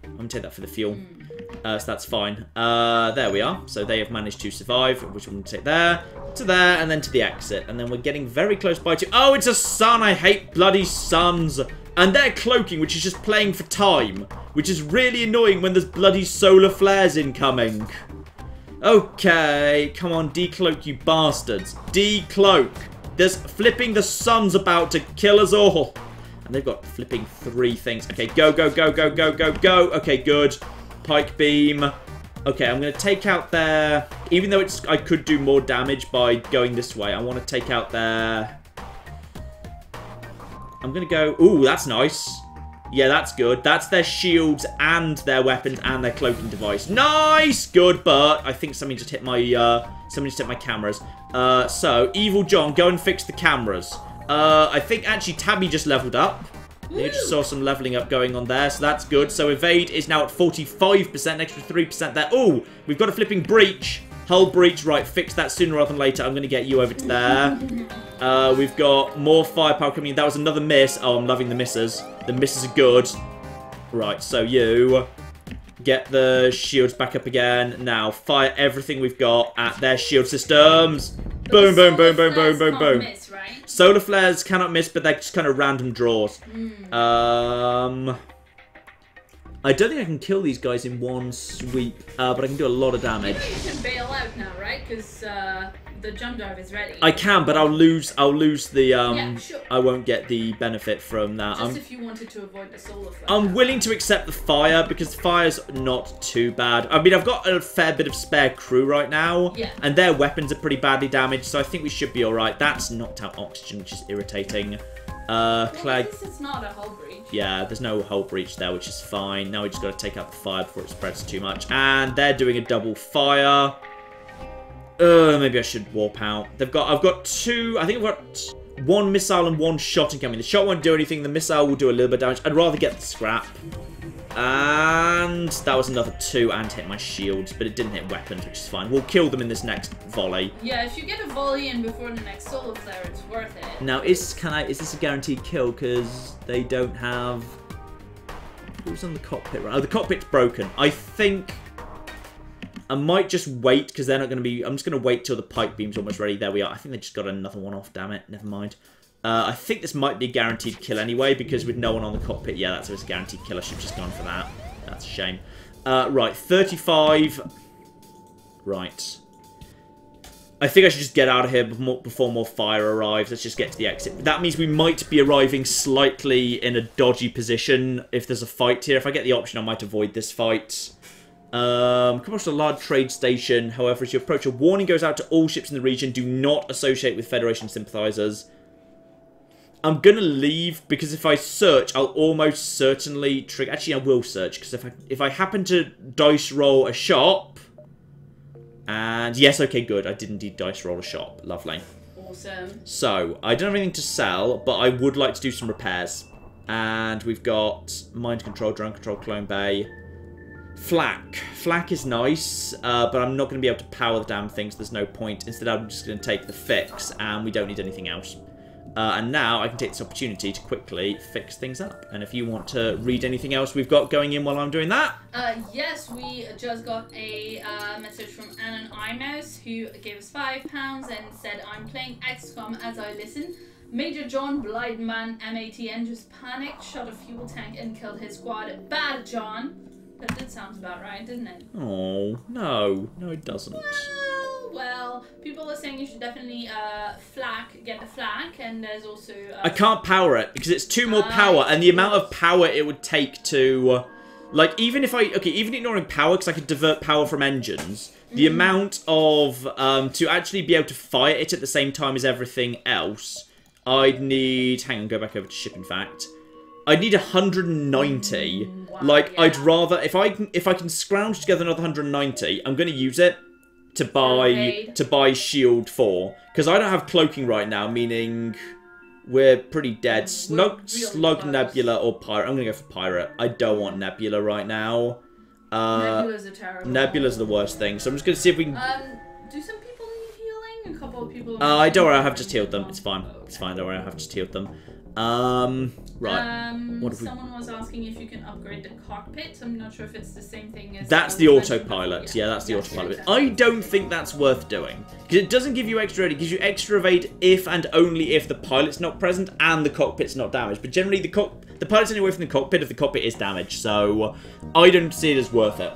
[SPEAKER 1] So that's fine. There we are. So they have managed to survive, which I'm gonna take there, to there, and then to the exit. And then we're getting very close by to. Oh, it's a sun! I hate bloody suns. And they're cloaking, which is just playing for time, which is really annoying when there's bloody solar flares incoming. Okay, come on, decloak, you bastards. Decloak. There's flipping the sun's about to kill us all. And they've got flipping 3 things. Okay, go. Okay, good. Pike beam. Okay, I'm going to take out their... even though I could do more damage by going this way, I want to take out their... I'm going to go... ooh, that's nice. Yeah, that's good. That's their shields and their weapons and their cloaking device. Nice! Good, but I think somebody just hit my... somebody just hit my cameras. So, Evil John, go and fix the cameras. I think actually Tabby just leveled up. You just saw some leveling up going on there, so that's good. So evade is now at 45%, extra 3% there. Oh, we've got a flipping breach. Hull breach, right, fix that sooner rather than later. I'm going to get you over to there. We've got more firepower coming in. That was another miss. Oh, I'm loving the misses. The misses are good. Right, so you get the shields back up again. Now, fire everything we've got at their shield systems. Boom, boom, boom, boom, boom, boom, boom.
[SPEAKER 2] Miss, right?
[SPEAKER 1] Solar flares cannot miss, but they're just kind of random draws. I don't think I can kill these guys in one sweep, but I can do a lot of damage.
[SPEAKER 2] You can bail out now, right? Because the jump drive is ready.
[SPEAKER 1] I can, but I'll lose the
[SPEAKER 2] Yeah, sure.
[SPEAKER 1] I won't get the benefit from that.
[SPEAKER 2] Just if you wanted to avoid the solar flare.
[SPEAKER 1] I'm willing to accept the fire because fire's not too bad. I mean, I've got a fair bit of spare crew right now,
[SPEAKER 2] yeah,
[SPEAKER 1] and their weapons are pretty badly damaged, so I think we should be all right. That's knocked out oxygen, which is irritating.
[SPEAKER 2] Well, at least it's not a hull breach.
[SPEAKER 1] Yeah, there's no hull breach there, which is fine. Now we just got to take out the fire before it spreads too much. And they're doing a double fire. Maybe I should warp out. I've got two. I think I've got one missile and one shot incoming. The shot won't do anything. The missile will do a little bit of damage. I'd rather get the scrap. And that was another 2 and hit my shields, but it didn't hit weapons, which is fine. We'll kill them in this next volley.
[SPEAKER 2] Yeah, if you get a volley in before the next solar flare, it's worth it.
[SPEAKER 1] Now, is this a guaranteed kill? Because they don't have... Who's on the cockpit? Oh, the cockpit's broken. I think I might just wait, because they're not going to be... I'm just going to wait till the pike beam's almost ready. There we are. I think they just got another one off, damn it. Never mind. I think this might be a guaranteed kill anyway, because with no one on the cockpit, yeah, that's a guaranteed kill. I should have just gone for that. That's a shame. Right, 35. Right. I think I should just get out of here before more fire arrives. Let's just get to the exit. That means we might be arriving slightly in a dodgy position if there's a fight here. If I get the option, I might avoid this fight. Come across a large trade station. However, as you approach, a warning goes out to all ships in the region. Do not associate with Federation sympathizers. I'm going to leave, because if I search, I'll almost certainly trigger... Actually, I will search, because if I happen to dice roll a shop... And yes, okay, good. I did indeed dice roll a shop. Lovely.
[SPEAKER 2] Awesome.
[SPEAKER 1] So, I don't have anything to sell, but I would like to do some repairs. And we've got mind control, drone control, clone bay... Flak. Flak is nice, but I'm not going to be able to power the damn things. There's no point. Instead, I'm just going to take the fix, and we don't need anything else. And now I can take this opportunity to quickly fix things up. And if you want to read anything else we've got going in while I'm doing that.
[SPEAKER 2] Yes, we just got a message from Annan iMouse, who gave us £5 and said, I'm playing XCOM as I listen. Major John Blideman MATN just panicked, shot a fuel tank and killed his squad. Bad John. That did sound about right, didn't it?
[SPEAKER 1] Oh, no. No, it doesn't.
[SPEAKER 2] Well, people are saying you should definitely get the flak, and there's also...
[SPEAKER 1] I can't power it, because it's 2 more power, and the amount of power it would take to... Like, even if I... Okay, even ignoring power, because I could divert power from engines, the amount of... to actually be able to fire it at the same time as everything else, I'd need... Hang on, go back over to ship, in fact. I'd need 190.
[SPEAKER 2] Wow,
[SPEAKER 1] like,
[SPEAKER 2] yeah.
[SPEAKER 1] I'd rather... If I can scrounge together another 190, I'm going to use it to buy shield 4, because I don't have cloaking right now, meaning we're pretty dead. Slug Nebula or Pirate. I'm gonna go for Pirate. I don't want Nebula right now.
[SPEAKER 2] Nebula's are terrible.
[SPEAKER 1] Nebula's the worst thing, so I'm just gonna see if we can...
[SPEAKER 2] Do some people need healing? A couple of people...
[SPEAKER 1] don't worry, I have just healed them. It's fine. It's fine, don't worry, I have just healed them. Right.
[SPEAKER 2] Someone was asking if you can upgrade the cockpit. I'm not sure if it's the same thing as...
[SPEAKER 1] That's the autopilot. Yeah, that's the autopilot. Exactly. I don't think that's worth doing. Because it doesn't give you extra aid. It gives you extra evade if and only if the pilot's not present and the cockpit's not damaged. But generally, the pilot's only away from the cockpit if the cockpit is damaged. So, I don't see it as worth it.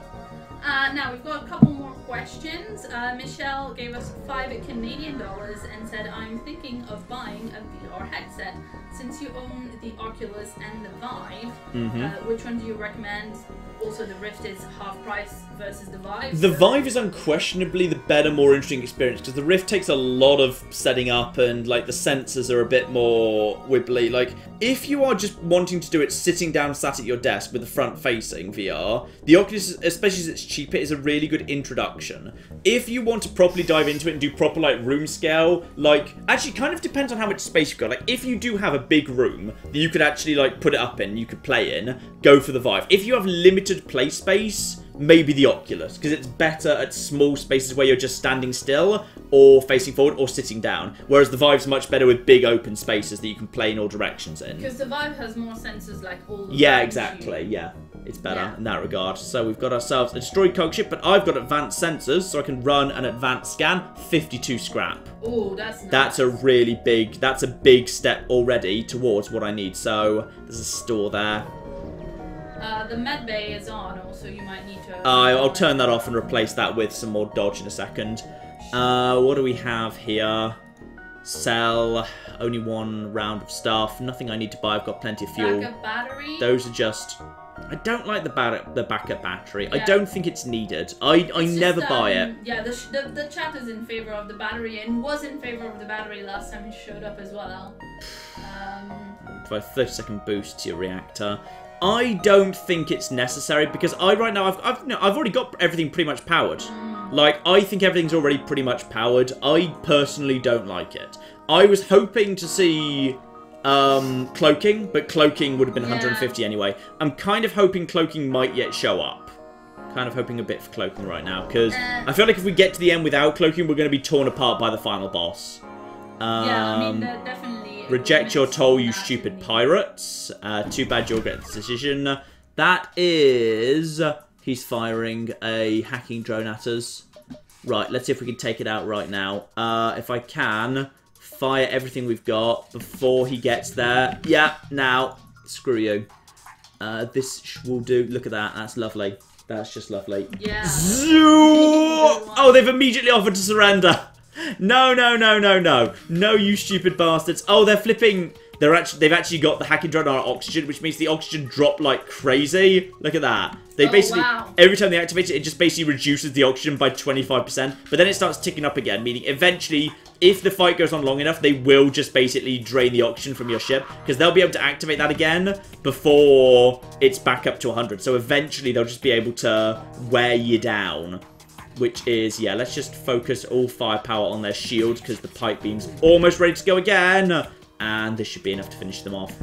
[SPEAKER 2] Now, we've got a couple more questions. Michelle gave us $5 Canadian and said, I'm thinking of buying a VR headset. Since you own the Oculus and the Vive, which one do you recommend? Also, the Rift is half price versus the Vive.
[SPEAKER 1] The Vive is unquestionably the better, more interesting experience, because the Rift takes a lot of setting up, and like the sensors are a bit more wibbly. Like, if you are just wanting to do it sitting down, sat at your desk with the front-facing VR, the Oculus, especially as it's cheaper, is a really good introduction. If you want to properly dive into it and do proper like room scale, like, actually kind of depends on how much space you've got. Like, if you do have a big room that you could actually like put it up in, you could play in, go for the Vive. If you have limited play space, maybe the Oculus, because it's better at small spaces where you're just standing still or facing forward or sitting down, whereas the Vive's much better with big open spaces that you can play in all directions in.
[SPEAKER 2] Because the Vive has more sensors like all the
[SPEAKER 1] exactly, yeah. It's better in that regard. So we've got ourselves a destroyed cogship, but I've got advanced sensors, so I can run an advanced scan. 52 scrap.
[SPEAKER 2] Oh, that's nice.
[SPEAKER 1] That's a really big, that's a big step already towards what I need. So there's a store there.
[SPEAKER 2] The med bay is on, also you might need to...
[SPEAKER 1] I'll turn that off and replace that with some more dodge in a second. What do we have here? Sell. Only 1 round of stuff. Nothing I need to buy. I've got plenty of fuel.
[SPEAKER 2] Backup battery?
[SPEAKER 1] Those are just... I don't like the backup battery. Yeah. I don't think it's needed. I never buy it.
[SPEAKER 2] Yeah, the chat is in favor of the battery and was in favor of the battery last time it showed up as well.
[SPEAKER 1] For a 30-second boost to your reactor. I don't think it's necessary because right now I've already got everything pretty much powered. Like, I think everything's already pretty much powered. I personally don't like it. I was hoping to see cloaking, but cloaking would have been 150 anyway. I'm kind of hoping cloaking might yet show up. Kind of hoping a bit for cloaking right now because I feel like if we get to the end without cloaking, we're going to be torn apart by the final boss.
[SPEAKER 2] Yeah, I mean, definitely.
[SPEAKER 1] Reject your toll, you stupid pirates. Too bad you'll get the decision. That is... He's firing a hacking drone at us. Right, let's see if we can take it out right now. If I can, fire everything we've got before he gets there. Yeah, now. Screw you. This will do. Look at that. That's lovely. That's just lovely.
[SPEAKER 2] Yeah.
[SPEAKER 1] Oh, they've immediately offered to surrender. No, no, no, no, no. No, you stupid bastards. Oh, they're flipping... They've actually got the hacking drone on oxygen, which means the oxygen dropped like crazy. Look at that. They basically, every time they activate it, it just basically reduces the oxygen by 25%. But then it starts ticking up again, meaning eventually, if the fight goes on long enough, they will just basically drain the oxygen from your ship. Because they'll be able to activate that again before it's back up to 100. So eventually, they'll just be able to wear you down. Which is, yeah, let's just focus all firepower on their shields because the pike beam's almost ready to go again. And this should be enough to finish them off.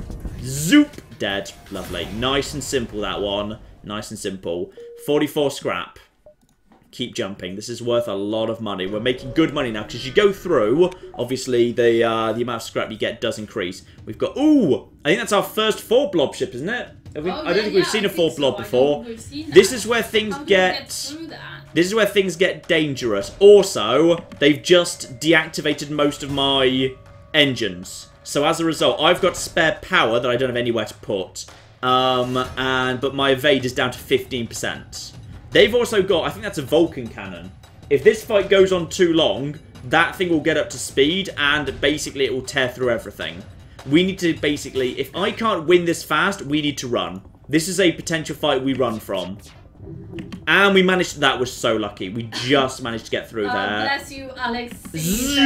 [SPEAKER 1] Zoop! Dead. Lovely. Nice and simple, that one. Nice and simple. 44 scrap. Keep jumping. This is worth a lot of money. We're making good money now, because you go through, obviously, the amount of scrap you get does increase. We've got... Ooh! I think that's our first 4 blob ship, isn't it? I don't think we've seen a 4 blob before. This is where things get... This is where things get dangerous. Also, they've just deactivated most of my engines. So as a result, I've got spare power that I don't have anywhere to put. But my evade is down to 15%. They've also got, I think that's a Vulcan cannon. If this fight goes on too long, that thing will get up to speed and basically it will tear through everything. We need to basically, if I can't win this fast, we need to run. This is a potential fight we run from. And we managed, that was so lucky. We just managed to get through there.
[SPEAKER 2] Bless you, Alex. He's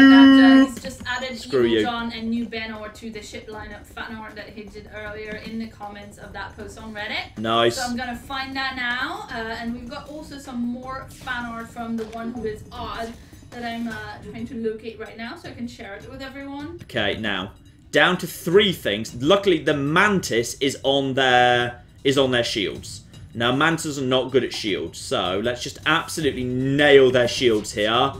[SPEAKER 2] just added Evil John and New Benor to the ship lineup fan art that he did earlier in the comments of that post on Reddit.
[SPEAKER 1] Nice.
[SPEAKER 2] So I'm going to find that now. And we've got also some more fan art from the one who is odd that I'm trying to locate right now so I can share it with everyone. Okay, now, down to 3 things. Luckily, the Mantis is on their shields. Now, Mantas are not good at shields, so let's just absolutely nail their shields here.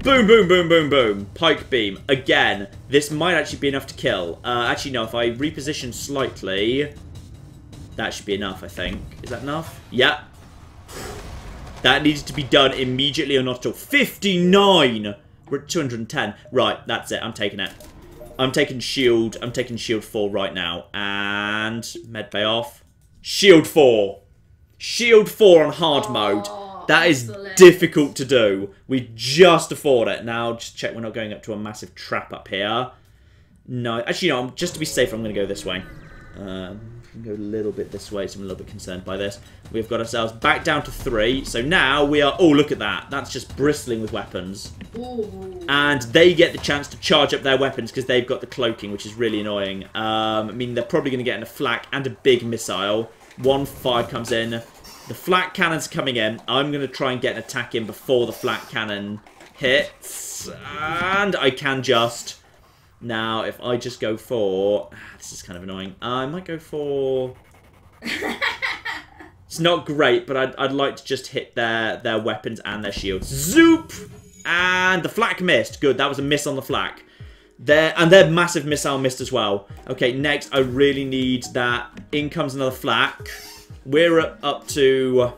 [SPEAKER 2] Boom, boom, boom, boom, boom. Pike beam. Again, this might actually be enough to kill. Actually, no, if I reposition slightly, that should be enough, I think. Is that enough? Yep. That needed to be done immediately or not at all. 59! We're at 210. Right, that's it. I'm taking it. I'm taking shield 4 right now. And medbay off. Shield 4. Shield 4 on hard mode. That is difficult to do. We just afford it. Now, just check we're not going up to a massive trap up here. No, actually, no. Just to be safe, I'm going to go this way. Go a little bit this way, so I'm a little bit concerned by this. We've got ourselves back down to 3. So now we are... Oh, look at that. That's just bristling with weapons. Ooh.
[SPEAKER 1] And they get the chance to charge up their weapons because they've got the cloaking, which is really annoying. I mean, they're probably going to get in a flak and a big missile. 1-5 comes in. The flak cannon's coming in. I'm going to try and get an attack in before the flak cannon hits. And I can just... Now, if I just go for... This is kind of annoying. I might go for... It's not great, but I'd like to just hit their weapons and their shields. Zoop! And the flak missed. Good, that was a miss on the flak. And their massive missile missed as well. Okay, next, I really need that. In comes another flak. We're up to...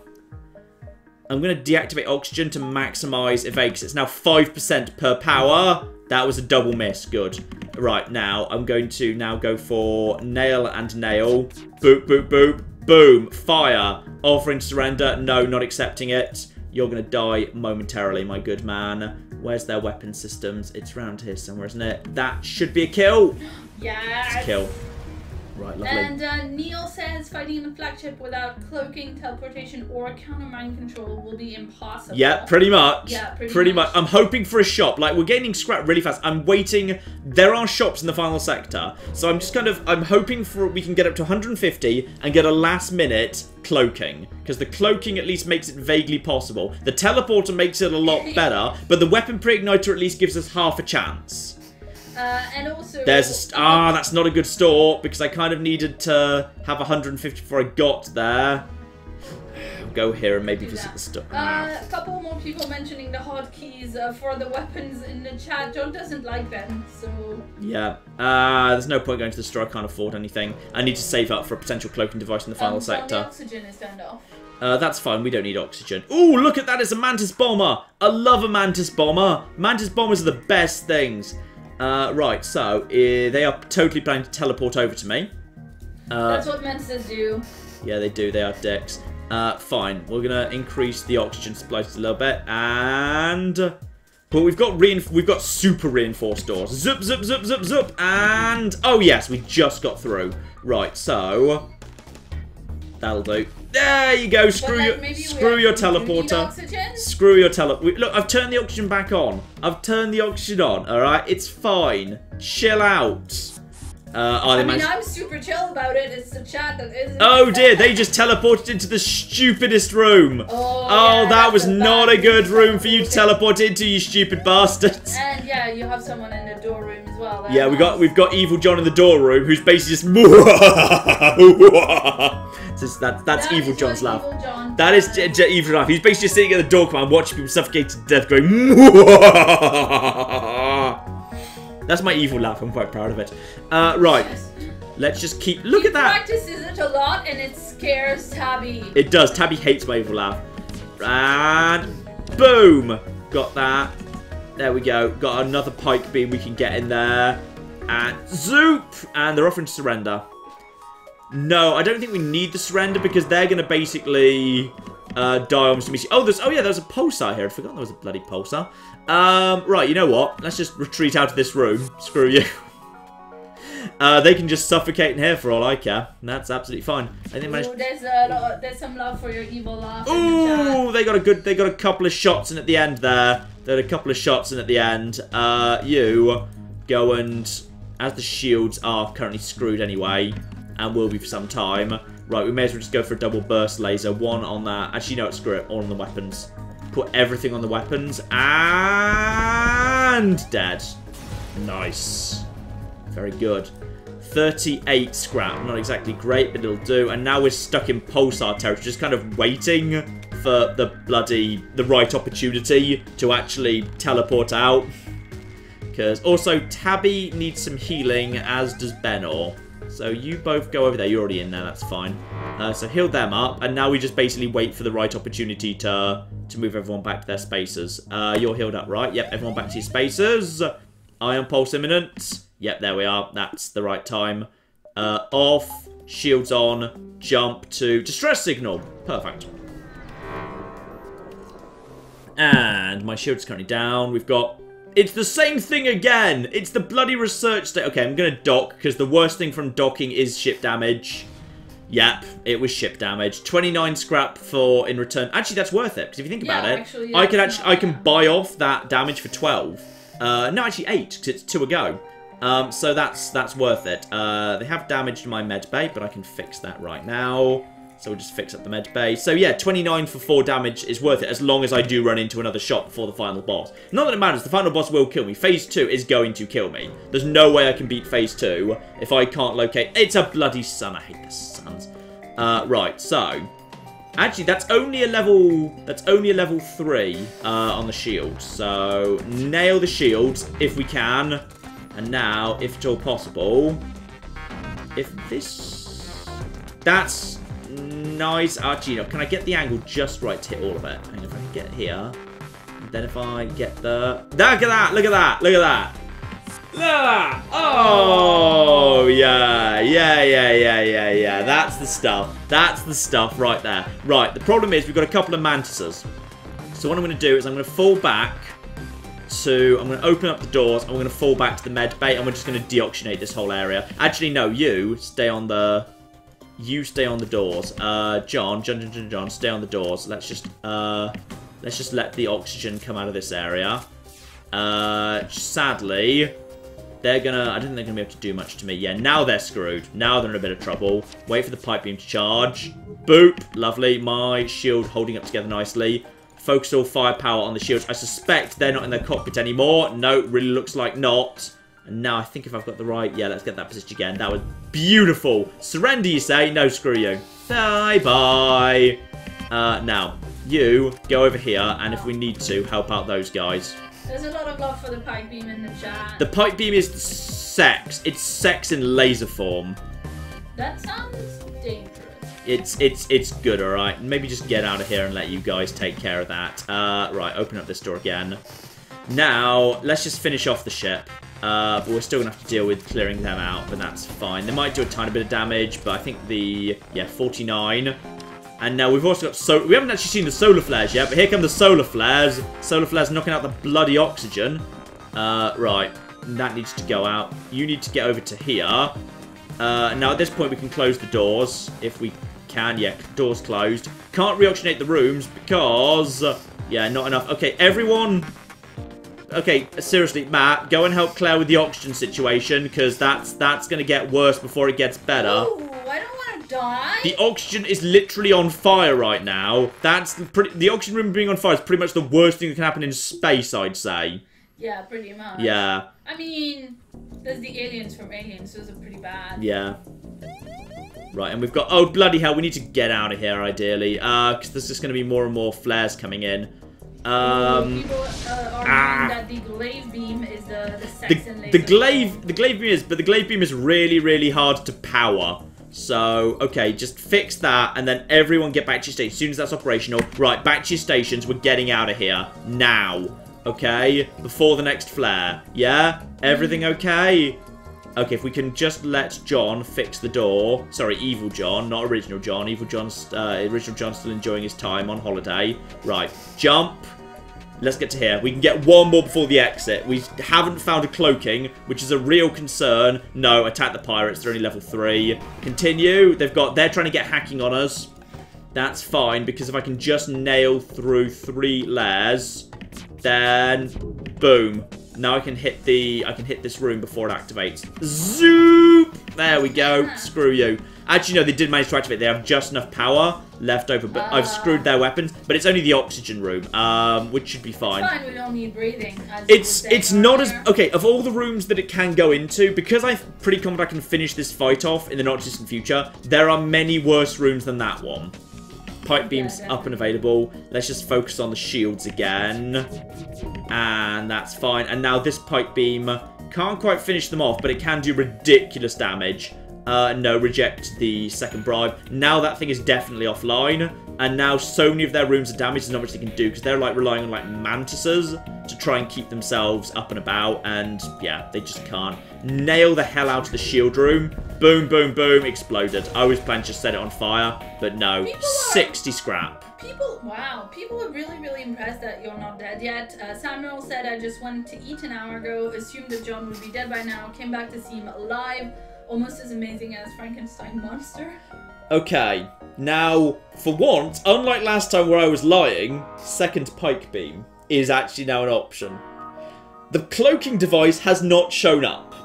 [SPEAKER 1] I'm going to deactivate oxygen to maximize evade, because it's now 5% per power. That was a double miss. Good. Right, now, I'm going to now go for nail and nail. Boop, boop, boop. Boom. Fire. Offering surrender. No, not accepting it. You're going to die momentarily, my good man. Where's their weapon systems? It's around here somewhere, isn't it? That should be a kill.
[SPEAKER 2] Yes.
[SPEAKER 1] It's a kill. Right, lovely.
[SPEAKER 2] And Neil says fighting the flagship without cloaking, teleportation, or counter mind control will be impossible.
[SPEAKER 1] Yeah, pretty much.
[SPEAKER 2] Yeah,
[SPEAKER 1] pretty much. I'm hoping for a shop. Like, we're gaining scrap really fast. I'm waiting. There are shops in the final sector. So I'm just kind of, I'm hoping for we can get up to 150 and get a last minute cloaking. Because the cloaking at least makes it vaguely possible. The teleporter makes it a lot better. But the weapon pre-igniter at least gives us half a chance.
[SPEAKER 2] And also...
[SPEAKER 1] There's a... that's not a good store, because I kind of needed to have 150 before I got there. I'll go here and maybe visit the store.
[SPEAKER 2] A couple more people mentioning the hotkeys for the weapons in the chat. John doesn't like them, so...
[SPEAKER 1] Yeah. There's no point going to the store. I can't afford anything. I need to save up for a potential cloaking device in the final sector.
[SPEAKER 2] The oxygen is turned off.
[SPEAKER 1] That's fine. We don't need oxygen. Ooh, look at that. It's a Mantis Bomber. I love a Mantis Bomber. Mantis Bombers are the best things. Right, so they are totally planning to teleport over to me.
[SPEAKER 2] That's what Mantises do.
[SPEAKER 1] Yeah, they do. They are dicks. Fine. We're gonna increase the oxygen supply just a little bit, and but we've got super reinforced doors. Zup, zup, zup, zup, zup, and oh yes, we just got through. Right, so that'll do. There you go. Screw your teleporter. Screw your Look, I've turned the oxygen back on. I've turned the oxygen on. All right, it's fine. Chill out.
[SPEAKER 2] I'm super chill about it. It's the chat that isn't.
[SPEAKER 1] Oh dear, they just teleported into the stupidest room. Oh, yeah, that was not a good room for you to teleport into, you stupid bastards.
[SPEAKER 2] And yeah, you have someone in the door room as well.
[SPEAKER 1] Yeah, we've got Evil John in the door room, who's basically just that's Evil John's laugh. That is Evil laugh. He's basically just sitting at the door command, watching people suffocate to death, going. That's my evil laugh. I'm quite proud of it. Right. Yes. Let's just keep... Look at that.
[SPEAKER 2] He practices it a lot and it scares Tabby.
[SPEAKER 1] It does. Tabby hates my evil laugh. And boom. Got that. There we go. Got another pike beam we can get in there. And zoop. And they're offering to surrender. No, I don't think we need the surrender because they're going to basically die almost immediately. Oh, there's a pulsar here. I forgot there was a bloody pulsar. Right, you know what? Let's just retreat out of this room. Screw you. They can just suffocate in here for all I care. That's absolutely fine. I think
[SPEAKER 2] there's some love for your evil laugh.
[SPEAKER 1] Ooh, they got a couple of shots in at the end there. They had a couple of shots in at the end. You go and, as the shields are currently screwed anyway, and will be for some time. Right, we may as well just go for a double burst laser. One on that. Actually, no, screw it. All on the weapons. Put everything on the weapons. And dead. Nice. Very good. 38 scrap. Not exactly great, but it'll do. And now we're stuck in pulsar territory. Just kind of waiting for the right opportunity to actually teleport out. Because also, Tabby needs some healing, as does Benor. So you both go over there. You're already in there. That's fine. So heal them up. And now we just basically wait for the right opportunity to move everyone back to their spaces. You're healed up, right? Yep, everyone back to your spaces. Ion pulse imminent. Yep, there we are. That's the right time. Off. Shields on. Jump to distress signal. Perfect. And my shield's currently down. We've got... It's the same thing again. It's the bloody research state. Okay, I'm going to dock because the worst thing from docking is ship damage. Yep, it was ship damage. 29 scrap for in return. Actually, that's worth it because if you think about it, actually, I can buy off that damage for 12. No, actually 8 because it's 2 a go. So that's worth it. They have damaged my med bay, but I can fix that right now. So we'll just fix up the med bay. So yeah, 29 for 4 damage is worth it as long as I do run into another shot before the final boss. Not that it matters, the final boss will kill me. Phase 2 is going to kill me. There's no way I can beat Phase 2 if I can't locate... It's a bloody sun. I hate the suns. Right, so... Actually, that's only a level 3 on the shield. So, nail the shields if we can. And now, if at all possible... If this... That's... Nice. Actually, can I get the angle just right to hit all of it? And if I can get here, and then if I get the... Look at that! Look at that! Look at that! Ah! Oh, yeah. Yeah. That's the stuff. That's the stuff right there. Right, the problem is we've got a couple of mantises. So what I'm going to do is I'm going to fall back to... I'm going to open up the doors. I'm going to fall back to the med bay. And we're just going to deoxygenate this whole area. Actually, no, you stay on the... You stay on the doors. John, stay on the doors. Let's just let the oxygen come out of this area. Sadly, they're gonna... I don't think they're gonna be able to do much to me. Yeah, now they're screwed. Now they're in a bit of trouble. Wait for the pipe beam to charge. Boop. Lovely. My shield holding up together nicely. Focus all firepower on the shields. I suspect they're not in their cockpit anymore. No, really looks like not. And now I think if I've got the right... Yeah, let's get that position again. That was beautiful. Surrender, you say? No, screw you. Bye-bye. Now, you go over here, and if we need to, help out those guys.
[SPEAKER 2] There's a lot of love for the pipe beam in the chat.
[SPEAKER 1] The pipe beam is sex. It's sex in laser form.
[SPEAKER 2] That sounds dangerous.
[SPEAKER 1] It's good, alright? Maybe just get out of here and let you guys take care of that. Right, open up this door again. Now, let's just finish off the ship. But we're still going to have to deal with clearing them out, but that's fine. They might do a tiny bit of damage, but I think the... Yeah, 49. And now we've also got... We haven't actually seen the solar flares yet, but here come the solar flares. Solar flares knocking out the bloody oxygen. Right. That needs to go out. You need to get over to here. Now, at this point, we can close the doors, if we can. Yeah, doors closed. Can't reoxygenate the rooms because... yeah, not enough. Okay, everyone... Okay, seriously, Matt, go and help Claire with the oxygen situation, because that's going to get worse before it gets better.
[SPEAKER 2] Ooh, I don't want to die.
[SPEAKER 1] The oxygen is literally on fire right now. The oxygen room being on fire is pretty much the worst thing that can happen in space, I'd say.
[SPEAKER 2] Yeah, pretty much.
[SPEAKER 1] Yeah.
[SPEAKER 2] I mean, there's the aliens from Aliens, so those are pretty bad.
[SPEAKER 1] Yeah. Right, and we've got... Oh, bloody hell, we need to get out of here, ideally, because there's just going to be more and more flares coming in.
[SPEAKER 2] People are arguing that the glaive beam is the sex and laser.
[SPEAKER 1] The glaive beam is, but the glaive beam is really, really hard to power. So, okay, just fix that, and then everyone get back to your station. As soon as that's operational, right, back to your stations. We're getting out of here now. Okay, before the next flare. Yeah, everything okay? Okay, if we can just let John fix the door. Sorry, Evil John, not Original John. Original John's still enjoying his time on holiday. Right, jump. Let's get to here. We can get one more before the exit. We haven't found a cloaking, which is a real concern. No, attack the pirates. They're only level 3. Continue. They're trying to get hacking on us. That's fine, because if I can just nail through 3 layers, then boom. Now I can hit this room before it activates. Zoop! There we go. Screw you. Actually, no, they did manage to activate. They have just enough power left over, but I've screwed their weapons. But it's only the oxygen room, which should be fine.
[SPEAKER 2] It's fine, we don't need breathing.
[SPEAKER 1] It's not as... Okay, of all the rooms that it can go into, because I'm pretty confident I can finish this fight off in the not-distant future, there are many worse rooms than that one. Pipe beams up and available. Let's just focus on the shields again. And that's fine. And now this pipe beam can't quite finish them off, but it can do ridiculous damage. No, reject the second bribe. Now that thing is definitely offline. And now so many of their rooms are damaged, there's not much they can do, because they're like relying on like mantises to try and keep themselves up and about. And yeah, they just can't. Nail the hell out of the shield room. Boom, boom, boom, exploded. I was planning to just set it on fire, but no. 60 scrap.
[SPEAKER 2] Wow, people are really, really impressed that you're not dead yet. Samuel said, I just went to eat an hour ago, assumed that John would be dead by now, came back to see him alive. Almost as amazing as Frankenstein Monster.
[SPEAKER 1] Okay, now, for once, unlike last time where I was lying, second pike beam is actually now an option. The cloaking device has not shown up.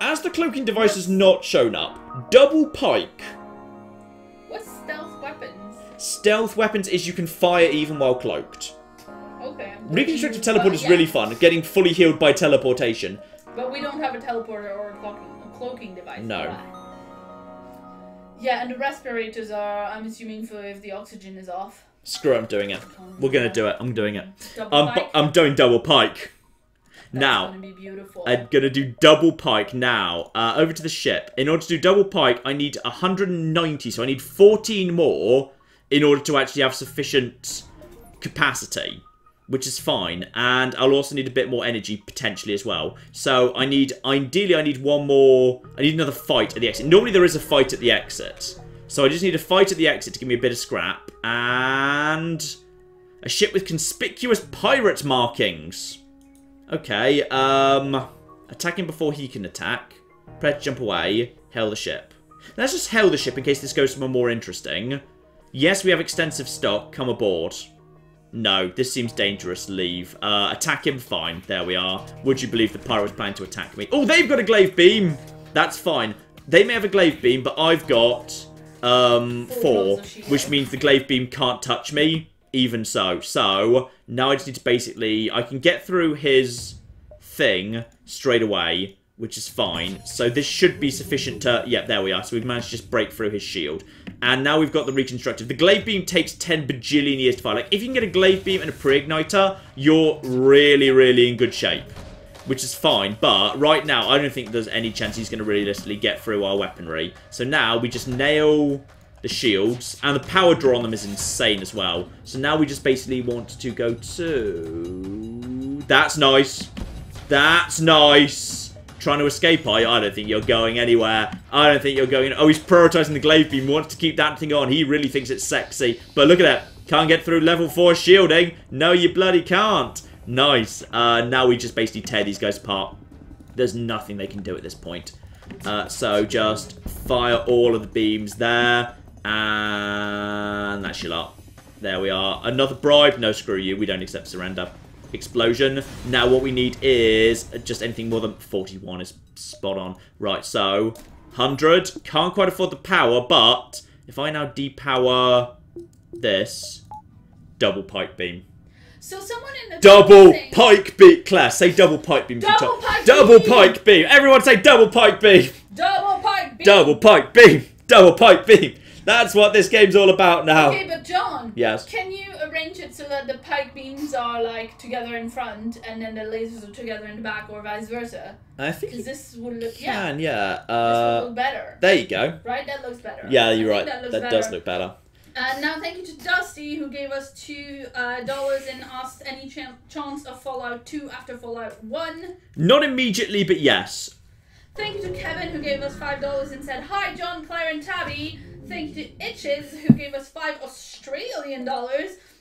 [SPEAKER 1] As the cloaking device has not shown up, double pike.
[SPEAKER 2] What's stealth weapons?
[SPEAKER 1] Stealth weapons is you can fire even while cloaked.
[SPEAKER 2] Okay.
[SPEAKER 1] Reconstructive teleport is really fun, getting fully healed by teleportation.
[SPEAKER 2] But we don't have a teleporter or a cloaking device.
[SPEAKER 1] No.
[SPEAKER 2] Yeah, and the respirators are, I'm assuming, for if the oxygen is off.
[SPEAKER 1] Screw it, I'm doing it. We're gonna do it. I'm doing it.
[SPEAKER 2] Pike?
[SPEAKER 1] I'm doing double pike.
[SPEAKER 2] That's
[SPEAKER 1] now,
[SPEAKER 2] gonna be beautiful.
[SPEAKER 1] I'm gonna do double pike now. Over to the ship. In order to do double pike, I need 190, so I need 14 more in order to actually have sufficient capacity. which is fine. And I'll also need a bit more energy, potentially, as well. So ideally, I need one more... I need another fight at the exit. Normally, there is a fight at the exit. So I just need a fight at the exit to give me a bit of scrap. And... a ship with conspicuous pirate markings. Okay, attacking before he can attack. Prepare to jump away. Hail the ship. Let's just hail the ship in case this goes somewhere more interesting. Yes, we have extensive stock. Come aboard. No, this seems dangerous. Leave. Attack him. Fine. There we are. Would you believe the pirate was planning to attack me? Oh, they've got a glaive beam. That's fine. They may have a glaive beam, but I've got 4, which means the glaive beam can't touch me. Even so. So, now I just need to basically... I can get through his thing straight away, which is fine. So this should be sufficient to... Yeah, there we are. So we've managed to just break through his shield. And now we've got the reconstructive. The glaive beam takes 10 bajillion years to fire. Like, if you can get a glaive beam and a pre-igniter, you're really, really in good shape. Which is fine. But right now, I don't think there's any chance he's going to realistically get through our weaponry. So now we just nail... the shields, and the power draw on them is insane as well. So now we just basically want to go to... That's nice. That's nice. Trying to escape, I don't think you're going anywhere. I don't think you're going... Oh, he's prioritizing the glaive beam. He wants to keep that thing on. He really thinks it's sexy. But look at that. Can't get through level 4 shielding. No, you bloody can't. Nice. Now we just basically tear these guys apart. There's nothing they can do at this point. So just fire all of the beams there. And that's your lot. There we are. Another bribe. No, screw you. We don't accept surrender. Explosion. Now what we need is just anything more than 41 is spot on. Right, so 100. Can't quite afford the power, but if I now depower this, double pike beam.
[SPEAKER 2] So someone in the
[SPEAKER 1] double pike beam. Claire, say double pike beam.
[SPEAKER 2] Double pike beam.
[SPEAKER 1] Double pike beam. Everyone say double pike beam.
[SPEAKER 2] Double pike beam.
[SPEAKER 1] Double pike beam. Double pike beam. That's what this game's all about now.
[SPEAKER 2] Okay, but John,
[SPEAKER 1] yes.
[SPEAKER 2] Can you arrange it so that the pike beams are like together in front and then the lasers are together in the back, or vice versa?
[SPEAKER 1] I think
[SPEAKER 2] this would look
[SPEAKER 1] this
[SPEAKER 2] would look better.
[SPEAKER 1] There you go.
[SPEAKER 2] Right, that looks better.
[SPEAKER 1] Yeah, you're right. That does look better.
[SPEAKER 2] Now thank you to Dusty who gave us $2 and asked any chance of Fallout 2 after Fallout 1.
[SPEAKER 1] Not immediately, but yes.
[SPEAKER 2] Thank you to Kevin who gave us $5 and said, "Hi John, Claire and Tabby." Thank you to Itches who gave us $5 Australian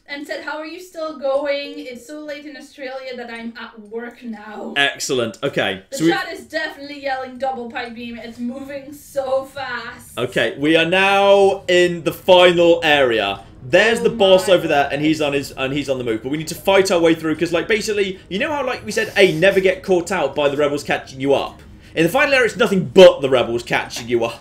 [SPEAKER 2] and said, "How are you still going? It's so late in Australia that I'm at work now."
[SPEAKER 1] Excellent. Okay.
[SPEAKER 2] The chat is definitely yelling double pipe beam. It's moving so fast.
[SPEAKER 1] Okay, we are now in the final area. There's the boss over there, and he's on the move. But we need to fight our way through because, like, basically, you know how, like we said, hey, never get caught out by the rebels catching you up. In the final area, it's nothing but the rebels catching you up.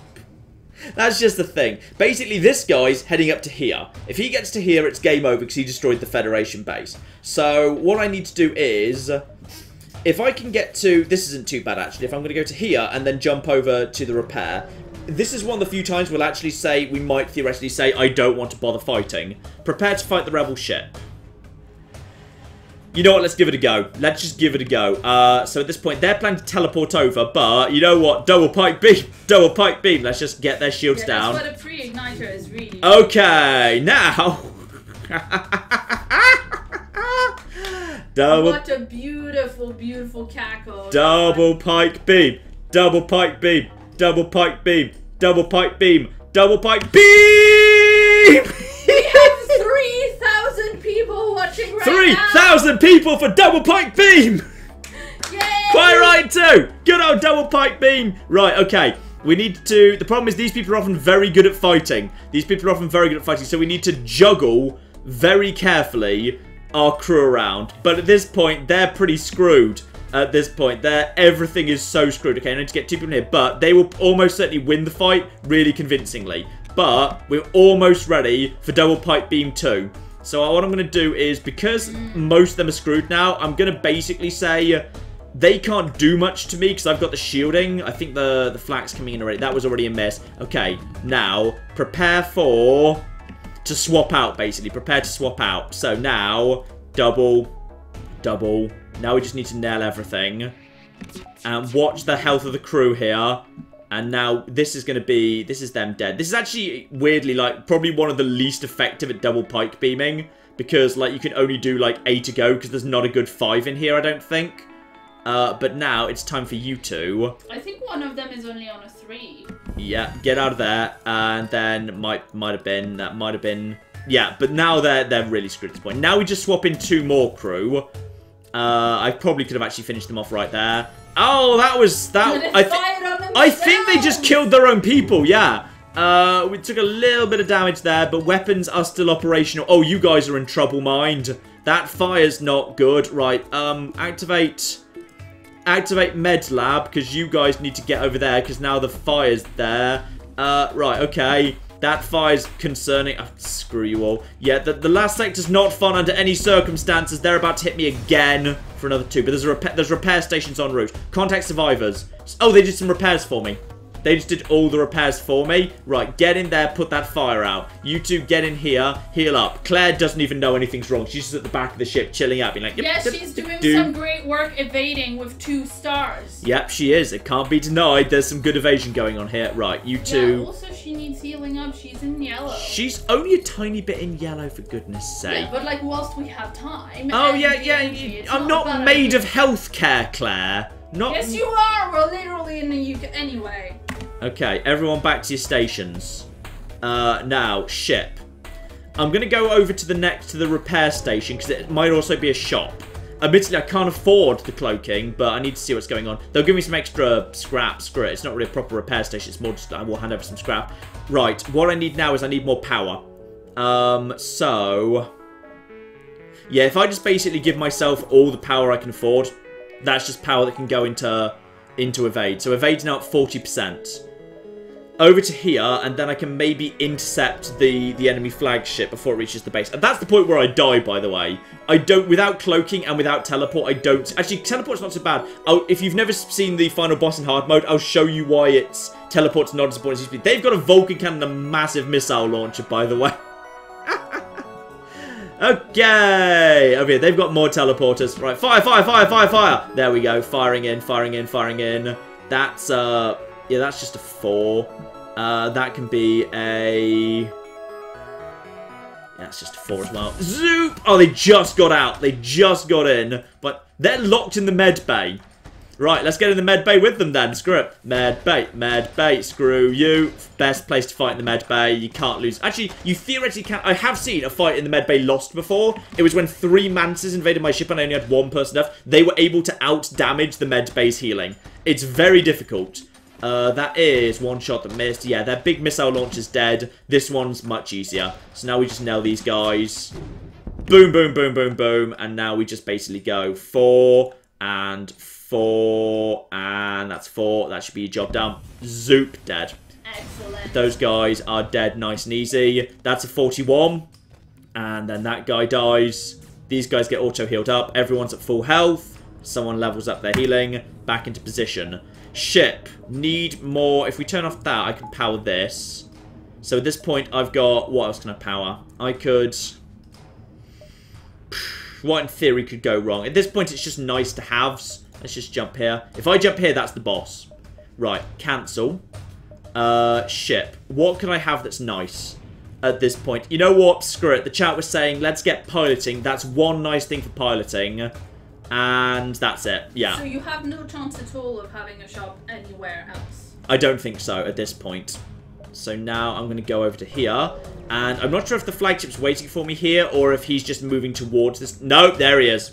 [SPEAKER 1] That's just the thing. Basically, this guy's heading up to here. If he gets to here, it's game over because he destroyed the Federation base. So, what I need to do is... if I can get to... This isn't too bad, actually. If I'm going to go to here and then jump over to the repair... This is one of the few times we'll actually say... We might theoretically say, I don't want to bother fighting. Prepare to fight the rebel ship. You know what, let's give it a go. Let's just give it a go. So at this point, they're planning to teleport over, but you know what? Double pike beam. Double pike beam. Let's just get their shields down.
[SPEAKER 2] That's what a pre-igniter is really.
[SPEAKER 1] Okay, now...
[SPEAKER 2] What a beautiful, beautiful cackle.
[SPEAKER 1] Double pike beam. Double pike beam. Double pike beam. Double pike beam. Double pike beam!
[SPEAKER 2] We have 3,000 people watching right
[SPEAKER 1] 3,000 people for double pike beam!
[SPEAKER 2] Yay!
[SPEAKER 1] Quite right too! Good old double pike beam! Right, okay. We need to... The problem is these people are often very good at fighting. These people are often very good at fighting, so we need to juggle very carefully our crew around. But at this point, they're pretty screwed. At this point, everything is so screwed. Okay, I need to get 2 people in here, but they will almost certainly win the fight really convincingly. But we're almost ready for double pike beam 2. So what I'm going to do is, because most of them are screwed now, I'm going to basically say they can't do much to me because I've got the shielding. I think the flak's coming in already. That was already a miss. Okay, now prepare to swap out, basically. Prepare to swap out. So now, double. Now we just need to nail everything. And watch the health of the crew here. And now this is going to be... This is them dead. This is actually, weirdly, like, probably one of the least effective at double pike beaming. because, like, you can only do, like, 8 to go because there's not a good 5 in here, I don't think. But now it's time for you two.
[SPEAKER 2] I think one of them is only on a 3.
[SPEAKER 1] Yeah, get out of there, and then might have been. Yeah, but now they're really screwed at this point. Now we just swap in 2 more crew. I probably could have actually finished them off right there. Oh, that was that. I think they just killed their own people. Yeah. We took a little bit of damage there, but weapons are still operational. Oh, you guys are in trouble, mind. That fire's not good. Right. Activate med lab, because you guys need to get over there, because now the fire's there. Right, okay. That fire's concerning. Oh, screw you all. Yeah, the last sector's not fun under any circumstances. They're about to hit me again for another 2. But there's repair stations en route. Contact survivors. Oh, they did some repairs for me. They just did all the repairs for me. Right, get in there, put that fire out. You two get in here, heal up. Claire doesn't even know anything's wrong. She's just at the back of the ship, chilling out, being like, yep,
[SPEAKER 2] yeah, she's doing some great work evading with 2 stars.
[SPEAKER 1] Yep, she is. It can't be denied. There's some good evasion going on here. Right, you two.
[SPEAKER 2] Yeah, also she needs healing up. She's in yellow.
[SPEAKER 1] She's only a tiny bit in yellow, for goodness sake.
[SPEAKER 2] Yeah, but like, whilst we have time.
[SPEAKER 1] Oh, yeah. I'm not made of healthcare, Claire. Not.
[SPEAKER 2] Yes, you are. We're literally in the UK anyway.
[SPEAKER 1] Okay, everyone back to your stations. Now, ship. I'm going to go over to the repair station, because it might also be a shop. Admittedly, I can't afford the cloaking, but I need to see what's going on. They'll give me some extra scrap. Screw it. It's not really a proper repair station. It's more just I will hand over some scrap. Right, what I need now is I need more power. So... yeah, if I just basically give myself all the power I can afford, that's just power that can go into evade. So evade's now at 40%. Over to here, and then I can maybe intercept the enemy flagship before it reaches the base. And that's the point where I die, by the way. I don't, without cloaking and without teleport, I don't... actually, teleport's not so bad. If you've never seen the final boss in hard mode, I'll show you why it's teleport's not as important as it used to be. They've got a Vulcan cannon and a massive missile launcher, by the way. Okay, over here, they've got more teleporters. Right, fire. There we go, firing in. That's, yeah, that's just a 4. That can be a... yeah, that's just a 4 as well. Zoop! Oh, they just got out. They just got in. But they're locked in the med bay. Right, let's get in the med bay with them then. Screw it. Med bay. Screw you. Best place to fight in the med bay. You can't lose. Actually, you theoretically can. I have seen a fight in the med bay lost before. It was when 3 mantises invaded my ship and I only had 1 person left. They were able to out-damage the med bay's healing. It's very difficult. That is 1 shot that missed. Yeah, their big missile launcher's dead. This one's much easier. So now we just nail these guys. Boom. And now we just basically go 4 and 4, and that's 4. That should be your job done. Zoop, dead.
[SPEAKER 2] Excellent.
[SPEAKER 1] Those guys are dead nice and easy. That's a 41. And then that guy dies. These guys get auto-healed up. Everyone's at full health. Someone levels up their healing. Back into position. Ship. Need more. If we turn off that, I can power this. So at this point, I've got... what else can I power? I could... what in theory could go wrong? At this point, it's just nice to haves. Let's just jump here. If I jump here, that's the boss. Right, cancel. Ship. What can I have that's nice at this point? You know what? Screw it. The chat was saying, let's get piloting. That's one nice thing for piloting. And that's it. Yeah.
[SPEAKER 2] So you have no chance at all of having a shop anywhere else?
[SPEAKER 1] I don't think so at this point. So now I'm going to go over to here. And I'm not sure if the flagship's waiting for me here or if he's just moving towards this. No, there he is.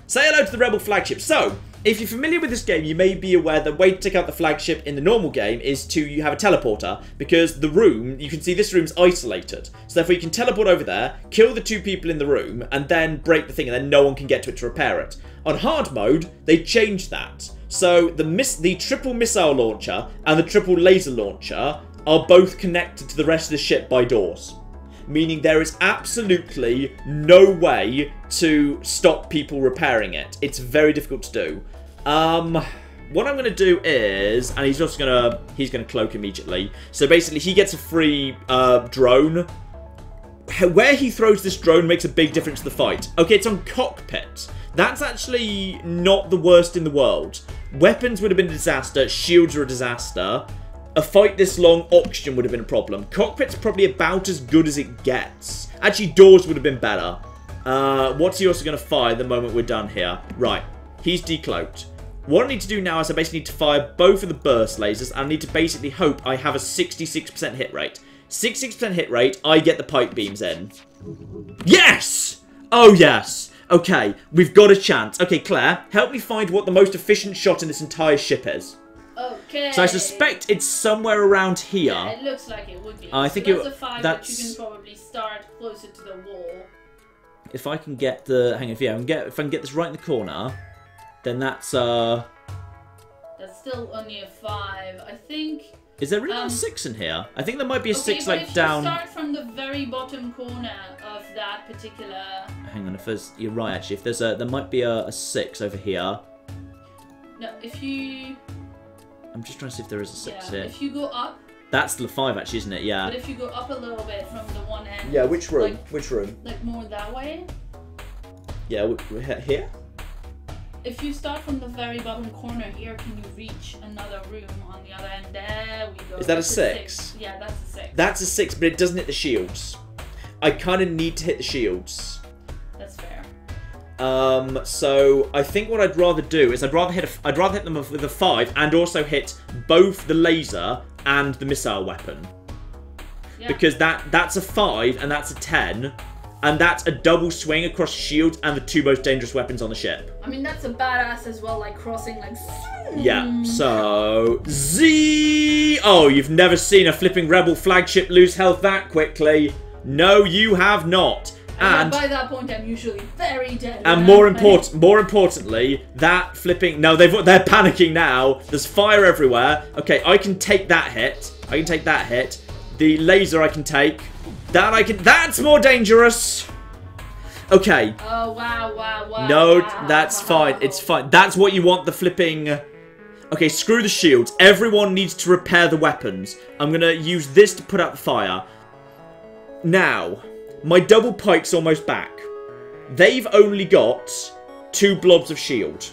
[SPEAKER 1] Say hello to the Rebel flagship. So, if you're familiar with this game, you may be aware the way to take out the flagship in the normal game is you have a teleporter, because the room, you can see this room's isolated. So therefore you can teleport over there, kill the 2 people in the room, and then break the thing, and then no one can get to it to repair it. On hard mode, they changed that. So the triple missile launcher and the triple laser launcher are both connected to the rest of the ship by doors. Meaning there is absolutely no way to stop people repairing it. It's very difficult to do. What I'm going to do is... and he's also going to cloak immediately. So basically he gets a free drone. Where he throws this drone makes a big difference to the fight. Okay, it's on cockpit. That's actually not the worst in the world. Weapons would have been a disaster. Shields are a disaster. a fight this long, oxygen would have been a problem. Cockpit's probably about as good as it gets. Actually, doors would have been better. What's he also going to fire the moment we're done here? Right, he's decloaked. What I need to do now is I basically need to fire both of the burst lasers. I need to basically hope I have a 66% hit rate. 66% hit rate, I get the pike beams in. Yes! Oh, yes. Okay, we've got a chance. Okay, Claire, help me find what the most efficient shot in this entire ship is.
[SPEAKER 2] Okay.
[SPEAKER 1] So I suspect it's somewhere around here.
[SPEAKER 2] Yeah, it looks like it would be.
[SPEAKER 1] I think
[SPEAKER 2] that's a 5,
[SPEAKER 1] that's...
[SPEAKER 2] but you can probably start closer to the wall.
[SPEAKER 1] If I can get the... Hang on, yeah, if I can get this right in the corner, then that's... That's
[SPEAKER 2] still only a 5. I think...
[SPEAKER 1] Is there really a 6 in here? I think there might be a 6 like
[SPEAKER 2] if
[SPEAKER 1] down...
[SPEAKER 2] you start from the very bottom corner of that particular...
[SPEAKER 1] Hang on, if there's... You're right, actually. If there's a... There might be a 6 over here.
[SPEAKER 2] No, if you...
[SPEAKER 1] I'm just trying to see if there is a 6 here.
[SPEAKER 2] If you go up...
[SPEAKER 1] That's the 5, actually, isn't it? Yeah.
[SPEAKER 2] But if you go up a little bit from the one end...
[SPEAKER 1] Yeah, which room?
[SPEAKER 2] Like,
[SPEAKER 1] which room?
[SPEAKER 2] Like more that way?
[SPEAKER 1] Yeah, here?
[SPEAKER 2] If you start from the very bottom corner here, can you reach another room on the other end? There we go.
[SPEAKER 1] Is that a
[SPEAKER 2] That's
[SPEAKER 1] 6?
[SPEAKER 2] Yeah, that's a 6.
[SPEAKER 1] That's a 6, but it doesn't hit the shields. I kind of need to hit the shields.
[SPEAKER 2] That's fair.
[SPEAKER 1] So I think what I'd rather do is I'd rather hit them with a 5 and also hit both the laser and the missile weapon. Yeah. Because that's a 5 and that's a 10. And that's a double swing across shield and the 2 most dangerous weapons on the ship.
[SPEAKER 2] I mean, that's a badass as well, like crossing, like...
[SPEAKER 1] Yeah, so... Z! Oh, you've never seen a flipping rebel flagship lose health that quickly. No, you have not. And
[SPEAKER 2] by that point, I'm usually very dead.
[SPEAKER 1] And more importantly, that flipping... No, they're panicking now. There's fire everywhere. Okay, I can take that hit. I can take that hit. The laser I can take... That's more dangerous! Okay.
[SPEAKER 2] Oh, wow.
[SPEAKER 1] No, that's fine. It's fine. That's what you want, the flipping... Okay, screw the shields. Everyone needs to repair the weapons. I'm gonna use this to put out the fire. Now, my double pike's almost back. They've only got 2 blobs of shield.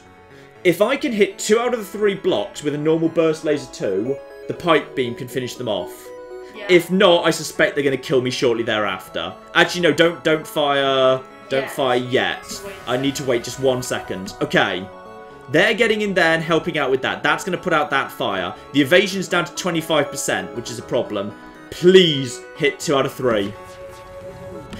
[SPEAKER 1] If I can hit 2 out of the 3 blocks with a normal burst laser 2, the pike beam can finish them off. Yeah. If not, I suspect they're going to kill me shortly thereafter. Actually, no, don't fire. Don't fire yet. I need to wait just 1 second. Okay. They're getting in there and helping out with that. That's going to put out that fire. The evasion's down to 25%, which is a problem. Please hit 2 out of 3.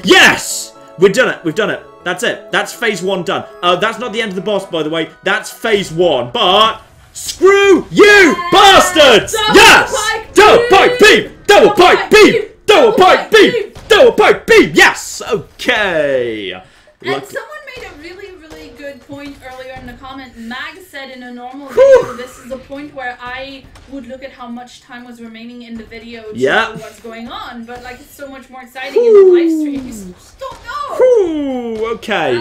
[SPEAKER 1] Yes! We've done it. We've done it. That's it. That's phase 1 done. That's not the end of the boss, by the way. That's phase 1. But... Screw you, bastards! Yes! Double pike beam! Double pike beam! Double pike beam! Double pike beam! Yes! Okay.
[SPEAKER 2] And someone made a really, really good point earlier in the comment. Mag said in a normal video, this is the point where I would look at how much time was remaining in the video to know what's going on. But like, it's so much more exciting in the live stream. You just don't know.
[SPEAKER 1] Okay.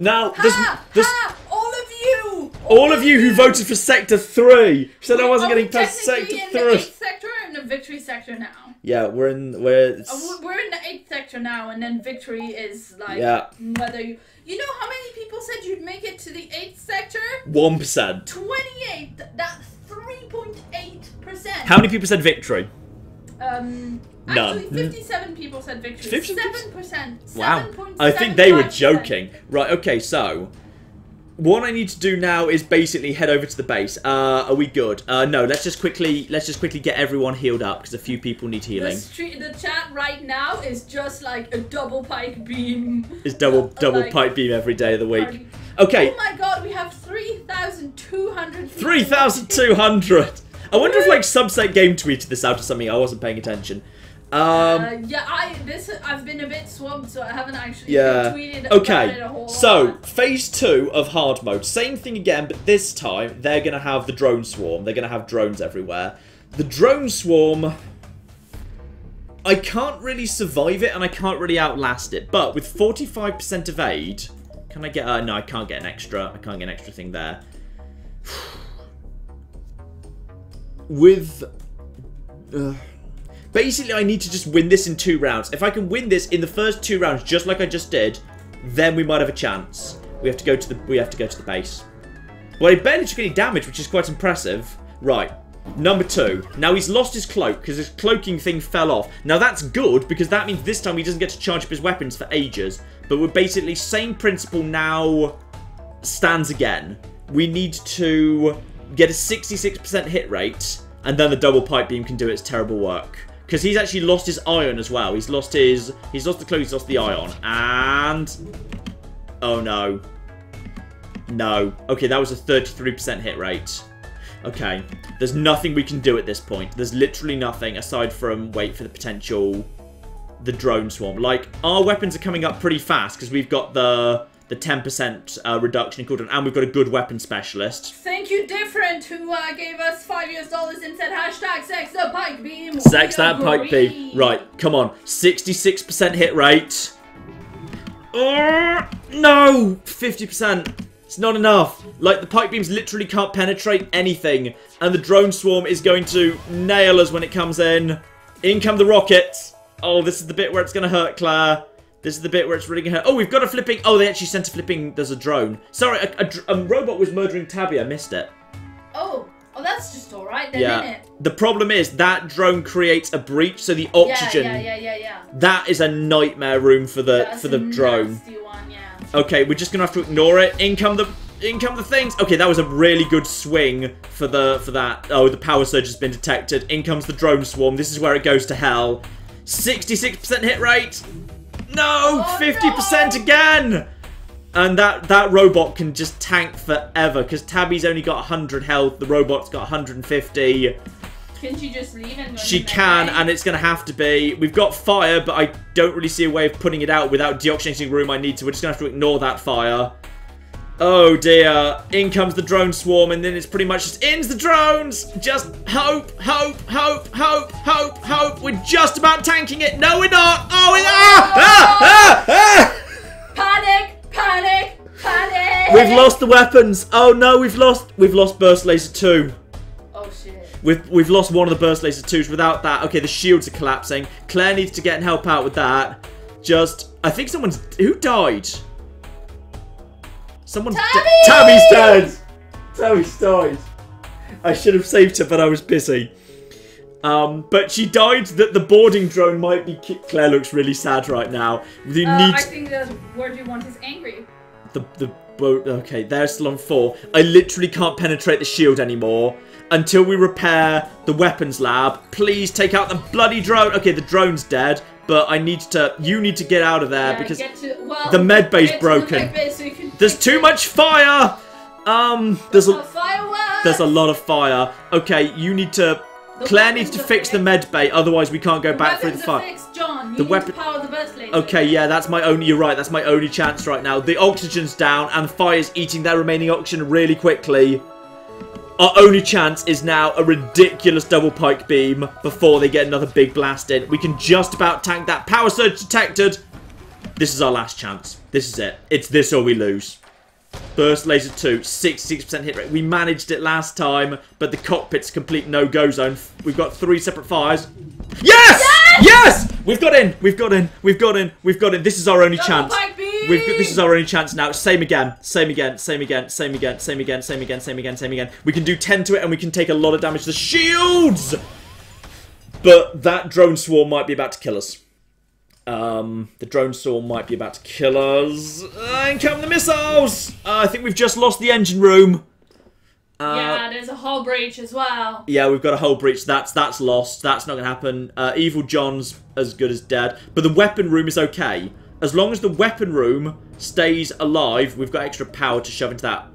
[SPEAKER 1] Now,
[SPEAKER 2] all
[SPEAKER 1] of you who voted for Sector 3 said I wasn't getting past Sector 3.
[SPEAKER 2] We're in the 8th sector and the Victory sector now.
[SPEAKER 1] Yeah, we're in the
[SPEAKER 2] 8th sector now, and then Victory is like whether you know how many people said you'd make it to the 8th sector?
[SPEAKER 1] 1%.
[SPEAKER 2] 28. That's 3.8%.
[SPEAKER 1] How many people said Victory?
[SPEAKER 2] None. Actually, 57 people said Victory. 7%.
[SPEAKER 1] Wow. I think they were joking. Right. Okay. So. What I need to do now is basically head over to the base. Are we good? No, let's just quickly get everyone healed up because a few people need healing.
[SPEAKER 2] The chat right now is just like a double pike beam.
[SPEAKER 1] It's double like, pike beam every day of the week. Okay.
[SPEAKER 2] Oh my god, we have 3,200.
[SPEAKER 1] 3,200. I wonder if like Subset Game tweeted this out or something. I wasn't paying attention.
[SPEAKER 2] I've been a bit swamped, so I haven't actually tweeted about it a whole lot.
[SPEAKER 1] So phase 2 of hard mode, same thing again, but this time they're gonna have the drone swarm. They're gonna have drones everywhere. The drone swarm, I can't really survive it and I can't really outlast it. But with 45% evade, can I get? No, I can't get an extra. I can't get an extra thing there. With. Basically, I need to just win this in 2 rounds. If I can win this in the first 2 rounds, just like I just did, then we might have a chance. We have to go to the base. Well, it barely took any damage, which is quite impressive. Right. Number 2. Now he's lost his cloak because his cloaking thing fell off. Now that's good because that means this time he doesn't get to charge up his weapons for ages. But we're basically same principle now stands again. We need to get a 66% hit rate, and then the double pipe beam can do its terrible work. Because he's actually lost his iron as well. He's lost the cloak, he's lost the iron. And... oh no. No. Okay, that was a 33% hit rate. Okay. There's nothing we can do at this point. There's literally nothing aside from wait for the potential... the drone swarm. Like, our weapons are coming up pretty fast because we've got the 10% reduction in cooldown, and we've got a good weapon specialist.
[SPEAKER 2] Thank you, Different, who gave us $5 and said hashtag sex the pike beam.
[SPEAKER 1] Sex that pike beam. Right, come on. 66% hit rate. No! 50%. It's not enough. Like, the pike beams literally can't penetrate anything, and the drone swarm is going to nail us when it comes in. In come the rockets. Oh, this is the bit where it's going to hurt, Claire. This is the bit where it's really going to hurt. Oh, we've got a flipping... oh, they actually sent a flipping... there's a drone. Sorry, a robot was murdering Tabby. I missed it.
[SPEAKER 2] Oh, that's just alright then,
[SPEAKER 1] yeah.
[SPEAKER 2] isn't it?
[SPEAKER 1] The problem is that drone creates a breach, so the oxygen...
[SPEAKER 2] Yeah.
[SPEAKER 1] That is a nightmare room for the drone.
[SPEAKER 2] One, yeah.
[SPEAKER 1] Okay, we're just going to have to ignore it. In come the things. Okay, that was a really good swing for that. Oh, the power surge has been detected. In comes the drone swarm. This is where it goes to hell. 66% hit rate. No, 50% again. And that robot can just tank forever because Tabby's only got 100 health. The robot's got 150.
[SPEAKER 2] Can she just leave and go?
[SPEAKER 1] She can, and it's going to have to be. We've got fire, but I don't really see a way of putting it out without deoxygenating the room I need to. We're just going to have to ignore that fire. Oh dear. In comes the drone swarm, and then it's pretty much just ends the drones. Just hope. We're just about tanking it. No, we're not. Oh,
[SPEAKER 2] Panic.
[SPEAKER 1] We've lost the weapons. Oh no, we've lost burst laser 2.
[SPEAKER 2] Oh shit.
[SPEAKER 1] We've lost one of the burst laser 2s. Without that, okay, the shields are collapsing. Claire needs to get and help out with that. I think who died? Tabby's dead! Tabby's died. I should have saved her, but I was busy. But she died that the boarding drone might be... Claire looks really sad right now.
[SPEAKER 2] I think the word you want is angry.
[SPEAKER 1] Okay, they're still on 4. I literally can't penetrate the shield anymore until we repair the weapons lab. Please take out the bloody drone. Okay, the drone's dead. But you need to get out of there because the med bay's broken. There's too much fire! There's a lot of fire. Okay, you need to... Claire needs to fix the med bay, otherwise we can't go back through the fire.
[SPEAKER 2] Fixed, John. You need to power the burst laser.
[SPEAKER 1] Okay, yeah, that's my only... You're right, that's my only chance right now. The oxygen's down and the fire's eating their remaining oxygen really quickly. Our only chance is now a ridiculous double pike beam before they get another big blast in. We can just about tank that. Power surge detected. This is our last chance. This is it. It's this or we lose. Burst laser 2, 66% hit rate. We managed it last time, but the cockpit's a complete no-go zone. We've got 3 separate fires. Yes! Yes! We've got in. This is our only chance. This is our only chance now. Same again. We can do 10 to it and we can take a lot of damage to the shields. But that drone swarm might be about to kill us. The drone swarm might be about to kill us. In come the missiles! I think we've just lost the engine room.
[SPEAKER 2] Yeah, there's a hull breach as well.
[SPEAKER 1] Yeah, we've got a hull breach. That's lost. That's not going to happen. Evil John's as good as dead. But the weapon room is okay. As long as the weapon room stays alive, we've got extra power to shove into that.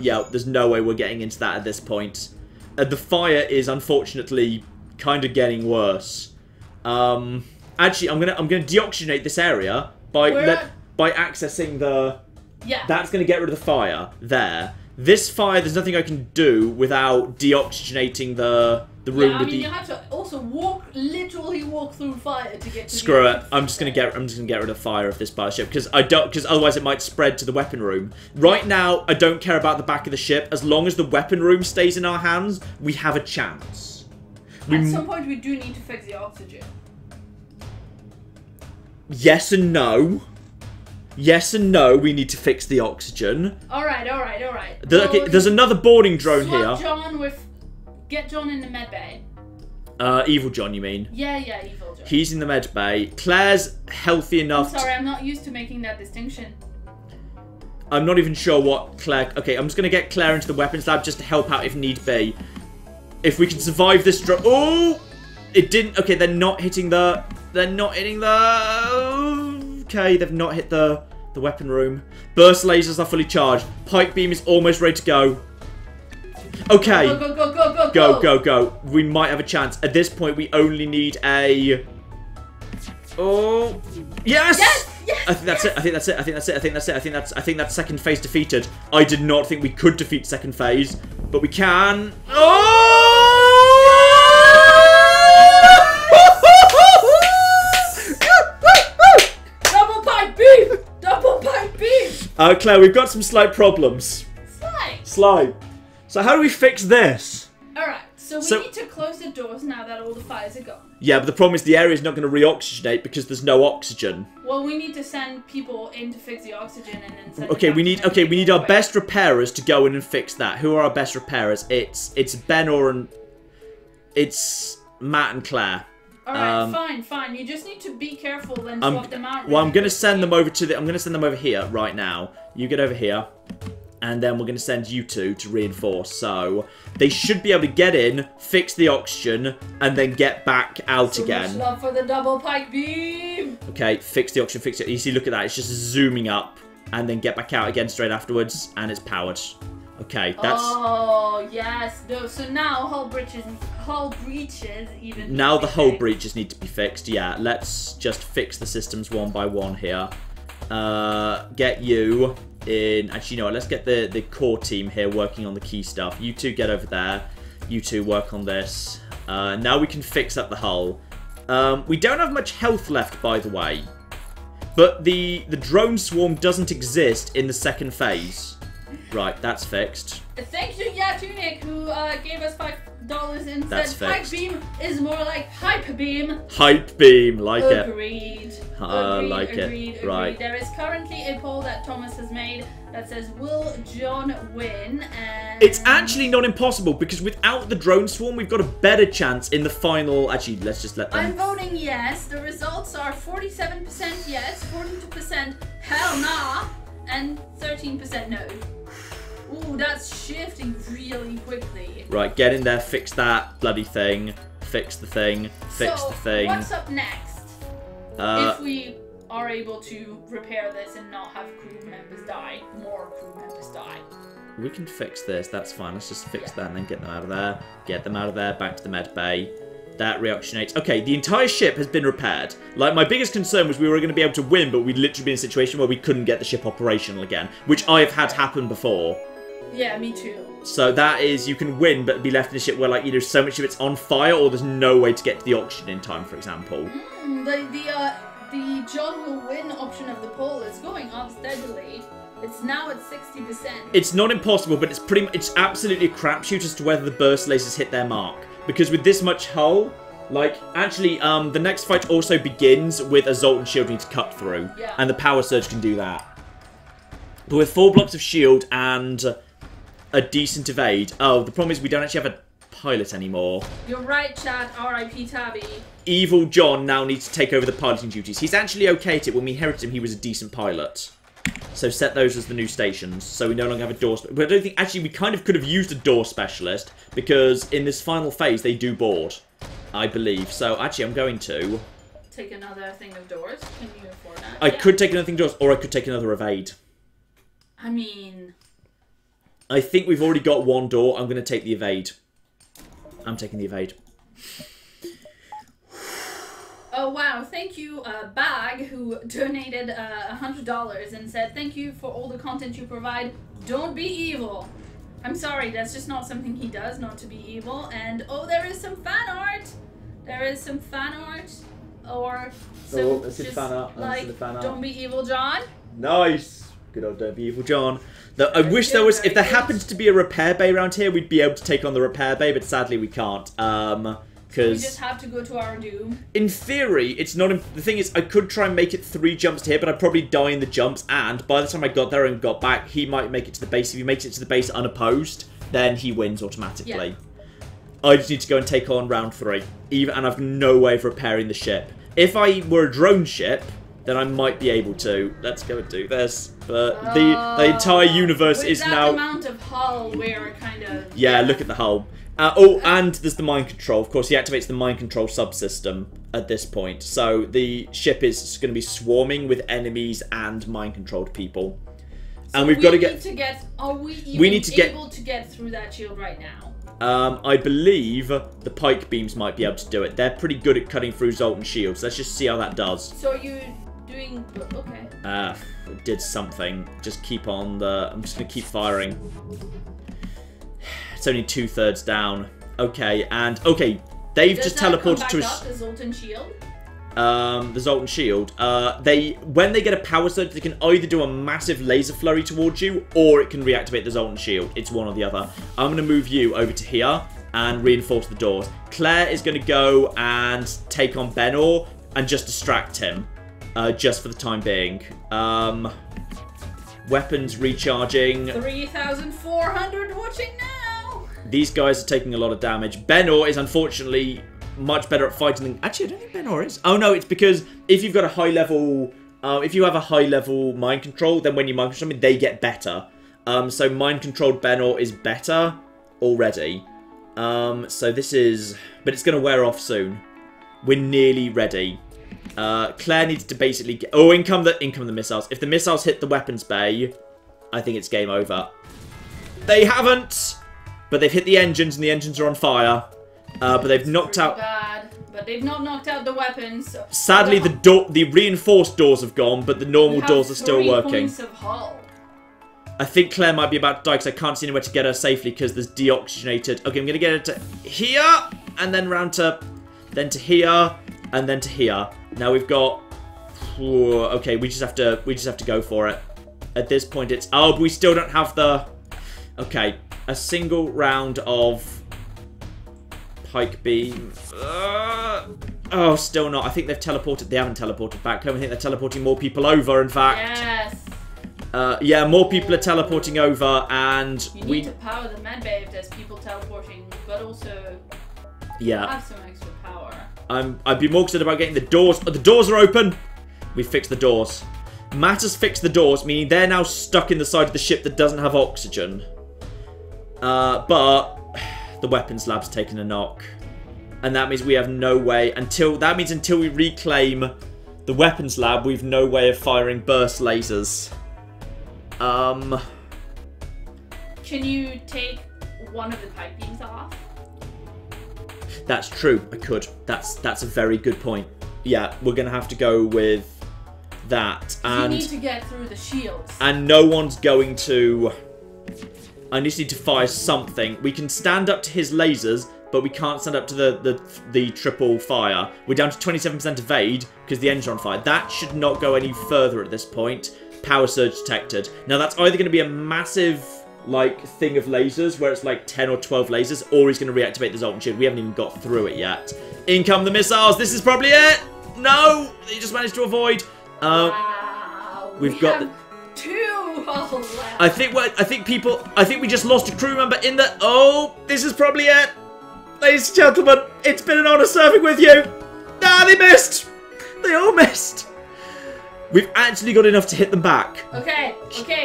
[SPEAKER 1] Yeah, there's no way we're getting into that at this point. The fire is unfortunately kind of getting worse. Actually, I'm gonna deoxygenate this area by accessing the...
[SPEAKER 2] Yeah.
[SPEAKER 1] That's gonna get rid of the fire there. This fire, there's nothing I can do without deoxygenating the room.
[SPEAKER 2] Yeah, I mean, you have to also literally walk through fire to get to
[SPEAKER 1] Screw it. I'm just gonna get rid of fire of this battleship because otherwise it might spread to the weapon room. Right now, I don't care about the back of the ship. As long as the weapon room stays in our hands, we have a chance.
[SPEAKER 2] At some point, we do need to fix the oxygen.
[SPEAKER 1] Yes and no. Yes and no, we need to fix the oxygen.
[SPEAKER 2] Alright.
[SPEAKER 1] Okay, there's another boarding drone here.
[SPEAKER 2] John with get John in the med bay.
[SPEAKER 1] Evil John, you mean?
[SPEAKER 2] Yeah, Evil John.
[SPEAKER 1] He's in the med bay. Claire's healthy enough.
[SPEAKER 2] I'm sorry, I'm not used to making that distinction.
[SPEAKER 1] I'm not even sure what Claire... Okay, I'm just going to get Claire into the weapons lab just to help out if need be. If we can survive this drop... Oh! It didn't... Okay, they're not hitting the... They're not hitting the... Okay, they've not hit the weapon room. Burst lasers are fully charged. Pike beam is almost ready to go. Okay. Go. We might have a chance. At this point, we only need a... Oh. Yes! I think that's it. I think that's second phase defeated. I did not think we could defeat second phase, but we can. Oh!
[SPEAKER 2] Double pipe beam! Double pipe beam!
[SPEAKER 1] Claire, we've got some slight problems. Slight. So how do we fix this?
[SPEAKER 2] Alright, so we need to close the doors now that all the fires are gone.
[SPEAKER 1] Yeah, but the problem is the area is not going to re-oxygenate because there's no oxygen.
[SPEAKER 2] Well, we need to send people in to fix the oxygen and then send
[SPEAKER 1] we need our best repairers to go in and fix that. Who are our best repairers? It's Ben it's Matt and Claire.
[SPEAKER 2] Alright, fine. You just need to be careful and swap them out.
[SPEAKER 1] Well, I'm going to send them over to I'm going to send them over here right now. You get over here. And then we're going to send you two to reinforce. So they should be able to get in, fix the oxygen, and then get back out again.
[SPEAKER 2] Much love for the double pike beam.
[SPEAKER 1] Okay, fix the oxygen, fix it. You see, look at that. It's just zooming up, and then get back out again straight afterwards, and it's powered. Okay, that's...
[SPEAKER 2] Oh, yes. No, so now hull breaches even...
[SPEAKER 1] Now the hull breaches need to be fixed. Yeah, let's just fix the systems one by one here. Get you... Actually, you know what? Let's get the core team here working on the key stuff. You two get over there. You two work on this. Now we can fix up the hull. We don't have much health left, by the way. But the drone swarm doesn't exist in the second phase. Right, that's fixed.
[SPEAKER 2] Thank you, Yatunik, who gave us $5 and
[SPEAKER 1] that's
[SPEAKER 2] said Hype Beam is more like Hype Beam.
[SPEAKER 1] Hype Beam, like it.
[SPEAKER 2] Agreed.
[SPEAKER 1] Agreed. Right.
[SPEAKER 2] There is currently a poll that Thomas has made that says, will John win? And...
[SPEAKER 1] It's actually not impossible, because without the drone swarm, we've got a better chance in the final... Actually, let's just let them...
[SPEAKER 2] I'm voting yes. The results are 47% yes, 42% hell nah, and 13% no. Ooh, that's shifting really quickly.
[SPEAKER 1] Right, get in there, fix that bloody thing, fix the thing, fix the thing.
[SPEAKER 2] What's up next? If we are able to repair this and not have crew members die, more crew members die.
[SPEAKER 1] We can fix this, that's fine. Let's just fix that and then get them out of there. Get them out of there, back to the med bay. That reoxygenates. Okay, the entire ship has been repaired. Like, my biggest concern was we were going to be able to win, but we'd literally be in a situation where we couldn't get the ship operational again, which I've had happen before.
[SPEAKER 2] Yeah, me too.
[SPEAKER 1] So that is, you can win, but be left in a ship where, like, either so much of it's on fire or there's no way to get to the oxygen in time, for example.
[SPEAKER 2] The John will win option of the poll is going up steadily. It's now at 60%.
[SPEAKER 1] It's not impossible, but it's absolutely a crapshoot as to whether the burst lasers hit their mark. Because with this much hull, like, actually, the next fight also begins with a Zoltan shield need to cut through.
[SPEAKER 2] Yeah.
[SPEAKER 1] And the power surge can do that. But with 4 blocks of shield and a decent evade... Oh, the problem is we don't actually have a pilot anymore.
[SPEAKER 2] You're right, chat. R.I.P. Tabby.
[SPEAKER 1] Evil John now needs to take over the piloting duties. He's actually okay at it. When we inherited him, he was a decent pilot. So set those as the new stations. So we no longer have a door... But I don't think... Actually, we kind of could have used a door specialist. Because in this final phase, they do board. I believe. So actually, I'm going to...
[SPEAKER 2] Take another thing of doors. Can you afford that?
[SPEAKER 1] I could take another thing of doors. Or I could take another evade.
[SPEAKER 2] I mean...
[SPEAKER 1] I think we've already got one door. I'm going to take the evade. I'm taking the evade.
[SPEAKER 2] Oh, wow. Thank you, Bag, who donated $100 and said, thank you for all the content you provide. Don't be evil. I'm sorry, that's just not something he does, not to be evil. And, oh, there is some fan art. There is some fan art. Or, so
[SPEAKER 1] let's see
[SPEAKER 2] just,
[SPEAKER 1] the fan art.
[SPEAKER 2] like, don't be evil, John.
[SPEAKER 1] Nice. Good old Don't Be Evil John. I wish there was... If there happens to be a repair bay around here, we'd be able to take on the repair bay, but sadly we can't.
[SPEAKER 2] We just have to go to our doom.
[SPEAKER 1] In theory, it's not... The thing is, I could try and make it 3 jumps to here, but I'd probably die in the jumps, and by the time I got there and got back, he might make it to the base. If he makes it to the base unopposed, then he wins automatically. Yeah. I just need to go and take on round 3. And I've no way of repairing the ship. If I were a drone ship, then I might be able to. Let's go and do this. But the entire universe is now...
[SPEAKER 2] With that amount of hull, we're kind of...
[SPEAKER 1] Yeah, look at the hull. Oh, and there's the mind control. Of course, he activates the mind control subsystem at this point. So the ship is going to be swarming with enemies and mind-controlled people.
[SPEAKER 2] So
[SPEAKER 1] and we've got to get...
[SPEAKER 2] Are we even able to get through that shield right now?
[SPEAKER 1] I believe the pike beams might be able to do it. They're pretty good at cutting through Zoltan shields. Let's just see how that does.
[SPEAKER 2] So are you doing... Okay.
[SPEAKER 1] It did something. Just keep on the... I'm just going to keep firing. It's only 2/3 down. Okay, and... Okay, they've just teleported to...
[SPEAKER 2] the Zoltan shield?
[SPEAKER 1] The Zoltan shield. When they get a power surge, they can either do a massive laser flurry towards you, or it can reactivate the Zoltan shield. It's one or the other. I'm going to move you over to here and reinforce the doors. Claire is going to go and take on Benor and just distract him, just for the time being. Weapons recharging.
[SPEAKER 2] 3,400 watching now.
[SPEAKER 1] These guys are taking a lot of damage. Benor is unfortunately much better at fighting than... Actually, I don't think Benor is. Oh, no, it's because if you've got a high level... if you have a high level mind control, then when you mind control them, they get better. So mind controlled Benor is better already. So this is... But it's going to wear off soon. We're nearly ready. Claire needs to basically... Get, oh, in come the missiles. If the missiles hit the weapons bay, I think it's game over. They haven't! But they've hit the engines, and the engines are on fire. But they've knocked out...
[SPEAKER 2] Bad, but they've not knocked out the weapons. So
[SPEAKER 1] sadly, the reinforced doors have gone, but the normal doors are still working.
[SPEAKER 2] 3 points of hull.
[SPEAKER 1] I think Claire might be about to die because I can't see anywhere to get her safely because there's deoxygenated. Okay, I'm going to get her to here, and then round to... Then to here, and then to here. Now we've got... Okay, we just have to go for it. At this point, it's... Oh, but we still don't have the... Okay, a single round of pike beam. Oh, still not. I think they've teleported. They haven't teleported back home. I think they're teleporting more people over, in fact.
[SPEAKER 2] Yes.
[SPEAKER 1] Yeah, more people are teleporting over, and
[SPEAKER 2] you need to power the medbay if there's people teleporting, but also have some extra power.
[SPEAKER 1] I'd be more concerned about getting the doors. Oh, the doors are open. We fixed the doors. Matt has fixed the doors, meaning they're now stuck in the side of the ship that doesn't have oxygen. But the weapons lab's taken a knock. And that means we have no way until we reclaim the weapons lab, we've no way of firing burst lasers.
[SPEAKER 2] Can you take one of the pike beams off?
[SPEAKER 1] That's true, I could. That's a very good point. Yeah, we're gonna have to go with that. And
[SPEAKER 2] you need to get through the shields.
[SPEAKER 1] And no one's going to... I just need to fire something. We can stand up to his lasers, but we can't stand up to the triple fire. We're down to 27% evade because the engine's on fire. That should not go any further at this point. Power surge detected. Now that's either going to be a massive like thing of lasers where it's like 10 or 12 lasers, or he's going to reactivate the Zoltan shield. We haven't even got through it yet. In come the missiles. This is probably it. No, they just managed to avoid.
[SPEAKER 2] Wow.
[SPEAKER 1] We've got the...
[SPEAKER 2] 2 hulls left.
[SPEAKER 1] I think we just lost a crew member in the... Oh, this is probably it. Ladies and gentlemen, it's been an honour serving with you. Ah, they missed. They all missed. We've actually got enough to hit them back.
[SPEAKER 2] Okay.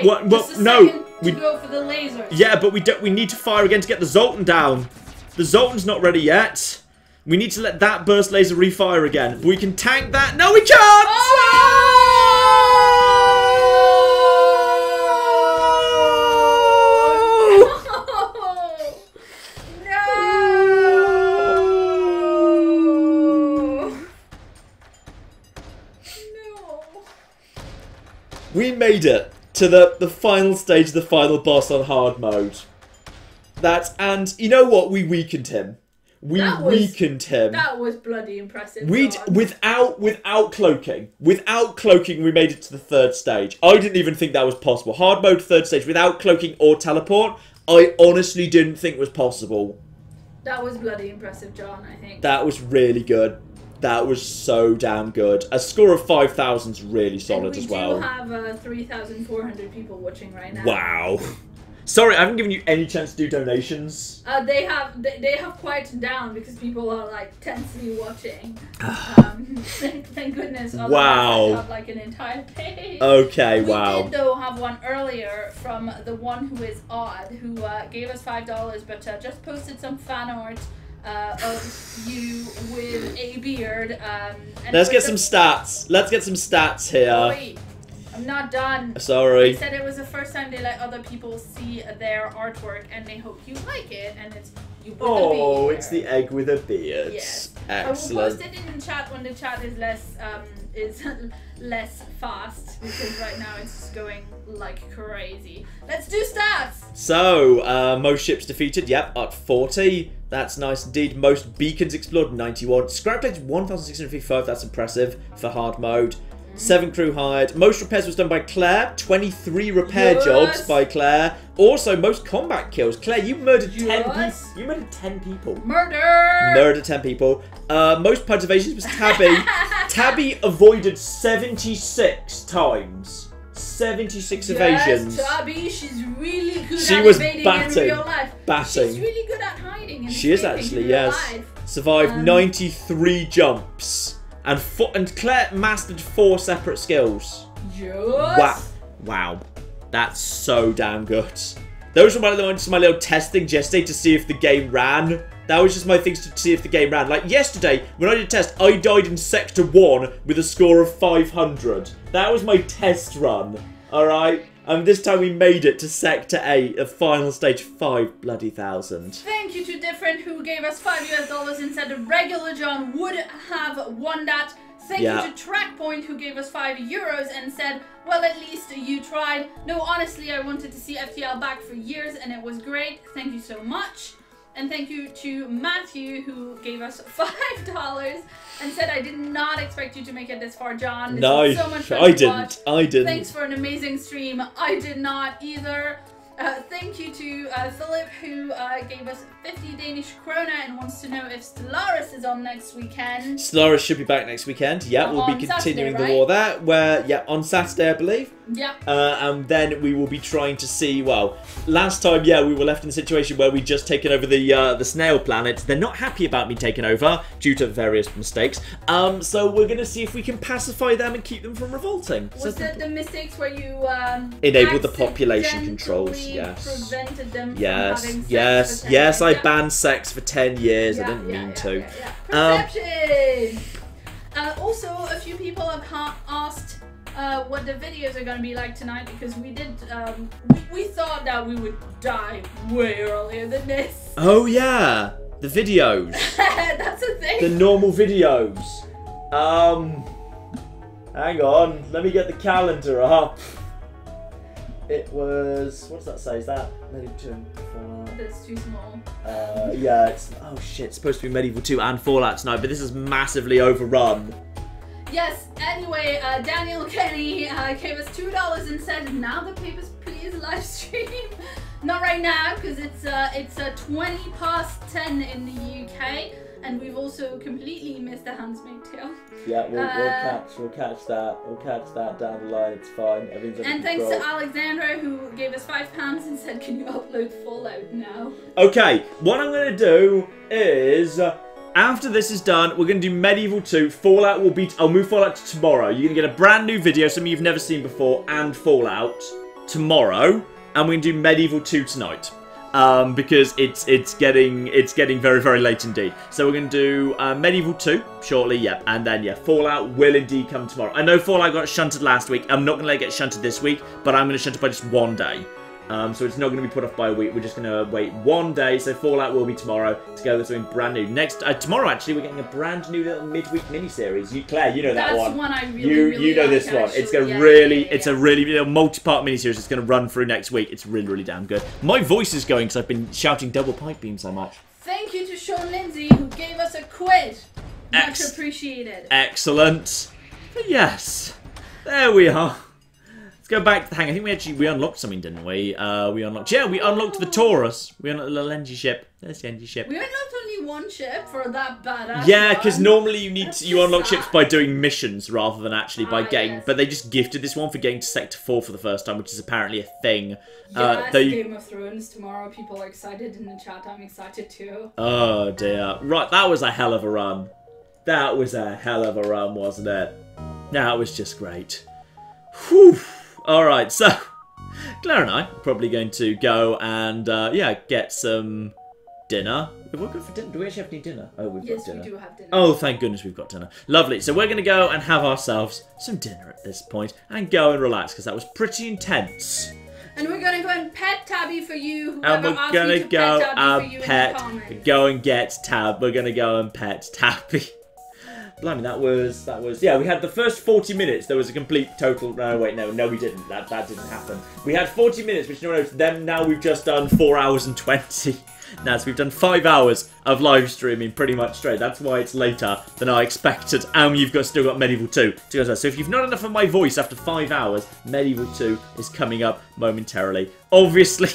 [SPEAKER 1] What?
[SPEAKER 2] Just a second to go for the lasers.
[SPEAKER 1] Yeah, but we need to fire again to get the Zoltan down. The Zoltan's not ready yet. We need to let that burst laser refire again. We can tank that. No, we can't.
[SPEAKER 2] Oh!
[SPEAKER 1] We made it to the final stage of the final boss on hard mode. And you know what? We weakened him. We weakened him.
[SPEAKER 2] That was bloody impressive.
[SPEAKER 1] Without cloaking. Without cloaking, we made it to the 3rd stage. I didn't even think that was possible. Hard mode 3rd stage without cloaking or teleport, I honestly didn't think was possible.
[SPEAKER 2] That was bloody impressive, John, I think.
[SPEAKER 1] That was really good. That was so damn good. A score of 5,000 is really solid as well.
[SPEAKER 2] We do have 3,400 people watching right now.
[SPEAKER 1] Wow. Sorry, I haven't given you any chance to do donations.
[SPEAKER 2] They have quieted down because people are like tensely watching. Thank goodness. Otherwise
[SPEAKER 1] Wow.
[SPEAKER 2] I'd have like an entire page.
[SPEAKER 1] Okay, wow.
[SPEAKER 2] We did though have one earlier from the one who is odd, who gave us $5, but just posted some fan art of you with a beard. And
[SPEAKER 1] Let's get some stats. Let's get some stats here.
[SPEAKER 2] Wait, I'm not done.
[SPEAKER 1] Sorry.
[SPEAKER 2] They said it was the first time they let other people see their artwork, and they hope you like it. And it's you with a beard.
[SPEAKER 1] Oh, it's the egg with a beard.
[SPEAKER 2] Yes.
[SPEAKER 1] Excellent.
[SPEAKER 2] I will post it in the chat when the chat is less fast, because right now it's just going like crazy. Let's do stats.
[SPEAKER 1] So, most ships defeated, yep, at 40. That's nice indeed. Most beacons explored, 91. Scrap plates, 1,655. That's impressive for hard mode. 7 crew hired. Most repairs was done by Claire. 23 repair jobs by Claire. Also, most combat kills. Claire, you murdered 10 people. You murdered 10 people. Murdered 10 people. Most preservations was Tabby. Tabby avoided 76 times. 76 evasions.
[SPEAKER 2] Yes, Tabby, she's really good at evading in real life. She's really good at hiding. And
[SPEAKER 1] she is actually, yes. Survived 93 jumps. And Claire mastered 4 separate skills.
[SPEAKER 2] Yes.
[SPEAKER 1] Wow. That's so damn good. Those were my little testings yesterday to see if the game ran. That was just my things to see if the game ran. Like yesterday, when I did a test, I died in Sector 1 with a score of 500. That was my test run. Alright? And this time we made it to Sector 8, a final stage 5,000.
[SPEAKER 2] Thank you to Different, who gave us $5 and said a regular John would have won that. Thank you to Trackpoint, who gave us €5 and said, well, at least you tried. No, honestly, I wanted to see FTL back for years and it was great. Thank you so much. And thank you to Matthew, who gave us $5 and said, I did not expect you to make it this far, John. This was so much fun to watch.
[SPEAKER 1] I didn't.
[SPEAKER 2] Thanks for an amazing stream. I did not either. Thank you to Philip, who gave us 50 Danish krona and wants to know if Stellaris is on next weekend.
[SPEAKER 1] Stellaris should be back next weekend. Yeah, we'll be continuing the war there. On Saturday, I believe.
[SPEAKER 2] Yeah.
[SPEAKER 1] And then we will be trying to see, well, last time, we were left in a situation where we'd just taken over the snail planet. They're not happy about me taking over due to various mistakes. So we're going to see if we can pacify them and keep them from revolting.
[SPEAKER 2] Was it the mistakes where you
[SPEAKER 1] enabled the population controls? Yes.
[SPEAKER 2] Prevented them from
[SPEAKER 1] yes.
[SPEAKER 2] having sex for 10
[SPEAKER 1] Yes,
[SPEAKER 2] years.
[SPEAKER 1] I banned sex for 10 years. I didn't mean to.
[SPEAKER 2] Perception! Also, a few people have asked what the videos are going to be like tonight, because we did, we thought that we would die way earlier than this.
[SPEAKER 1] Oh yeah, the videos.
[SPEAKER 2] That's a thing.
[SPEAKER 1] The normal videos. Hang on, let me get the calendar up. It was, what does that say? Is that Medieval 2 and Fallout?
[SPEAKER 2] That's too small.
[SPEAKER 1] Yeah, it's, oh shit, it's supposed to be Medieval 2 and Fallout tonight, but this is massively overrun.
[SPEAKER 2] Yes, anyway, Daniel Kenny gave us $2 and said, now the Papers, Please live stream. Not right now, because it's 20 past 10 in the UK, and we've also completely missed the Handmaid's Tale.
[SPEAKER 1] Yeah, we'll catch that down the line. It's fine. Everything's under
[SPEAKER 2] and
[SPEAKER 1] control.
[SPEAKER 2] thanks to Alexandra, who gave us £5 and said, "Can you upload Fallout now?"
[SPEAKER 1] Okay, what I'm gonna do is after this is done, we're gonna do Medieval 2. Fallout will be. I'll move Fallout to tomorrow. You're gonna get a brand new video, something you've never seen before, and Fallout tomorrow, and we're gonna do Medieval 2 tonight. Because it's getting very, very late indeed. So we're going to do Medieval 2 shortly, and then Fallout will indeed come tomorrow. I know Fallout got shunted last week. I'm not going to let it get shunted this week, but I'm going to shunt it by just one day. So it's not going to be put off by a week. We're just going to wait one day. So Fallout will be tomorrow to go with something brand new. Tomorrow actually we're getting a brand new little midweek miniseries. Claire, you know that one.
[SPEAKER 2] That's one I really
[SPEAKER 1] you know
[SPEAKER 2] like,
[SPEAKER 1] this one.
[SPEAKER 2] actually.
[SPEAKER 1] It's going to it's a really little multi-part miniseries. It's going to run through next week. It's really, really damn good. My voice is going because I've been shouting double pipe beam so much.
[SPEAKER 2] Thank you to Sean Lindsay, who gave us a quid. Much appreciated.
[SPEAKER 1] Excellent. But yes, there we are. Go back to the hang. I think we unlocked something, didn't we? We unlocked the Taurus. We unlocked the little Engi ship. There's the Engi ship.
[SPEAKER 2] We unlocked only only one ship for that badass.
[SPEAKER 1] Yeah, because
[SPEAKER 2] one.
[SPEAKER 1] normally you unlock
[SPEAKER 2] sad.
[SPEAKER 1] ships by doing missions rather than actually by getting.
[SPEAKER 2] Yes.
[SPEAKER 1] But they just gifted this one for getting to Sector 4 for the first time, which is apparently a thing.
[SPEAKER 2] Yes, Game of Thrones tomorrow. People are excited in the chat. I'm excited too.
[SPEAKER 1] Oh dear. Right, that was a hell of a run. That was a hell of a run, wasn't it? That was just great. Whew. Alright, so Claire and I are probably going to go and, yeah, get some dinner. We'll go for dinner. Do we actually have any dinner? Oh, we've got dinner.
[SPEAKER 2] Yes, we do have dinner.
[SPEAKER 1] Oh, thank goodness we've got dinner. Lovely. So we're going to go and have ourselves some dinner at this point and go and relax because that was pretty intense.
[SPEAKER 2] And we're going to go and pet Tabby for you.
[SPEAKER 1] And we're going to go and go and get Tab. We're going to go and pet Tabby. Blimey, that was, yeah, we had the first 40 minutes, there was a complete total, no, wait, no, we didn't, that didn't happen. We had 40 minutes, which you know, then now we've just done 4 hours and 20. Now, so we've done 5 hours of live streaming pretty much straight. That's why it's later than I expected. And you've still got Medieval 2 to go. So if you've not enough of my voice after 5 hours, Medieval 2 is coming up momentarily. Obviously,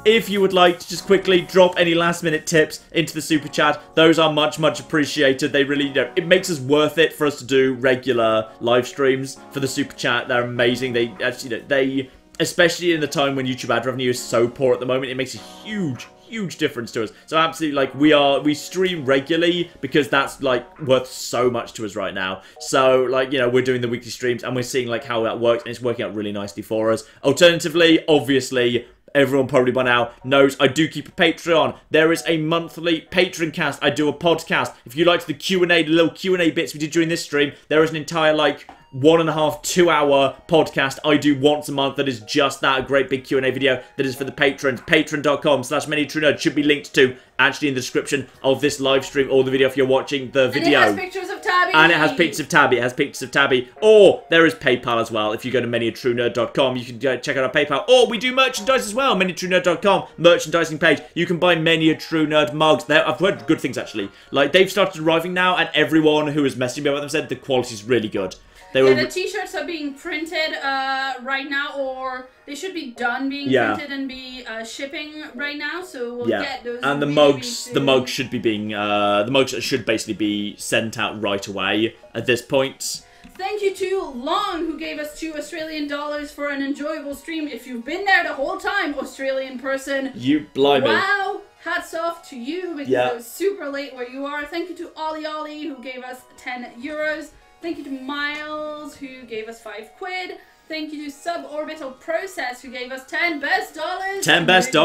[SPEAKER 1] if you would like to just quickly drop any last minute tips into the super chat, those are much appreciated. They really, you know, it makes us worth it for us to do regular live streams for the super chat. They're amazing. They actually, you know, they, especially in the time when YouTube ad revenue is so poor at the moment, it makes a huge difference to us. So absolutely, like, we stream regularly because that's like worth so much to us right now. So like, you know, we're doing the weekly streams and we're seeing like how that works, and it's working out really nicely for us. Alternatively, obviously, everyone probably by now knows I do keep a Patreon. There is a monthly Patreon cast. I do a podcast. If you liked the Q&A, the little Q&A bits we did during this stream, there is an entire like 1.5 to 2 hour podcast I do once a month that is just that, a great big Q&A video that is for the patrons. Patreon.com/ManyTrueNerd should be linked to actually in the description of this live stream or the video if you're watching the video.
[SPEAKER 2] And it has pictures of Tabby.
[SPEAKER 1] And it has pictures of Tabby. It has pictures of Tabby. Or there is PayPal as well. If you go to ManyTrueNerd.com, you can check out our PayPal. Or we do merchandise as well. ManyTrueNerd.com merchandising page. You can buy Many a True Nerd mugs. I've heard good things actually. Like they've started arriving now, and everyone who is messaging me about them said the quality is really good.
[SPEAKER 2] The t-shirts are being printed right now, or they should be done being printed and be shipping right now. So we'll get those.
[SPEAKER 1] And the mugs should be being the mugs should basically be sent out right away at this point.
[SPEAKER 2] Thank you to Long, who gave us $2 Australian for an enjoyable stream. If you've been there the whole time, Australian person,
[SPEAKER 1] you blimey.
[SPEAKER 2] Wow, hats off to you because it was super late where you are. Thank you to Ollie, who gave us €10. Thank you to Miles, who gave us £5. Thank you to Suborbital Process, who gave us $10 best. $10
[SPEAKER 1] best.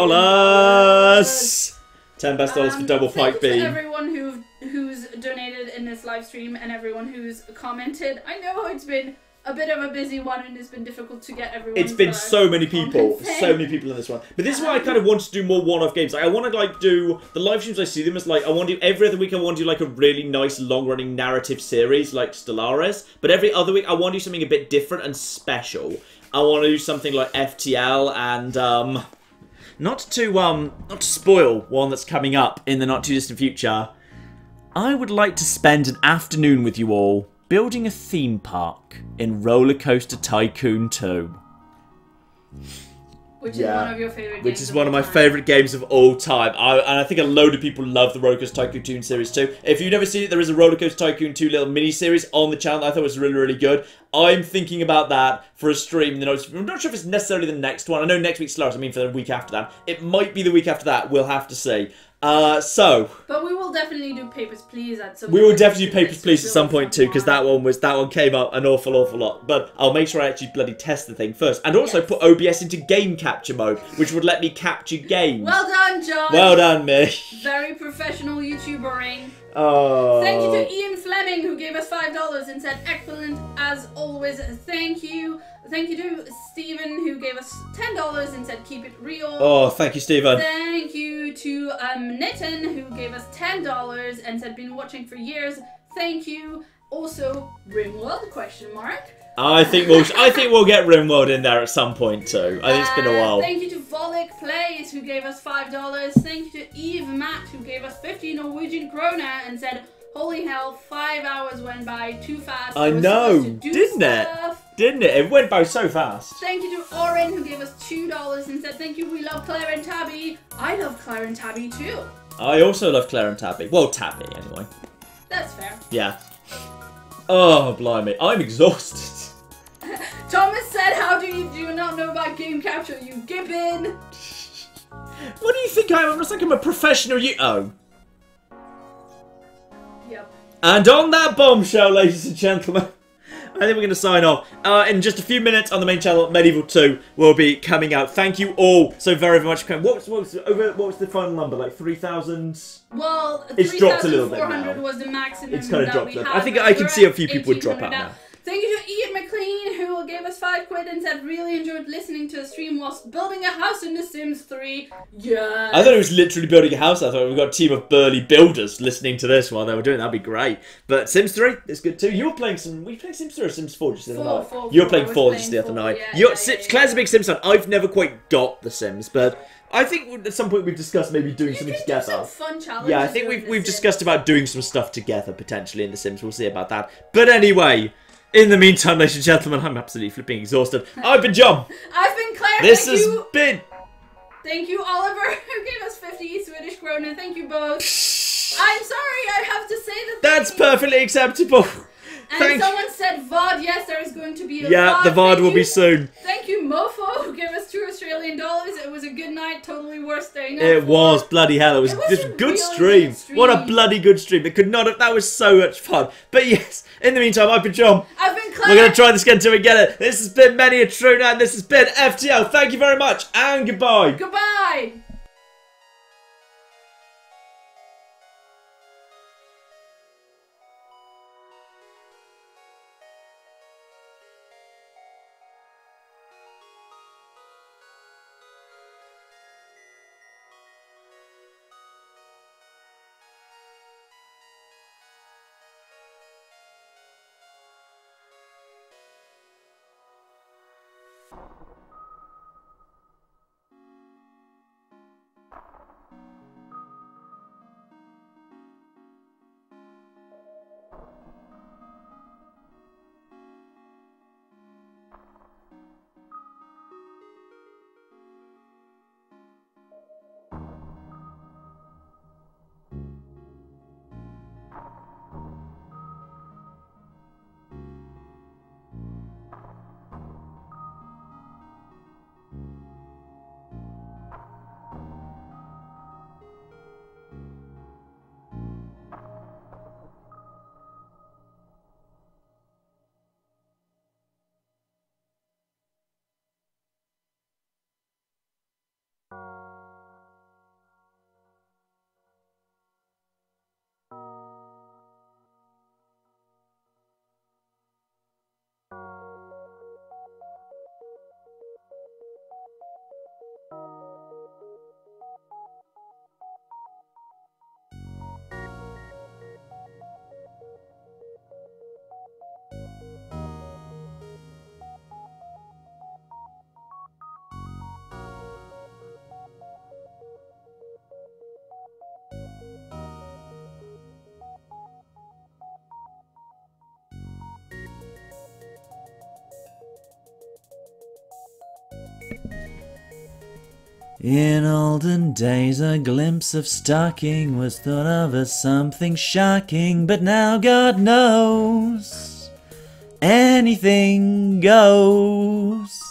[SPEAKER 1] $10 best for double pike beam.
[SPEAKER 2] Thank you to everyone who's donated in this live stream and everyone who's commented. I know it's been a bit of a busy one and it's been difficult to get everyone.
[SPEAKER 1] It's been so many people in this one. But this is why I kind of want to do more one-off games. Like, I want to like do the live streams. I see them as like I want to do every other week. I want to do like a really nice long-running narrative series like Stellaris. But every other week I want to do something a bit different and special. I want to do something like FTL and not to spoil one that's coming up in the not too distant future. I would like to spend an afternoon with you all building a theme park in Roller Coaster Tycoon 2.
[SPEAKER 2] Which is one of your favorite games.
[SPEAKER 1] Which is one of my favourite games of all time. And I think a load of people love the Roller Coaster Tycoon 2 series too. If you've never seen it, there is a Roller Coaster Tycoon 2 little mini-series on the channel that I thought was really good. I'm thinking about that for a stream. I'm not sure if it's necessarily the next one. I know next week's Stellaris, I mean for the week after that. It might be the week after that. We'll have to see. But
[SPEAKER 2] we will definitely do Papers, Please at some
[SPEAKER 1] point. We will definitely do Papers, Please at some point too, because that one came up an awful lot. But I'll make sure I actually bloody test the thing first. And also put OBS into game capture mode, which would let me capture games.
[SPEAKER 2] Well done, John.
[SPEAKER 1] Well done, me.
[SPEAKER 2] Very professional YouTubering.
[SPEAKER 1] Oh.
[SPEAKER 2] Thank you to Ian Fleming, who gave us $5 and said, excellent as always, thank you. Thank you to Stephen, who gave us $10 and said, keep it real.
[SPEAKER 1] Oh, thank you, Stephen.
[SPEAKER 2] Thank you to Nitin, who gave us $10 and said, been watching for years. Thank you. Also, Rimworld, ?
[SPEAKER 1] I think we'll get Rimworld in there at some point too. I think it's been a while.
[SPEAKER 2] Thank you to Volic Plays, who gave us $5. Thank you to Eve Matt, who gave us 50 Norwegian krona and said, holy hell, 5 hours went by too fast.
[SPEAKER 1] I know, didn't it? Didn't it? It went by so fast.
[SPEAKER 2] Thank you to Oren, who gave us $2 and said, thank you, we love Claire and Tabby. I love Claire and Tabby too.
[SPEAKER 1] I also love Claire and Tabby. Well, Tabby, anyway.
[SPEAKER 2] That's fair.
[SPEAKER 1] Yeah. Oh, blimey. I'm exhausted.
[SPEAKER 2] Thomas said, how do you not know about game capture, you gibbon?
[SPEAKER 1] What do you think I am? I'm just like I'm a professional Oh.
[SPEAKER 2] Yep.
[SPEAKER 1] And on that bombshell, ladies and gentlemen, I think we're going to sign off. In just a few minutes on the main channel, Medieval 2 will be coming out. Thank you all so very, very much for coming. What was the final number? Like 3,000?
[SPEAKER 2] Well,
[SPEAKER 1] it's dropped a little bit now.
[SPEAKER 2] 3,400 was the maximum.
[SPEAKER 1] It's kind of dropped.
[SPEAKER 2] We had,
[SPEAKER 1] I think I can see a few people would drop out now.
[SPEAKER 2] Thank you to Ian McLean, who gave us 5 quid and said really enjoyed listening to a stream whilst building a house in The Sims 3. Yeah.
[SPEAKER 1] I thought it was literally building a house. I thought we've got a team of burly builders listening to this while they were doing it. That'd be great. But Sims 3, it's good too. You were playing Were you playing Sims 3 or Sims 4 just the other night?
[SPEAKER 2] Four,
[SPEAKER 1] you were playing 4 just the other night.
[SPEAKER 2] Yeah,
[SPEAKER 1] Claire's a big Sims fan. I've never quite got The Sims, but I think at some point we've discussed maybe doing something together.
[SPEAKER 2] Do some fun challenges.
[SPEAKER 1] Yeah, I think we've discussed about doing some stuff together potentially in The Sims. We'll see about that. But anyway, in the meantime, ladies and gentlemen, I'm absolutely flipping exhausted. I've been John.
[SPEAKER 2] I've been Claire.
[SPEAKER 1] This has been.
[SPEAKER 2] Thank you, Oliver, who gave us 50 Swedish krona. Thank you both. I'm sorry, I have to say that.
[SPEAKER 1] That's perfectly acceptable.
[SPEAKER 2] And someone said VOD. Yes, there is going to be a VOD.
[SPEAKER 1] Yeah, the VOD will be soon.
[SPEAKER 2] Thank you, Mofo, who gave us $2 Australian. It was a good night, totally worth staying up
[SPEAKER 1] It
[SPEAKER 2] for.
[SPEAKER 1] was, bloody hell. It was just a good stream. What a bloody good stream. It could not have, that was so much fun. But yes, in the meantime, I've been John.
[SPEAKER 2] I've been Claire.
[SPEAKER 1] We're going to try this again until we get it. This has been Many a True Night, and this has been FTL. Thank you very much, and goodbye.
[SPEAKER 2] Goodbye.
[SPEAKER 3] In olden days a glimpse of stocking was thought of as something shocking, but now God knows anything goes.